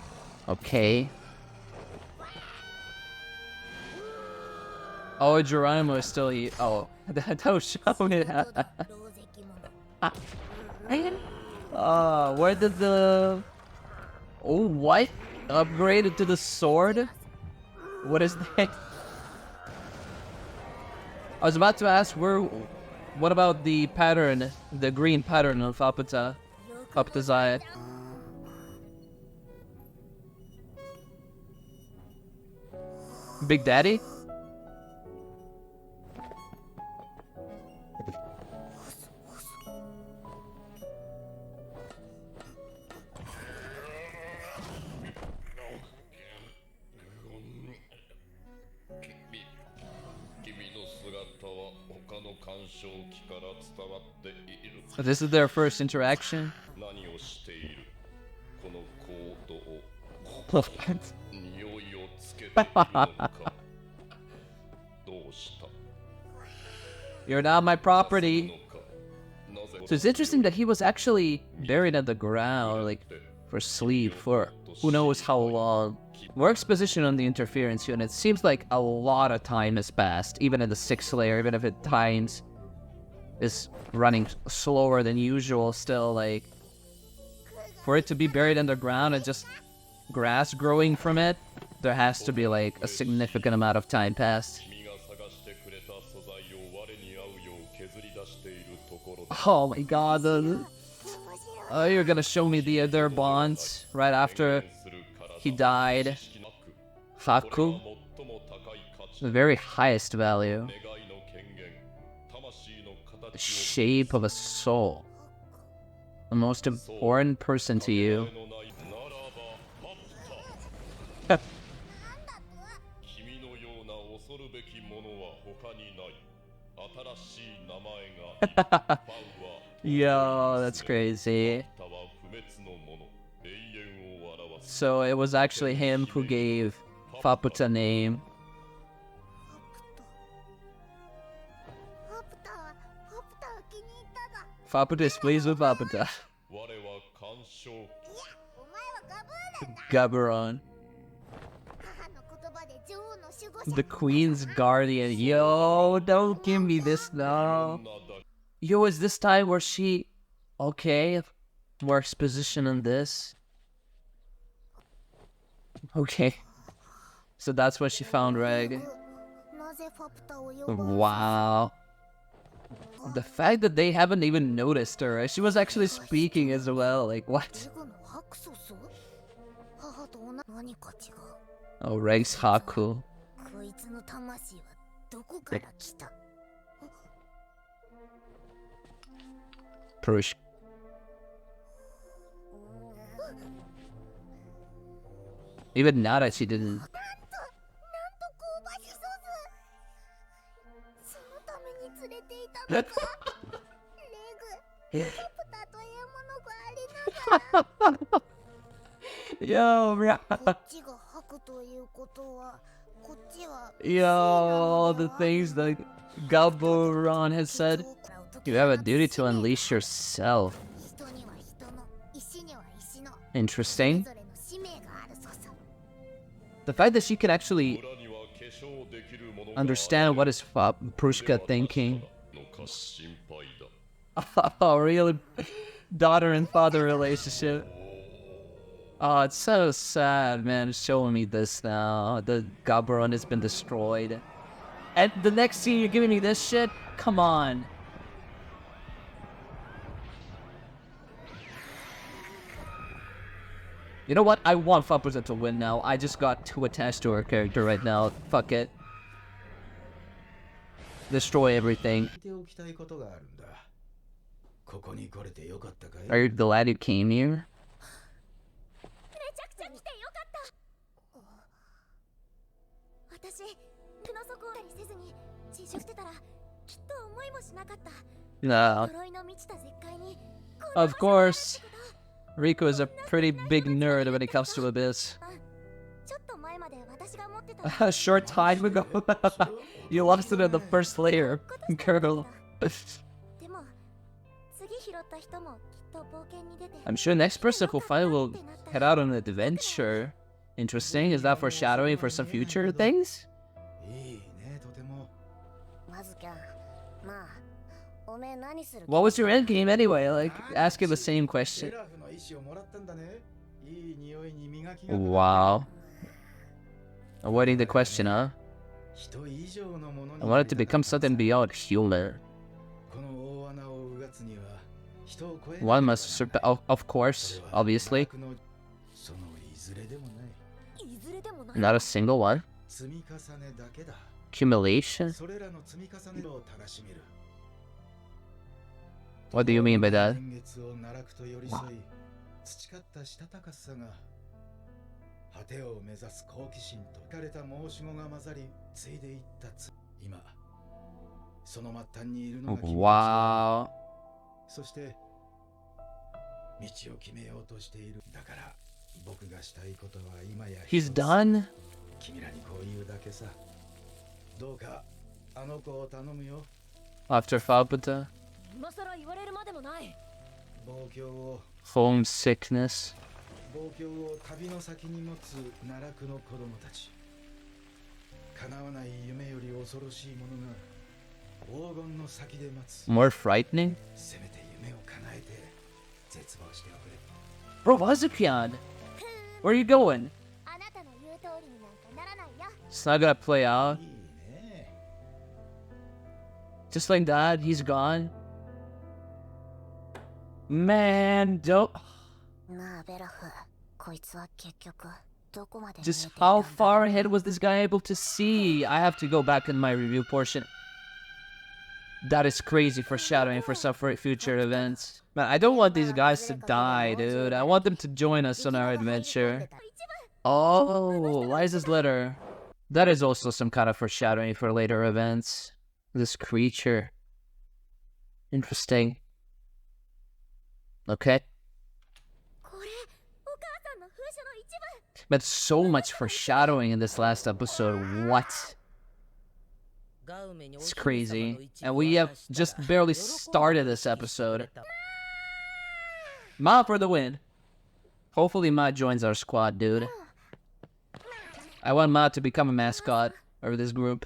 Okay. Oh, Geronimo is still oh, don't show me that. Oh, where did the... Oh, what? Upgraded to the sword? What is that? I was about to ask what about the pattern, the green pattern of Faputa's eye? Big Daddy? This is their first interaction. You're not my property. So it's interesting that he was actually buried at the ground, like, for sleep, for who knows how long. More exposition on the interference unit. Seems like a lot of time has passed, even in the 6th layer, even if at times is running slower than usual still, like, for it to be buried underground and just grass growing from it, there has to be, like, a significant amount of time passed. Oh my god, oh, you're gonna show me their bonds right after he died. Haku, the very highest value. The shape of a soul. The most important person to you. Yo, that's crazy. So it was actually him who gave Faputa name. Faputa is pleased with Faputa. Gaburon. The Queen's Guardian. Yo, don't give me this now. Yo, is this time where she... Okay, more exposition on this. Okay. So that's what she found, Reg. Wow. The fact that they haven't even noticed her. She was actually speaking as well. Like, what? Oh, Reg's Haku. Prushka. Even nanachi didn't. Yo, bro. Yo, the things that Gaburon has said. You have a duty to unleash yourself. Interesting. The fact that she can actually understand what is Prushka thinking. Oh, really? Daughter and father relationship. Oh, it's so sad, man. It's showing me this now. The Gaburon has been destroyed. And the next scene, you're giving me this shit? Come on. You know what? I want Faputa to win now. I just got too attached to her character right now. Fuck it. Destroy everything. Are you glad you came here? No. Of course. Rico is a pretty big nerd when it comes to Abyss. A short time ago. You lost it in the first layer, girl. I'm sure next person who find will head out on an adventure. Interesting. Is that foreshadowing for some future things? What was your end game anyway? Like, asking the same question. Wow. Avoiding the question, huh? I wanted to become something beyond human. One must surpass, of course, obviously. Not a single one. Accumulation? What do you mean by that? Wow. 果てを目指す好奇心と枯れた申し子が混ざりついでいった今その末端にいるのが君たち。Wow. そして道を決めようとしている。だから僕がしたいことは今や He's done. 君らにこう言うだけさ。どうかあの子を頼むよ。After Fabuta. 今更言われるまでもない。Homesickness. 望郷を旅の先に持つ奈落の子供たち。叶わない夢より恐ろしいものが黄金の先で待つ。More frightening? せめて夢を叶えて絶望しておくれ。Bro, WAZUKYAN! Where are you going? It's not gonna play out. Just like that, he's gone. Man, don't... Just how far ahead was this guy able to see? I have to go back in my review portion. That is crazy foreshadowing for some future events. Man, I don't want these guys to die, dude. I want them to join us on our adventure. Oh, Liza's letter. That is also some kind of foreshadowing for later events. This creature. Interesting. Okay. But so much foreshadowing in this last episode. What? It's crazy. And we have just barely started this episode. Ma for the win. Hopefully Ma joins our squad, dude. I want Ma to become a mascot of this group.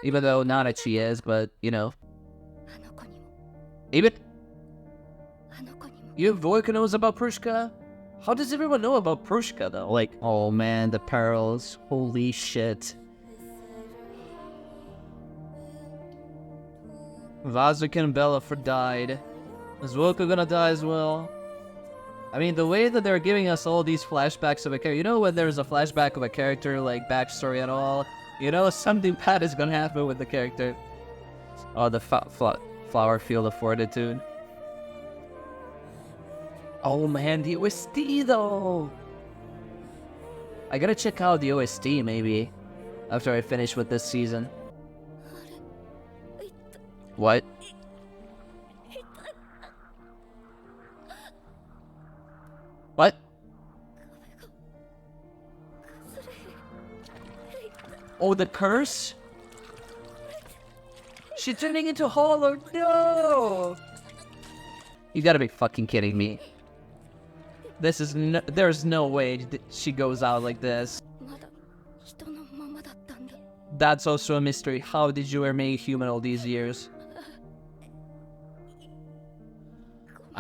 Even though Nanachi is, but, you know. Even... You Vueko knows about Prushka? How does everyone know about Prushka, though? Like, oh man, the perils. Holy shit. WAZUKYAN and Bellifer died. Is Vueko gonna die as well? I mean, the way that they're giving us all these flashbacks of a character, you know, when there's a flashback of a character, like backstory and all, you know, something bad is gonna happen with the character. Oh, the flower field of fortitude. Oh man, the OST though! I gotta check out the OST maybe, after I finish with this season. What? What? Oh, the curse? She's turning into Hollow, no! You gotta be fucking kidding me. This is there's no way she goes out like this. That's also a mystery. How did you remain human all these years?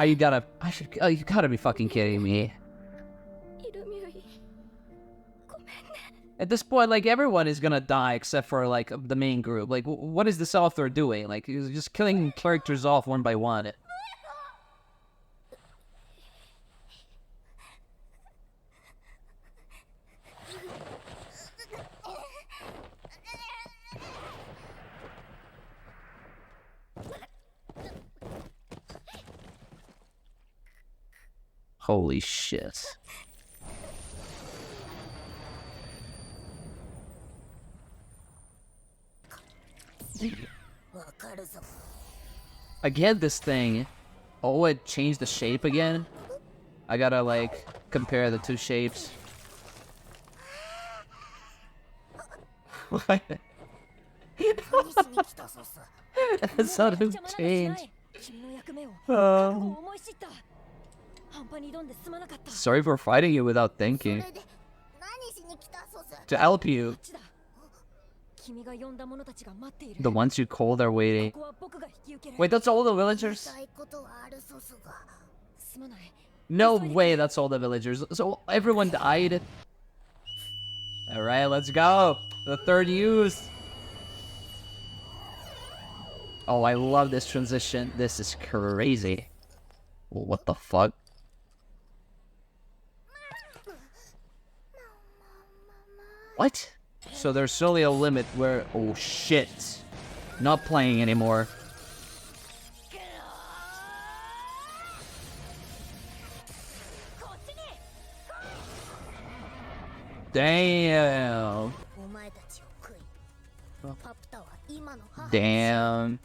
You gotta be fucking kidding me. At this point, like, everyone is gonna die except for, like, the main group. Like, what is this author doing? Like, he's just killing characters off one by one. Holy shit. Again, this thing. Oh, it changed the shape again? I gotta, like, compare the two shapes. What? That's not a change. Sorry for fighting you without thinking. To help you. The ones you called are waiting. Wait, that's all the villagers? No way, that's all the villagers. So everyone died. Alright, let's go. The third use. Oh, I love this transition. This is crazy. What the fuck? What? So there's only a limit where... Oh shit. Not playing anymore. Damn. Damn.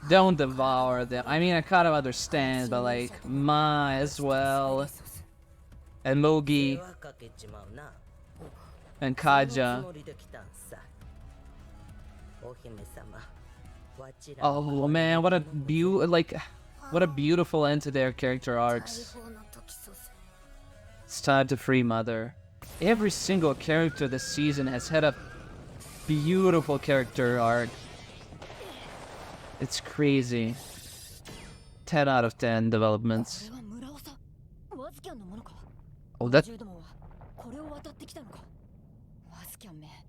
Don't devour them. I mean, I kind of understand, but like, Ma as well. And Mogi. And Kaja. Oh man, what a what a beautiful end to their character arcs. It's time to free Mother. Every single character this season has had a beautiful character arc. It's crazy. 10 out of 10 developments. Oh, that...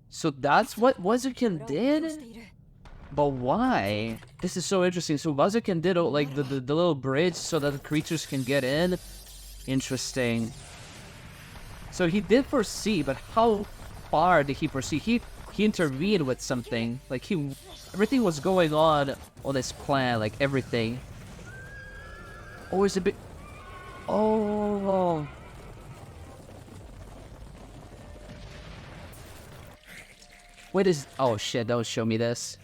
So that's what WAZUKYAN did? But why? This is so interesting. So WAZUKYAN did like the little bridge so that the creatures can get in. Interesting. So he did foresee, but how far did he foresee? He intervened with something. Like everything was going on this plan, like everything. Oh, it's a bit... Oh. Wait, oh shit, don't show me this.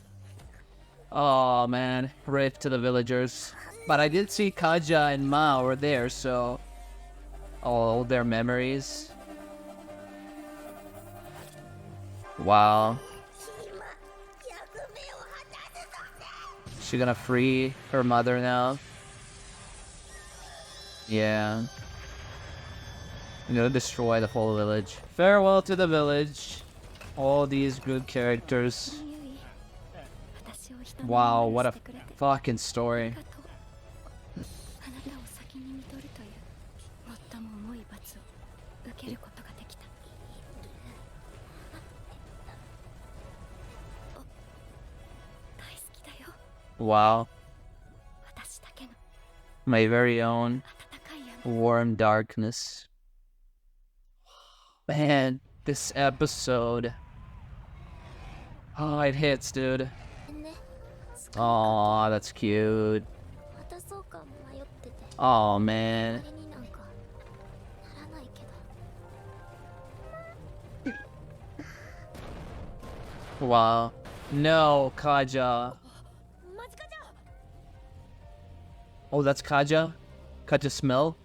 Oh man, RIP to the villagers. But I did see Kaja and Ma were there, so... all their memories. Wow. She gonna free her mother now? Yeah. I'm gonna destroy the whole village. Farewell to the village. All these good characters. Wow, what a fucking story. Wow. My very own warm darkness. Man, this episode. Oh, it hits, dude. Aw, that's cute. Oh man. Wow. No, Kaja. Oh, that's Kaja? Kaja smell?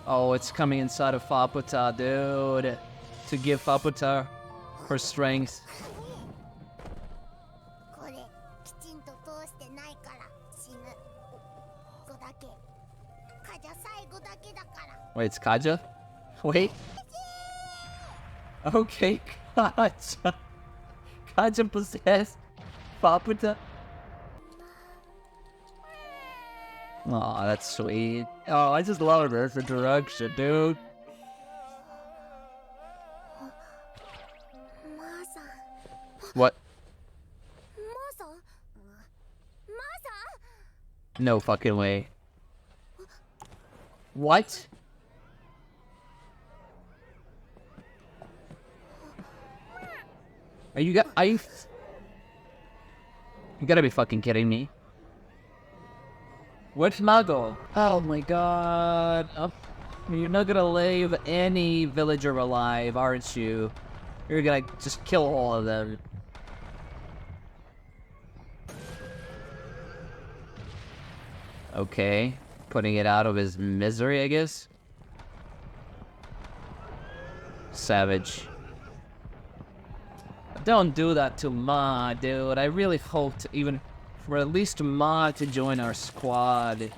Oh, it's coming inside of Faputa, dude. To give Faputa her strength. Wait, it's Kaja? Wait. Okay, Kaja. Kaja possessed Faputa. Aw, that's sweet. Oh, I just love her for direction, dude. What? No fucking way. What? You gotta be fucking kidding me. Where's Mago? Oh my god. You're not gonna leave any villager alive, aren't you? You're gonna just kill all of them. Okay. Putting it out of his misery, I guess. Savage. Don't do that to Ma, dude. I really hoped even for at least Ma to join our squad.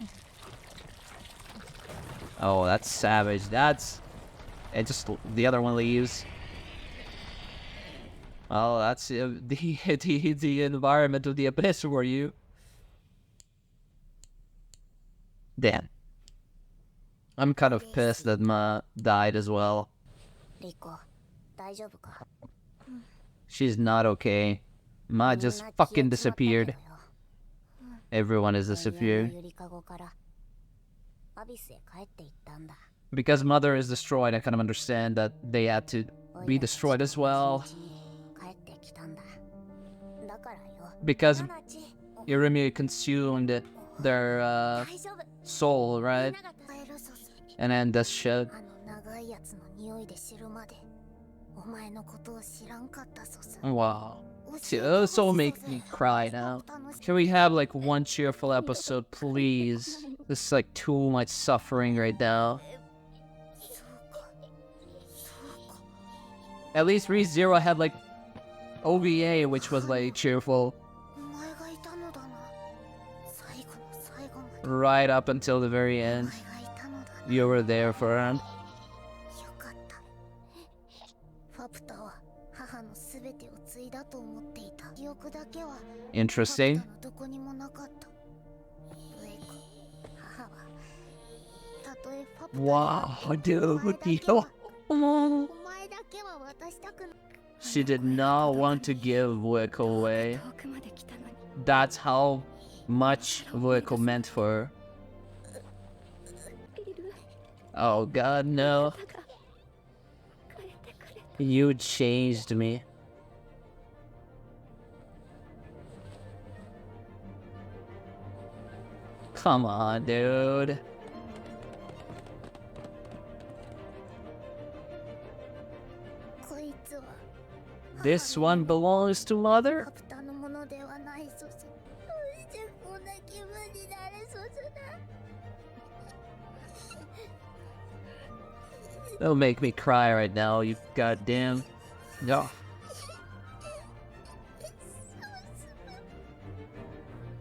Oh, that's savage. That's... It just... The other one leaves. Oh, that's the environment of the abyss for you. Damn. I'm kind of pissed that Ma died as well. She's not okay. Ma just fucking disappeared. Everyone is disappeared. Because Mother is destroyed, I kind of understand that they had to be destroyed as well. Because Irumyuui consumed their soul, right? And then this shit. Wow. So make me cry now. Can we have like one cheerful episode, please? This is like too much suffering right now. At least ReZero had like OVA, which was like cheerful. Right up until the very end. You were there for him. Interesting. Wow, dude. She did not want to give Vueko away. That's how much Vueko meant for her. Oh god, no. You changed me. Come on, dude. This one belongs to Mother? Don't make me cry right now, you goddamn... No.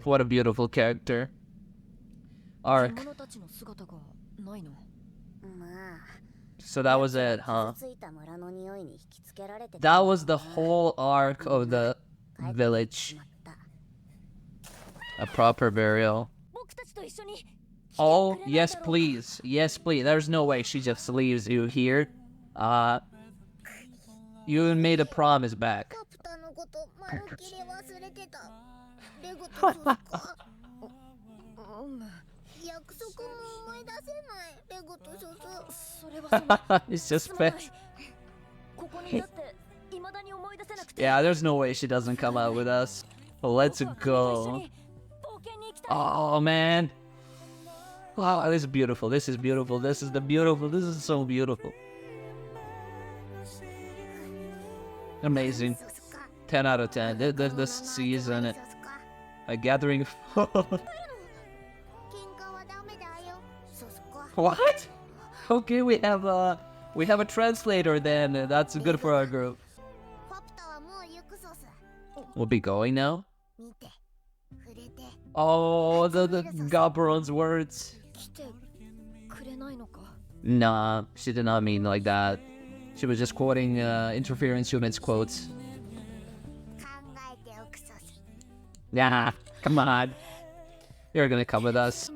What a beautiful character. Arc. So that was it, huh? That was the whole arc of the village. A proper burial. Oh, yes please. Yes please. There's no way she just leaves you here. You made a promise back. It's just fast. Yeah, there's no way she doesn't come out with us. Let's go. Oh man. Wow, this is beautiful. This is beautiful. This is beautiful. This is so beautiful. Amazing. 10 out of 10. This season, a gathering. What? Okay, we have a translator then. That's good for our group. We'll be going now. Oh, the Gabaron's words. Nah, she did not mean like that. She was just quoting Interference Humans quotes. Yeah, come on. You're gonna come with us.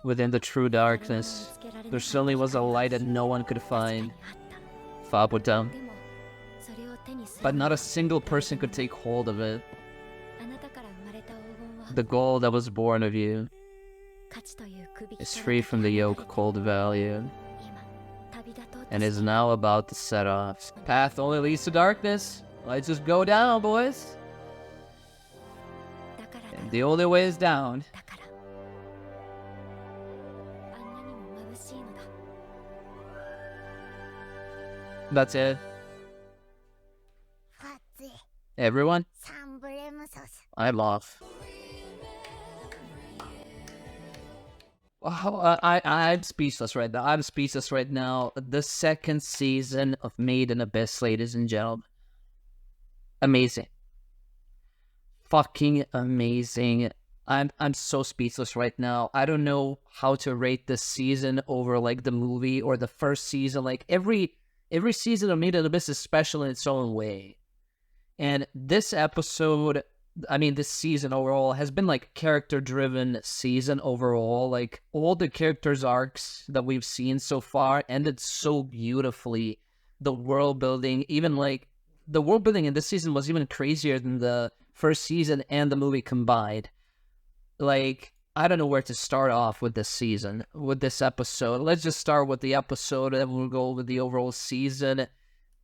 Within the true darkness, there certainly was a light that no one could find. Fabutam. But not a single person could take hold of it. The gold that was born of you is free from the yoke called value, and is now about to set off. Path only leads to darkness. Let's just go down, boys. And the only way is down. That's it. Everyone? I'm off. I'm speechless right now. I'm speechless right now. The second season of Made in Abyss, ladies and gentlemen. Amazing. Fucking amazing. I'm so speechless right now. I don't know how to rate this season over like the movie or the first season. Like every season of Made in Abyss is special in its own way. And this episode, I mean, this season overall has been like character-driven season overall. Like all the characters' arcs that we've seen so far ended so beautifully. The world building, even like the world building in this season was even crazier than the first season and the movie combined. Like, I don't know where to start off with this season, with this episode. Let's just start with the episode and we'll go with the overall season.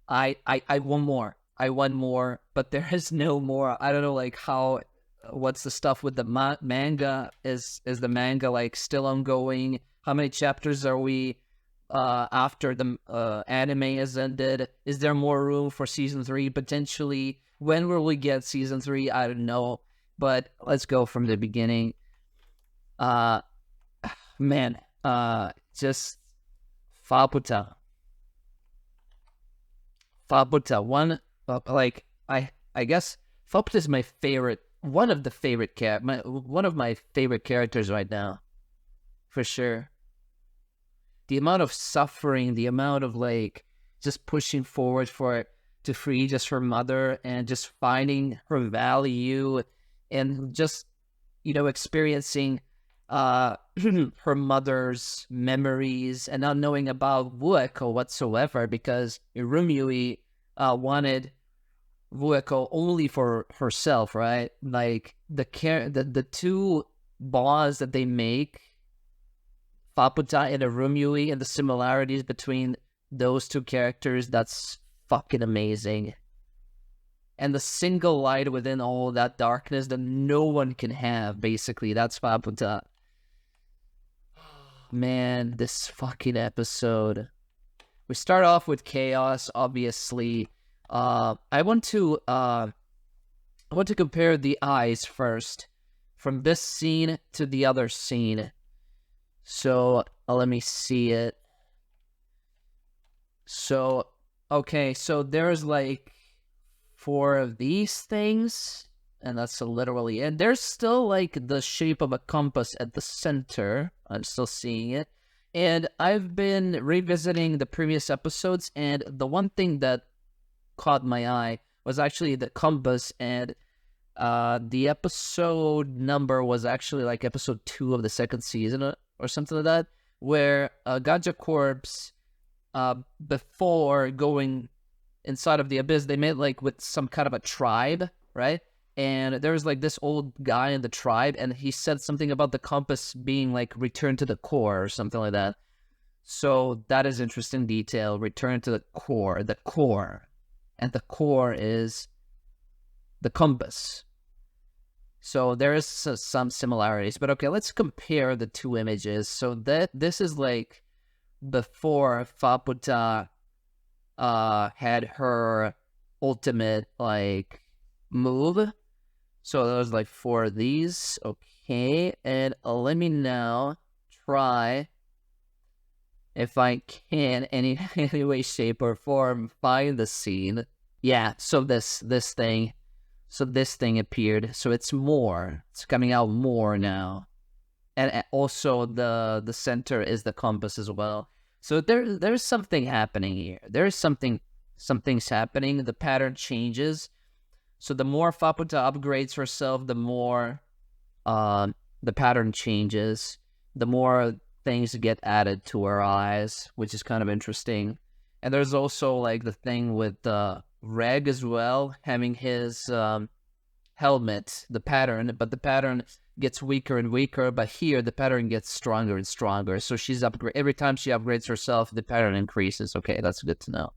I want more. I want more, but there is no more. I don't know, like, what's the stuff with the manga? Is the manga, like, still ongoing? How many chapters are we after the anime has ended? Is there more room for Season 3, potentially? When will we get Season 3? I don't know, but let's go from the beginning. Just Faputa, one... like I guess Faputa is my favorite, one of my favorite characters right now, for sure. The amount of suffering, the amount of like just pushing forward to free just her mother and just finding her value and just, you know, experiencing her mother's memories and not knowing about Vueko whatsoever, because irumyuui wanted Vueko only for herself, right? Like the two bonds that they make, Faputa and irumyuui, and the similarities between those two characters, that's fucking amazing. And the single light within all that darkness that no one can have, basically, that's Faputa. Man, this fucking episode. We start off with chaos, obviously. I want to compare the eyes first, from this scene to the other scene. So let me see it. So okay, so there's like 4 of these things, and that's literally it. There's still like the shape of a compass at the center. I'm still seeing it. And I've been revisiting the previous episodes, and the one thing that caught my eye was actually the compass, and the episode number was actually like episode 2 of the second season or something like that, where Ganja Corpse, before going inside of the abyss, they met like with some kind of a tribe, right? And there was like this old guy in the tribe, and he said something about the compass being like returned to the core or something like that. So that is interesting detail. Return to the core. And the core is the compass. So there is some similarities. But okay, let's compare the two images. So this is like before Faputa had her ultimate like move. So there's like 4 of these. Okay, and let me now try, if I can, any way, shape, or form, find the scene. Yeah, so this thing appeared. So it's more. It's coming out more now. And also the center is the compass as well. So there's something happening here. Something's happening. The pattern changes. So the more Faputa upgrades herself, the more the pattern changes. The more things get added to her eyes, which is kind of interesting. And there's also like the thing with Reg as well, having his helmet, the pattern, but the pattern gets weaker and weaker, but here the pattern gets stronger and stronger. So she's every time she upgrades herself, the pattern increases. Okay, that's good to know.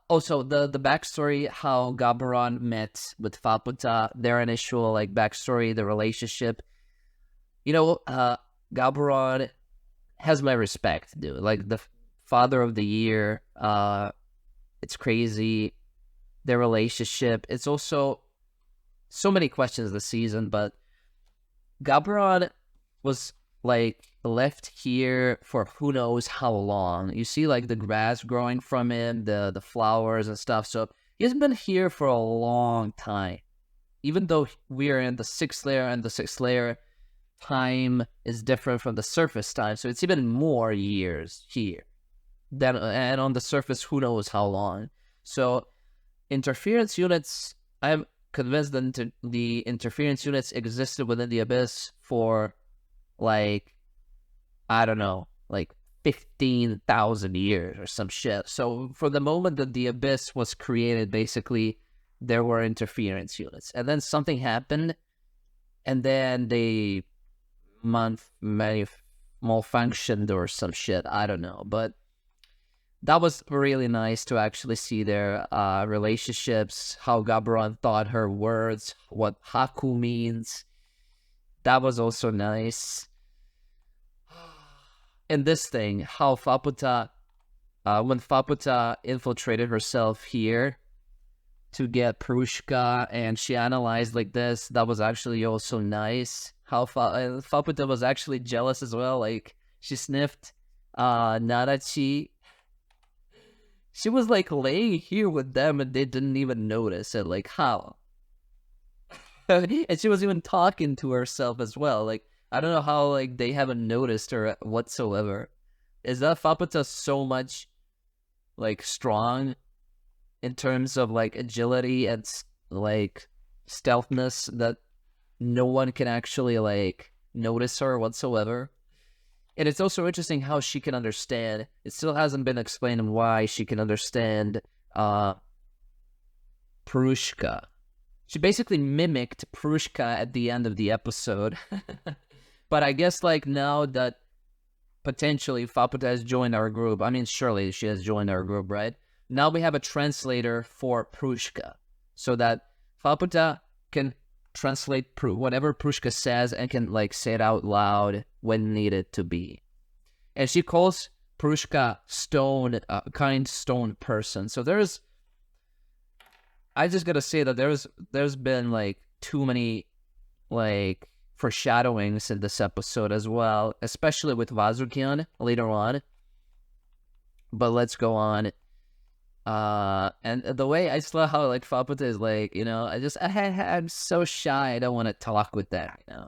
Also, the backstory, how Gabaron met with Faputa, their initial like backstory, the relationship. You know, Gabaron has my respect, dude. Like the father of the year. It's crazy. Their relationship. It's also so many questions this season, but Gabaron was like left here for who knows how long. You see like the grass growing from him, the flowers and stuff. So he's been here for a long time. Even though we are in the 6th layer, and the 6th layer time is different from the surface time, so it's even more years here than, and on the surface who knows how long. So interference units, I'm convinced that the interference units existed within the abyss for like, I don't know, like 15,000 years or some shit. So for the moment that the abyss was created, basically there were interference units, and then something happened, and then they malfunctioned or some shit. I don't know, but that was really nice to actually see their relationships, how Gaburon thought her words, what Haku means. That was also nice. And this thing, how Faputa, when Faputa infiltrated herself here to get Prushka, and she analyzed like this, that was actually also nice. How Faputa was actually jealous as well, like she sniffed Nanachi. She was like laying here with them and they didn't even notice it, like how? And she was even talking to herself as well, like I don't know how like they haven't noticed her whatsoever. Is that Faputa so much like strong in terms of like agility and like stealthness that no one can actually like notice her whatsoever? And it's also interesting how she can understand. It still hasn't been explained why she can understand Prushka. She basically mimicked Prushka at the end of the episode. But I guess like now that potentially Faputa has joined our group, I mean surely she has joined our group, right? Now we have a translator for Prushka, so that Faputa can translate whatever Prushka says and can like say it out loud when needed to be. And she calls Prushka stone, kind stone person. So I just gotta say that there's been like too many like foreshadowings in this episode as well, especially with WAZUKYAN later on. But let's go on. And the way I saw how like Faputa is like, you know, I'm so shy, I don't want to talk with that, you know.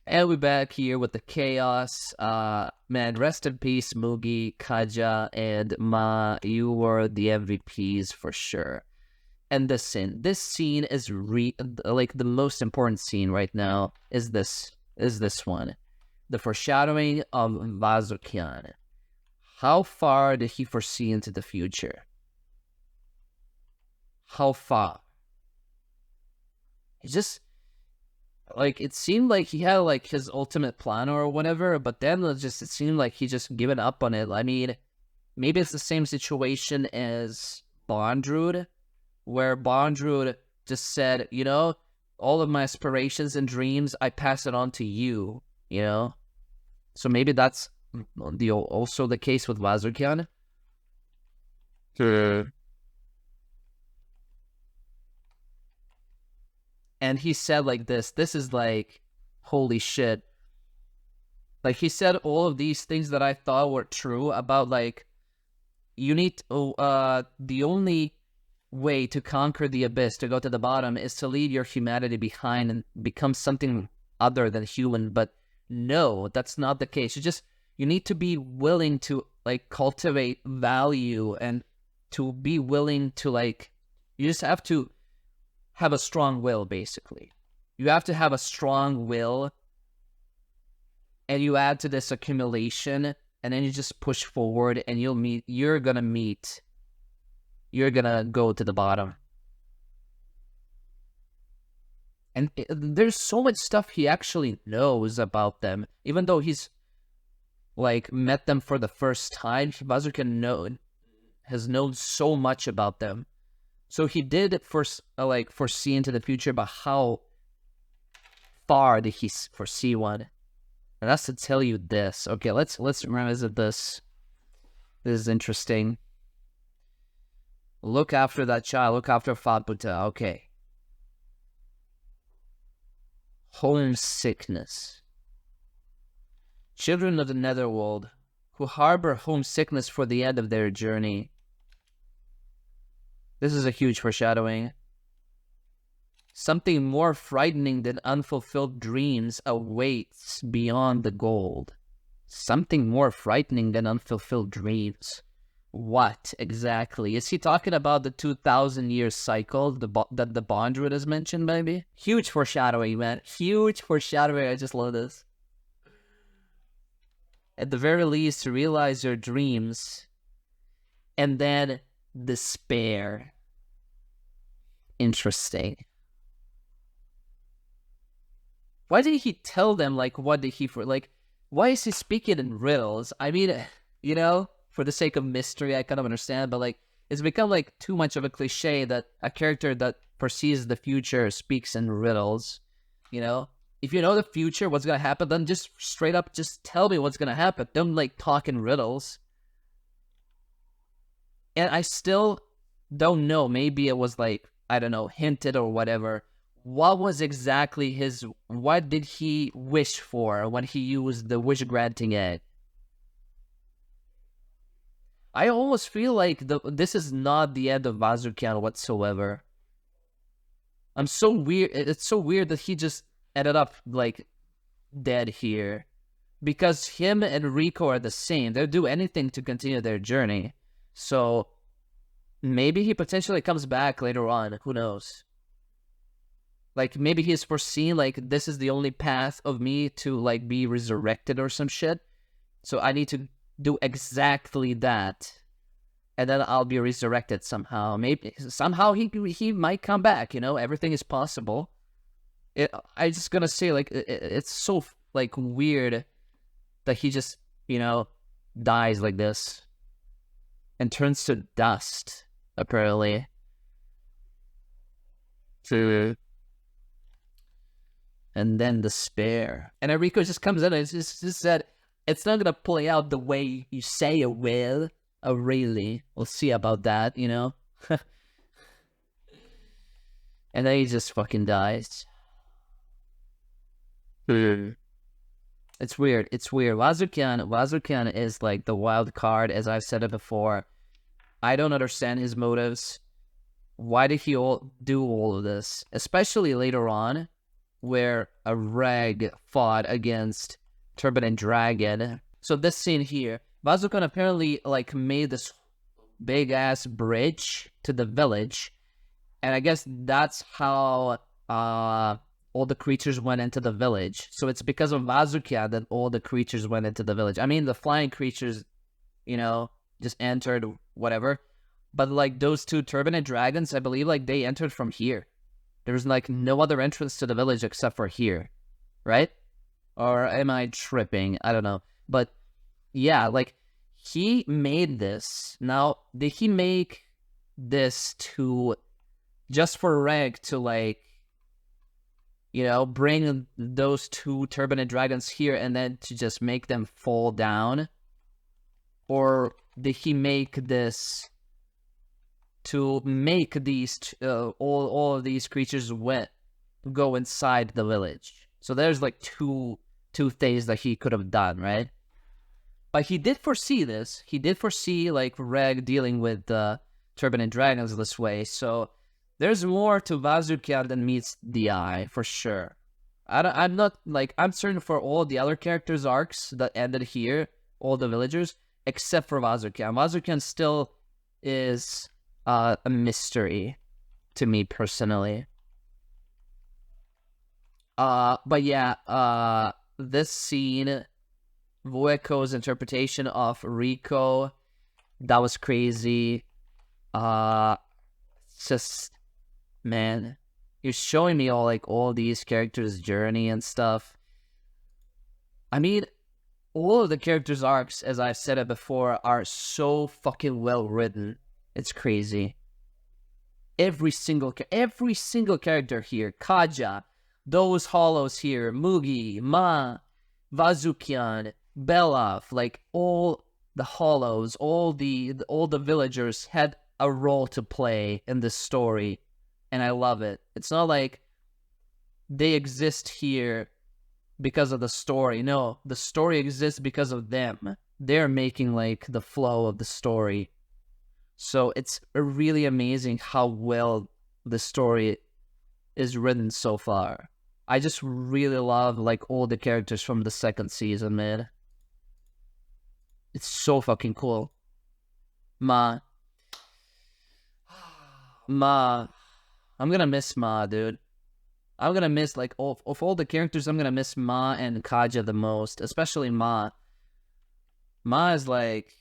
And we're back here with the chaos. Man, rest in peace, Mugi, Kaja, and Ma. You were the MVPs for sure. And this scene is like the most important scene right now is this one, the foreshadowing of WAZUKYAN. How far did he foresee into the future? How far? He just, like, it seemed like he had, like, his ultimate plan or whatever, but then it seemed like he just given up on it. I mean, maybe it's the same situation as bondrewd, where bondrewd just said, you know, all of my aspirations and dreams, I pass it on to you, you know? So maybe that's also the case with WAZUKYAN. And he said like this is like, holy shit. Like he said all of these things that I thought were true about like, you need to, the only way to conquer the abyss, to go to the bottom, is to leave your humanity behind and become something other than human. But no, that's not the case. You need to be willing to like cultivate value, and to be willing to like, you just have to have a strong will, basically. You have to have a strong will, and you add to this accumulation, and then you just push forward, and you're gonna go to the bottom. And there's so much stuff he actually knows about them, even though he's like met them for the first time. WAZUKYAN has known so much about them. So he did foresee into the future, but how far did he foresee one? And that's to tell you this. Okay, let's revisit this. This is interesting. Look after that child. Look after Faputa. Okay. Homesickness. Children of the netherworld who harbor homesickness for the end of their journey. This is a huge foreshadowing. Something more frightening than unfulfilled dreams awaits beyond the gold. Something more frightening than unfulfilled dreams. What exactly? Is he talking about the 2,000-year cycle that the bondrewd has mentioned, maybe? Huge foreshadowing, man. Huge foreshadowing. I just love this. At the very least, to realize your dreams. And then despair. Interesting. Why did he tell them, like, what did he... Like, why is he speaking in riddles? I mean, you know... For the sake of mystery, I kind of understand, but like, it's become like too much of a cliche that a character that foresees the future speaks in riddles, you know? If you know the future, what's gonna happen, then just straight up just tell me what's gonna happen. Don't like talk in riddles. And I still don't know, maybe it was like, I don't know, hinted or whatever. What was exactly his, what did he wish for when he used the wish granting egg? I almost feel like this is not the end of WAZUKYAN whatsoever. I'm so weird. It's so weird that he just ended up like dead here, because him and Rico are the same. They'll do anything to continue their journey. So maybe he potentially comes back later on. Who knows? Like maybe he's foreseen like this is the only path of me to like be resurrected or some shit. So I need to do exactly that, and then I'll be resurrected somehow. Maybe somehow he might come back. You know, everything is possible. I just gonna say like it's so like weird that he just, you know, dies like this and turns to dust apparently. And then despair. And Enrico just comes in and just said, it's not gonna play out the way you say it will. Oh, really? We'll see about that, you know? And then he just fucking dies. It's weird. It's weird. WAZUKYAN is like the wild card, as I've said it before. I don't understand his motives. Why did he do all of this? Especially later on, where a reg fought against Turbulent Dragon. So this scene here, WAZUKYAN apparently like made this big ass bridge to the village, and I guess that's how all the creatures went into the village. So it's because of WAZUKYAN that all the creatures went into the village. I mean, the flying creatures, you know, just entered whatever, but like those two Turbulent Dragons, I believe like they entered from here. There's like no other entrance to the village except for here, right? Or am I tripping? I don't know. But yeah, like he made this. Now, did he make this to just for Reg to like, you know, bring those two Turbulent Dragons here and then to just make them fall down? Or did he make this to make these all of these creatures go inside the village? So there's like two things that he could have done, right? But he did foresee this. He did foresee like Reg dealing with the Turbulent Dragons this way. So there's more to WAZUKYAN than meets the eye, for sure. I'm not like, I'm certain for all the other characters' arcs that ended here, all the villagers, except for WAZUKYAN. WAZUKYAN still is a mystery to me personally. But yeah, this scene, Vueko's interpretation of Rico, that was crazy. Just, man, you're showing me all these characters' journey and stuff. I mean, all of the characters' arcs, as I've said it before, are so fucking well written. It's crazy. Every single character here, Kaja, those hollows here, Mugi, Ma, WAZUKYAN, Belaf, like all the hollows, all the villagers had a role to play in this story, and I love it. It's not like they exist here because of the story. No, the story exists because of them. They're making like the flow of the story. So it's really amazing how well the story is written so far. I just really love like all the characters from the second season, man. It's so fucking cool. Ma, I'm gonna miss Ma, dude. I'm gonna miss, like, of all the characters, I'm gonna miss Ma and Kaja the most, especially Ma. Ma is like,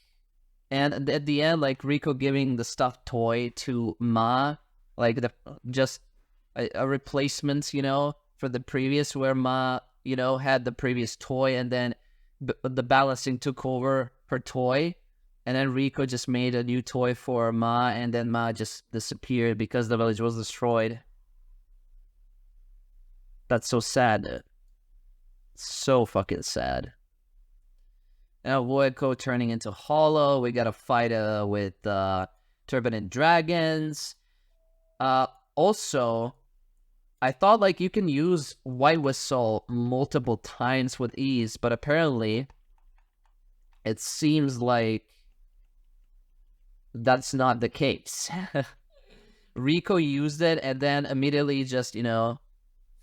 and at the end, like, Riko giving the stuffed toy to Ma, like, just a replacement, you know, for the previous, where Ma, you know, had the previous toy, and then the balancing took over her toy, and then Riko just made a new toy for Ma, and then Ma just disappeared because the village was destroyed. That's so sad, dude. So fucking sad. Now Vueko turning into Hollow. We gotta fight with Turbinate Dragons. Also, I thought like you can use White Whistle multiple times with ease, but apparently it seems like that's not the case. Riko used it and then immediately just, you know,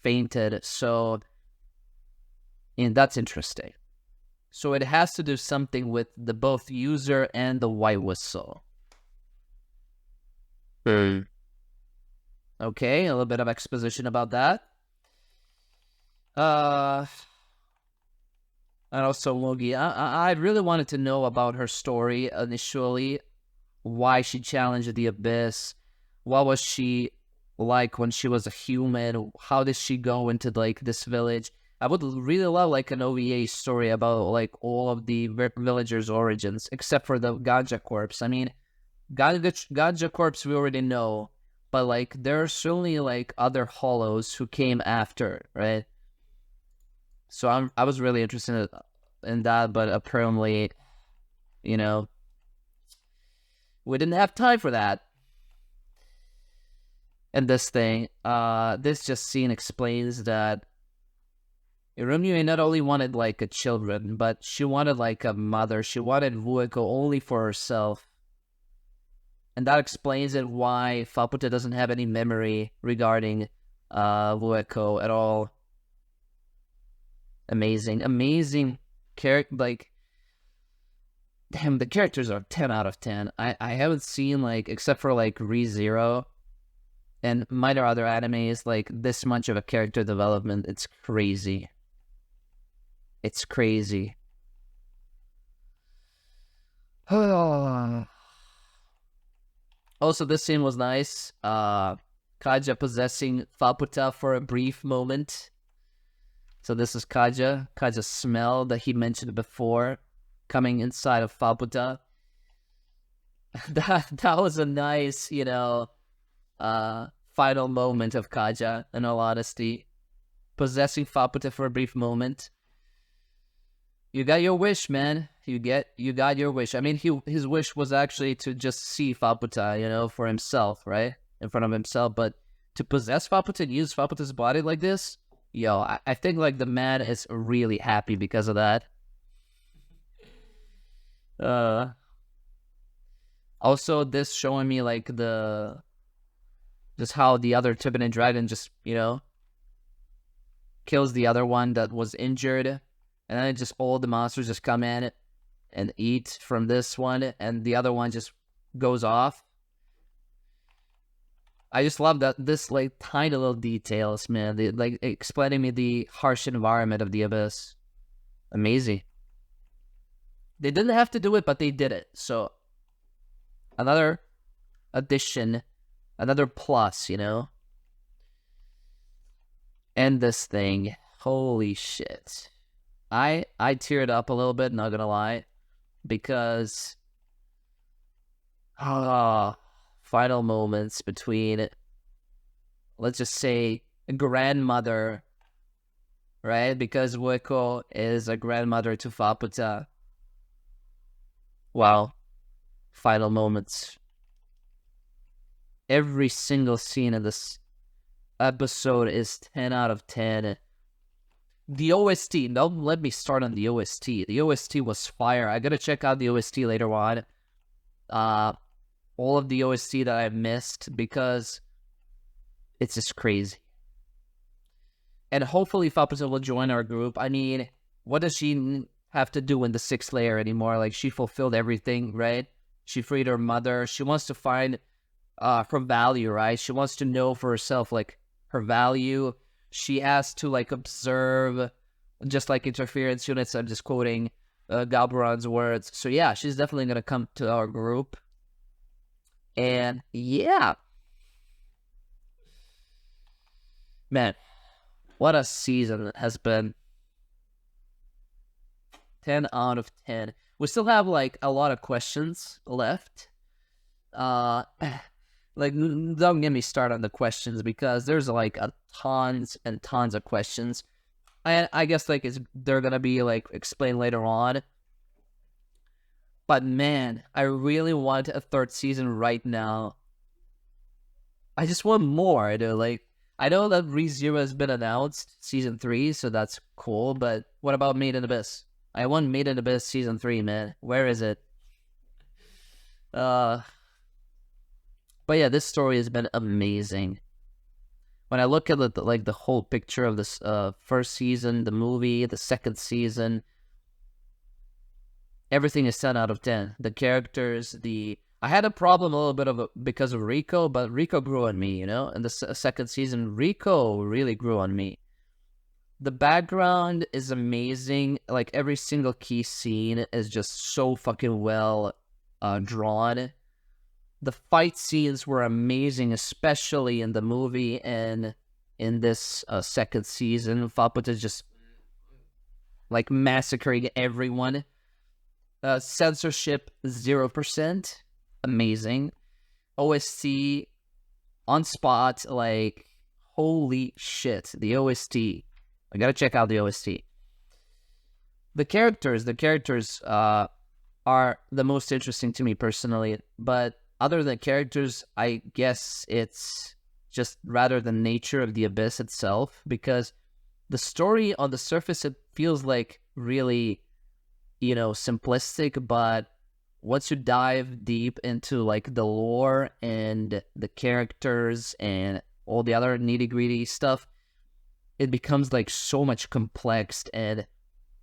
fainted. So, and that's interesting. So it has to do something with the both user and the White Whistle. Okay, a little bit of exposition about that. And also Logi, I really wanted to know about her story initially. Why she challenged the Abyss. What was she like when she was a human? How did she go into like this village? I would really love like an OVA story about like all of the villagers' origins, except for the Ganja Corpse. I mean, Ganja Corpse we already know, but like there are certainly like other Hollows who came after, right? So I was really interested in that, but apparently, you know, we didn't have time for that. And this thing, this just scene explains that irumyuui not only wanted like a children, but she wanted like a mother. She wanted Vueko only for herself. And that explains it why Faputa doesn't have any memory regarding Vueko at all. Amazing character, like, damn, the characters are 10 out of 10. I haven't seen, like, except for, like, ReZero and minor other animes, like, this much of a character development. It's crazy. It's crazy. Also, this scene was nice. Kaja possessing Faputa for a brief moment. So this is Kaja's smell that he mentioned before, coming inside of Faputa. That was a nice, you know, final moment of Kaja, in all honesty. Possessing Faputa for a brief moment. You got your wish, man. You got your wish. I mean, his wish was actually to just see Faputa, you know, for himself, right? In front of himself. But to possess Faputa and use Faputa's body like this, yo, I think like the man is really happy because of that. Also, this showing me like just how the other Turbinate Dragon just, you know, kills the other one that was injured, and then just all the monsters just come in and eat from this one, and the other one just goes off. I just love that this like tiny little details, man. Like explaining me the harsh environment of the Abyss. Amazing. They didn't have to do it, but they did it. So another addition, another plus, you know. And this thing, holy shit. I teared up a little bit, not gonna lie, because final moments between, let's just say, a grandmother, right? Because Vueko is a grandmother to Faputa. Wow. Final moments. Every single scene in this episode is 10 out of 10. The OST, no, let me start on the OST. The OST was fire. I gotta check out the OST later on. All of the OST that I missed because it's just crazy. And hopefully Faputa will join our group. I mean, what does she have to do in the 6th layer anymore? Like, she fulfilled everything, right? She freed her mother. She wants to find her value, right? She wants to know for herself, like, her value. She has to, like, observe, just like interference units. I'm just quoting Galberon's words. So, yeah, she's definitely going to come to our group. And, yeah. Man, what a season it has been. 10 out of 10. We still have, like, a lot of questions left. Like, don't get me started on the questions because there's, like, tons and tons of questions. And I guess, like, they're gonna be, like, explained later on. But, man, I really want a 3rd season right now. I just want more, dude. Like, I know that ReZero has been announced, Season 3, so that's cool. But what about Made in Abyss? I want Made in Abyss Season 3, man. Where is it? But yeah, this story has been amazing. When I look at the whole picture of this 1st season, the movie, the 2nd season, everything is 10 out of 10. The characters, I had a problem a little bit because of Rico, but Rico grew on me, you know? In the 2nd season, Rico really grew on me. The background is amazing. Like, every single key scene is just so fucking well drawn. The fight scenes were amazing, especially in the movie and in this 2nd season. Faputa just, like, massacring everyone. Censorship, 0%. Amazing. OST, on spot, like, holy shit. The OST. I gotta check out the OST. The characters are the most interesting to me personally, but other than characters, I guess it's just rather the nature of the Abyss itself, because the story on the surface, it feels like really, you know, simplistic, but once you dive deep into, like, the lore and the characters and all the other nitty-gritty stuff, it becomes, like, so much complex, and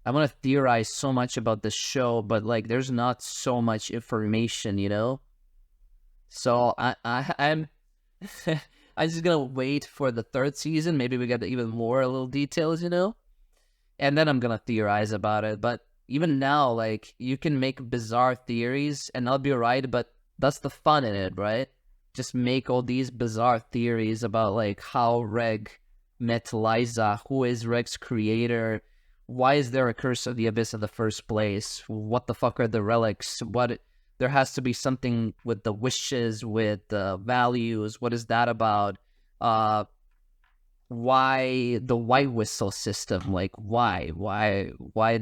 I want to theorize so much about this show, but, like, there's not so much information, you know? So I'm I'm just gonna wait for the 3rd season. Maybe we get even more little details, you know? And then I'm gonna theorize about it. But even now, like, you can make bizarre theories and I'll be right, but that's the fun in it, right? Just make all these bizarre theories about, like, how Reg met Liza, who is Reg's creator, why is there a curse of the Abyss in the first place, what the fuck are the relics, there has to be something with the wishes, with the values. What is that about? Why the white whistle system? Like, why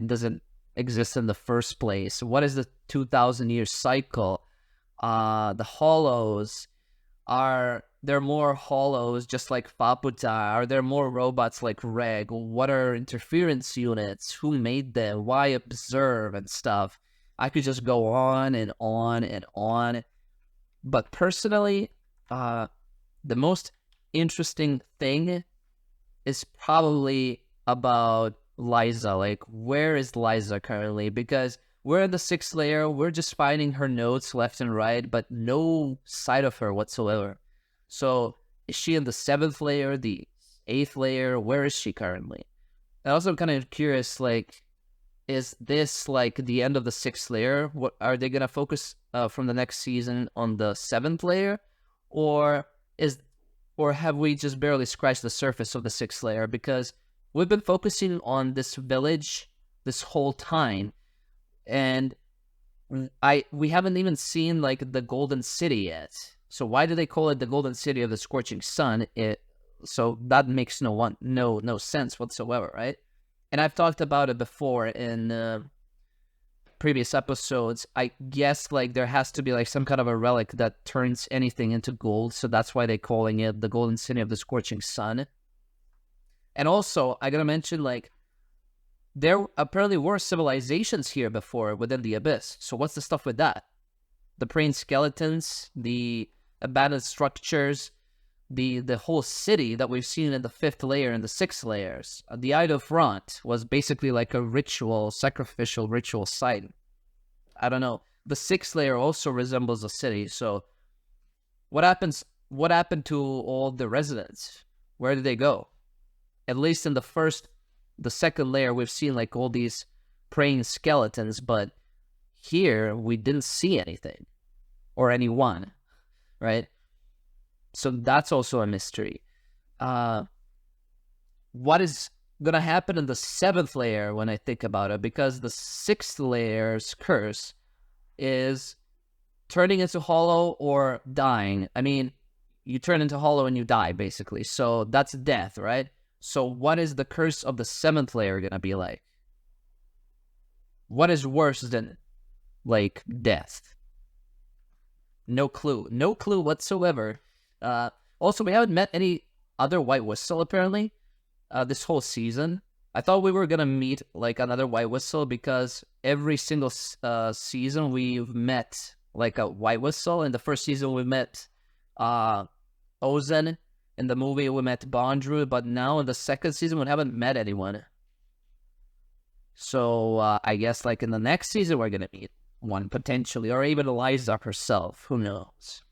does it exist in the first place? What is the 2,000-year cycle? The hollows, are there more hollows just like Faputa? Are there more robots like Reg? What are interference units? Who made them? Why observe and stuff? I could just go on and on and on. But personally, the most interesting thing is probably about Liza. Like, where is Liza currently? Because we're in the 6th layer, we're just finding her notes left and right, but no sight of her whatsoever. So, is she in the 7th layer, the 8th layer? Where is she currently? I'm also kind of curious, like, is this, like, the end of the 6th layer? What are they gonna focus from the next season on the 7th layer, or have we just barely scratched the surface of the 6th layer? Because we've been focusing on this village this whole time, and we haven't even seen, like, the Golden City yet. So why do they call it the Golden City of the Scorching Sun? So that makes no sense whatsoever, right? And I've talked about it before in like previous episodes, I guess like there has to be like some kind of a relic that turns anything into gold. So that's why they're calling it the Golden City of the Scorching Sun. And also, I gotta mention, like, there apparently were civilizations here before within the Abyss. So what's the stuff with that? The praying skeletons, the abandoned structures, the whole city that we've seen in the 5th layer and the 6th layers. The Idol Front was basically like a ritual, sacrificial ritual site. I don't know. The 6th layer also resembles a city. So what happened to all the residents? Where did they go? At least in the 2nd layer, we've seen like all these praying skeletons, but here we didn't see anything or anyone, right? So that's also a mystery. What is going to happen in the 7th layer when I think about it? Because the 6th layer's curse is turning into hollow or dying. I mean, you turn into hollow and you die, basically. So that's death, right? So what is the curse of the 7th layer going to be like? What is worse than, like, death? No clue. No clue whatsoever. Also, we haven't met any other White Whistle, apparently, this whole season. I thought we were gonna meet, like, another White Whistle because every single season we've met, like, a White Whistle. In the first season, we met Ozen. In the movie, we met bondrewd. But now, in the 2nd season, we haven't met anyone. So, I guess, like, in the next season, we're gonna meet one, potentially. Or even Eliza herself. Who knows?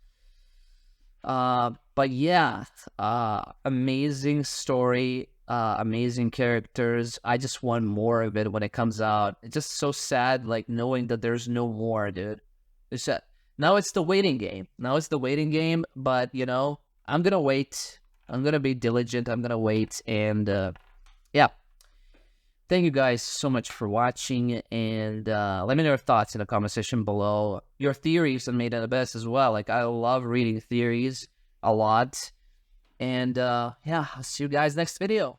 But yeah, amazing story, amazing characters. I just want more of it when it comes out. It's just so sad, like, knowing that there's no more, dude. It's just, now it's the waiting game. But, you know, I'm gonna wait. I'm gonna be diligent. I'm gonna wait. And, yeah. Thank you guys so much for watching, and let me know your thoughts in the comment section below. Your theories on Made in Abyss as well. Like, I love reading theories a lot. And yeah, I'll see you guys next video.